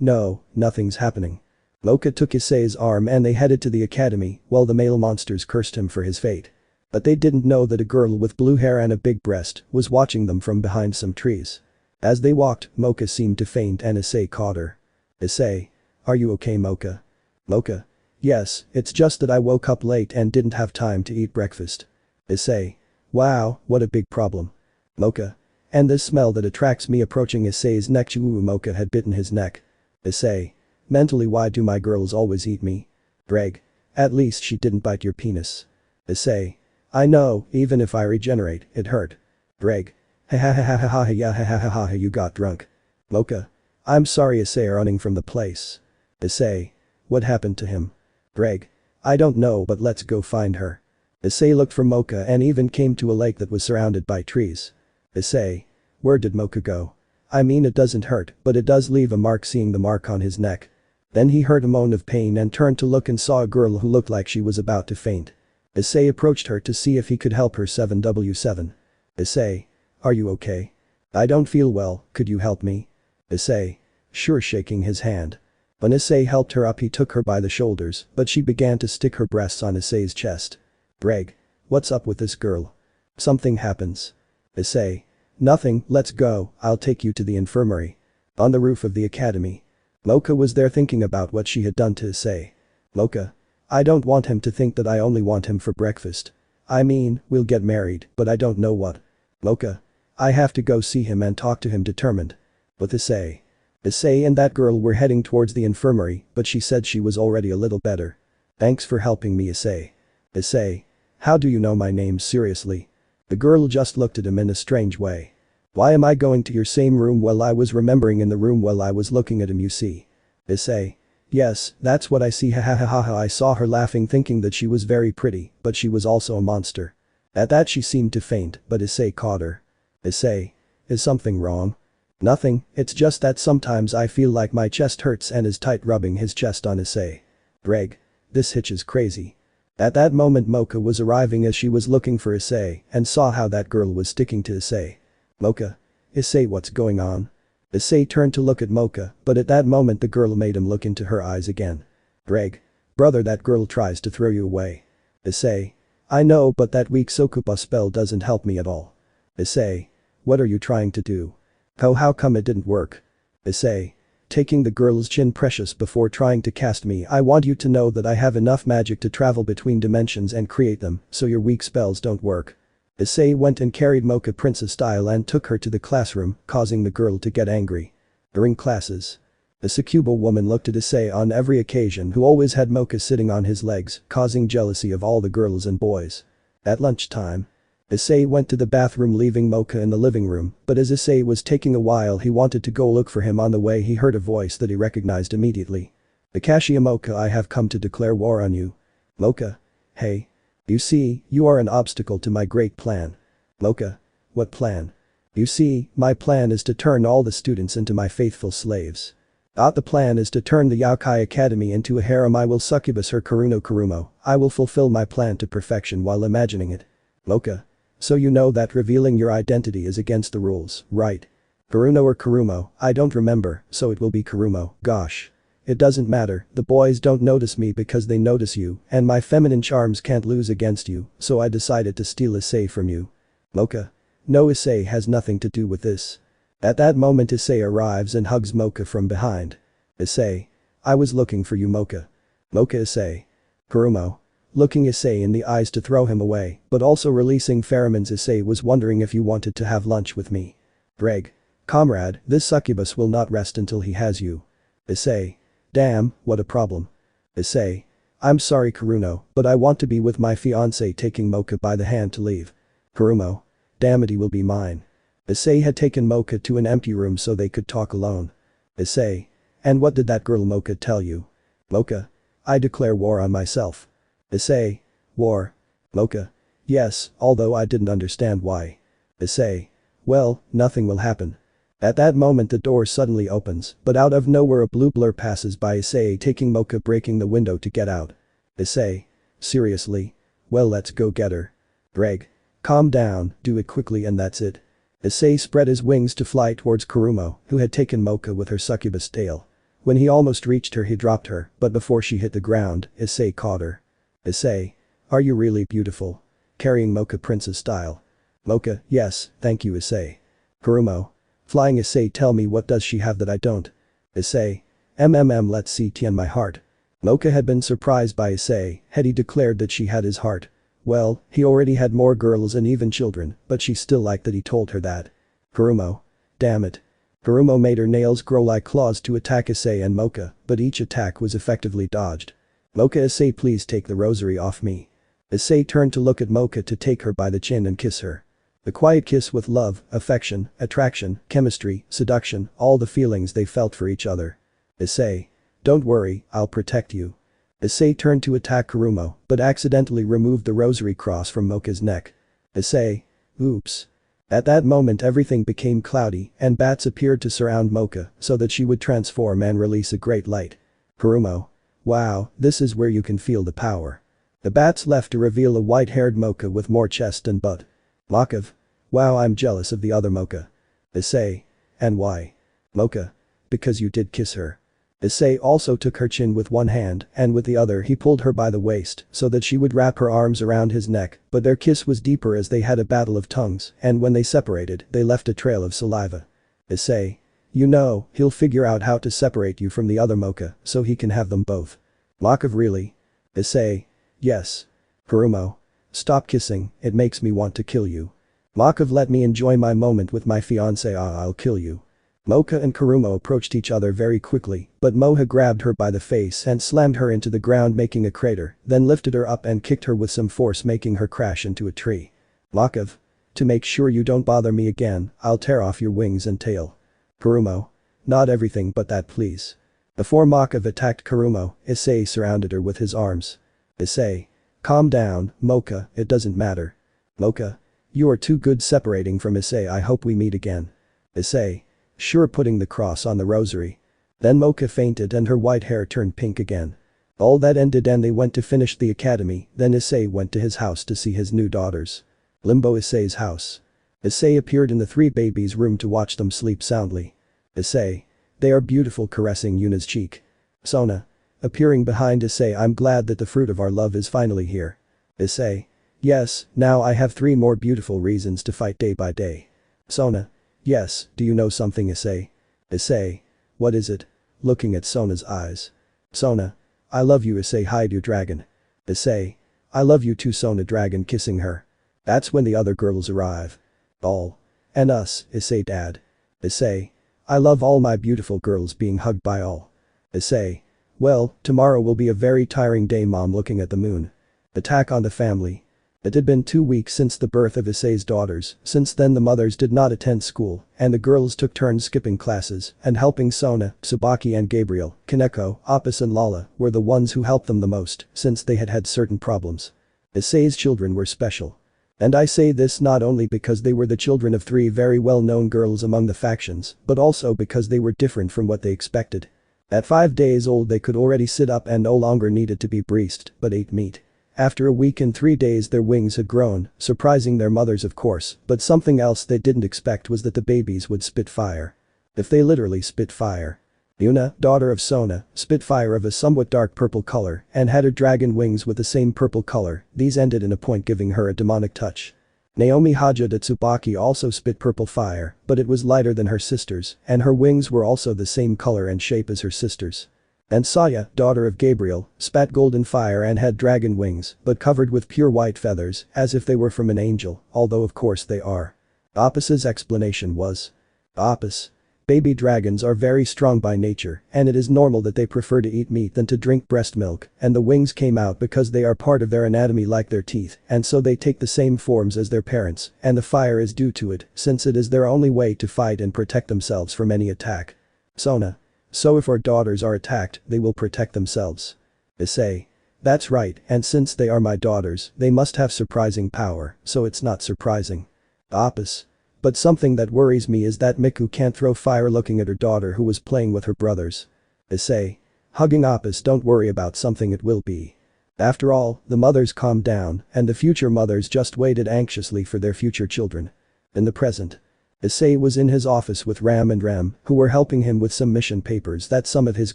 No, nothing's happening. Mocha took Issei's arm and they headed to the academy, while the male monsters cursed him for his fate. But they didn't know that a girl with blue hair and a big breast was watching them from behind some trees. As they walked, Mocha seemed to faint and Issei caught her. Issei. Are you okay, Mocha? Mocha. Yes, it's just that I woke up late and didn't have time to eat breakfast. Issei. Wow, what a big problem. Mocha. And this smell that attracts me. Approaching Issei's neck. Chihuahua. Mocha had bitten his neck. Issei. Mentally, why do my girls always eat me? Ddraig. At least she didn't bite your penis. Issei. I know, even if I regenerate, it hurt. Ddraig. Ha ha ha ha ha ha yeah ha ha ha ha, you got drunk. Mocha. I'm sorry. Issei running from the place. Issei. What happened to him? Ddraig. I don't know, but let's go find her. Issei looked for Mocha and even came to a lake that was surrounded by trees. Issei. Where did Mocha go? I mean, it doesn't hurt, but it does leave a mark. Seeing the mark on his neck. Then he heard a moan of pain and turned to look and saw a girl who looked like she was about to faint. Issei approached her to see if he could help her. 7W7. Issei. Are you okay? I don't feel well, could you help me? Issei. Sure, shaking his hand. When Issei helped her up, he took her by the shoulders, but she began to stick her breasts on Issei's chest. Ddraig. What's up with this girl? Something happens. Issei. Nothing, let's go, I'll take you to the infirmary. On the roof of the academy. Mocha was there thinking about what she had done to Issei. Mocha. I don't want him to think that I only want him for breakfast. I mean, we'll get married, but I don't know what. Mocha. I have to go see him and talk to him determined. With Issei. Issei and that girl were heading towards the infirmary, but she said she was already a little better. Thanks for helping me, Issei. Issei. How do you know my name seriously? The girl just looked at him in a strange way. Why am I going to your same room? Well, I was remembering in the room while I was looking at him, you see. Issei. Yes, that's what I see, ha ha ha ha ha. I saw her laughing thinking that she was very pretty, but she was also a monster. At that she seemed to faint, but Issei caught her. Issei. Is something wrong? Nothing, it's just that sometimes I feel like my chest hurts and is tight, rubbing his chest on Issei. Ddraig. This hitch is crazy. At that moment Mocha was arriving as she was looking for Issei and saw how that girl was sticking to Issei. Mocha. Issei, what's going on? Issei turned to look at Mocha, but at that moment the girl made him look into her eyes again. Ddraig. Brother, that girl tries to throw you away. Issei. I know, but that weak Sokupa spell doesn't help me at all. Issei. What are you trying to do? How come it didn't work? Issei. Taking the girl's chin, precious, before trying to cast me. I want you to know that I have enough magic to travel between dimensions and create them, so your weak spells don't work. Issei went and carried Mocha princess style and took her to the classroom, causing the girl to get angry. During classes. The Succubo woman looked at Issei on every occasion, who always had Mocha sitting on his legs, causing jealousy of all the girls and boys. At lunchtime. Issei went to the bathroom, leaving Mocha in the living room, but as Issei was taking a while he wanted to go look for him. On the way he heard a voice that he recognized immediately. Akashia. Mocha, I have come to declare war on you. Mocha. Hey. You see, you are an obstacle to my great plan. Mocha. What plan? You see, my plan is to turn all the students into my faithful slaves. The plan is to turn the Yokai Academy into a harem. I will succubus her Kurumo. I will fulfill my plan to perfection while imagining it. Mocha. So you know that revealing your identity is against the rules, right? Kuruno or Kurumo, I don't remember, so it will be Kurumo. Gosh. It doesn't matter, the boys don't notice me because they notice you, and my feminine charms can't lose against you, so I decided to steal Issei from you. Mocha. No, Issei has nothing to do with this. At that moment Issei arrives and hugs Mocha from behind. Issei. I was looking for you, Mocha. Mocha. Issei. Kurumo. Looking Issei in the eyes to throw him away, but also releasing pheromones. Issei was wondering if you wanted to have lunch with me. Ddraig. Comrade, this succubus will not rest until he has you. Issei. Damn, what a problem. Issei. I'm sorry, Kuruno, but I want to be with my fiance, taking Mocha by the hand to leave. Kurumo. Damn it, he will be mine. Issei had taken Mocha to an empty room so they could talk alone. Issei. And what did that girl Mocha tell you? Mocha. I declare war on myself. Issei. War. Mocha. Yes, although I didn't understand why. Issei. Well, nothing will happen. At that moment the door suddenly opens, but out of nowhere a blue blur passes by Issei, taking Mocha, breaking the window to get out. Issei. Seriously? Well, let's go get her. Ddraig. Calm down, do it quickly and that's it. Issei spread his wings to fly towards Kurumo, who had taken Mocha with her succubus tail. When he almost reached her he dropped her, but before she hit the ground, Issei caught her. Issei. Are you really beautiful? Carrying Mocha princess style. Mocha. Yes, thank you, Issei. Kurumo. Flying Issei. Tell me, what does she have that I don't? Issei. Let's see, Tien, my heart. Mocha had been surprised by Issei, had he declared that she had his heart. Well, he already had more girls and even children, but she still liked that he told her that. Kurumo. Damn it. Kurumo made her nails grow like claws to attack Issei and Mocha, but each attack was effectively dodged. Mocha. Issei, please take the rosary off me. Issei turned to look at Mocha to take her by the chin and kiss her. The quiet kiss with love, affection, attraction, chemistry, seduction, all the feelings they felt for each other. Issei. Don't worry, I'll protect you. Issei turned to attack Kurumo, but accidentally removed the rosary cross from Mocha's neck. Issei. Oops. At that moment everything became cloudy and bats appeared to surround Mocha so that she would transform and release a great light. Kurumo. Wow, this is where you can feel the power. The bats left to reveal a white-haired Mocha with more chest and butt. Makav. Wow, I'm jealous of the other Mocha. Issei. And why? Mocha. Because you did kiss her. Issei also took her chin with one hand and with the other he pulled her by the waist so that she would wrap her arms around his neck, but their kiss was deeper as they had a battle of tongues, and when they separated they left a trail of saliva. Issei. You know, he'll figure out how to separate you from the other Mocha so he can have them both. Makav. Really? Issei. Yes. Kurumo. Stop kissing, it makes me want to kill you. Makov, let me enjoy my moment with my fiance. I'll kill you. Mocha and Kurumo approached each other very quickly, but Moha grabbed her by the face and slammed her into the ground, making a crater, then lifted her up and kicked her with some force, making her crash into a tree. Makov. To make sure you don't bother me again, I'll tear off your wings and tail. Kurumo. Not everything but that, please. Before Makov attacked Kurumo, Issei surrounded her with his arms. Issei. Calm down, Mocha, it doesn't matter. Mocha. You are too good separating from Issei, I hope we meet again. Issei. Sure, putting the cross on the rosary. Then Mocha fainted and her white hair turned pink again. All that ended and they went to finish the academy, then Issei went to his house to see his new daughters. Limbo. Issei's house. Issei appeared in the three babies' room to watch them sleep soundly. Issei. They are beautiful, caressing Yuna's cheek. Sona. Appearing behind Issei. I'm glad that the fruit of our love is finally here. Issei. Yes, now I have 3 more beautiful reasons to fight day by day. Sona. Yes, do you know something, Issei? Issei. What is it? Looking at Sona's eyes. Sona. I love you, Issei. Hide your dragon. Issei. I love you too, Sona. Dragon kissing her. That's when the other girls arrive. All. And us, Issei. Dad. Issei. I love all my beautiful girls being hugged by all. Issei. Well, tomorrow will be a very tiring day, Mom. Looking at the moon. Attack on the family. It had been 2 weeks since the birth of Issei's daughters. Since then the mothers did not attend school, and the girls took turns skipping classes and helping. Sona, Tsubaki and Gabriel, Kaneko, Apis and Lala were the ones who helped them the most since they had had certain problems. Issei's children were special. And I say this not only because they were the children of 3 very well-known girls among the factions, but also because they were different from what they expected. At 5 days old they could already sit up and no longer needed to be breeched, but ate meat. After a week and 3 days their wings had grown, surprising their mothers of course, but something else they didn't expect was that the babies would spit fire. If they literally spit fire. Yuna, daughter of Sona, spit fire of a somewhat dark purple color and had her dragon wings with the same purple color. These ended in a point, giving her a demonic touch. Naomi Hajada Tsubaki also spit purple fire, but it was lighter than her sisters, and her wings were also the same color and shape as her sisters. And Saya, daughter of Gabriel, spat golden fire and had dragon wings, but covered with pure white feathers, as if they were from an angel, although of course they are. Apis' explanation was. Apis. Baby dragons are very strong by nature, and it is normal that they prefer to eat meat than to drink breast milk, and the wings came out because they are part of their anatomy like their teeth, and so they take the same forms as their parents, and the fire is due to it, since it is their only way to fight and protect themselves from any attack. Sona. So if our daughters are attacked, they will protect themselves. Issei. That's right, and since they are my daughters, they must have surprising power, so it's not surprising. Apis. But something that worries me is that Miku can't throw fire. Looking at her daughter who was playing with her brothers. Issei. Hugging Apis. Don't worry about something, it will be. After all, the mothers calmed down, and the future mothers just waited anxiously for their future children. In the present. Issei was in his office with Ram and Ram, who were helping him with some mission papers that some of his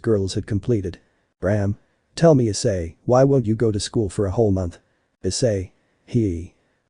girls had completed. Ram. Tell me, Issei, why won't you go to school for a whole month? Issei.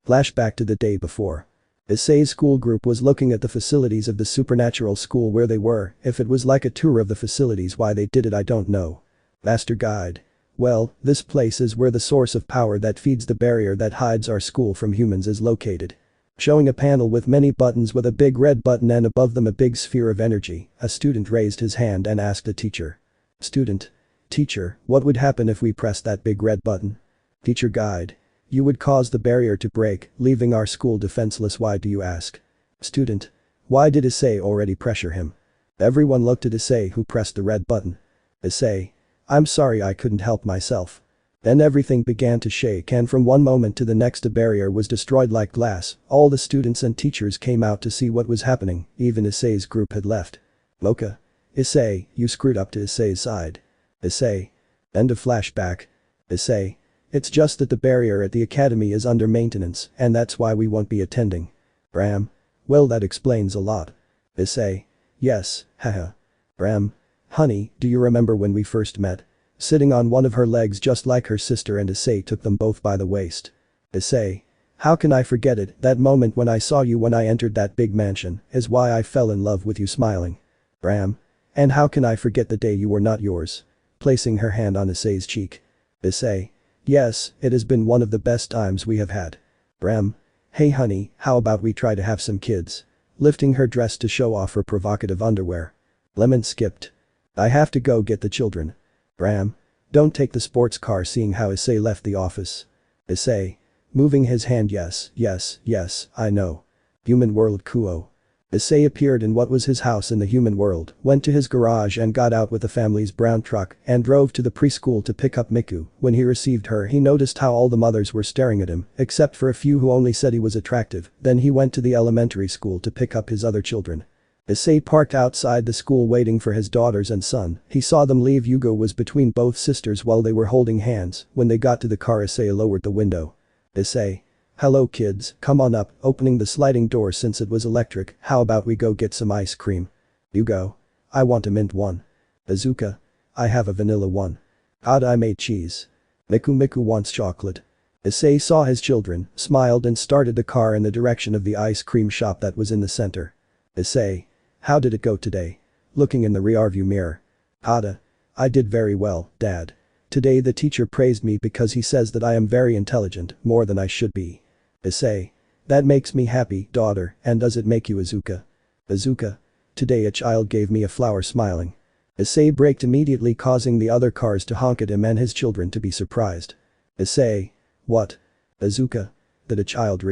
Flashback to the day before. Issei's school group was looking at the facilities of the supernatural school where they were. If it was like a tour of the facilities, why they did it I don't know. Master Guide. Well, this place is where the source of power that feeds the barrier that hides our school from humans is located. Showing a panel with many buttons with a big red button and above them a big sphere of energy, a student raised his hand and asked the teacher. Student. Teacher, what would happen if we pressed that big red button? Teacher Guide. You would cause the barrier to break, leaving our school defenseless. Why do you ask? Student. Why did Issei already pressure him? Everyone looked at Issei who pressed the red button. Issei. I'm sorry, I couldn't help myself. Then everything began to shake and from one moment to the next a barrier was destroyed like glass. All the students and teachers came out to see what was happening, even Issei's group had left. Mocha. Issei, you screwed up to Issei's side. Issei. End of flashback. Issei. It's just that the barrier at the academy is under maintenance and that's why we won't be attending. Ram. Well, that explains a lot. Issei. Yes, haha. Ram. Honey, do you remember when we first met? Sitting on one of her legs just like her sister, and Issei took them both by the waist. Issei. How can I forget it? That moment when I saw you when I entered that big mansion is why I fell in love with you. Smiling. Ram. And how can I forget the day you were not yours? Placing her hand on Issei's cheek. Issei. Yes, it has been one of the best times we have had. Bram. Hey honey, how about we try to have some kids? Lifting her dress to show off her provocative underwear. Lemon skipped. I have to go get the children. Bram. Don't take the sports car seeing how Issei left the office. Issei. Moving his hand yes, I know. Human world Kuo. Issei appeared in what was his house in the human world, went to his garage and got out with the family's brown truck and drove to the preschool to pick up Miku. When he received her he noticed how all the mothers were staring at him, except for a few who only said he was attractive. Then he went to the elementary school to pick up his other children. Issei parked outside the school waiting for his daughters and son. He saw them leave. Yugo was between both sisters while they were holding hands. When they got to the car Issei lowered the window. Issei. Hello kids, come on up, opening the sliding door since it was electric. How about we go get some ice cream? Yugo. I want a mint one. Azuka. I have a vanilla one. Odd I made cheese. Miku wants chocolate. Issei saw his children, smiled and started the car in the direction of the ice cream shop that was in the center. Issei. How did it go today? Looking in the rearview mirror. Ada. I did very well, Dad. Today the teacher praised me because he says that I am very intelligent, more than I should be. Issei. That makes me happy, daughter, and does it make you Azuka? Azuka. Today a child gave me a flower smiling. Issei braked immediately causing the other cars to honk at him and his children to be surprised. Issei. What? Azuka. That a child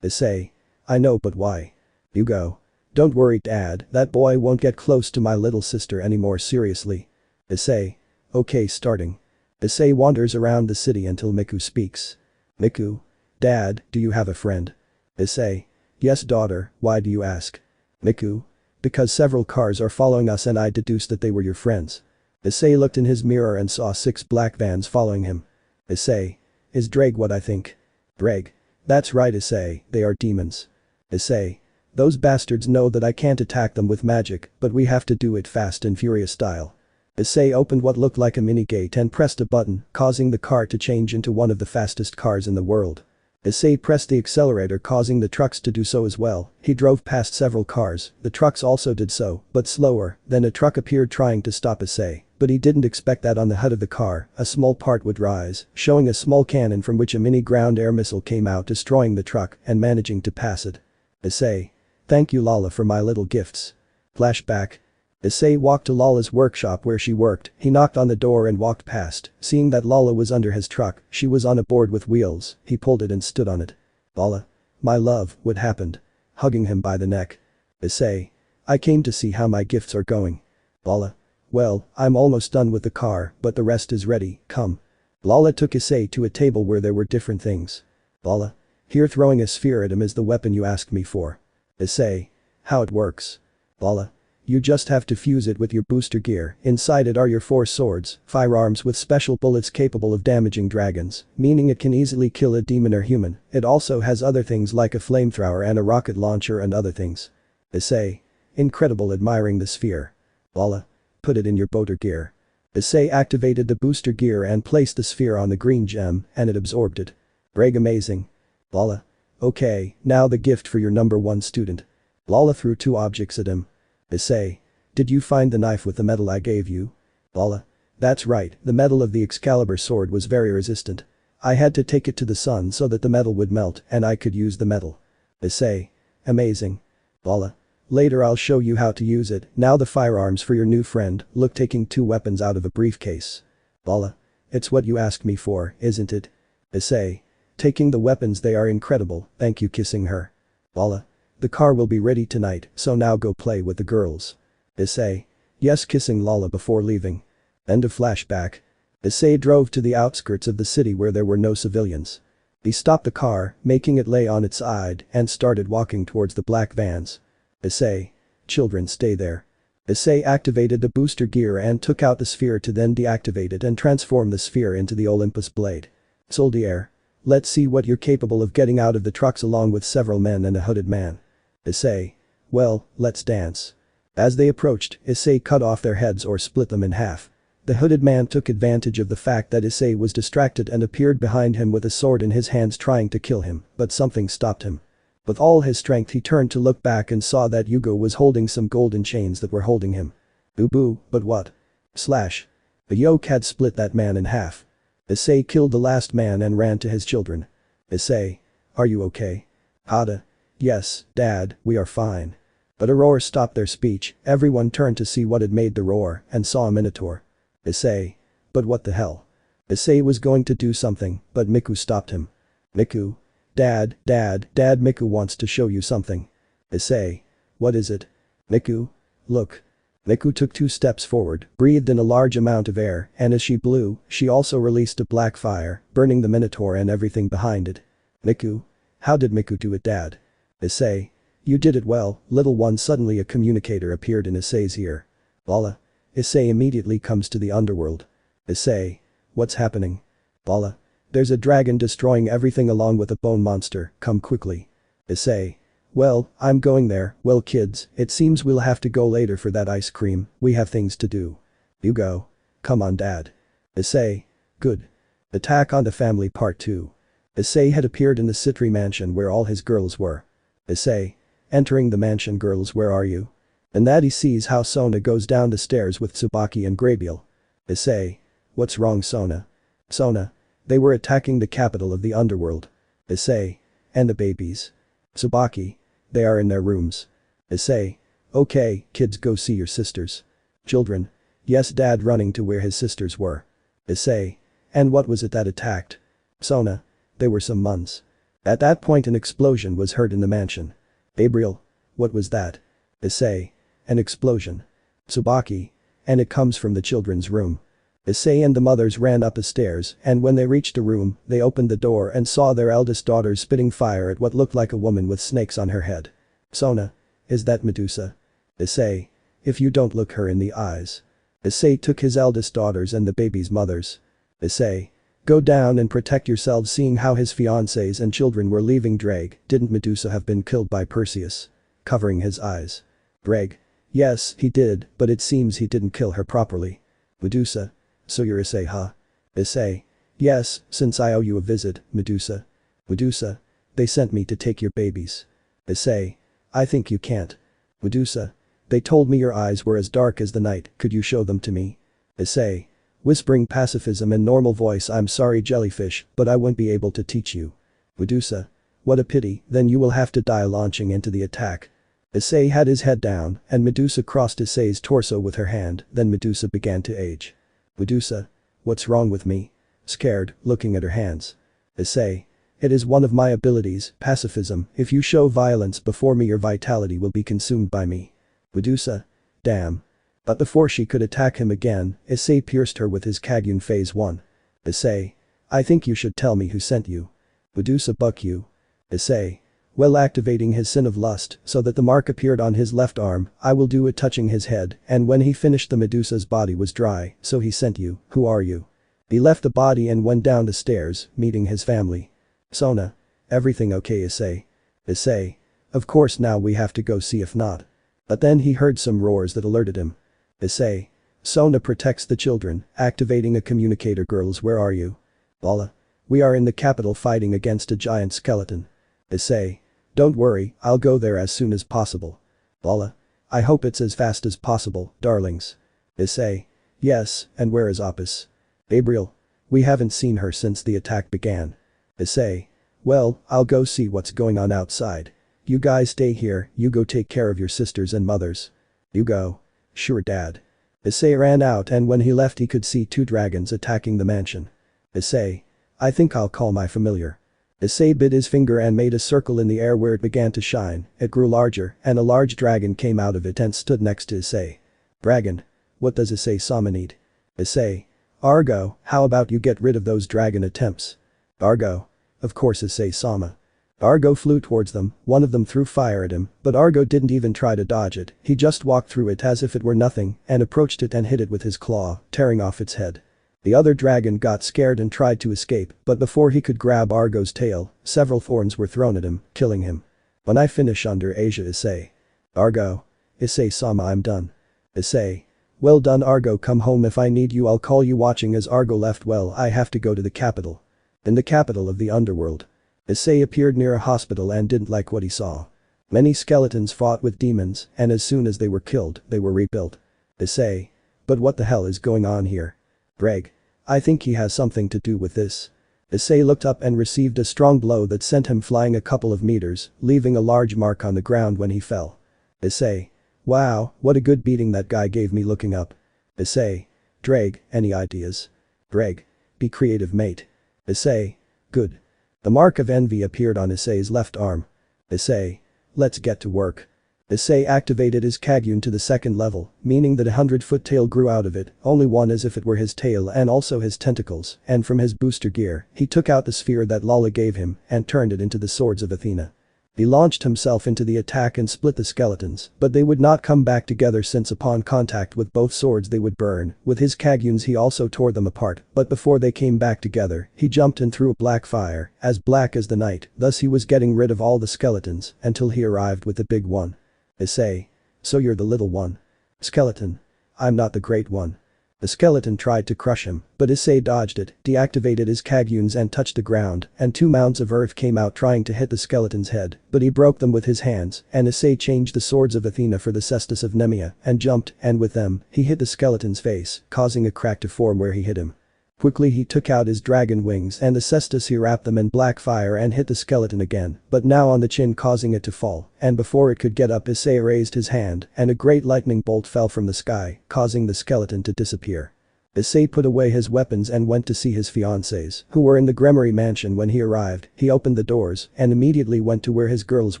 Issei. I know but why? Yugo. Don't worry Dad, that boy won't get close to my little sister anymore seriously. Issei. Okay starting. Issei wanders around the city until Miku speaks. Miku. Dad, do you have a friend? Issei. Yes daughter, why do you ask? Miku. Because several cars are following us and I deduced that they were your friends. Issei looked in his mirror and saw 6 black vans following him. Issei. Is Ddraig what I think? Ddraig. That's right Issei, they are demons. Issei. Those bastards know that I can't attack them with magic, but we have to do it fast and furious style. Issei opened what looked like a mini gate and pressed a button, causing the car to change into one of the fastest cars in the world. Issei pressed the accelerator causing the trucks to do so as well. He drove past several cars, the trucks also did so, but slower. Then a truck appeared trying to stop Issei, but he didn't expect that on the HUD of the car, a small part would rise, showing a small cannon from which a mini ground air missile came out destroying the truck and managing to pass it. Issei. Thank you Lala for my little gifts. Flashback. Issei walked to Lala's workshop where she worked. He knocked on the door and walked past. Seeing that Lala was under his truck, she was on a board with wheels. He pulled it and stood on it. Lala. My love, what happened? Hugging him by the neck. Issei. I came to see how my gifts are going. Lala. Well, I'm almost done with the car, but the rest is ready, come. Lala took Issei to a table where there were different things. Lala. Here throwing a sphere at him is the weapon you asked me for. Issei. How it works? Lala. You just have to fuse it with your booster gear. Inside it are your 4 swords, firearms with special bullets capable of damaging dragons, meaning it can easily kill a demon or human. It also has other things like a flamethrower and a rocket launcher and other things. Issei. Incredible admiring the sphere. Lala. Put it in your booster gear. Issei activated the booster gear and placed the sphere on the green gem and it absorbed it. Ddraig amazing. Lala. Okay, now the gift for your number 1 student. Lala threw 2 objects at him. Issei. Did you find the knife with the metal I gave you? Lala. That's right, the metal of the Excalibur sword was very resistant. I had to take it to the sun so that the metal would melt and I could use the metal. Issei. Amazing. Lala. Later I'll show you how to use it. Now the firearms for your new friend. Look taking 2 weapons out of a briefcase. Lala. It's what you asked me for, isn't it? Issei. Taking the weapons they are incredible, thank you kissing her. Lala. The car will be ready tonight, so now go play with the girls. Issei. Yes kissing Lala before leaving. End of flashback. Issei drove to the outskirts of the city where there were no civilians. He stopped the car, making it lay on its side, and started walking towards the black vans. Issei. Children stay there. Issei activated the booster gear and took out the sphere to then deactivate it and transform the sphere into the Olympus blade. Soldier. Let's see what you're capable of getting out of the trucks along with several men and a hooded man. Issei. Well, let's dance. As they approached, Issei cut off their heads or split them in half. The hooded man took advantage of the fact that Issei was distracted and appeared behind him with a sword in his hands trying to kill him, but something stopped him. With all his strength he turned to look back and saw that Yugo was holding some golden chains that were holding him. Boo boo, but what? Slash. The yoke had split that man in half. Issei killed the last man and ran to his children. Issei. Are you okay? Hada. Yes, Dad, we are fine. But a roar stopped their speech, everyone turned to see what had made the roar and saw a minotaur. Issei. But what the hell? Issei was going to do something, but Miku stopped him. Miku. Dad, Miku wants to show you something. Issei. What is it? Miku. Look. Miku took 2 steps forward, breathed in a large amount of air, and as she blew, she also released a black fire, burning the minotaur and everything behind it. Miku. How did Miku do it, Dad? Issei. You did it well, little one. Suddenly a communicator appeared in Issei's ear. Bala. Issei immediately comes to the underworld. Issei. What's happening? Bala. There's a dragon destroying everything along with a bone monster, come quickly. Issei. Well, I'm going there. Well kids, it seems we'll have to go later for that ice cream, we have things to do. You go. Come on Dad. Issei. Good. Attack on the Family Part 2. Issei had appeared in the Citri mansion where all his girls were. Issei. Entering the mansion. Girls, where are you? And that he sees how Sona goes down the stairs with Tsubaki and Graybeal. Issei. What's wrong Sona? Sona. They were attacking the capital of the underworld. Issei. And the babies? Tsubaki. They are in their rooms. Issei. Okay, kids, go see your sisters. Children. Yes Dad, running to where his sisters were. Issei. And what was it that attacked? Sona. They were some Muns. At that point an explosion was heard in the mansion. Gabriel. What was that? Issei. An explosion. Tsubaki. And it comes from the children's room. Issei and the mothers ran up the stairs, and when they reached the room, they opened the door and saw their eldest daughter spitting fire at what looked like a woman with snakes on her head. Sona. Is that Medusa? Issei. If you don't look her in the eyes. Issei took his eldest daughters and the baby's mothers. Issei. Go down and protect yourselves. Seeing how his fiancés and children were leaving Ddraig, didn't Medusa have been killed by Perseus? Covering his eyes. Ddraig. Yes, he did, but it seems he didn't kill her properly. Medusa. So you're Issei, huh? Issei. Yes, since I owe you a visit, Medusa. Medusa. They sent me to take your babies. Issei. I think you can't. Medusa. They told me your eyes were as dark as the night, could you show them to me? Issei. Whispering pacifism in normal voice. I'm sorry jellyfish, but I won't be able to teach you. Medusa. What a pity, then you will have to die. Launching into the attack. Issei had his head down, and Medusa crossed Issei's torso with her hand, then Medusa began to age. Medusa. What's wrong with me? Scared, looking at her hands. Issei. It is one of my abilities, pacifism. If you show violence before me your vitality will be consumed by me. Medusa. Damn. But before she could attack him again, Issei pierced her with his Kagun Phase 1. Issei. I think you should tell me who sent you. Medusa. Buck you. Issei. Well, activating his sin of lust so that the mark appeared on his left arm, I will do it, touching his head, and when he finished the Medusa's body was dry, so he sent you. Who are you? He left the body and went down the stairs, meeting his family. Sona. Everything okay Issei? Issei. Of course, now we have to go see if not. But then he heard some roars that alerted him. Issei. Sona protects the children, activating a communicator. Girls, where are you? Bala. We are in the capital fighting against a giant skeleton. Issei. Don't worry, I'll go there as soon as possible. Bala. I hope it's as fast as possible, darlings. Issei. Yes, and where is Opus? Gabriel. We haven't seen her since the attack began. Issei. Well, I'll go see what's going on outside. You guys stay here, you go take care of your sisters and mothers. You go. Sure Dad. Issei ran out, and when he left he could see 2 dragons attacking the mansion. Issei. I think I'll call my familiar. Issei bit his finger and made a circle in the air where it began to shine. It grew larger, and a large dragon came out of it and stood next to Issei. Dragon. What does Issei-sama need? Issei. Argo, how about you get rid of those dragon attempts? Argo. Of course Issei-sama. Argo flew towards them, one of them threw fire at him, but Argo didn't even try to dodge it, he just walked through it as if it were nothing, and approached it and hit it with his claw, tearing off its head. The other dragon got scared and tried to escape, but before he could grab Argo's tail, several thorns were thrown at him, killing him. When I finish under Asia Issei. Argo. Issei-sama, I'm done. Issei. Well done Argo, come home, if I need you I'll call you. Watching as Argo left. Well, I have to go to the capital. In the capital of the underworld. Issei appeared near a hospital and didn't like what he saw. Many skeletons fought with demons, and as soon as they were killed, they were rebuilt. Issei. But what the hell is going on here? Ddraig. I think he has something to do with this. Issei looked up and received a strong blow that sent him flying a couple of meters, leaving a large mark on the ground when he fell. Issei. Wow, what a good beating that guy gave me. Looking up. Issei. Ddraig, any ideas? Ddraig. Be creative, mate. Issei. Good. The mark of envy appeared on Issei's left arm. Issei. Let's get to work. Issei activated his Kagyun to the second level, meaning that a 100-foot tail grew out of it, only one as if it were his tail and also his tentacles, and from his booster gear, he took out the sphere that Lala gave him and turned it into the swords of Athena. He launched himself into the attack and split the skeletons, but they would not come back together since upon contact with both swords they would burn. With his Kagyuns he also tore them apart, but before they came back together, he jumped and threw a black fire, as black as the night, thus he was getting rid of all the skeletons, until he arrived with the big one. Issei. So you're the little one. Skeleton. I'm not the great one. The skeleton tried to crush him, but Issei dodged it, deactivated his Kagyuns and touched the ground, and 2 mounds of earth came out trying to hit the skeleton's head, but he broke them with his hands, and Issei changed the swords of Athena for the cestus of Nemea, and jumped, and with them, he hit the skeleton's face, causing a crack to form where he hit him. Quickly he took out his dragon wings and the cestus he wrapped them in black fire and hit the skeleton again, but now on the chin causing it to fall, and before it could get up Issei raised his hand and a great lightning bolt fell from the sky, causing the skeleton to disappear. Issei put away his weapons and went to see his fiancés, who were in the Gremory mansion when he arrived. He opened the doors and immediately went to where his girls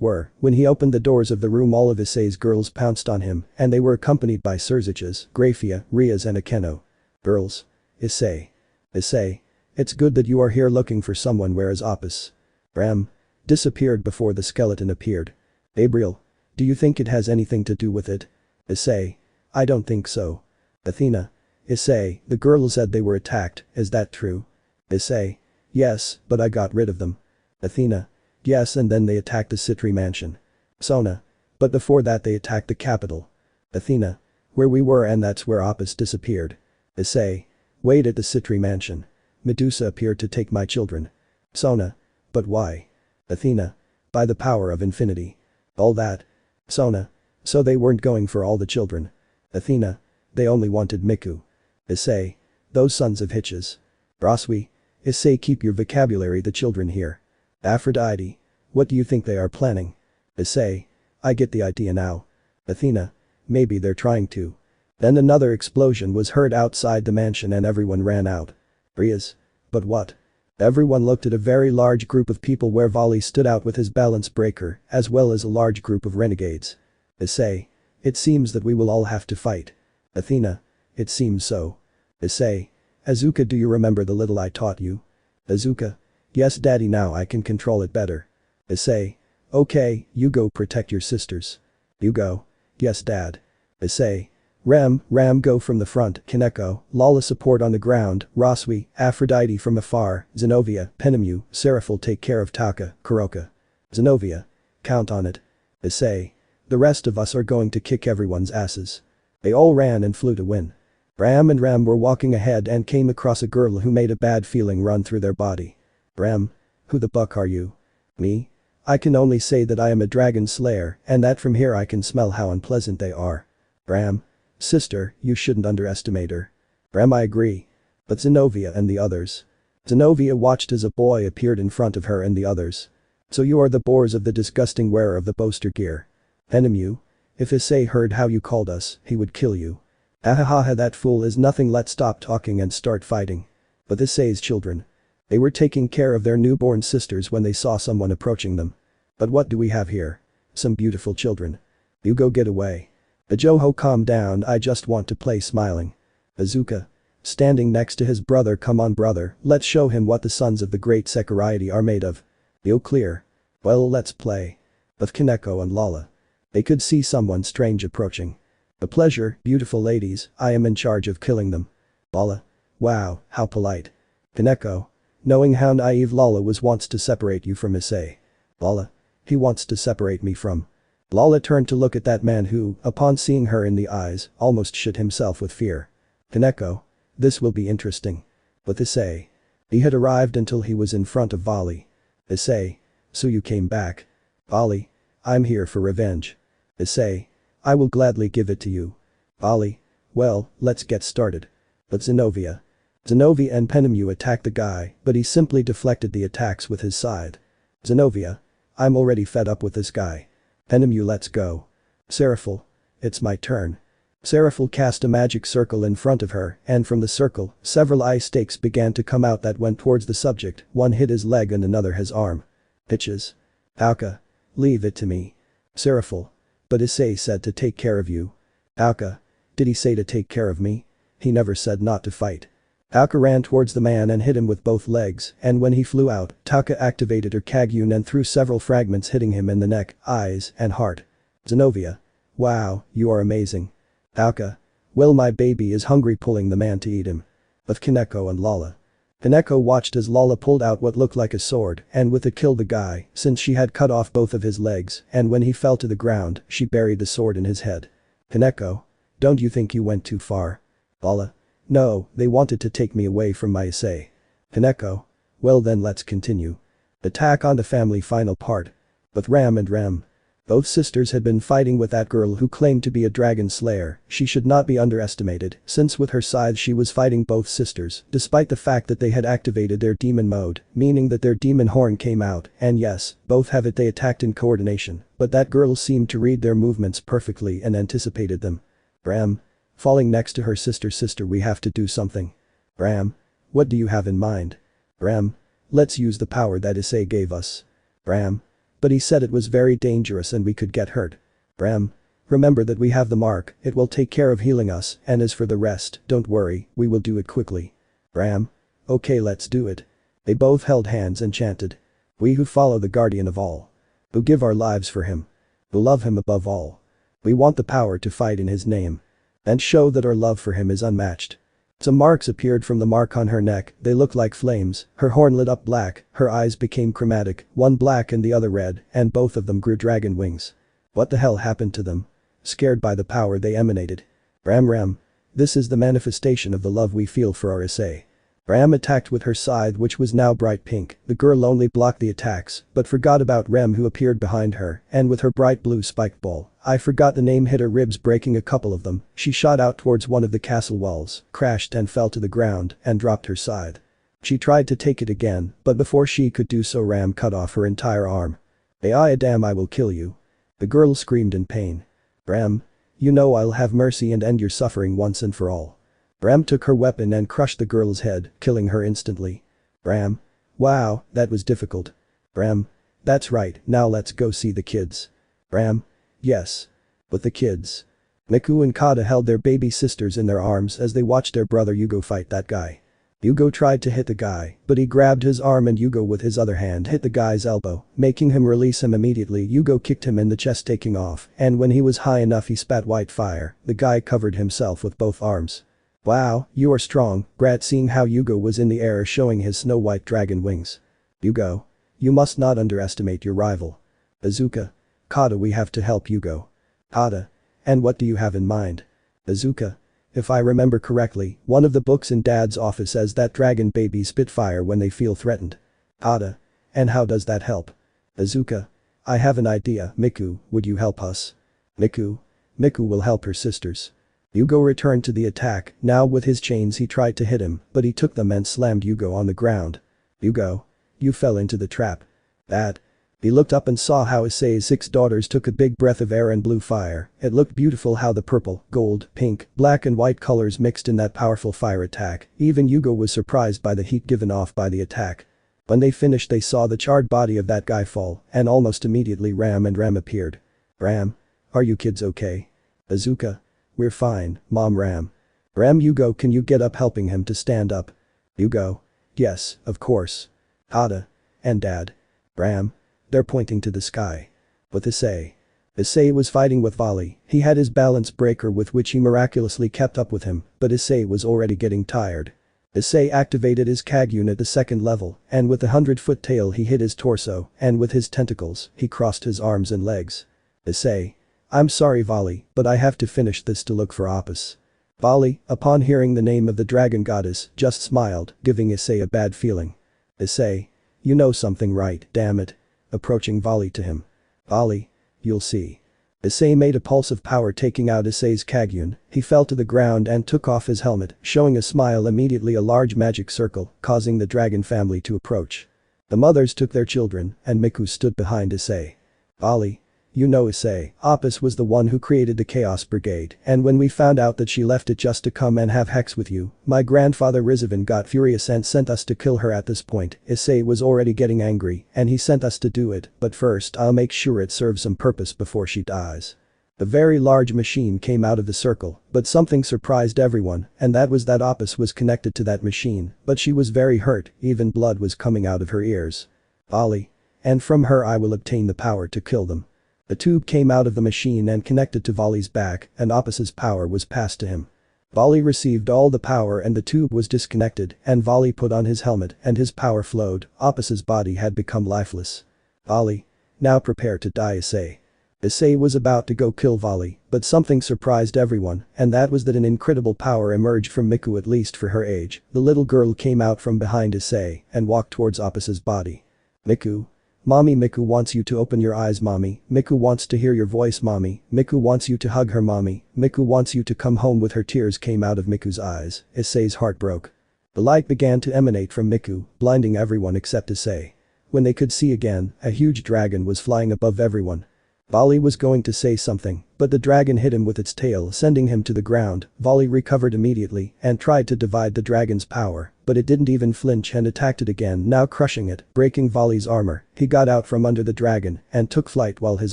were. When he opened the doors of the room all of Issei's girls pounced on him and they were accompanied by Surzichas, Graphia, Rias and Akeno. Girls. Issei. Issei. It's good that you are here looking for someone, whereas Opus. Ram. Disappeared before the skeleton appeared. Gabriel. Do you think it has anything to do with it? Issei. I don't think so. Athena. Issei, the girl said they were attacked, is that true? Issei. Yes, but I got rid of them. Athena. Yes, and then they attacked the Citri mansion. Sona. But before that they attacked the capital. Athena. Where we were, and that's where Opus disappeared. Issei. Wait, at the Citri mansion. Medusa appeared to take my children. Sona. But why? Athena. By the power of infinity. All that. Sona. So they weren't going for all the children. Athena. They only wanted Miku. Issei. Those sons of hitches. Braswi. Issei, keep your vocabulary, the children here. Aphrodite. What do you think they are planning? Issei. I get the idea now. Athena. Maybe they're trying to. Then another explosion was heard outside the mansion and everyone ran out. Rias. But what? Everyone looked at a very large group of people where Vali stood out with his balance breaker, as well as a large group of renegades. Issei. It seems that we will all have to fight. Athena. It seems so. Issei. Azuka, do you remember the little I taught you? Azuka. Yes daddy, now I can control it better. Issei. Okay, you go protect your sisters. You go. Yes dad. Issei. Ram go from the front, Keco, Lala support on the ground, Roswi, Aphrodite from afar, Zenobia, Penemu, Seraphil take care of Taka, Kuroka. Zenobia. Count on it. Issei. The rest of us are going to kick everyone's asses. They all ran and flew to win. Ram and Ram were walking ahead and came across a girl who made a bad feeling run through their body. Ram. Who the buck are you? Me? I can only say that I am a dragon slayer and that from here I can smell how unpleasant they are. Ram. Sister, you shouldn't underestimate her. Ram, I agree. But Zenobia and the others. Zenobia watched as a boy appeared in front of her and the others. So you are the boars of the disgusting wearer of the poster gear. Penemu. If Issei heard how you called us, he would kill you. Ahahaha, that fool is nothing, let's stop talking and start fighting. But Issei's children. They were taking care of their newborn sisters when they saw someone approaching them. But what do we have here? Some beautiful children. You go get away. Ajoho, calm down, I just want to play, smiling. Azuka. Standing next to his brother, come on brother, let's show him what the sons of the great Sekirite are made of. You clear? Well, let's play. Of Keco and Lala. They could see someone strange approaching. A pleasure, beautiful ladies, I am in charge of killing them. Lala. Wow, how polite. Keco. Knowing how naive Lala was, wants to separate you from Issei. Lala. He wants to separate me from. Lala turned to look at that man who, upon seeing her in the eyes, almost shit himself with fear. Keco. This will be interesting. But Issei. He had arrived until he was in front of Vali. Issei. So you came back. Vali. I'm here for revenge. Issei. I will gladly give it to you. Vali. Well, let's get started. But Zenobia. Zenobia and Penemu attacked the guy, but he simply deflected the attacks with his scythe. Zenobia. I'm already fed up with this guy. Penemu, let's go. Seraphil. It's my turn. Seraphil cast a magic circle in front of her, and from the circle, several ice stakes began to come out that went towards the subject, one hit his leg and another his arm. Bitches. Auka. Leave it to me. Seraphil. But Issei said to take care of you. Auka. Did he say to take care of me? He never said not to fight. Auka ran towards the man and hit him with both legs, and when he flew out, Tauka activated her Kagyun and threw several fragments hitting him in the neck, eyes, and heart. Zenobia. Wow, you are amazing. Auka. Well, my baby is hungry, pulling the man to eat him. Of Keco and Lala. Keco watched as Lala pulled out what looked like a sword and with it killed the guy since she had cut off both of his legs, and when he fell to the ground, she buried the sword in his head. Keco. Don't you think you went too far? Lala. No, they wanted to take me away from my Issei. Keco. Well then let's continue. Attack on the family final part. With Ram and Rem. Both sisters had been fighting with that girl who claimed to be a dragon slayer. She should not be underestimated, since with her scythe she was fighting both sisters, despite the fact that they had activated their demon mode, meaning that their demon horn came out, and yes, both have it, they attacked in coordination, but that girl seemed to read their movements perfectly and anticipated them. Ram. Falling next to her sister, we have to do something. Ram. What do you have in mind? Ram. Let's use the power that Issei gave us. Ram. But he said it was very dangerous and we could get hurt. Ram. Remember that we have the mark, it will take care of healing us, and as for the rest, don't worry, we will do it quickly. Ram. Okay, let's do it. They both held hands and chanted. We who follow the guardian of all. Who give our lives for him. Who love him above all. We want the power to fight in his name. And show that our love for him is unmatched. Some marks appeared from the mark on her neck, they looked like flames, her horn lit up black, her eyes became chromatic, one black and the other red, and both of them grew dragon wings. What the hell happened to them? Scared by the power they emanated. Ram. This is the manifestation of the love we feel for our Issei. Ram attacked with her scythe, which was now bright pink. The girl only blocked the attacks, but forgot about Rem, who appeared behind her, and with her bright blue spiked ball, I forgot the name, hit her ribs, breaking a couple of them. She shot out towards one of the castle walls, crashed and fell to the ground, and dropped her scythe. She tried to take it again, but before she could do so, Ram cut off her entire arm. Damn, I will kill you. The girl screamed in pain. Ram. You know I'll have mercy and end your suffering once and for all. Ram took her weapon and crushed the girl's head, killing her instantly. Ram. Wow, that was difficult. Ram. That's right, now let's go see the kids. Ram. Yes. But the kids. Miku and Kada held their baby sisters in their arms as they watched their brother Yugo fight that guy. Yugo tried to hit the guy, but he grabbed his arm and Yugo with his other hand hit the guy's elbow, making him release him immediately. Yugo kicked him in the chest, taking off, and when he was high enough he spat white fire. The guy covered himself with both arms. Wow, you are strong, Brat, seeing how Yugo was in the air showing his snow-white dragon wings. Yugo. You must not underestimate your rival. Azuka. Kada, we have to help Yugo. Kada. And what do you have in mind? Azuka. If I remember correctly, one of the books in Dad's office says that dragon babies spit fire when they feel threatened. Kada. And how does that help? Azuka. I have an idea. Miku, would you help us? Miku. Miku will help her sisters. Yugo returned to the attack, now with his chains he tried to hit him, but he took them and slammed Yugo on the ground. Yugo. You fell into the trap. That. He looked up and saw how Issei's 6 daughters took a big breath of air and blew fire. It looked beautiful how the purple, gold, pink, black and white colors mixed in that powerful fire attack. Even Yugo was surprised by the heat given off by the attack. When they finished, they saw the charred body of that guy fall, and almost immediately Ram appeared. Ram. Are you kids okay? Azuka. We're fine, Mom. Ram. Yugo, can you get up, helping him to stand up? Yugo. Yes, of course. Kada. And Dad. Ram. They're pointing to the sky. With Issei. Issei was fighting with Vali. He had his balance breaker with which he miraculously kept up with him, but Issei was already getting tired. Issei activated his Kagyun at the 2nd level, and with a 100-foot tail he hit his torso, and with his tentacles, he crossed his arms and legs. Issei. I'm sorry, Vali, but I have to finish this to look for Apis. Vali, upon hearing the name of the dragon goddess, just smiled, giving Issei a bad feeling. Issei. You know something, right? Damn it. Approaching Vali to him. Vali. You'll see. Issei made a pulse of power taking out Issei's Kagyun. He fell to the ground and took off his helmet, showing a smile immediately a large magic circle, causing the dragon family to approach. The mothers took their children, and Miku stood behind Issei. Vali. You know Issei, Opus was the one who created the Chaos Brigade, and when we found out that she left it just to come and have hex with you, my grandfather Rizvan got furious and sent us to kill her at this point. Issei was already getting angry, and he sent us to do it, but first I'll make sure it serves some purpose before she dies. A very large machine came out of the circle, but something surprised everyone, and that was that Opus was connected to that machine, but she was very hurt, even blood was coming out of her ears. Vali. And from her I will obtain the power to kill them. The tube came out of the machine and connected to Vali's back, and Opus's power was passed to him. Vali received all the power and the tube was disconnected, and Vali put on his helmet and his power flowed. Opus's body had become lifeless. Vali. Now prepare to die Issei. Issei was about to go kill Vali, but something surprised everyone, and that was that an incredible power emerged from Miku, at least for her age. The little girl came out from behind Issei and walked towards Opus's body. Miku. Mommy, Miku wants you to open your eyes, mommy. Miku wants to hear your voice, mommy. Miku wants you to hug her, mommy. Miku wants you to come home with her. Tears came out of Miku's eyes. Issei's heart broke. The light began to emanate from Miku, blinding everyone except Issei. When they could see again, a huge dragon was flying above everyone. Vali was going to say something, but the dragon hit him with its tail, sending him to the ground. Vali recovered immediately and tried to divide the dragon's power, but it didn't even flinch and attacked it again, now crushing it, breaking Vali's armor. He got out from under the dragon and took flight while his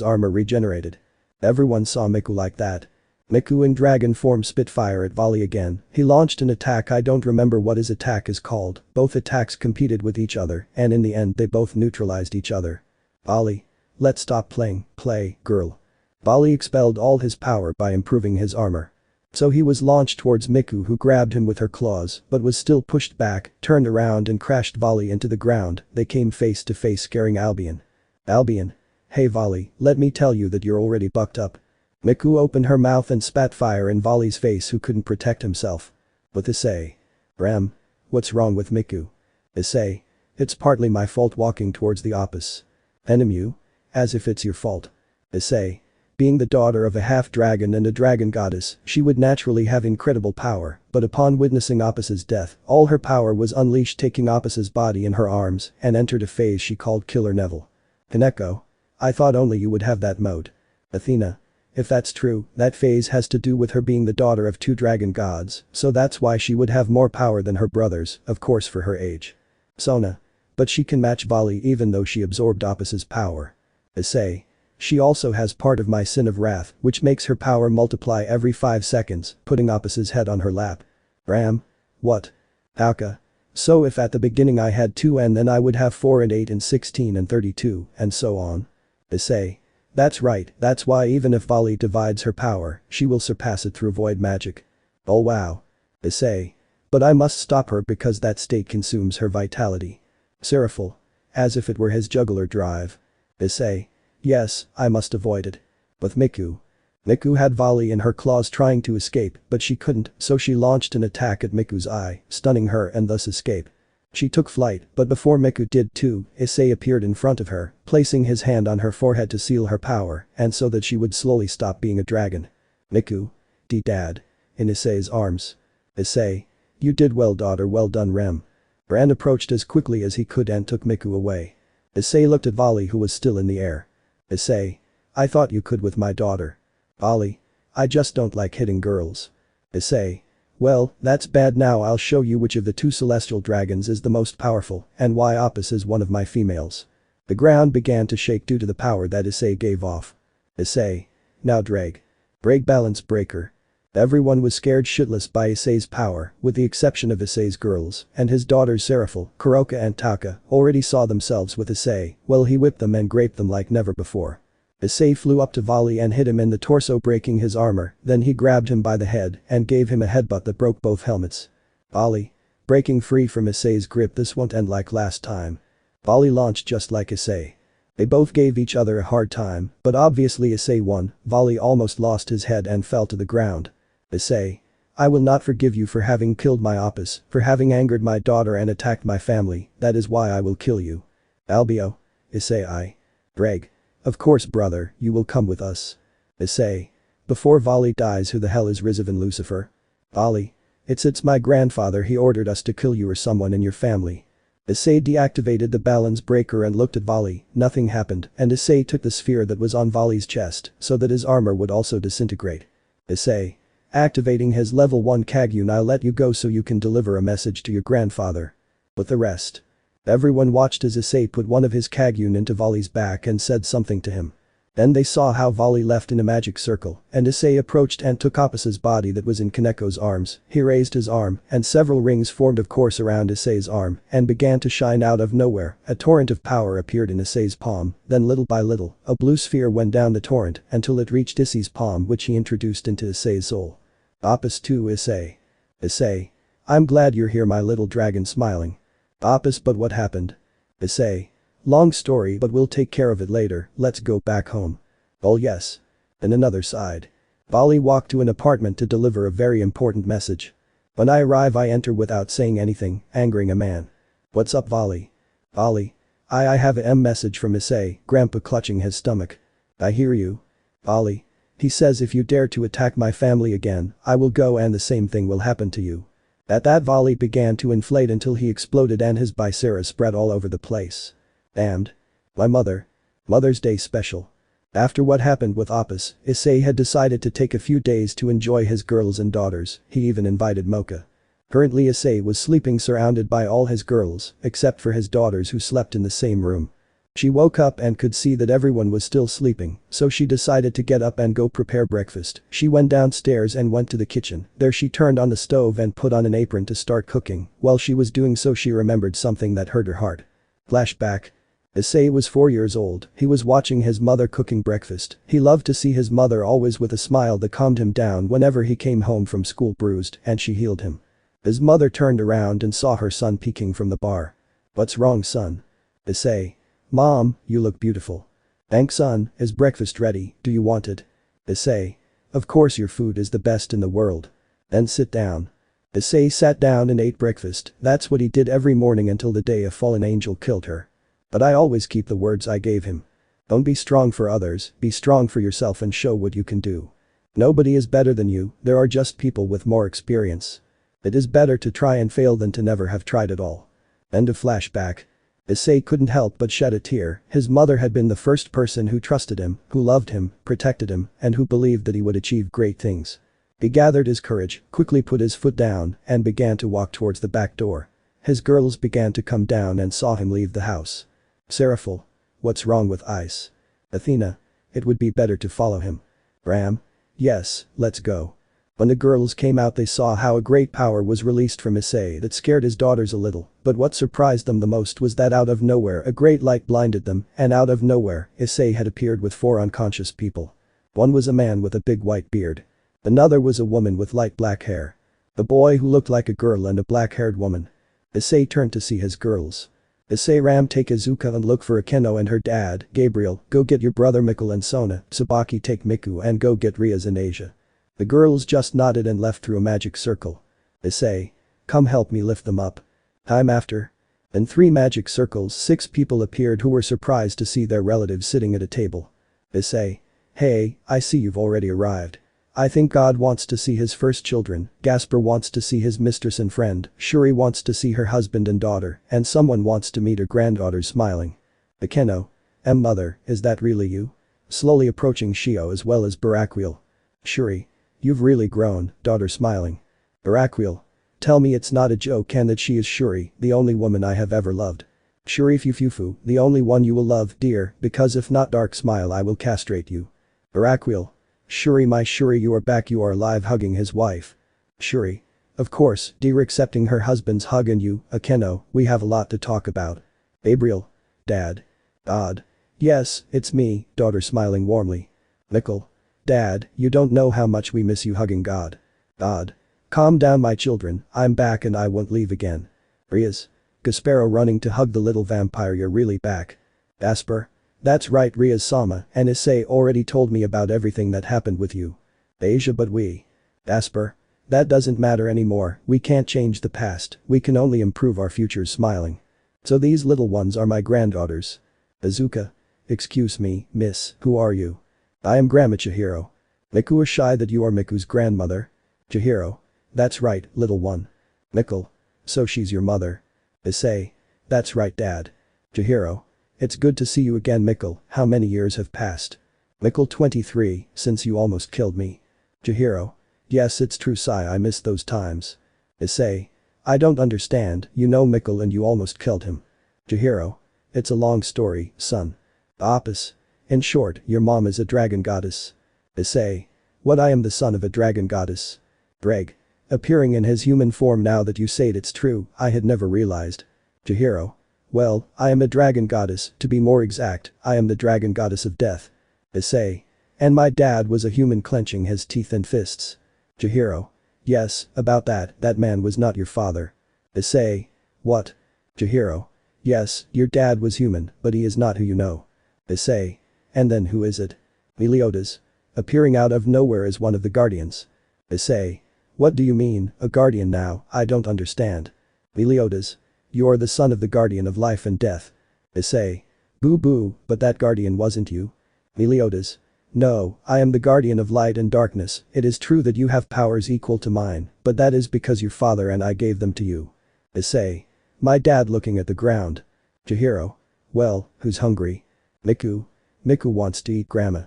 armor regenerated. Everyone saw Miku like that. Miku in dragon form spit fire at Vali again. He launched an attack. I don't remember what his attack is called. Both attacks competed with each other, and in the end they both neutralized each other. Vali. Let's stop playing, play, girl. Vali expelled all his power by improving his armor. So he was launched towards Miku, who grabbed him with her claws but was still pushed back, turned around and crashed Vali into the ground. They came face to face, scaring Albion. Albion. Hey Vali, let me tell you that you're already bucked up. Miku opened her mouth and spat fire in Vali's face, who couldn't protect himself. With Issei. Ram. What's wrong with Miku? Issei. It's partly my fault walking towards the Opus. Enemu. As if it's your fault. Issei. Being the daughter of a half-dragon and a dragon goddess, she would naturally have incredible power, but upon witnessing Opus's death, all her power was unleashed, taking Opus's body in her arms and entered a phase she called Killer Neville. Keco. I thought only you would have that mode. Athena. If that's true, that phase has to do with her being the daughter of two dragon gods, so that's why she would have more power than her brothers, of course for her age. Sona. But she can match Vali even though she absorbed Opus's power. Issei. She also has part of my sin of wrath, which makes her power multiply every 5 seconds, putting Opus's head on her lap. Ram. What? Auka. So if at the beginning I had 2 and then I would have 4 and 8 and 16 and 32, and so on. Issei. That's right, that's why even if Vali divides her power, she will surpass it through void magic. Oh wow. Issei. But I must stop her because that state consumes her vitality. Seraphil. As if it were his jugular drive. Issei. Yes, I must avoid it. With Miku. Miku had Vali in her claws trying to escape, but she couldn't, so she launched an attack at Miku's eye, stunning her and thus escape. She took flight, but before Miku did too, Issei appeared in front of her, placing his hand on her forehead to seal her power, and so that she would slowly stop being a dragon. Miku. Dad. In Issei's arms. Issei. You did well, daughter, well done, Rem. Bran approached as quickly as he could and took Miku away. Issei looked at Vali, who was still in the air. Issei. I thought you could with my daughter. Vali. I just don't like hitting girls. Issei. Well, that's bad. Now I'll show you which of the 2 celestial dragons is the most powerful and why Opus is one of my females. The ground began to shake due to the power that Issei gave off. Issei. Now Ddraig. Break balance breaker. Everyone was scared shitless by Issei's power, with the exception of Issei's girls, and his daughters Seraphil, Kuroka and Taka already saw themselves with Issei. Well, he whipped them and graped them like never before. Issei flew up to Vali and hit him in the torso, breaking his armor, then he grabbed him by the head and gave him a headbutt that broke both helmets. Vali. Breaking free from Issei's grip. This won't end like last time. Vali launched just like Issei. They both gave each other a hard time, but obviously Issei won. Vali almost lost his head and fell to the ground. Issei. I will not forgive you for having killed my Opus, for having angered my daughter and attacked my family. That is why I will kill you. Albio. Issei. Ddraig. Of course, brother, you will come with us. Issei. Before Vali dies, who the hell is Rizavan Lucifer? Vali. It's my grandfather, he ordered us to kill you or someone in your family. Issei deactivated the balance breaker and looked at Vali, nothing happened, and Issei took the sphere that was on Vali's chest so that his armor would also disintegrate. Issei. Activating his level 1 Kagyun, I'll let you go so you can deliver a message to your grandfather. With the rest. Everyone watched as Issei put one of his Kagyun into Vali's back and said something to him. Then they saw how Vali left in a magic circle, and Issei approached and took Apas's body that was in Kaneko's arms. He raised his arm, and several rings formed of course around Issei's arm, and began to shine out of nowhere. A torrent of power appeared in Issei's palm, then little by little, a blue sphere went down the torrent until it reached Issei's palm, which he introduced into Issei's soul. Apas to Issei. Issei. I'm glad you're here, my little dragon, smiling. Apas, but what happened? Issei. Long story, but we'll take care of it later, let's go back home. Oh yes. In another side. Vali walked to an apartment to deliver a very important message. When I arrive, I enter without saying anything, angering a man. What's up, Vali? Vali. I have a message from Issei, Grandpa clutching his stomach. I hear you. Vali. He says if you dare to attack my family again, I will go and the same thing will happen to you. At that, Vali began to inflate until he exploded and his viscera spread all over the place. Damned. My mother. Mother's Day special. After what happened with Apas, Issei had decided to take a few days to enjoy his girls and daughters. He even invited Mocha. Currently Issei was sleeping surrounded by all his girls, except for his daughters who slept in the same room. She woke up and could see that everyone was still sleeping, so she decided to get up and go prepare breakfast. She went downstairs and went to the kitchen. There she turned on the stove and put on an apron to start cooking. While she was doing so, she remembered something that hurt her heart. Flashback. Issei was 4 years old. He was watching his mother cooking breakfast. He loved to see his mother, always with a smile that calmed him down whenever he came home from school bruised, and she healed him. His mother turned around and saw her son peeking from the bar. What's wrong, son? Issei. Mom, you look beautiful. Thanks, son, is breakfast ready, do you want it? Issei. Of course, your food is the best in the world. Then sit down. Issei sat down and ate breakfast. That's what he did every morning until the day a fallen angel killed her. But I always keep the words I gave him. Don't be strong for others, be strong for yourself and show what you can do. Nobody is better than you, there are just people with more experience. It is better to try and fail than to never have tried at all. End of flashback. Issei couldn't help but shed a tear. His mother had been the first person who trusted him, who loved him, protected him, and who believed that he would achieve great things. He gathered his courage, quickly put his foot down, and began to walk towards the back door. His girls began to come down and saw him leave the house. Seraphil. What's wrong with Ice? Athena. It would be better to follow him. Ram. Yes, let's go. When the girls came out, they saw how a great power was released from Issei that scared his daughters a little, but what surprised them the most was that out of nowhere a great light blinded them, and out of nowhere, Issei had appeared with 4 unconscious people. One was a man with a big white beard. Another was a woman with light black hair. A boy who looked like a girl and a black-haired woman. Issei turned to see his girls. Issei, Ram, take Izuka and look for Akeno and her dad. Gabriel, go get your brother Mikkel and Sona. Tsubaki, take Miku and go get Riaz and Asia. The girls just nodded and left through a magic circle. Issei. Come help me lift them up. Time after. In 3 magic circles, 6 people appeared who were surprised to see their relatives sitting at a table. Issei. Hey, I see you've already arrived. I think God wants to see his first children, Gasper wants to see his mistress and friend, Shuri wants to see her husband and daughter, and someone wants to meet her granddaughter, smiling. Akeno. Mother, is that really you? Slowly approaching Shio as well as Baraquiel. Shuri. You've really grown, daughter, smiling. Baraquiel. Tell me it's not a joke and that she is Shuri, the only woman I have ever loved. Shuri, Fufufu, the only one you will love, dear, because if not, dark smile, I will castrate you. Baraquiel. Shuri, my Shuri, you are back, you are alive, hugging his wife. Shuri. Of course, dear, accepting her husband's hug, and you, Akeno, we have a lot to talk about. Gabriel. Dad. God. Yes, it's me, daughter, smiling warmly. Mikkel. Dad, you don't know how much we miss you, hugging God. God. Calm down, my children, I'm back and I won't leave again. Riaz. Gasparo running to hug the little vampire, you're really back. Asper. That's right, Riaz-sama, and Issei already told me about everything that happened with you. Asia, but we. Asper. That doesn't matter anymore, we can't change the past, we can only improve our futures, smiling. So these little ones are my granddaughters. Azuka. Excuse me, miss, who are you? I am Grandma Chihiro. Miku is shy that you are Miku's grandmother. Chihiro. That's right, little one. Mikkel. So she's your mother. Issei. That's right, Dad. Chihiro. It's good to see you again, Mikkel. How many years have passed? Mikkel 23, since you almost killed me. Chihiro. Yes, it's true, Sai, I miss those times. Issei. I don't understand, you know Mikkel and you almost killed him. Chihiro. It's a long story, son. Opus. In short, your mom is a dragon goddess. Issei. What, I am the son of a dragon goddess? Ddraig. Appearing in his human form, now that you say it, it's true, I had never realized. Chihiro. Well, I am a dragon goddess, to be more exact, I am the dragon goddess of death. Issei. And my dad was a human, clenching his teeth and fists. Chihiro. Yes, about that man was not your father. Issei. What? Chihiro. Yes, your dad was human, but he is not who you know. Issei. And then who is it? Meliodas. Appearing out of nowhere as one of the guardians. Issei. What do you mean, a guardian now? I don't understand. Meliodas. You're the son of the guardian of life and death. Issei. Boo boo, but that guardian wasn't you. Meliodas. No, I am the guardian of light and darkness. It is true that you have powers equal to mine, but that is because your father and I gave them to you. Issei. My dad, looking at the ground. Chihiro. Well, who's hungry? Miku. Miku wants to eat, Grandma.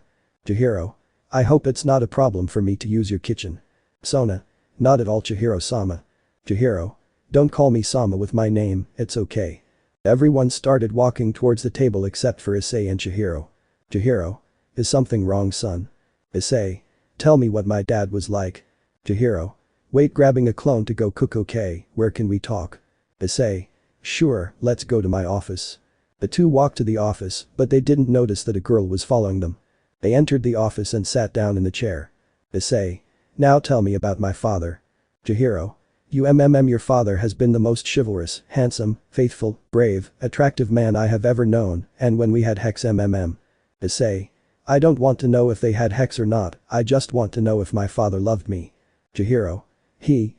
Chihiro. I hope it's not a problem for me to use your kitchen. Sona. Not at all, Chihiro-sama. Chihiro. Don't call me Sama with my name, it's okay. Everyone started walking towards the table except for Issei and Chihiro. Chihiro. Is something wrong, son? Issei. Tell me what my dad was like. Chihiro. Wait, grabbing a clone to go cook. Okay, where can we talk? Issei. Sure, let's go to my office. The two walked to the office, but they didn't notice that a girl was following them. They entered the office and sat down in the chair. Issei. Now tell me about my father. Chihiro. Your father has been the most chivalrous, handsome, faithful, brave, attractive man I have ever known, and when we had Hex Issei. I don't want to know if they had Hex or not, I just want to know if my father loved me. Chihiro.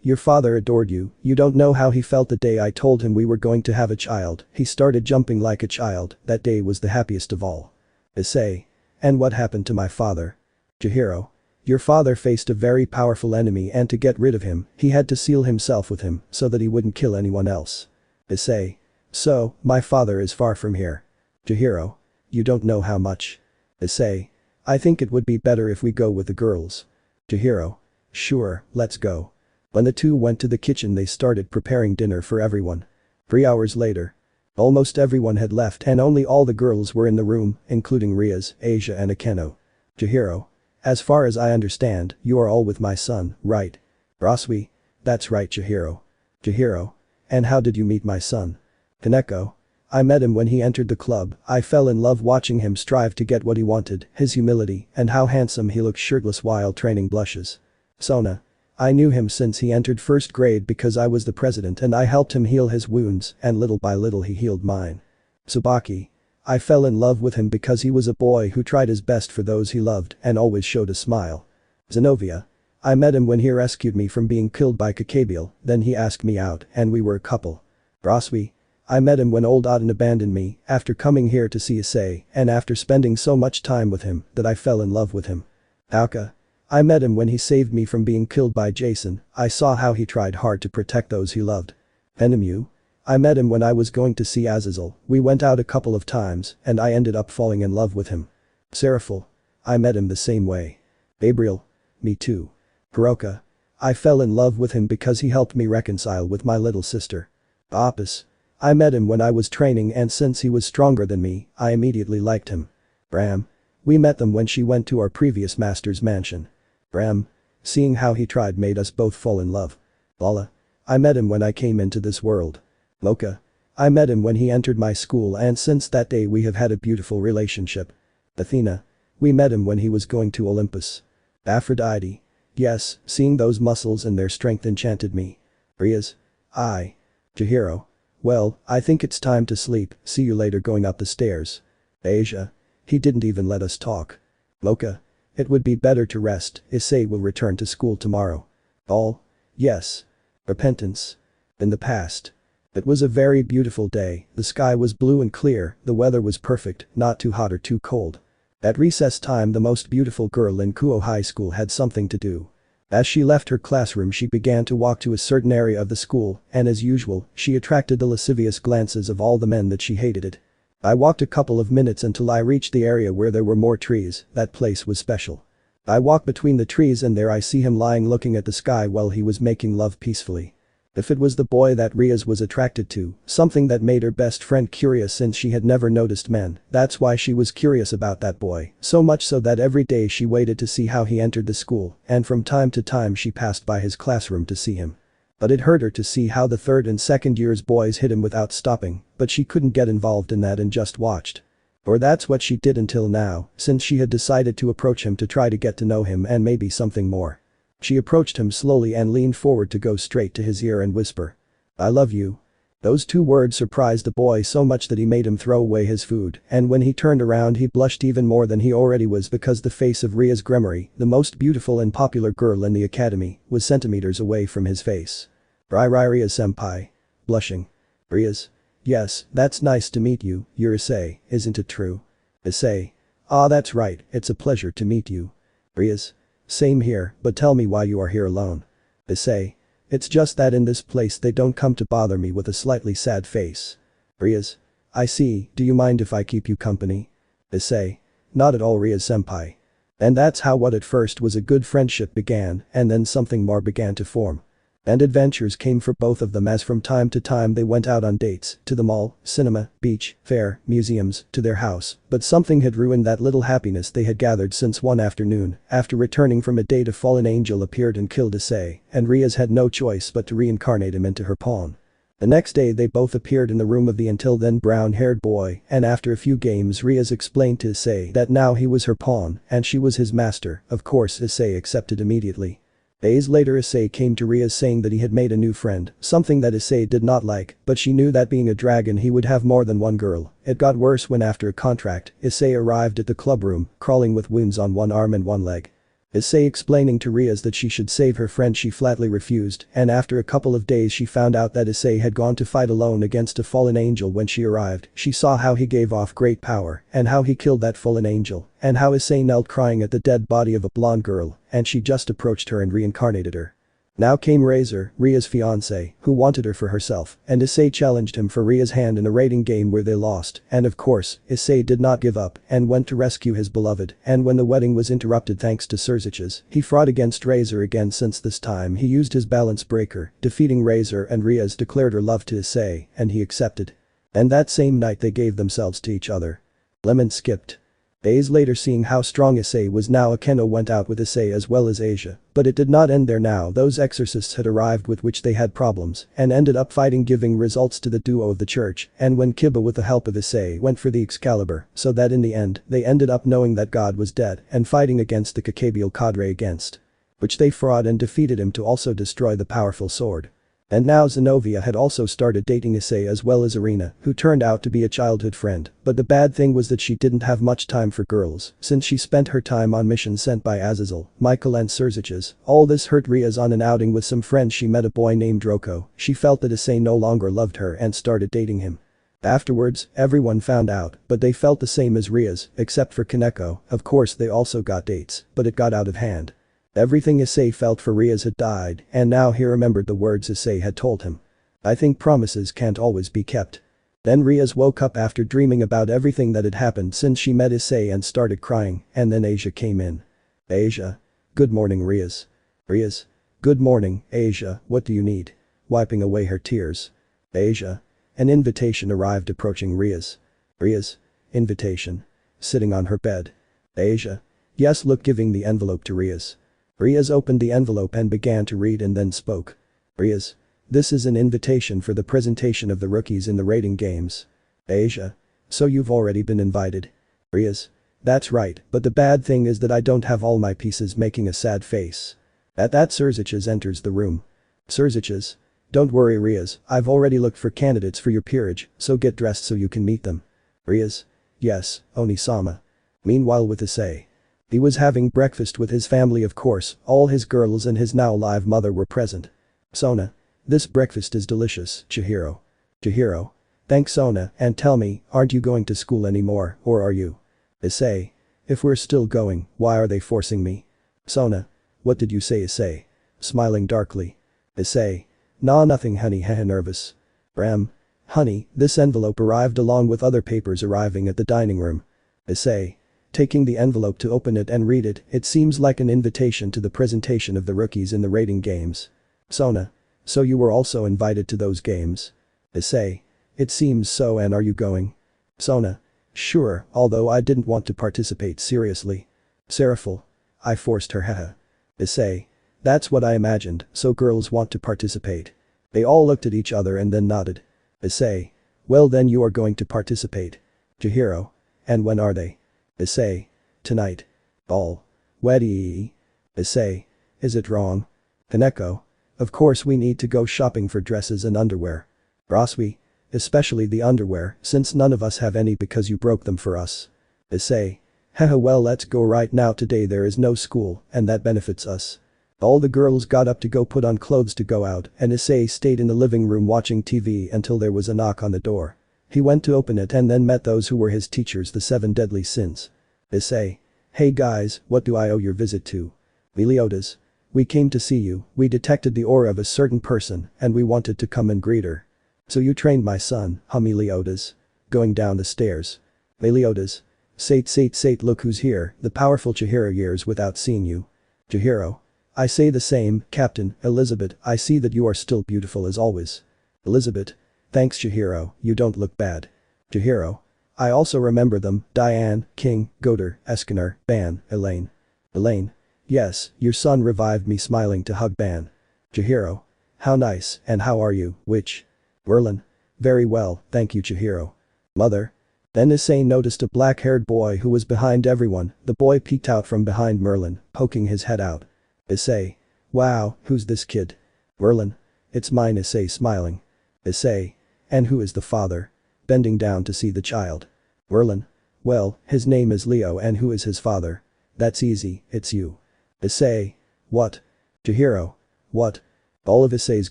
Your father adored you, you don't know how he felt the day I told him we were going to have a child, he started jumping like a child, that day was the happiest of all. Issei. And what happened to my father? Chihiro. Your father faced a very powerful enemy, and to get rid of him, he had to seal himself with him so that he wouldn't kill anyone else. Issei. So, my father is far from here. Chihiro. You don't know how much. Issei. I think it would be better if we go with the girls. Chihiro. Sure, let's go. When the two went to the kitchen, they started preparing dinner for everyone. 3 hours later. Almost everyone had left and only all the girls were in the room, including Rias, Asia and Akeno. Chihiro. As far as I understand, you are all with my son, right? Roswi. That's right, Chihiro. Chihiro. And how did you meet my son? Kaneko. I met him when he entered the club, I fell in love watching him strive to get what he wanted, his humility, and how handsome he looked shirtless while training blushes. Sona. I knew him since he entered first grade because I was the president and I helped him heal his wounds, and little by little he healed mine. Tsubaki. I fell in love with him because he was a boy who tried his best for those he loved and always showed a smile. Zenovia. I met him when he rescued me from being killed by Kakabiel, then he asked me out and we were a couple. Roswi. I met him when old Auden abandoned me after coming here to see Issei, and after spending so much time with him that I fell in love with him. Aoka. I met him when he saved me from being killed by Jason, I saw how he tried hard to protect those he loved. Enemu. I met him when I was going to see Azazel, we went out a couple of times and I ended up falling in love with him. Seraphil. I met him the same way. Gabriel. Me too. Hiroka. I fell in love with him because he helped me reconcile with my little sister. Opus. I met him when I was training and since he was stronger than me, I immediately liked him. Bram. We met them when she went to our previous master's mansion. Bram. Seeing how he tried made us both fall in love. Lala. I met him when I came into this world. Mocha. I met him when he entered my school and since that day we have had a beautiful relationship. Athena. We met him when he was going to Olympus. Aphrodite. Yes, seeing those muscles and their strength enchanted me. Rias. I. Chihiro. Well, I think it's time to sleep, see you later going up the stairs. Asia. He didn't even let us talk. Mocha. It would be better to rest, Issei will return to school tomorrow. All. Yes. Repentance. In the past. It was a very beautiful day, the sky was blue and clear, the weather was perfect, not too hot or too cold. At recess time the most beautiful girl in Kuo High School had something to do. As she left her classroom she began to walk to a certain area of the school, and as usual, she attracted the lascivious glances of all the men that she hated it. I walked a couple of minutes until I reached the area where there were more trees. That place was special. I walk between the trees and there I see him lying looking at the sky while he was making love peacefully. If it was the boy that Riaz was attracted to, something that made her best friend curious since she had never noticed men, that's why she was curious about that boy, so much so that every day she waited to see how he entered the school, and from time to time she passed by his classroom to see him. But it hurt her to see how the third and second years boys hit him without stopping, but she couldn't get involved in that and just watched. Or that's what she did until now, since she had decided to approach him to try to get to know him and maybe something more. She approached him slowly and leaned forward to go straight to his ear and whisper. "I love you." Those two words surprised the boy so much that he made him throw away his food, and when he turned around he blushed even more than he already was because the face of Riaz Gremory, the most beautiful and popular girl in the academy, was centimeters away from his face. Riaz-senpai. Blushing. Riaz. "Yes, that's nice to meet you, you're Issei, isn't it true?" Issei. "Ah, that's right, it's a pleasure to meet you." Riaz. "Same here, but tell me why you are here alone." Issei. "It's just that in this place they don't come to bother me," with a slightly sad face. Riaz. "I see, do you mind if I keep you company?" Issei. "Not at all, Riaz-senpai." And that's how what at first was a good friendship began, and then something more began to form. And adventures came for both of them as from time to time they went out on dates, to the mall, cinema, beach, fair, museums, to their house, but something had ruined that little happiness they had gathered since one afternoon, after returning from a date a fallen angel appeared and killed Issei, and Riaz had no choice but to reincarnate him into her pawn. The next day they both appeared in the room of the until then brown-haired boy, and after a few games Riaz explained to Issei that now he was her pawn, and she was his master. Of course Issei accepted immediately. Days later Issei came to Riaz saying that he had made a new friend, something that Issei did not like, but she knew that being a dragon he would have more than one girl. It got worse when after a contract, Issei arrived at the club room, crawling with wounds on one arm and one leg. Issei explaining to Riaz that she should save her friend she flatly refused, and after a couple of days she found out that Issei had gone to fight alone against a fallen angel. When she arrived, she saw how he gave off great power, and how he killed that fallen angel, and how Issei knelt crying at the dead body of a blonde girl, and she just approached her and reincarnated her. Now came Razor, Riaz's fiance, who wanted her for herself, and Issei challenged him for Riaz's hand in a raiding game where they lost, and of course, Issei did not give up and went to rescue his beloved, and when the wedding was interrupted thanks to Surzich's, he fought against Razor again, since this time he used his balance breaker, defeating Razor, and Riaz declared her love to Issei, and he accepted. And that same night they gave themselves to each other. Lemon skipped. Days later, seeing how strong Issei was now, Akeno went out with Issei as well as Asia, but it did not end there. Now those exorcists had arrived with which they had problems and ended up fighting, giving results to the duo of the church, and when Kiba with the help of Issei went for the Excalibur, so that in the end they ended up knowing that God was dead and fighting against the Kakabial cadre against which they fought and defeated him to also destroy the powerful sword. And now Zenobia had also started dating Issei as well as Irina, who turned out to be a childhood friend, but the bad thing was that she didn't have much time for girls, since she spent her time on missions sent by Azazel, Michael and Surzich's. All this hurt Riaz. On an outing with some friends she met a boy named Droko. She felt that Issei no longer loved her and started dating him. Afterwards, everyone found out, but they felt the same as Riaz, except for Kaneko. Of course they also got dates, but it got out of hand. Everything Issei felt for Riaz had died, and now he remembered the words Issei had told him. "I think promises can't always be kept." Then Riaz woke up after dreaming about everything that had happened since she met Issei and started crying, and then Asia came in. "Asia. Good morning, Riaz." Riaz. "Good morning, Asia, what do you need?" Wiping away her tears. Asia. An invitation arrived approaching Riaz. Riaz. Invitation. Sitting on her bed. Asia. Yes, look, giving the envelope to Riaz. Riaz opened the envelope and began to read and then spoke. Riaz. This is an invitation for the presentation of the rookies in the raiding games. Asia. So you've already been invited? Riaz. That's right, but the bad thing is that I don't have all my pieces, making a sad face. At that Surzich's enters the room. Surzich's. Don't worry, Riaz, I've already looked for candidates for your peerage, so get dressed so you can meet them. Riaz. Yes, Oni-sama. Meanwhile with Issei. He was having breakfast with his family, of course, all his girls and his now alive mother were present. Sona. This breakfast is delicious, Chihiro. Chihiro. Thanks, Sona, and tell me, aren't you going to school anymore, or are you? Issei. If we're still going, why are they forcing me? Sona. What did you say, Issei? Smiling darkly. Issei. Nah, nothing honey, haha, nervous. Bram. Honey, this envelope arrived along with other papers arriving at the dining room. Issei. Taking the envelope to open it and read it, it seems like an invitation to the presentation of the rookies in the rating games. Sona. So you were also invited to those games? Issei. It seems so, and are you going? Sona. Sure, although I didn't want to participate seriously. Seraphil. I forced her, haha. Issei. That's what I imagined, so girls want to participate. They all looked at each other and then nodded. Issei. Well then you are going to participate. Chihiro. And when are they? Issei. Tonight. Ball. Weddy. Issei. Is it wrong? Keco. Of course we need to go shopping for dresses and underwear. Braswi. Especially the underwear, since none of us have any because you broke them for us. Issei. Haha, well let's go right now, today there is no school, and that benefits us. All the girls got up to go put on clothes to go out, and Issei stayed in the living room watching TV until there was a knock on the door. He went to open it and then met those who were his teachers, the 7 deadly sins. Issei. Hey guys, what do I owe your visit to? Meliodas. We came to see you, we detected the aura of a certain person, and we wanted to come and greet her. So you trained my son, huh, Meliodas? Going down the stairs. Meliodas. Sate, look who's here, the powerful Chihiro, years without seeing you. Chihiro. I say the same, Captain. Elizabeth, I see that you are still beautiful as always. Elizabeth. Thanks Chihiro, you don't look bad. Chihiro. I also remember them, Diane, King, Goder, Eskener, Ban, Elaine. Elaine. Yes, your son revived me, smiling to hug Ban. Chihiro. How nice, and how are you, witch? Merlin. Very well, thank you Chihiro. Mother. Then Issei noticed a black-haired boy who was behind everyone, the boy peeked out from behind Merlin, poking his head out. Issei. Wow, who's this kid? Merlin. It's mine, Issei, smiling. Issei. And who is the father? Bending down to see the child. Merlin. Well, his name is Leo, and who is his father? That's easy, it's you. Issei. What? Chihiro. What? All of Issei's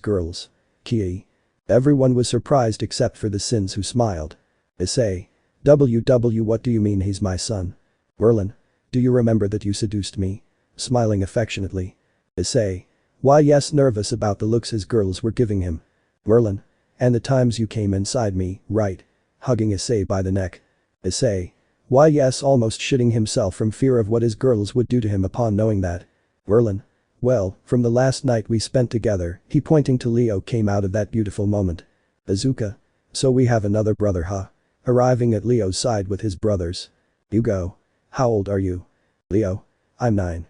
girls. Kie. Everyone was surprised except for the sins, who smiled. Issei. What do you mean he's my son? Merlin. Do you remember that you seduced me? Smiling affectionately. Issei. Why yes, nervous about the looks his girls were giving him. Merlin. And the times you came inside me, right? Hugging Issei by the neck. Issei. Why yes, almost shitting himself from fear of what his girls would do to him upon knowing that. Merlin. Well, from the last night we spent together, he pointing to Leo came out of that beautiful moment. Azuka. So we have another brother, huh? Arriving at Leo's side with his brothers. Hugo. How old are you? Leo. I'm 9.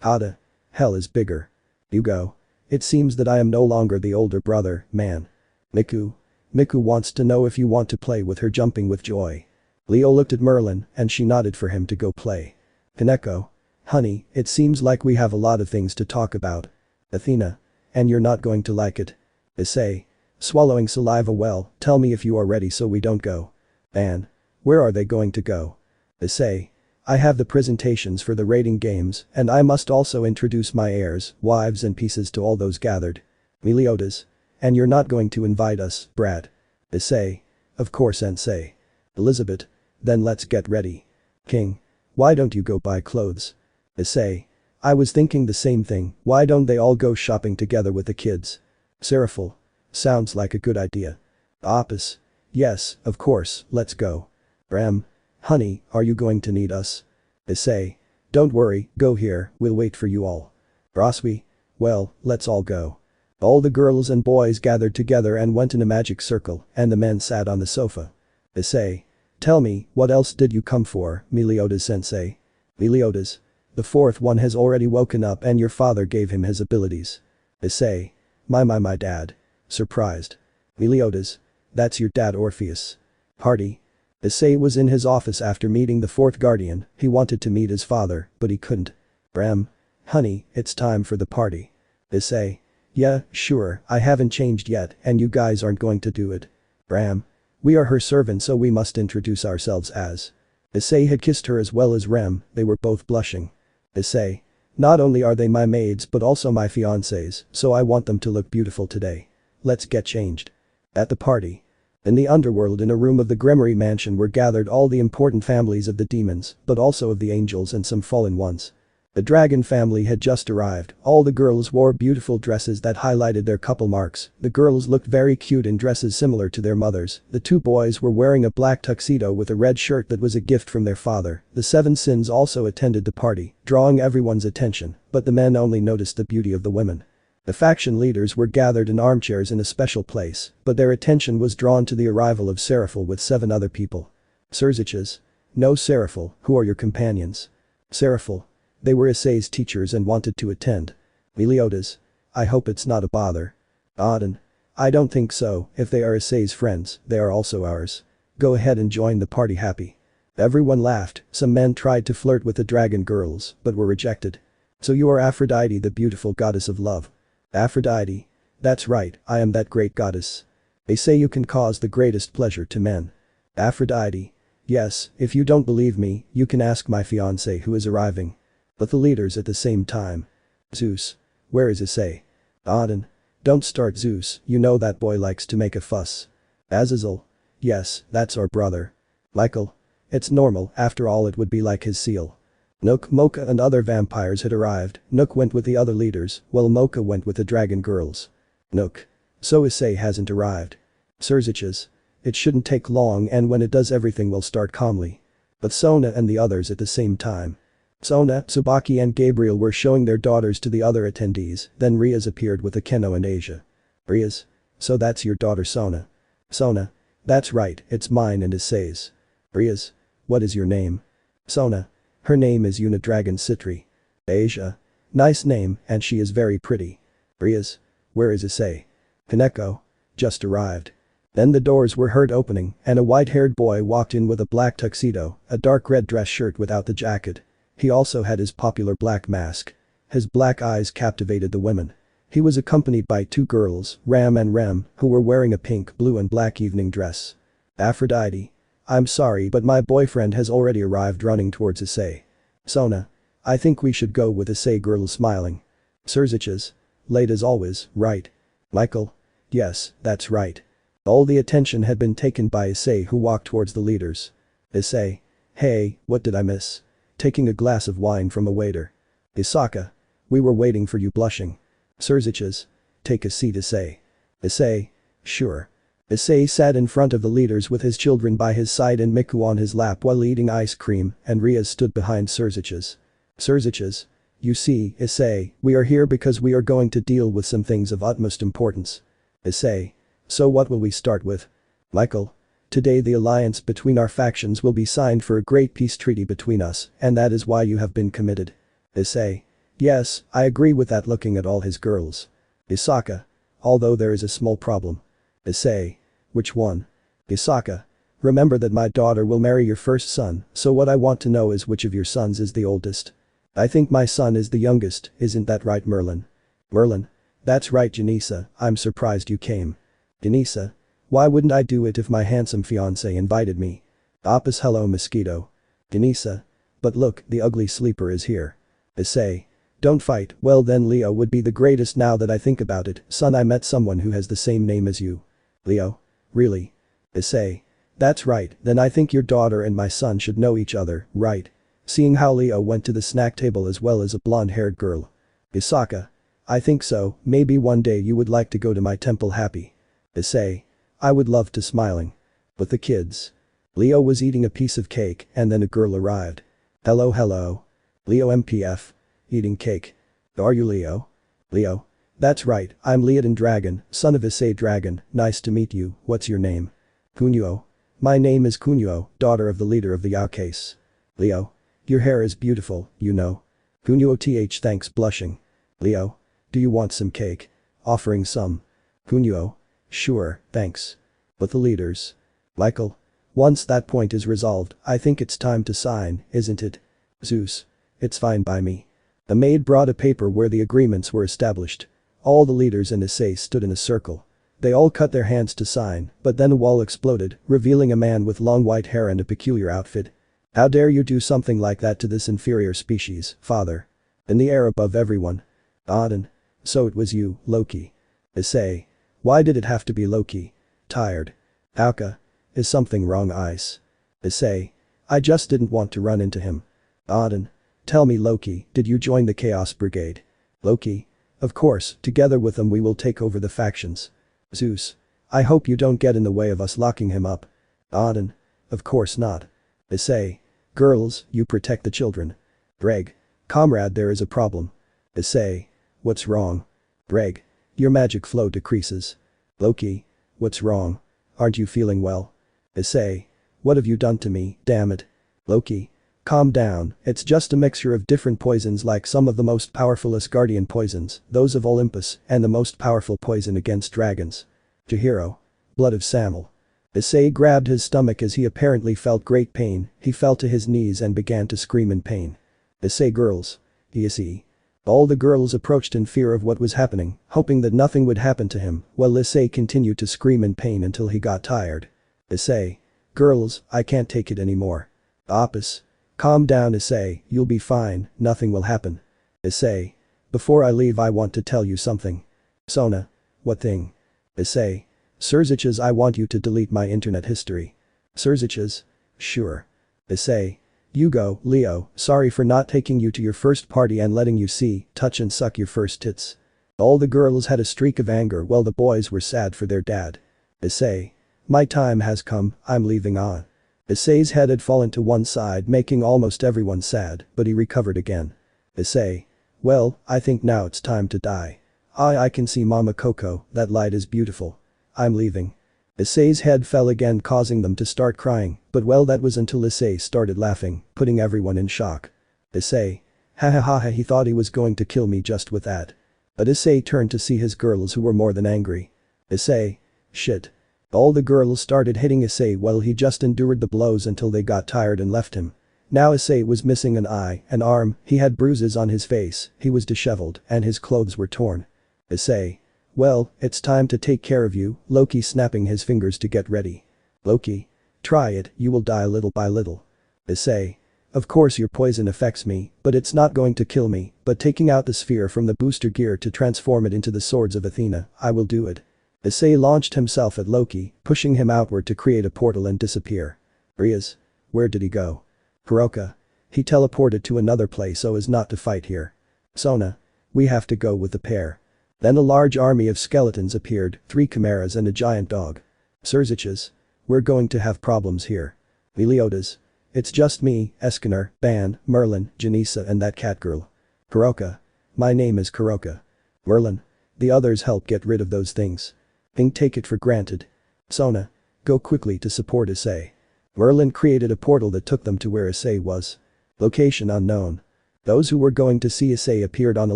Ada. Hell is bigger. Hugo. It seems that I am no longer the older brother, man. Miku. Miku wants to know if you want to play with her, jumping with joy. Leo looked at Merlin and she nodded for him to go play. Keco. Honey, it seems like we have a lot of things to talk about. Athena. And you're not going to like it. Issei. Swallowing saliva, well, tell me if you are ready so we don't go. Ban. Where are they going to go? Issei. I have the presentations for the rating games, and I must also introduce my heirs, wives and pieces to all those gathered. Meliodas. And you're not going to invite us, brat. Issei. Of course, Sensei. Elizabeth. Then let's get ready. King. Why don't you go buy clothes? Issei. I was thinking the same thing, why don't they all go shopping together with the kids? Seraphil. Sounds like a good idea. Opus. Yes, of course, let's go. Bram. Honey, are you going to need us? Issei. Don't worry, go here, we'll wait for you all. Braswi. Well, let's all go. All the girls and boys gathered together and went in a magic circle, and the men sat on the sofa. Issei. Tell me, what else did you come for, Meliodas sensei? Meliodas. The 4th one has already woken up and your father gave him his abilities. Issei. My dad. Surprised. Meliodas. That's your dad, Orpheus. Party. Issei was in his office after meeting the 4th guardian, he wanted to meet his father, but he couldn't. Bram. Honey, it's time for the party. Issei. Yeah, sure, I haven't changed yet and you guys aren't going to do it. Bram. We are her servants, so we must introduce ourselves as. Issei had kissed her as well as Rem, they were both blushing. Issei. Not only are they my maids but also my fiancés, so I want them to look beautiful today. Let's get changed. At the party. In the underworld in a room of the Gremory mansion were gathered all the important families of the demons, but also of the angels and some fallen ones. The dragon family had just arrived, all the girls wore beautiful dresses that highlighted their couple marks, the girls looked very cute in dresses similar to their mothers, the two boys were wearing a black tuxedo with a red shirt that was a gift from their father, the seven sins also attended the party, drawing everyone's attention, but the men only noticed the beauty of the women. The faction leaders were gathered in armchairs in a special place, but their attention was drawn to the arrival of Seraphil with 7 other people. Sirziches. No Seraphil, who are your companions? Seraphil. They were Issei's teachers and wanted to attend. Meliodas. I hope it's not a bother. Auden. I don't think so, if they are Issei's friends, they are also ours. Go ahead and join the party happy. Everyone laughed, some men tried to flirt with the dragon girls, but were rejected. So you are Aphrodite, the beautiful goddess of love. Aphrodite. That's right, I am that great goddess. They say you can cause the greatest pleasure to men. Aphrodite. Yes, if you don't believe me, you can ask my fiance who is arriving. But the leaders at the same time. Zeus. Where is Issei? Auden. Don't start Zeus, you know that boy likes to make a fuss. Azazel. Yes, that's our brother. Michael. It's normal, after all it would be like his seal. Nook, Mocha and other vampires had arrived, Nook went with the other leaders, while Mocha went with the dragon girls. Nook. So Issei hasn't arrived. Sirziches. It shouldn't take long and when it does everything will start calmly. But Sona and the others at the same time. Sona, Tsubaki and Gabriel were showing their daughters to the other attendees, then Riaz appeared with Akeno and Asia. Riaz. So that's your daughter Sona. Sona. That's right, it's mine and Issei's. Riaz. What is your name? Sona. Her name is Dragon Citri. Asia. Nice name and she is very pretty. Riaz. Where is Issei? Keco. Just arrived. Then the doors were heard opening and a white-haired boy walked in with a black tuxedo, a dark red dress shirt without the jacket. He also had his popular black mask. His black eyes captivated the women. He was accompanied by 2 girls, Ram and Rem, who were wearing a pink, blue and black evening dress. Aphrodite. I'm sorry but my boyfriend has already arrived running towards Issei. Sona. I think we should go with Issei girl smiling. Sirziches. Late as always, right? Michael. Yes, that's right. All the attention had been taken by Issei who walked towards the leaders. Issei. Hey, what did I miss? Taking a glass of wine from a waiter. Isaka. We were waiting for you blushing. Sirziches. Take a seat Issei. Issei. Sure. Issei sat in front of the leaders with his children by his side and Miku on his lap while eating ice cream and Riaz stood behind Sirziches. Sirziches. You see, Issei, we are here because we are going to deal with some things of utmost importance. Issei. So what will we start with? Michael. Today the alliance between our factions will be signed for a great peace treaty between us and that is why you have been committed. Issei. Yes, I agree with that looking at all his girls. Isaka. Although there is a small problem. Issei. Which one? Isaka. Remember that my daughter will marry your first son, so what I want to know is which of your sons is the oldest. I think my son is the youngest, isn't that right Merlin? Merlin. That's right Janissa, I'm surprised you came. Janissa. Why wouldn't I do it if my handsome fiance invited me? Apis hello mosquito. Janissa. But look, the ugly sleeper is here. Issei. Don't fight, well then Leo would be the greatest now that I think about it, son I met someone who has the same name as you. Leo. Really? Issei. That's right, then I think your daughter and my son should know each other, right? Seeing how Leo went to the snack table as well as a blonde-haired girl. Isaka. I think so, maybe one day you would like to go to my temple happy. Issei. I would love to smiling. But the kids. Leo was eating a piece of cake and then a girl arrived. Hello hello. Leo MPF. Eating cake. Are you Leo? Leo. That's right, I'm ZykxDragon, son of Issei Dragon, nice to meet you, what's your name? Kunio. My name is Kunio, daughter of the leader of the Yaukase. Leo. Your hair is beautiful, you know. Kunio th thanks blushing. Leo. Do you want some cake? Offering some. Kunio. Sure, thanks. But the leaders. Michael. Once that point is resolved, I think it's time to sign, isn't it? Zeus. It's fine by me. The maid brought a paper where the agreements were established. All the leaders in Issei stood in a circle. They all cut their hands to sign, but then a wall exploded, revealing a man with long white hair and a peculiar outfit. How dare you do something like that to this inferior species, father? In the air above everyone. Auden. So it was you, Loki. Issei. Why did it have to be Loki? Tired. Auka. Is something wrong, Ice? Issei. I just didn't want to run into him. Odin. Tell me, Loki, did you join the Chaos Brigade? Loki. Of course, together with them we will take over the factions. Zeus. I hope you don't get in the way of us locking him up. Odin. Of course not. Issei. Girls, you protect the children. Ddraig. Comrade, there is a problem. Issei. What's wrong? Ddraig. Your magic flow decreases. Loki. What's wrong? Aren't you feeling well? Issei. What have you done to me, damn it? Loki. Calm down, it's just a mixture of different poisons, like some of the most powerful Asgardian poisons, those of Olympus, and the most powerful poison against dragons. Chihiro. Blood of Samuel. Issei grabbed his stomach as he apparently felt great pain. He fell to his knees and began to scream in pain. Issei, girls. Issei. All the girls approached in fear of what was happening, hoping that nothing would happen to him, while Issei continued to scream in pain until he got tired. Issei. Girls, I can't take it anymore. Apis. Calm down, Issei, you'll be fine, nothing will happen. Issei. Before I leave I want to tell you something. Sona. What thing? Issei. Surziches, I want you to delete my internet history. Surziches? Sure. Issei. Hugo, Leo, sorry for not taking you to your first party and letting you see, touch and suck your first tits. All the girls had a streak of anger while the boys were sad for their dad. Issei. My time has come, I'm leaving on. Issei's head had fallen to one side, making almost everyone sad, but he recovered again. Issei. Well, I think now it's time to die. I can see Mama Coco, that light is beautiful. I'm leaving. Issei's head fell again, causing them to start crying, but well, that was until Issei started laughing, putting everyone in shock. Issei. Ha ha ha ha, he thought he was going to kill me just with that. But Issei turned to see his girls, who were more than angry. Issei. Shit. All the girls started hitting Issei while he just endured the blows until they got tired and left him. Now Issei was missing an eye, an arm, he had bruises on his face, he was disheveled, and his clothes were torn. Issei. Well, it's time to take care of you, Loki, snapping his fingers to get ready. Loki. Try it, you will die little by little. Issei. Of course your poison affects me, but it's not going to kill me, but taking out the sphere from the booster gear to transform it into the swords of Athena, I will do it. Issei launched himself at Loki, pushing him outward to create a portal and disappear. Rias. Where did he go? Hiroka. He teleported to another place so as not to fight here. Sona. We have to go with the pair. Then a large army of skeletons appeared, 3 chimeras and a giant dog. Surziches. We're going to have problems here. Meliodas. It's just me, Eskener, Ban, Merlin, Janissa and that cat girl. Hiroka. My name is Hiroka. Merlin. The others help get rid of those things. Think take it for granted. Sona. Go quickly to support Issei. Merlin created a portal that took them to where Issei was. Location unknown. Those who were going to see Issei appeared on a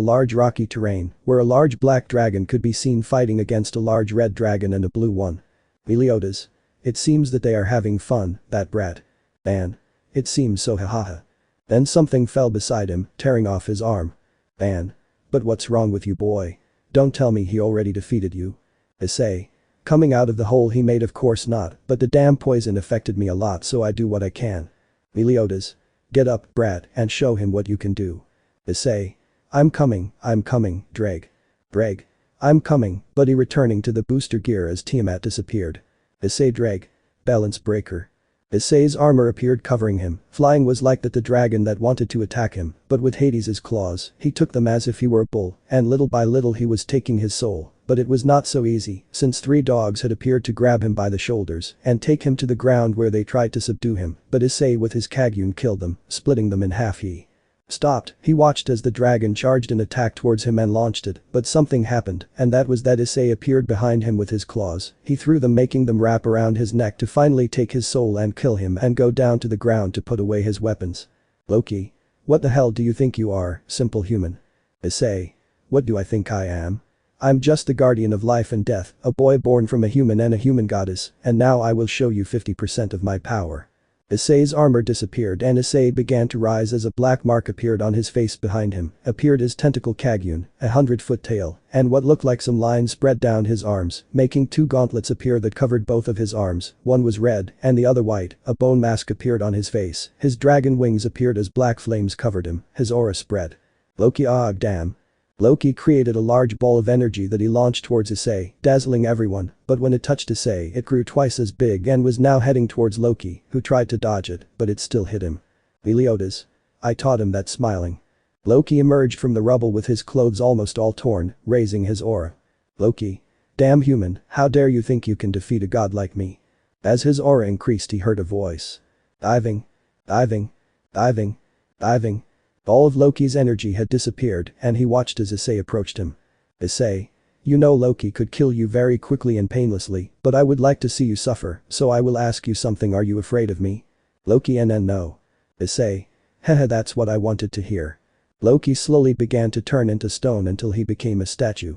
large rocky terrain, where a large black dragon could be seen fighting against a large red dragon and a blue one. Meliodas. It seems that they are having fun, that brat. Ban. It seems so, hahaha. Then something fell beside him, tearing off his arm. Ban. But what's wrong with you, boy? Don't tell me he already defeated you. Issei. Coming out of the hole he made, of course not, but the damn poison affected me a lot, so I do what I can. Meliodas. Get up, brat, and show him what you can do. Issei. I'm coming, Ddraig. Ddraig. I'm coming, buddy, returning to the booster gear as Tiamat disappeared. Issei. Ddraig. Balance breaker. Issei's armor appeared covering him, flying was like that the dragon that wanted to attack him, but with Hades's claws, he took them as if he were a bull, and little by little he was taking his soul. But it was not so easy, since 3 dogs had appeared to grab him by the shoulders and take him to the ground where they tried to subdue him, but Issei with his Kagyun killed them, splitting them in half. He stopped, he watched as the dragon charged an attack towards him and launched it, but something happened, and that was that Issei appeared behind him with his claws, he threw them, making them wrap around his neck to finally take his soul and kill him and go down to the ground to put away his weapons. Loki. What the hell do you think you are, simple human? Issei. What do I think I am? I'm just the guardian of life and death, a boy born from a human and a human goddess, and now I will show you 50% of my power. Issei's armor disappeared and Issei began to rise as a black mark appeared on his face. Behind him appeared his tentacle Kagyun, a 100-foot tail, and what looked like some lines spread down his arms, making 2 gauntlets appear that covered both of his arms, one was red and the other white, a bone mask appeared on his face, his dragon wings appeared as black flames covered him, his aura spread. Loki. Ah damn. Loki created a large ball of energy that he launched towards Issei, dazzling everyone, but when it touched Issei it grew twice as big and was now heading towards Loki, who tried to dodge it, but it still hit him. Meliodas. I taught him that, smiling. Loki emerged from the rubble with his clothes almost all torn, raising his aura. Loki. Damn human, how dare you think you can defeat a god like me? As his aura increased he heard a voice. Diving. Diving. Diving. Diving. All of Loki's energy had disappeared and he watched as Issei approached him. Issei. You know Loki could kill you very quickly and painlessly, but I would like to see you suffer, so I will ask you something. Are you afraid of me? Loki no. Issei. Haha, that's what I wanted to hear. Loki slowly began to turn into stone until he became a statue.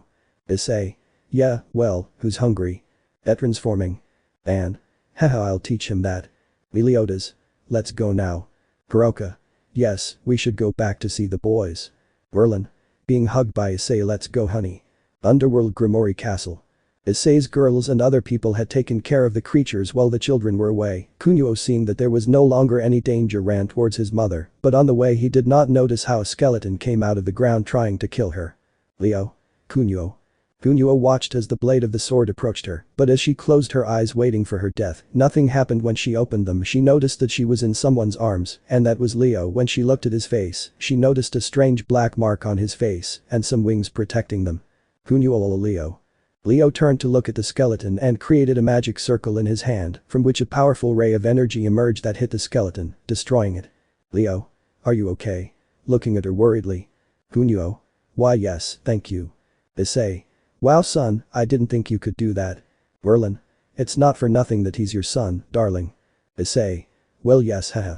Issei. Yeah, well, who's hungry? Transforming. And. Haha, I'll teach him that. Meliodas. Let's go now. Hiroka. Yes, we should go back to see the boys. Merlin. Being hugged by Issei. Let's go, honey. Underworld Grimoire Castle. Issei's girls and other people had taken care of the creatures while the children were away. Kunio, seeing that there was no longer any danger, ran towards his mother, but on the way he did not notice how a skeleton came out of the ground trying to kill her. Leo. Kunio. Kunio watched as the blade of the sword approached her, but as she closed her eyes waiting for her death, nothing happened. When she opened them she noticed that she was in someone's arms, and that was Leo. When she looked at his face, she noticed a strange black mark on his face and some wings protecting them. Kunio. Leo. Leo turned to look at the skeleton and created a magic circle in his hand, from which a powerful ray of energy emerged that hit the skeleton, destroying it. Leo. Are you okay? Looking at her worriedly. Kunio. Why yes, thank you. Issei. Wow son, I didn't think you could do that. Merlin. It's not for nothing that he's your son, darling. Issei. Well yes, haha.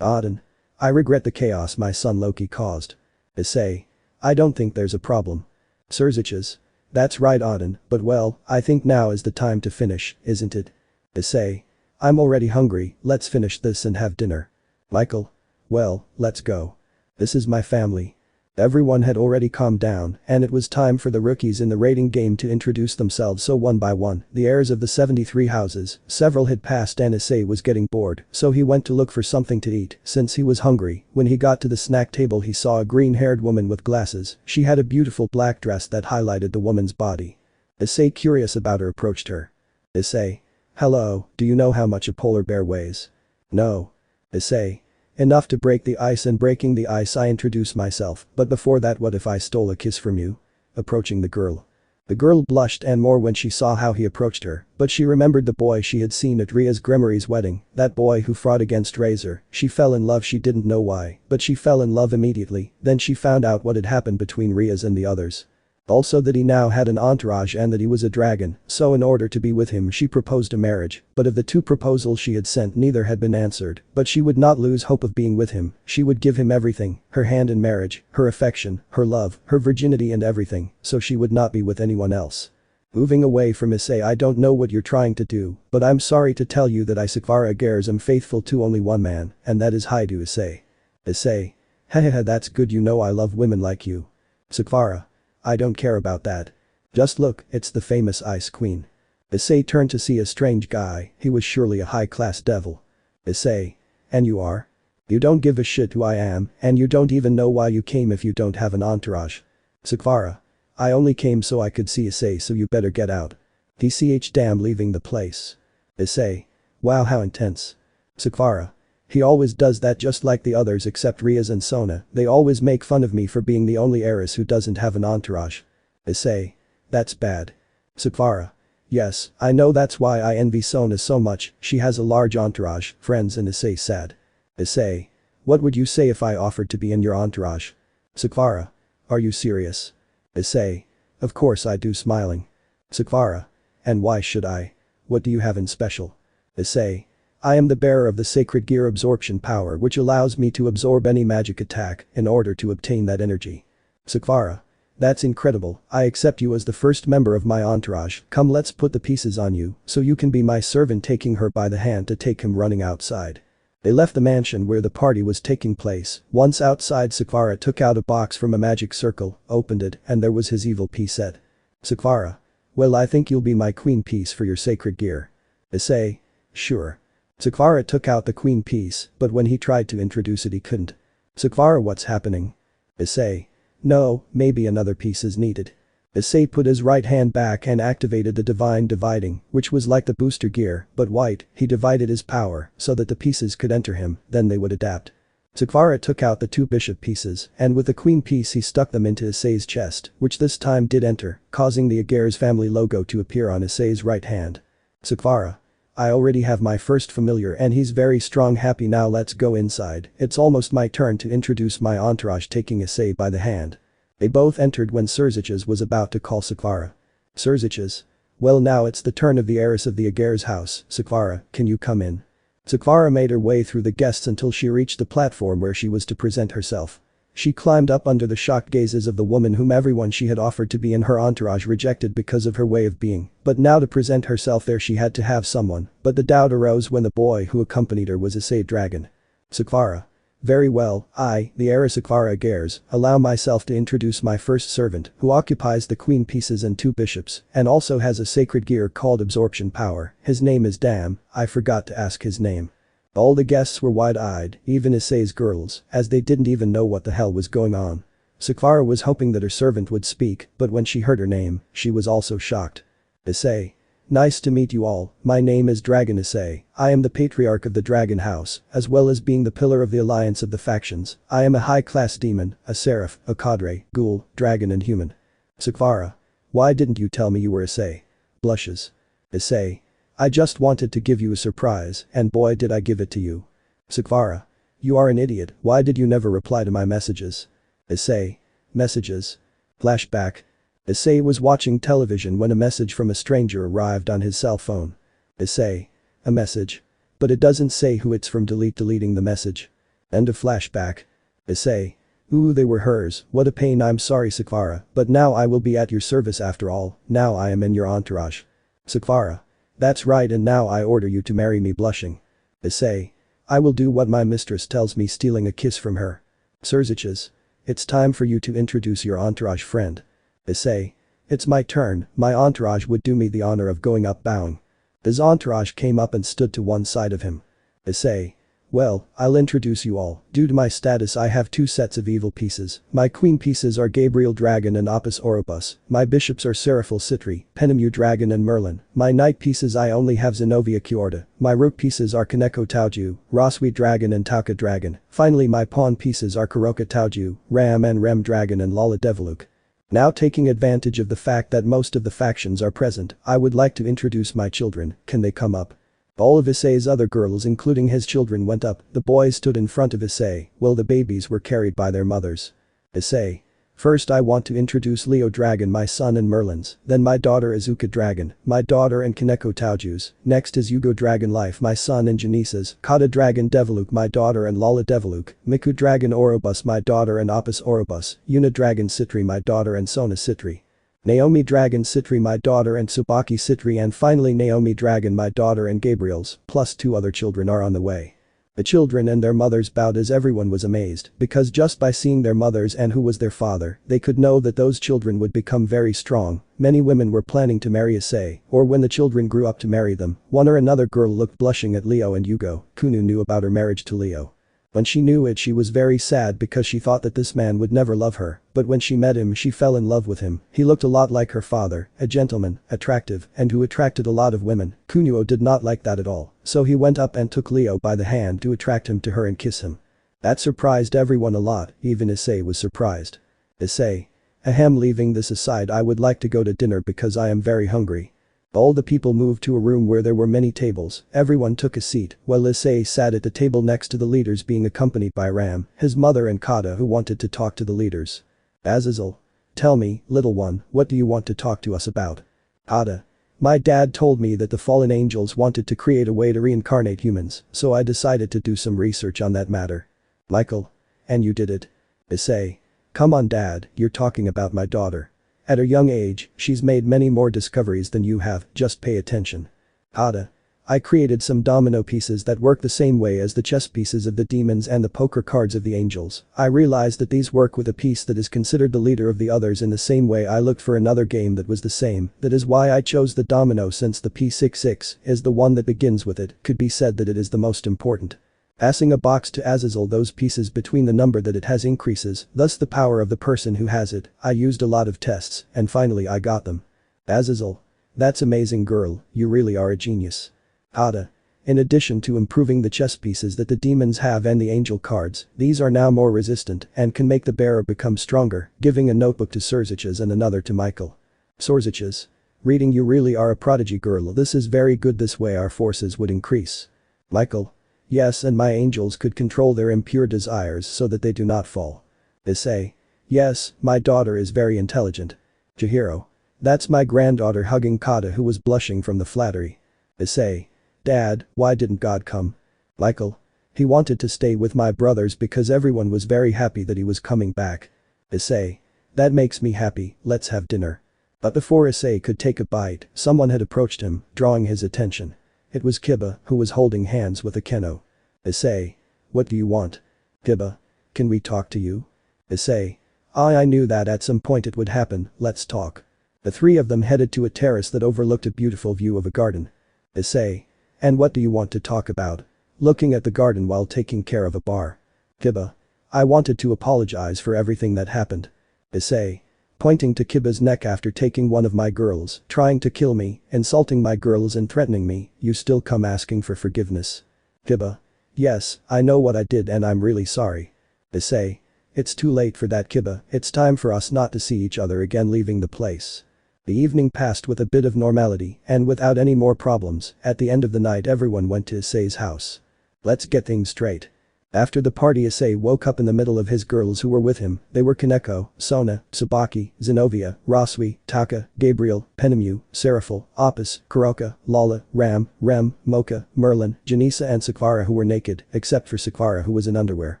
Odin. I regret the chaos my son Loki caused. Issei. I don't think there's a problem. Surziches. That's right Odin, but well, I think now is the time to finish, isn't it? Issei. I'm already hungry, let's finish this and have dinner. Michael. Well, let's go. This is my family. Everyone had already calmed down, and it was time for the rookies in the raiding game to introduce themselves. So one by one, the heirs of the 73 houses, several had passed and Issei was getting bored, so he went to look for something to eat since he was hungry. When he got to the snack table he saw a green-haired woman with glasses. She had a beautiful black dress that highlighted the woman's body. Issei, curious about her, approached her. Issei. Hello, do you know how much a polar bear weighs? No. Issei. Enough to break the ice, and breaking the ice I introduce myself, but before that what if I stole a kiss from you? Approaching the girl. The girl blushed and more when she saw how he approached her, but she remembered the boy she had seen at Ria's Grimoire's wedding, that boy who fought against Razor. She fell in love, she didn't know why, but she fell in love immediately. Then she found out what had happened between Ria's and the others. Also that he now had an entourage and that he was a dragon, so in order to be with him she proposed a marriage, but of the two proposals she had sent neither had been answered, but she would not lose hope of being with him. She would give him everything, her hand in marriage, her affection, her love, her virginity and everything, so she would not be with anyone else. Moving away from Issei. I don't know what you're trying to do, but I'm sorry to tell you that I Sakvara Gares am faithful to only one man, and that is Haidu Issei. Issei. Hahaha, that's good, you know I love women like you. Sakvara. I don't care about that. Just look, it's the famous Ice Queen. Issei turned to see a strange guy. He was surely a high-class devil. Issei. And you are? You don't give a shit who I am, and you don't even know why you came if you don't have an entourage. Sakvara. I only came so I could see Issei, so you better get out. DCH damn, leaving the place. Issei. Wow, how intense. Sakvara. He always does that, just like the others except Riaz and Sona. They always make fun of me for being the only heiress who doesn't have an entourage. Issei. That's bad. Sakvara. Yes, I know, that's why I envy Sona so much. She has a large entourage, friends. And Issei said. Issei. What would you say if I offered to be in your entourage? Sakvara. Are you serious? Issei. Of course I do, smiling. Sakvara. And why should I? What do you have in special? Issei. I am the bearer of the sacred gear absorption power, which allows me to absorb any magic attack in order to obtain that energy. Sakvara. That's incredible. I accept you as the first member of my entourage. Come, let's put the pieces on you so you can be my servant, taking her by the hand to take him running outside. They left the mansion where the party was taking place. Once outside, Sakvara took out a box from a magic circle, opened it, and there was his evil piece set. Sakvara. Well, I think you'll be my queen piece for your sacred gear. Issei. Sure. Sakvara took out the queen piece, but when he tried to introduce it he couldn't. Sakvara, what's happening? Issei. No, maybe another piece is needed. Issei put his right hand back and activated the divine dividing, which was like the booster gear, but white. He divided his power so that the pieces could enter him, then they would adapt. Zakvara took out the 2 bishop pieces, and with the queen piece he stuck them into Issei's chest, which this time did enter, causing the Aguirre's family logo to appear on Issei's right hand. Zakvara. I already have my first familiar and he's very strong. Happy now, let's go inside. It's almost my turn to introduce my entourage, taking Issei by the hand. They both entered when Cyx's was about to call Zakvara. Cyx's. Well, now it's the turn of the heiress of the Aguirre's house. Zakvara, can you come in? Zakvara made her way through the guests until she reached the platform where she was to present herself. She climbed up under the shocked gazes of the woman whom everyone she had offered to be in her entourage rejected because of her way of being, but now to present herself there she had to have someone, but the doubt arose when the boy who accompanied her was ZykxDragon. Zakvara. Very well, I, the heiress Zakvara Aguirre's, allow myself to introduce my first servant who occupies the queen pieces and 2 bishops and also has a sacred gear called absorption power. His name is Damn, I forgot to ask his name. All the guests were wide-eyed, even Issei's girls, as they didn't even know what the hell was going on. Zakvara was hoping that her servant would speak, but when she heard her name, she was also shocked. Issei. Nice to meet you all, my name is Dragon Issei. I am the patriarch of the Dragon House, as well as being the pillar of the alliance of the factions. I am a high-class demon, a seraph, a cadre, ghoul, dragon and human. Zakvara. Why didn't you tell me you were Issei? Blushes. Issei. I just wanted to give you a surprise, and boy did I give it to you. Zakvara. You are an idiot, why did you never reply to my messages? Issei. Messages. Flashback. Issei was watching television when a message from a stranger arrived on his cell phone. Issei. A message. But it doesn't say who it's from. Deleting the message. End of flashback. Issei. Ooh, they were hers, what a pain. I'm sorry Zakvara, but now I will be at your service after all, now I am in your entourage. Zakvara. That's right, and now I order you to marry me. Blushing. Issei. I will do what my mistress tells me, stealing a kiss from her. Cyx's. It's time for you to introduce your entourage friend. Issei. It's my turn, my entourage would do me the honor of going up bowing. His entourage came up and stood to one side of him. Issei. Well, I'll introduce you all. Due to my status I have 2 sets of evil pieces. My queen pieces are Gabriel Dragon and Opus Orobus. My bishops are Seraphil Citri, Penemu Dragon and Merlin. My knight pieces I only have Zenobia Kiorda. My rook pieces are Keco Tauju, Roswi Dragon and Tauka Dragon. Finally my pawn pieces are Kuroka Tauju, Ram and Rem Dragon and Lala Deviluk. Now taking advantage of the fact that most of the factions are present, I would like to introduce my children, can they come up? All of Issei's other girls including his children went up, the boys stood in front of Issei, while the babies were carried by their mothers. Issei. First I want to introduce Leo Dragon, my son, and Merlin's, then my daughter Azuka Dragon, my daughter, and Keco Tauju's. Next is Yugo Dragon Life, my son, and Janice's, Kata Dragon Deviluk, my daughter, and Lala Deviluk, Miku Dragon Orobus, my daughter, and Opus Orobus, Yuna Dragon Citri, my daughter, and Sona Citri. Naomi Dragon Citri, my daughter, and Tsubaki Citri, and finally Naomi Dragon, my daughter, and Gabriel's, plus 2 other children are on the way. The children and their mothers bowed as everyone was amazed, because just by seeing their mothers and who was their father, they could know that those children would become very strong. Many women were planning to marry Issei, or when the children grew up to marry them. One or another girl looked blushing at Leo and Yugo. Kunu knew about her marriage to Leo. When she knew it she was very sad because she thought that this man would never love her, but when she met him she fell in love with him. He looked a lot like her father, a gentleman, attractive, and who attracted a lot of women. Kunuo did not like that at all, so he went up and took Leo by the hand to attract him to her and kiss him. That surprised everyone a lot, even Issei was surprised. Issei. Ahem, leaving this aside, I would like to go to dinner because I am very hungry. All the people moved to a room where there were many tables. Everyone took a seat, while Issei sat at the table next to the leaders, being accompanied by Ram, his mother, and Kata, who wanted to talk to the leaders. Azazel. Tell me, little one, what do you want to talk to us about? Kata. My dad told me that the fallen angels wanted to create a way to reincarnate humans, so I decided to do some research on that matter. Michael. And you did it? Issei. Come on dad, you're talking about my daughter. At her young age, she's made many more discoveries than you have, just pay attention. Kata. I created some domino pieces that work the same way as the chess pieces of the demons and the poker cards of the angels. I realized that these work with a piece that is considered the leader of the others in the same way. I looked for another game that was the same. That is why I chose the domino, since the P66 is the one that begins with it. Could be said that it is the most important. Passing a box to Azazel, those pieces between the number that it has increases, thus the power of the person who has it. I used a lot of tests, and finally I got them. Azazel. That's amazing girl, you really are a genius. Ada. In addition to improving the chess pieces that the demons have and the angel cards, these are now more resistant and can make the bearer become stronger, giving a notebook to Sorziches and another to Michael. Sorziches. Reading, you really are a prodigy girl, this is very good, this way our forces would increase. Michael. Yes, and my angels could control their impure desires so that they do not fall. Issei. Yes, my daughter is very intelligent. Chihiro. That's my granddaughter hugging Kata, who was blushing from the flattery. Issei. Dad, why didn't God come? Michael. He wanted to stay with my brothers because everyone was very happy that he was coming back. Issei. That makes me happy, let's have dinner. But before Issei could take a bite, someone had approached him, drawing his attention. It was Kiba, who was holding hands with Akeno. Issei. What do you want? Kiba. Can we talk to you? Issei. I knew that at some point it would happen, let's talk. The three of them headed to a terrace that overlooked a beautiful view of a garden. Issei. And what do you want to talk about? Looking at the garden while taking care of a bar. Kiba. I wanted to apologize for everything that happened. Issei. Pointing to Kiba's neck, after taking one of my girls, trying to kill me, insulting my girls and threatening me, you still come asking for forgiveness. Kiba. Yes, I know what I did and I'm really sorry. Issei. It's too late for that, Kiba, it's time for us not to see each other again, leaving the place. The evening passed with a bit of normality and without any more problems. At the end of the night everyone went to Issei's house. Let's get things straight. After the party, Issei woke up in the middle of his girls who were with him. They were Kaneko, Sona, Tsubaki, Zenobia, Rosui, Taka, Gabriel, Penemu, Seraphil, Opus, Kuroka, Lala, Ram, Rem, Mocha, Merlin, Janisa and Sakvara, who were naked, except for Sakvara who was in underwear.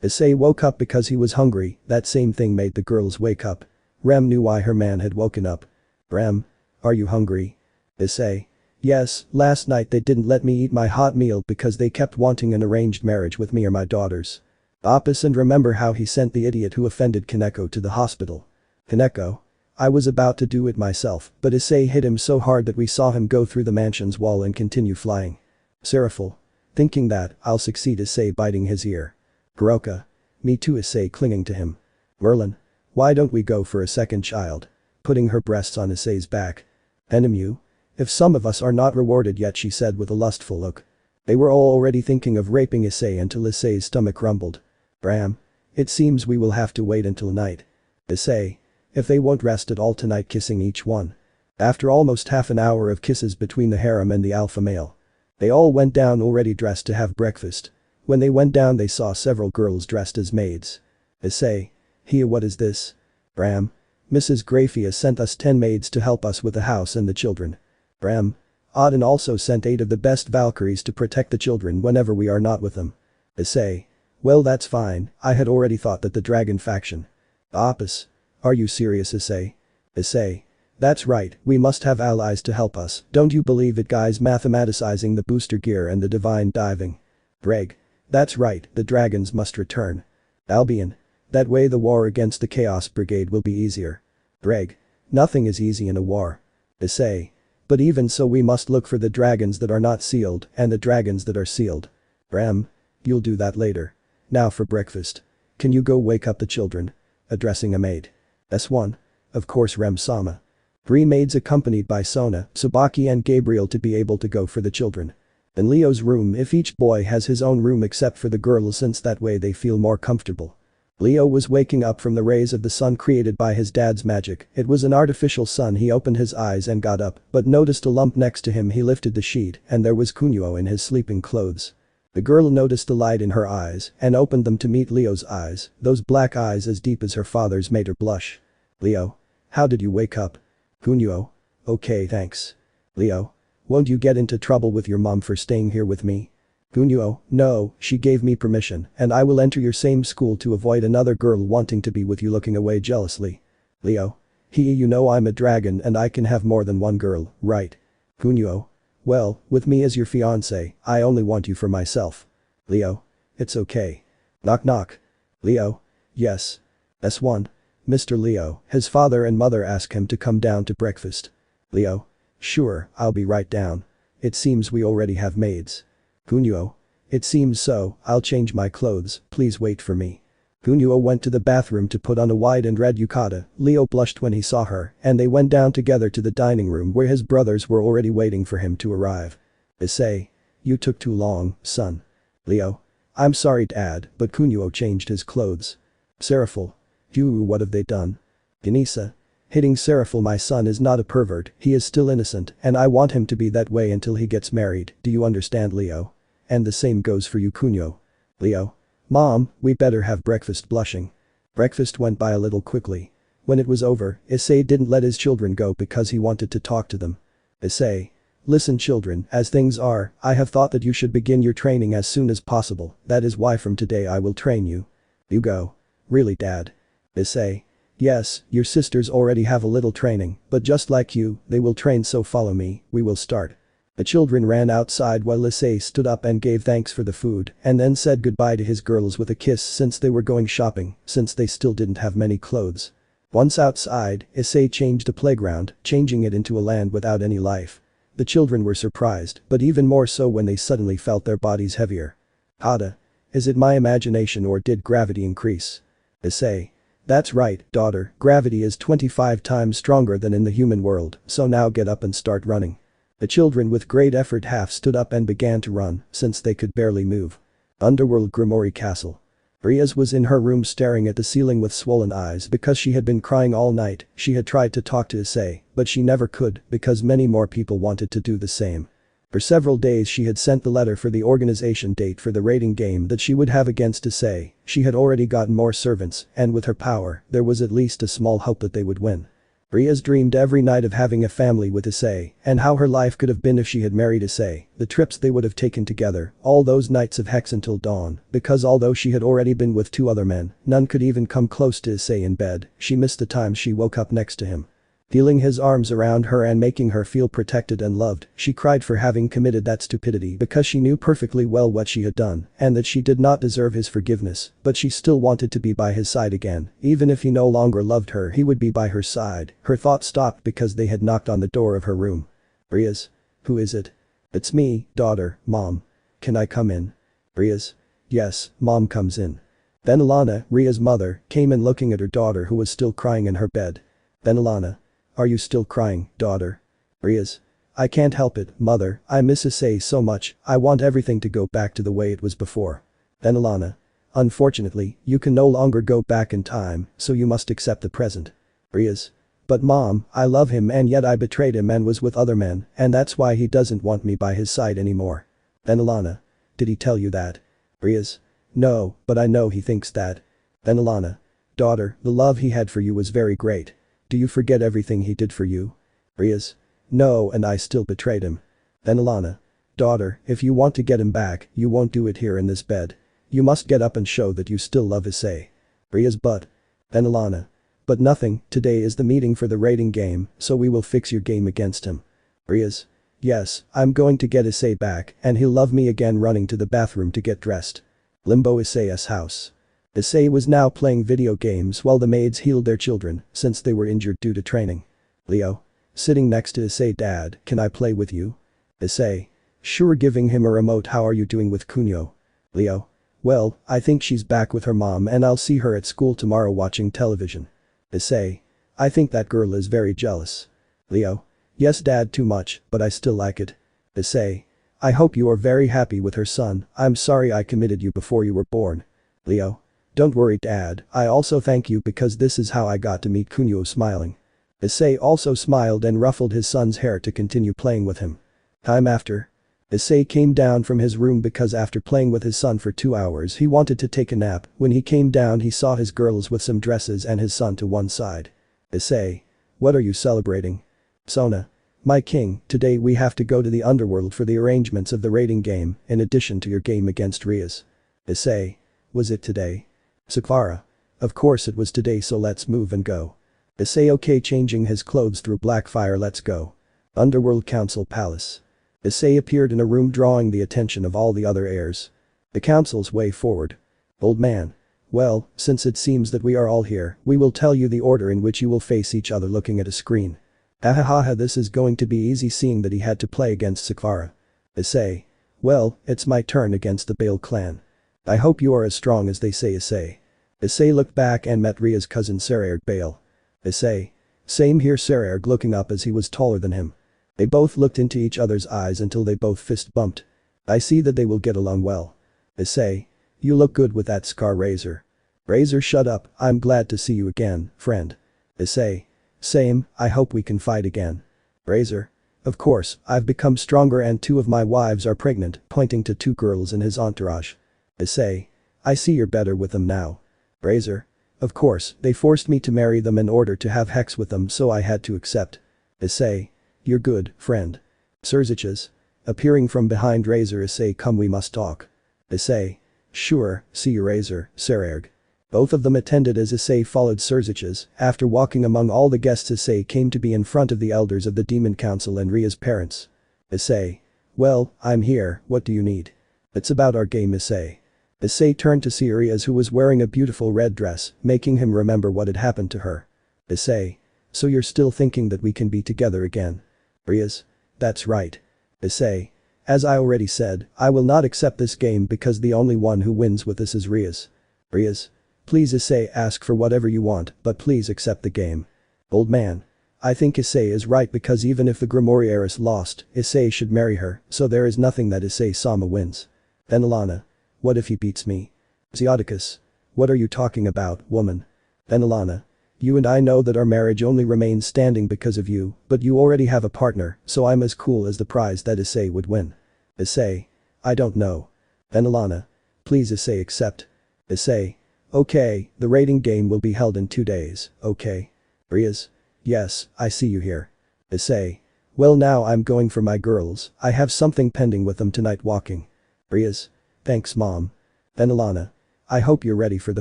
Issei woke up because he was hungry. That same thing made the girls wake up. Rem knew why her man had woken up. Rem. Are you hungry? Issei. Yes, last night they didn't let me eat my hot meal because they kept wanting an arranged marriage with me or my daughters. Opus. And remember how he sent the idiot who offended Kaneko to the hospital. Kaneko. I was about to do it myself, but Issei hit him so hard that we saw him go through the mansion's wall and continue flying. Seraphil. Thinking that I'll succeed. Issei biting his ear. Kuroka. Me too. Issei clinging to him. Merlin. Why don't we go for a second child? Putting her breasts on Issei's back. Penemu. If some of us are not rewarded yet, she said with a lustful look. They were all already thinking of raping Issei until Issei's stomach rumbled. Bram. It seems we will have to wait until night. Issei. If they won't rest at all tonight, kissing each one. After almost half an hour of kisses between the harem and the alpha male. They all went down already dressed to have breakfast. When they went down they saw several girls dressed as maids. Issei. Here, what is this? Bram. Mrs. Grafia sent us 10 maids to help us with the house and the children. Bram. Auden also sent 8 of the best Valkyries to protect the children whenever we are not with them. Issei. Well, that's fine, I had already thought that the dragon faction. Opus. Are you serious, Issei? Issei. That's right, we must have allies to help us, don't you believe it guys? Mathematicizing the booster gear and the divine diving. Ddraig. That's right, the dragons must return. Albion. That way the war against the Chaos Brigade will be easier. Ddraig. Nothing is easy in a war. Issei. But even so we must look for the dragons that are not sealed and the dragons that are sealed. Bram. You'll do that later. Now for breakfast. Can you go wake up the children? Addressing a maid. S1. Of course, Rem-sama. 3 maids accompanied by Sona, Tsubaki and Gabriel to be able to go for the children. In Leo's room, if each boy has his own room except for the girls, since that way they feel more comfortable. Leo was waking up from the rays of the sun created by his dad's magic. It was an artificial sun. He opened his eyes and got up, but noticed a lump next to him. He lifted the sheet and there was Kunio in his sleeping clothes. The girl noticed the light in her eyes and opened them to meet Leo's eyes. Those black eyes as deep as her father's made her blush. Leo. How did you wake up? Kunio. Okay, thanks. Leo. Won't you get into trouble with your mom for staying here with me? Kunio. No, she gave me permission and I will enter your same school to avoid another girl wanting to be with you looking away jealously. Leo. You know I'm a dragon and I can have more than one girl, right? Kunio. Well, with me as your fiance, I only want you for myself. Leo. It's okay. Knock knock. Leo. Yes. S1. Mr. Leo, his father and mother ask him to come down to breakfast. Leo. Sure, I'll be right down. It seems we already have maids. Kunio. It seems so, I'll change my clothes, please wait for me. Kunio went to the bathroom to put on a white and red yukata. Leo blushed when he saw her, and they went down together to the dining room where his brothers were already waiting for him to arrive. Issei. You took too long, son. Leo. I'm sorry Dad, but Kunio changed his clothes. Seraphil. You, what have they done? Ganesa. Hitting Seraphil, my son is not a pervert, he is still innocent, and I want him to be that way until he gets married, do you understand Leo? And the same goes for you Kunio. Leo. Mom, we better have breakfast blushing. Breakfast went by a little quickly. When it was over, Issei didn't let his children go because he wanted to talk to them. Issei. Listen children, as things are, I have thought that you should begin your training as soon as possible, that is why from today I will train you. You go. Really Dad? Issei. Yes, your sisters already have a little training, but just like you, they will train so follow me, we will start. The children ran outside while Issei stood up and gave thanks for the food and then said goodbye to his girls with a kiss since they were going shopping, since they still didn't have many clothes. Once outside, Issei changed a playground, changing it into a land without any life. The children were surprised, but even more so when they suddenly felt their bodies heavier. Hada. Is it my imagination or did gravity increase? Issei. That's right, daughter, gravity is 25 times stronger than in the human world, so now get up and start running. The children with great effort half stood up and began to run, since they could barely move. Underworld Grimoire Castle. Riaz was in her room staring at the ceiling with swollen eyes because she had been crying all night. She had tried to talk to Issei, but she never could because many more people wanted to do the same. For several days she had sent the letter for the organization date for the raiding game that she would have against Issei. She had already gotten more servants, and with her power, there was at least a small hope that they would win. Riaz dreamed every night of having a family with Issei and how her life could have been if she had married Issei, the trips they would have taken together, all those nights of hex until dawn, because although she had already been with 2 other men, none could even come close to Issei in bed. She missed the times she woke up next to him. Feeling his arms around her and making her feel protected and loved, she cried for having committed that stupidity because she knew perfectly well what she had done and that she did not deserve his forgiveness, but she still wanted to be by his side again. Even if he no longer loved her, he would be by her side. Her thoughts stopped because they had knocked on the door of her room. Riaz. Who is it? It's me, daughter, Mom. Can I come in? Riaz. Yes, Mom comes in. Then Alana, Riaz's mother, came in looking at her daughter who was still crying in her bed. Then Alana. Are you still crying, daughter? Riaz. I can't help it, mother, I miss Issei so much, I want everything to go back to the way it was before. Then Alana. Unfortunately, you can no longer go back in time, so you must accept the present. Riaz. But mom, I love him and yet I betrayed him and was with other men, and that's why he doesn't want me by his side anymore. Then Alana. Did he tell you that? Riaz. No, but I know he thinks that. Then Alana. Daughter, the love he had for you was very great. Do you forget everything he did for you? Riaz. No, and I still betrayed him. Then Alana. Daughter, if you want to get him back, you won't do it here in this bed. You must get up and show that you still love Issei. Riaz. But. Then Alana. But nothing, today is the meeting for the raiding game, so we will fix your game against him. Riaz. Yes, I'm going to get Issei back, and he'll love me again. Running to the bathroom to get dressed. Limbo Issei's house. Issei was now playing video games while the maids healed their children, since they were injured due to training. Leo. Sitting next to Issei. Dad, can I play with you? Issei. Sure, giving him a remote. How are you doing with Kunio? Leo. Well, I think she's back with her mom and I'll see her at school tomorrow watching television. Issei. I think that girl is very jealous. Leo. Yes dad, too much, but I still like it. Issei. I hope you are very happy with her son. I'm sorry I committed you before you were born. Leo. Don't worry dad, I also thank you because this is how I got to meet Kunio. Smiling. Issei also smiled and ruffled his son's hair to continue playing with him. Time after. Issei came down from his room because after playing with his son for 2 hours he wanted to take a nap. When he came down he saw his girls with some dresses and his son to one side. Issei. What are you celebrating? Sona. My king, today we have to go to the underworld for the arrangements of the raiding game, in addition to your game against Riaz. Issei. Was it today? Sakvara. Of course it was today, so let's move and go. Issei. Okay, changing his clothes through black fire. Let's go. Underworld Council Palace. Issei appeared in a room drawing the attention of all the other heirs. The council's way forward. Old man. Well, since it seems that we are all here, we will tell you the order in which you will face each other looking at a screen. Hahaha, this is going to be easy seeing that he had to play against Sakvara. Issei. Well, it's my turn against the Bale clan. I hope you are as strong as they say, Issei. Issei looked back and met Ria's cousin Sererg Bale. Issei. Same here, Sererg looking up as he was taller than him. They both looked into each other's eyes until they both fist bumped. I see that they will get along well. Issei. You look good with that scar, Razor. Razor, shut up, I'm glad to see you again, friend. Issei. Same, I hope we can fight again. Razor. Of course, I've become stronger and 2 of my wives are pregnant, pointing to 2 girls in his entourage. Issei. I see you're better with them now. Razor. Of course, they forced me to marry them in order to have sex with them, so I had to accept. Issei. You're good, friend. Serziches. Appearing from behind Razor. Issei, come, we must talk. Issei. Sure, see you, Razor, Sererg. Both of them attended as Issei followed Serziches. After walking among all the guests, Issei came to be in front of the elders of the Demon Council and Ria's parents. Issei. Well, I'm here, what do you need? It's about our game, Issei. Issei turned to see Rias, who was wearing a beautiful red dress, making him remember what had happened to her. Issei. So you're still thinking that we can be together again? Rias. That's right. Issei. As I already said, I will not accept this game because the only one who wins with this is Rias. Rias. Please, Issei, ask for whatever you want, but please accept the game. Old man. I think Issei is right, because even if the Grimoire heiress lost, Issei should marry her, so there is nothing that Issei-sama wins. Then Alana. What if he beats me? Zeoticus. What are you talking about, woman? Then Alana. You and I know that our marriage only remains standing because of you, but you already have a partner, so I'm as cool as the prize that Issei would win. Issei. I don't know. Then Alana. Please, Issei, accept. Issei. Okay, the rating game will be held in 2 days, okay? Rias. Yes, I see you here. Issei. Well, now I'm going for my girls, I have something pending with them tonight walking. Rias. Thanks, mom. Then Alana. I hope you're ready for the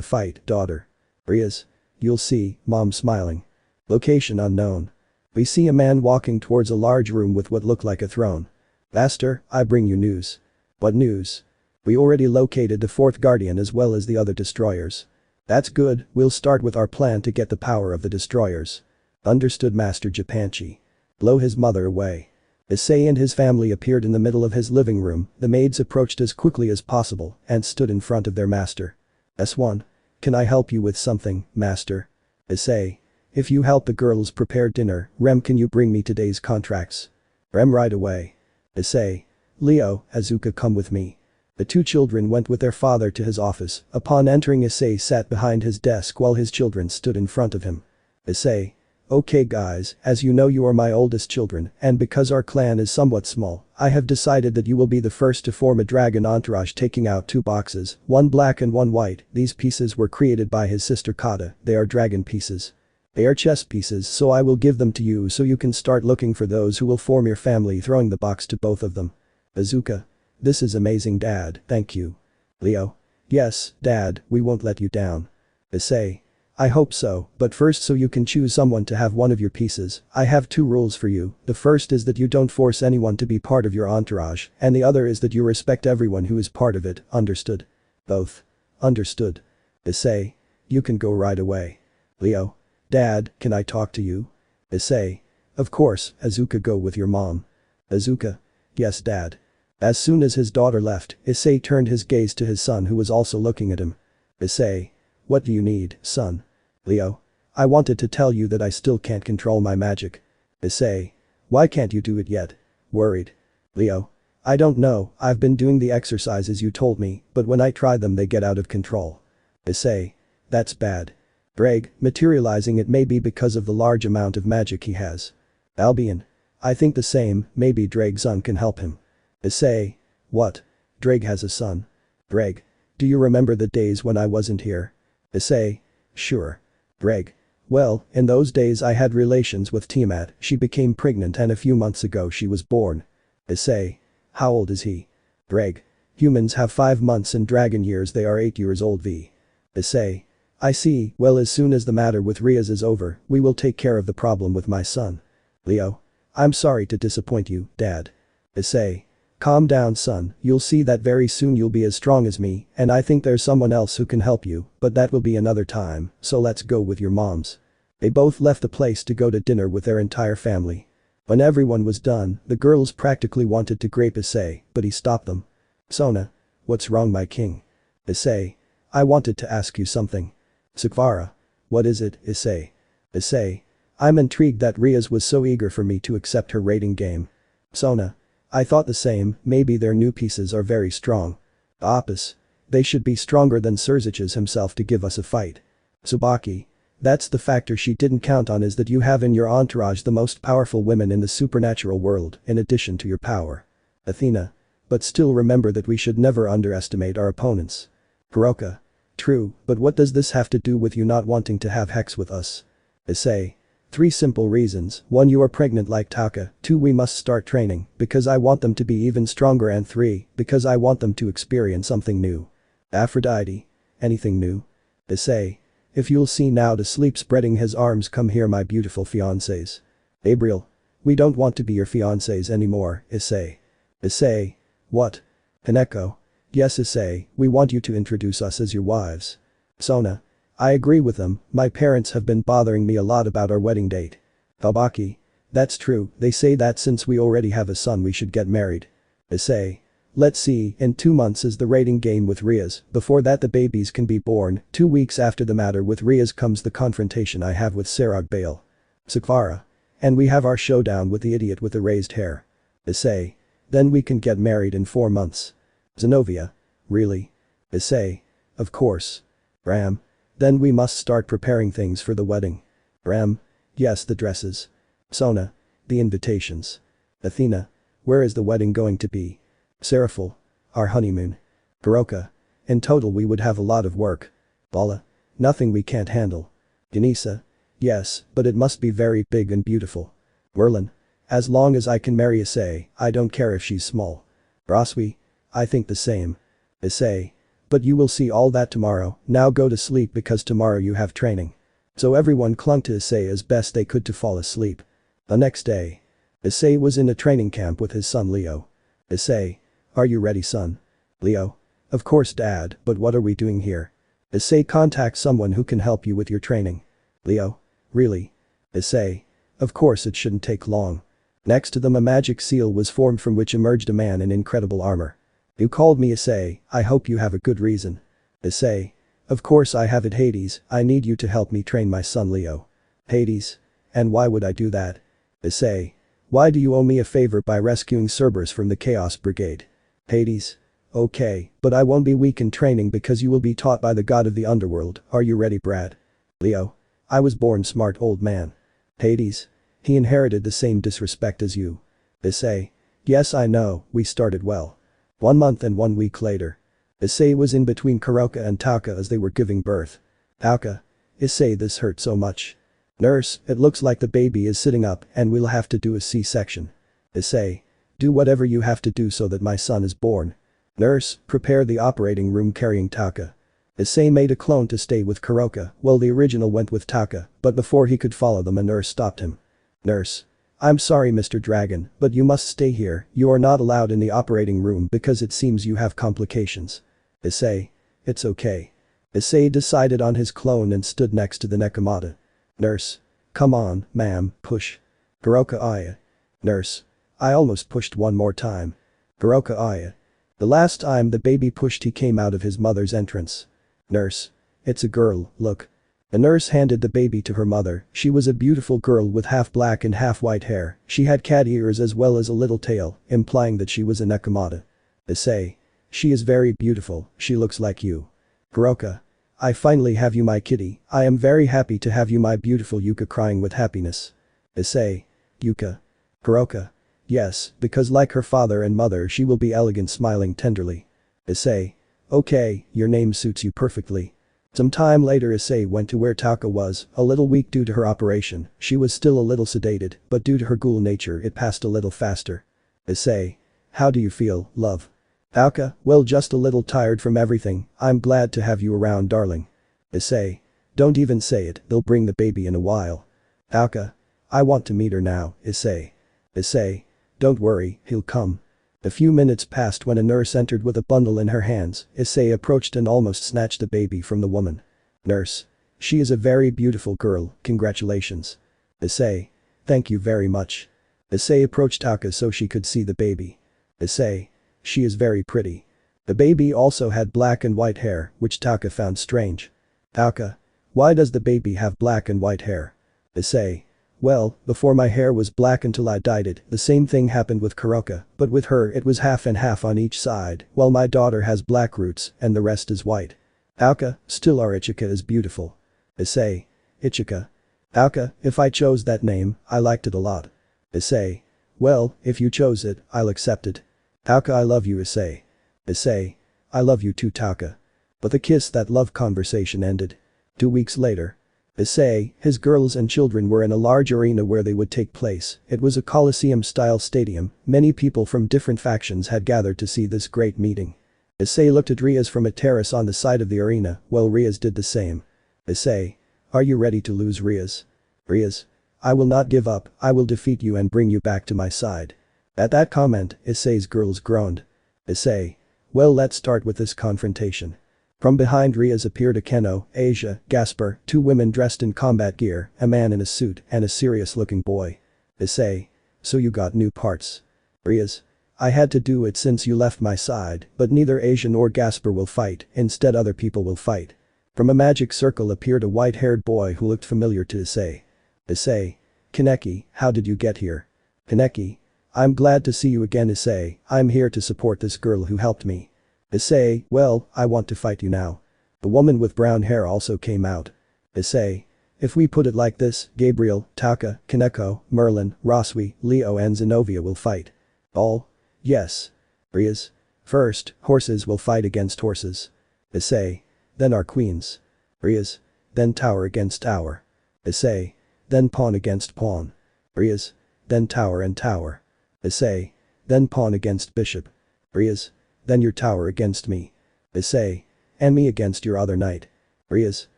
fight, daughter. Rias. You'll see, mom smiling. Location unknown. We see a man walking towards a large room with what looked like a throne. Master, I bring you news. What news? We already located the 4th Guardian as well as the other destroyers. That's good, we'll start with our plan to get the power of the destroyers. Understood, Master Japanchi. Blow his mother away. Issei and his family appeared in the middle of his living room. The maids approached as quickly as possible and stood in front of their master. S1. Can I help you with something, master? Issei. If you help the girls prepare dinner, Rem, can you bring me today's contracts? Rem, right away. Issei. Leo, Azuka, come with me. The 2 children went with their father to his office. Upon entering, Issei sat behind his desk while his children stood in front of him. Issei. Okay guys, as you know, you are my oldest children, and because our clan is somewhat small, I have decided that you will be the first to form a dragon entourage, taking out 2 boxes, 1 black and 1 white. These pieces were created by his sister Kata, they are dragon pieces. They are chess pieces, so I will give them to you so you can start looking for those who will form your family, throwing the box to both of them. Azuka. This is amazing, Dad, thank you. Leo. Yes, Dad, we won't let you down. Issei. I hope so, but first, so you can choose someone to have one of your pieces, I have 2 rules for you. The first is that you don't force anyone to be part of your entourage, and the other is that you respect everyone who is part of it, understood? Both. Understood. Issei. You can go right away. Leo. Dad, can I talk to you? Issei. Of course, Azuka, go with your mom. Azuka. Yes, Dad. As soon as his daughter left, Issei turned his gaze to his son, who was also looking at him. Issei. What do you need, son? Leo. I wanted to tell you that I still can't control my magic. Issei. Why can't you do it yet? Worried. Leo. I don't know, I've been doing the exercises you told me, but when I try them they get out of control. Issei. That's bad. Ddraig, materializing, it may be because of the large amount of magic he has. Albion. I think the same, maybe Ddraig's son can help him. Issei. What? Ddraig has a son. Ddraig. Do you remember the days when I wasn't here? Issei. Sure. Ddraig. Well, in those days I had relations with Tiamat, she became pregnant and a few months ago she was born. Issei. How old is he? Ddraig. Humans have 5 months and dragon years, they are 8 years old. V. Issei. I see, well, as soon as the matter with Rias is over, we will take care of the problem with my son. Leo. I'm sorry to disappoint you, Dad. Issei. Calm down, son, you'll see that very soon you'll be as strong as me, and I think there's someone else who can help you, but that will be another time, so let's go with your moms. They both left the place to go to dinner with their entire family. When everyone was done, the girls practically wanted to grape Issei, but he stopped them. Sona. What's wrong my king? Issei. I wanted to ask you something. Sukvara. What is it, Issei? Issei. I'm intrigued that Riaz was so eager for me to accept her raiding game. Sona. I thought the same, maybe their new pieces are very strong. Apis. They should be stronger than Surzich's himself to give us a fight. Tsubaki. That's the factor she didn't count on, is that you have in your entourage the most powerful women in the supernatural world in addition to your power. Athena. But still remember that we should never underestimate our opponents. Hiroka. True, but what does this have to do with you not wanting to have Hex with us? Issei. 3 simple reasons: 1, you are pregnant like Taka, 2, we must start training because I want them to be even stronger, and 3, because I want them to experience something new. Aphrodite. Anything new? Issei. If you'll see now to sleep spreading his arms, come here my beautiful fiances. Abriel. We don't want to be your fiances anymore, Issei. Issei. What? Keco. Yes Issei, we want you to introduce us as your wives. Sona. I agree with them, my parents have been bothering me a lot about our wedding date. Babaki. That's true, they say that since we already have a son we should get married. Issei. Let's see, in 2 months is the raiding game with Riaz, before that the babies can be born, 2 weeks after the matter with Riaz comes the confrontation I have with Serog Bale. Sukvara. And we have our showdown with the idiot with the raised hair. Issei. Then we can get married in 4 months. Zenobia. Really? Issei. Of course. Ram. Then we must start preparing things for the wedding. Ram. Yes, the dresses. Sona. The invitations. Athena. Where is the wedding going to be? Seraphil. Our honeymoon. Hiroka. In total we would have a lot of work. Bala. Nothing we can't handle. Ganesa. Yes, but it must be very big and beautiful. Merlin. As long as I can marry Issei, I don't care if she's small. Braswi. I think the same. Issei. But you will see all that tomorrow, now go to sleep because tomorrow you have training. So everyone clung to Issei as best they could to fall asleep. The next day. Issei was in a training camp with his son Leo. Issei. Are you ready son? Leo. Of course dad, but what are we doing here? Issei. Contact someone who can help you with your training. Leo. Really? Issei. Of course it shouldn't take long. Next to them a magic seal was formed from which emerged a man in incredible armor. You called me Issei, I hope you have a good reason. Issei. Of course I have it Hades, I need you to help me train my son Leo. Hades. And why would I do that? Issei. Why do you owe me a favor by rescuing Cerberus from the Chaos Brigade? Hades. Okay, but I won't be weak in training because you will be taught by the god of the underworld, are you ready Brad? Leo. I was born smart old man. Hades. He inherited the same disrespect as you. Issei. Yes I know, we started well. 1 month and 1 week later. Issei was in between Hiroka and Taka as they were giving birth. Taka. Issei, this hurt so much. Nurse, it looks like the baby is sitting up and we'll have to do a C-section. Issei. Do whatever you have to do so that my son is born. Nurse, prepare the operating room carrying Taka. Issei made a clone to stay with Hiroka while the original went with Taka, but before he could follow them a nurse stopped him. Nurse. I'm sorry Mr. Dragon, but you must stay here, you are not allowed in the operating room because it seems you have complications. Issei. It's okay. Issei decided on his clone and stood next to the Nekomata. Nurse. Come on, ma'am, push. Hiroka Aya. Nurse. I almost pushed one more time. Hiroka Aya. The last time the baby pushed he came out of his mother's entrance. Nurse. It's a girl, look. A nurse handed the baby to her mother, she was a beautiful girl with half black and half white hair, she had cat ears as well as a little tail, implying that she was a Nekomata. Issei. She is very beautiful, she looks like you. Hiroka. I finally have you my kitty, I am very happy to have you my beautiful Yuka crying with happiness. Issei. Yuka. Hiroka. Yes, because like her father and mother she will be elegant smiling tenderly. Issei. Okay, your name suits you perfectly. Some time later Issei went to where Taka was, a little weak due to her operation, she was still a little sedated, but due to her ghoul nature it passed a little faster. Issei. How do you feel, love? Taka, well just a little tired from everything, I'm glad to have you around darling. Issei. Don't even say it, they'll bring the baby in a while. Taka. I want to meet her now, Issei. Issei. Don't worry, he'll come. A few minutes passed when a nurse entered with a bundle in her hands, Issei approached and almost snatched the baby from the woman. Nurse. She is a very beautiful girl, congratulations. Issei. Thank you very much. Issei approached Taka so she could see the baby. Issei. She is very pretty. The baby also had black and white hair, which Taka found strange. Taka. Why does the baby have black and white hair? Issei. Well, before my hair was black until I dyed it, the same thing happened with Kuroka, but with her it was half and half on each side, while my daughter has black roots and the rest is white. Taka, still our Ichika is beautiful. Issei. Ichika. Taka, if I chose that name, I liked it a lot. Issei. Well, if you chose it, I'll accept it. Taka, I love you, Issei. Issei. I love you too, Taka. But the kiss that love conversation ended. 2 weeks later. Issei, his girls and children were in a large arena where they would take place. It was a Colosseum-style stadium. Many people from different factions had gathered to see this great meeting. Issei looked at Rias from a terrace on the side of the arena, while Rias did the same. Issei. Are you ready to lose, Rias? Rias. I will not give up, I will defeat you and bring you back to my side. At that comment, Issei's girls groaned. Issei. Well, let's start with this confrontation. From behind Rias appeared Akeno, Asia, Gasper, 2 women dressed in combat gear, a man in a suit, and a serious-looking boy. Issei. So you got new parts. Rias. I had to do it since you left my side, but neither Asia nor Gasper will fight, instead other people will fight. From a magic circle appeared a white-haired boy who looked familiar to Issei. Issei. Kaneki, how did you get here? Kaneki. I'm glad to see you again, Issei, I'm here to support this girl who helped me. Issei, well, I want to fight you now. The woman with brown hair also came out. Issei. If we put it like this, Gabriel, Taka, Kaneko, Merlin, Roswi, Leo and Zenobia will fight. All? Yes. Rias. First, horses will fight against horses. Issei. Then our queens. Rias. Then tower against tower. Issei. Then pawn against pawn. Rias. Then tower and tower. Issei. Then pawn against bishop. Rias. Then your tower against me. Issei. And me against your other knight. Rias.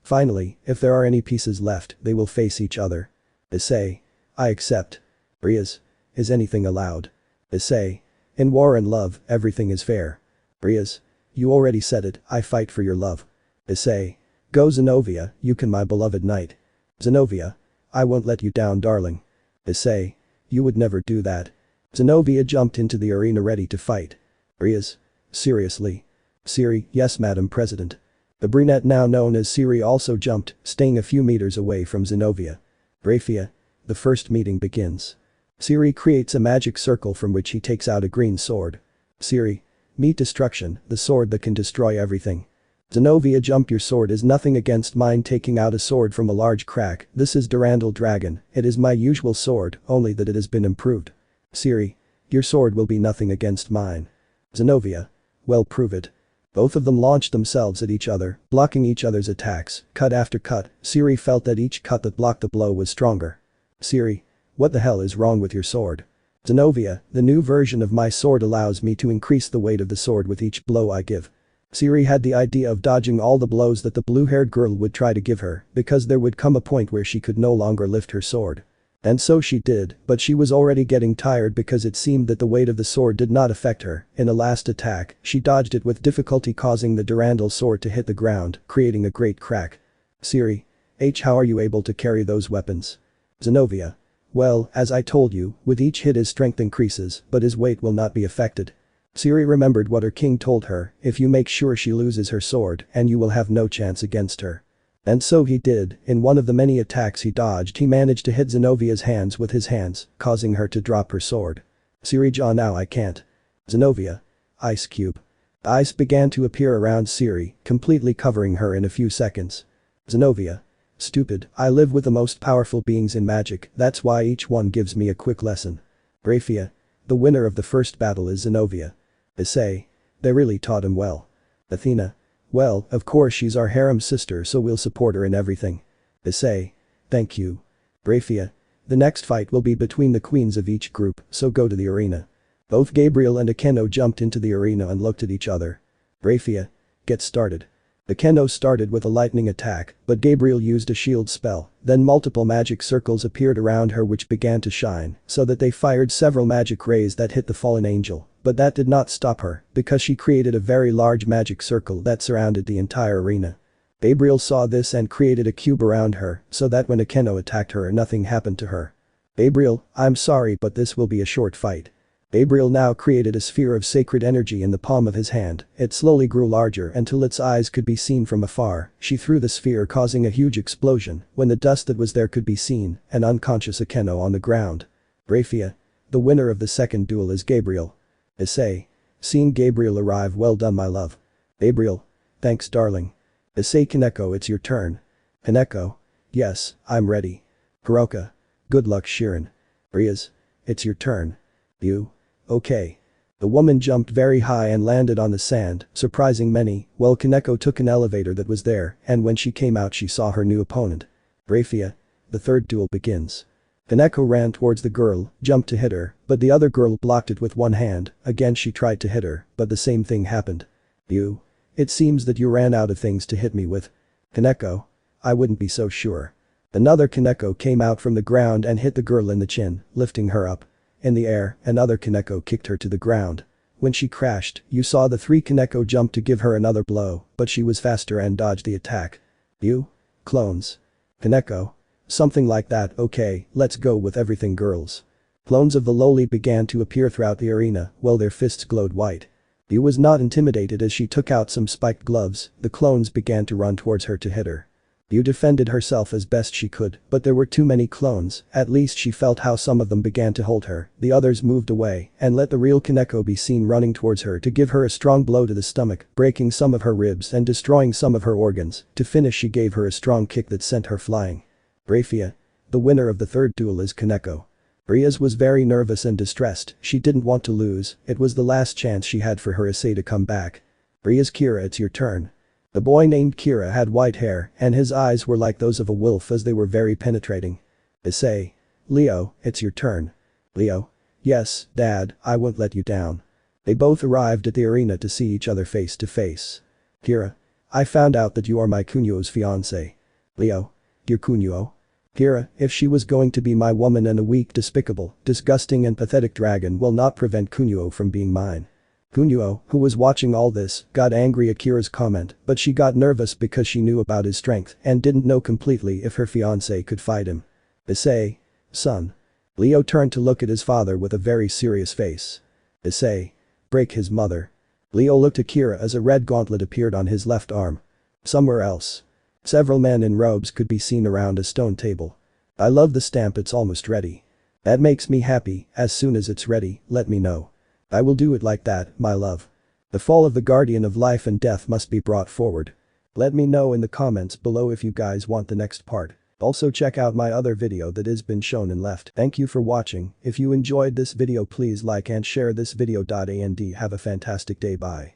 Finally, if there are any pieces left, they will face each other. Issei. I accept. Rias. Is anything allowed? Issei. In war and love, everything is fair. Rias. You already said it, I fight for your love. Issei. Go Zenobia, you can my beloved knight. Zenobia. I won't let you down, darling. Issei. You would never do that. Zenobia jumped into the arena ready to fight. Rias. Seriously? Siri, yes Madam President. The brunette now known as Siri also jumped, staying a few meters away from Zenobia. Rafia. The first meeting begins. Siri creates a magic circle from which he takes out a green sword. Siri. Meet destruction, the sword that can destroy everything. Zenobia, jump, your sword is nothing against mine, taking out a sword from a large crack. This is DraGon, it is my usual sword, only that it has been improved. Siri. Your sword will be nothing against mine. Zenobia. Well, prove it. Both of them launched themselves at each other, blocking each other's attacks, cut after cut. Siri felt that each cut that blocked the blow was stronger. Siri. What the hell is wrong with your sword? Zenobia, the new version of my sword allows me to increase the weight of the sword with each blow I give. Siri had the idea of dodging all the blows that the blue-haired girl would try to give her, because there would come a point where she could no longer lift her sword. And so she did, but she was already getting tired because it seemed that the weight of the sword did not affect her. In a last attack, she dodged it with difficulty, causing the Durandal sword to hit the ground, creating a great crack. Siri. How are you able to carry those weapons? Zenobia. Well, as I told you, with each hit his strength increases, but his weight will not be affected. Siri remembered what her king told her, if you make sure she loses her sword, and you will have no chance against her. And so he did. In one of the many attacks he dodged, he managed to hit Zenobia's hands with his hands, causing her to drop her sword. Siri, John, now I can't. Zenobia. Ice cube. Ice began to appear around Siri, completely covering her in a few seconds. Zenobia. Stupid, I live with the most powerful beings in magic, that's why each one gives me a quick lesson. Rafia. The winner of the first battle is Zenobia. Issei. They really taught him well. Athena. Well, of course she's our harem sister, so we'll support her in everything. Issei. Thank you. Rafia. The next fight will be between the queens of each group, so go to the arena. Both Gabriel and Akeno jumped into the arena and looked at each other. Rafia. Get started. Akeno started with a lightning attack, but Gabriel used a shield spell, then multiple magic circles appeared around her which began to shine, so that they fired several magic rays that hit the fallen angel, but that did not stop her, because she created a very large magic circle that surrounded the entire arena. Gabriel saw this and created a cube around her, so that when Akeno attacked her nothing happened to her. Gabriel, I'm sorry but this will be a short fight. Gabriel now created a sphere of sacred energy in the palm of his hand. It slowly grew larger until its eyes could be seen from afar. She threw the sphere, causing a huge explosion. When the dust that was there could be seen, an unconscious Keco on the ground. Rafia. The winner of the second duel is Gabriel. Issei. Seeing Gabriel arrive, well done my love. Gabriel. Thanks darling. Issei. Keco, it's your turn. Keco. Yes, I'm ready. Hiroka. Good luck Shirin. Riaz. It's your turn. You. Okay. The woman jumped very high and landed on the sand, surprising many. Well, Keco took an elevator that was there, and when she came out she saw her new opponent. Rafia. The third duel begins. Keco ran towards the girl, jumped to hit her, but the other girl blocked it with one hand. Again she tried to hit her, but the same thing happened. You. It seems that you ran out of things to hit me with. Keco. I wouldn't be so sure. Another Keco came out from the ground and hit the girl in the chin, lifting her up. In the air, another Keco kicked her to the ground. When she crashed, you saw the three Keco jump to give her another blow, but she was faster and dodged the attack. You. Clones. Keco. Something like that. Okay, let's go with everything girls. Clones of the lowly began to appear throughout the arena, while their fists glowed white. You was not intimidated as she took out some spiked gloves. The clones began to run towards her to hit her. You defended herself as best she could, but there were too many clones. At least she felt how some of them began to hold her. The others moved away and let the real Keco be seen running towards her to give her a strong blow to the stomach, breaking some of her ribs and destroying some of her organs. To finish, she gave her a strong kick that sent her flying. Rafia. The winner of the third duel is Keco. Riaz was very nervous and distressed. She didn't want to lose. It was the last chance she had for her Issei to come back. Riaz. Kira, it's your turn. The boy named Kira had white hair and his eyes were like those of a wolf as they were very penetrating. Issei. Leo, it's your turn. Leo. Yes, Dad, I won't let you down. They both arrived at the arena to see each other face to face. Kira. I found out that you are my Kunyo's fiance. Leo. Your Kunyo? Kira, if she was going to be my woman and a weak, despicable, disgusting and pathetic dragon will not prevent Kunyo from being mine. Kunyo, who was watching all this, got angry at Kira's comment, but she got nervous because she knew about his strength and didn't know completely if her fiancé could fight him. Issei. Son. Leo turned to look at his father with a very serious face. Issei. Break his mother. Leo looked at Kira as a red gauntlet appeared on his left arm. Somewhere else. Several men in robes could be seen around a stone table. I love the stamp, it's almost ready. That makes me happy. As soon as it's ready, let me know. I will do it like that, my love. The fall of the guardian of life and death must be brought forward. Let me know in the comments below if you guys want the next part. Also check out my other video that has been shown and left. Thank you for watching. If you enjoyed this video, please like and share this video. And have a fantastic day. Bye.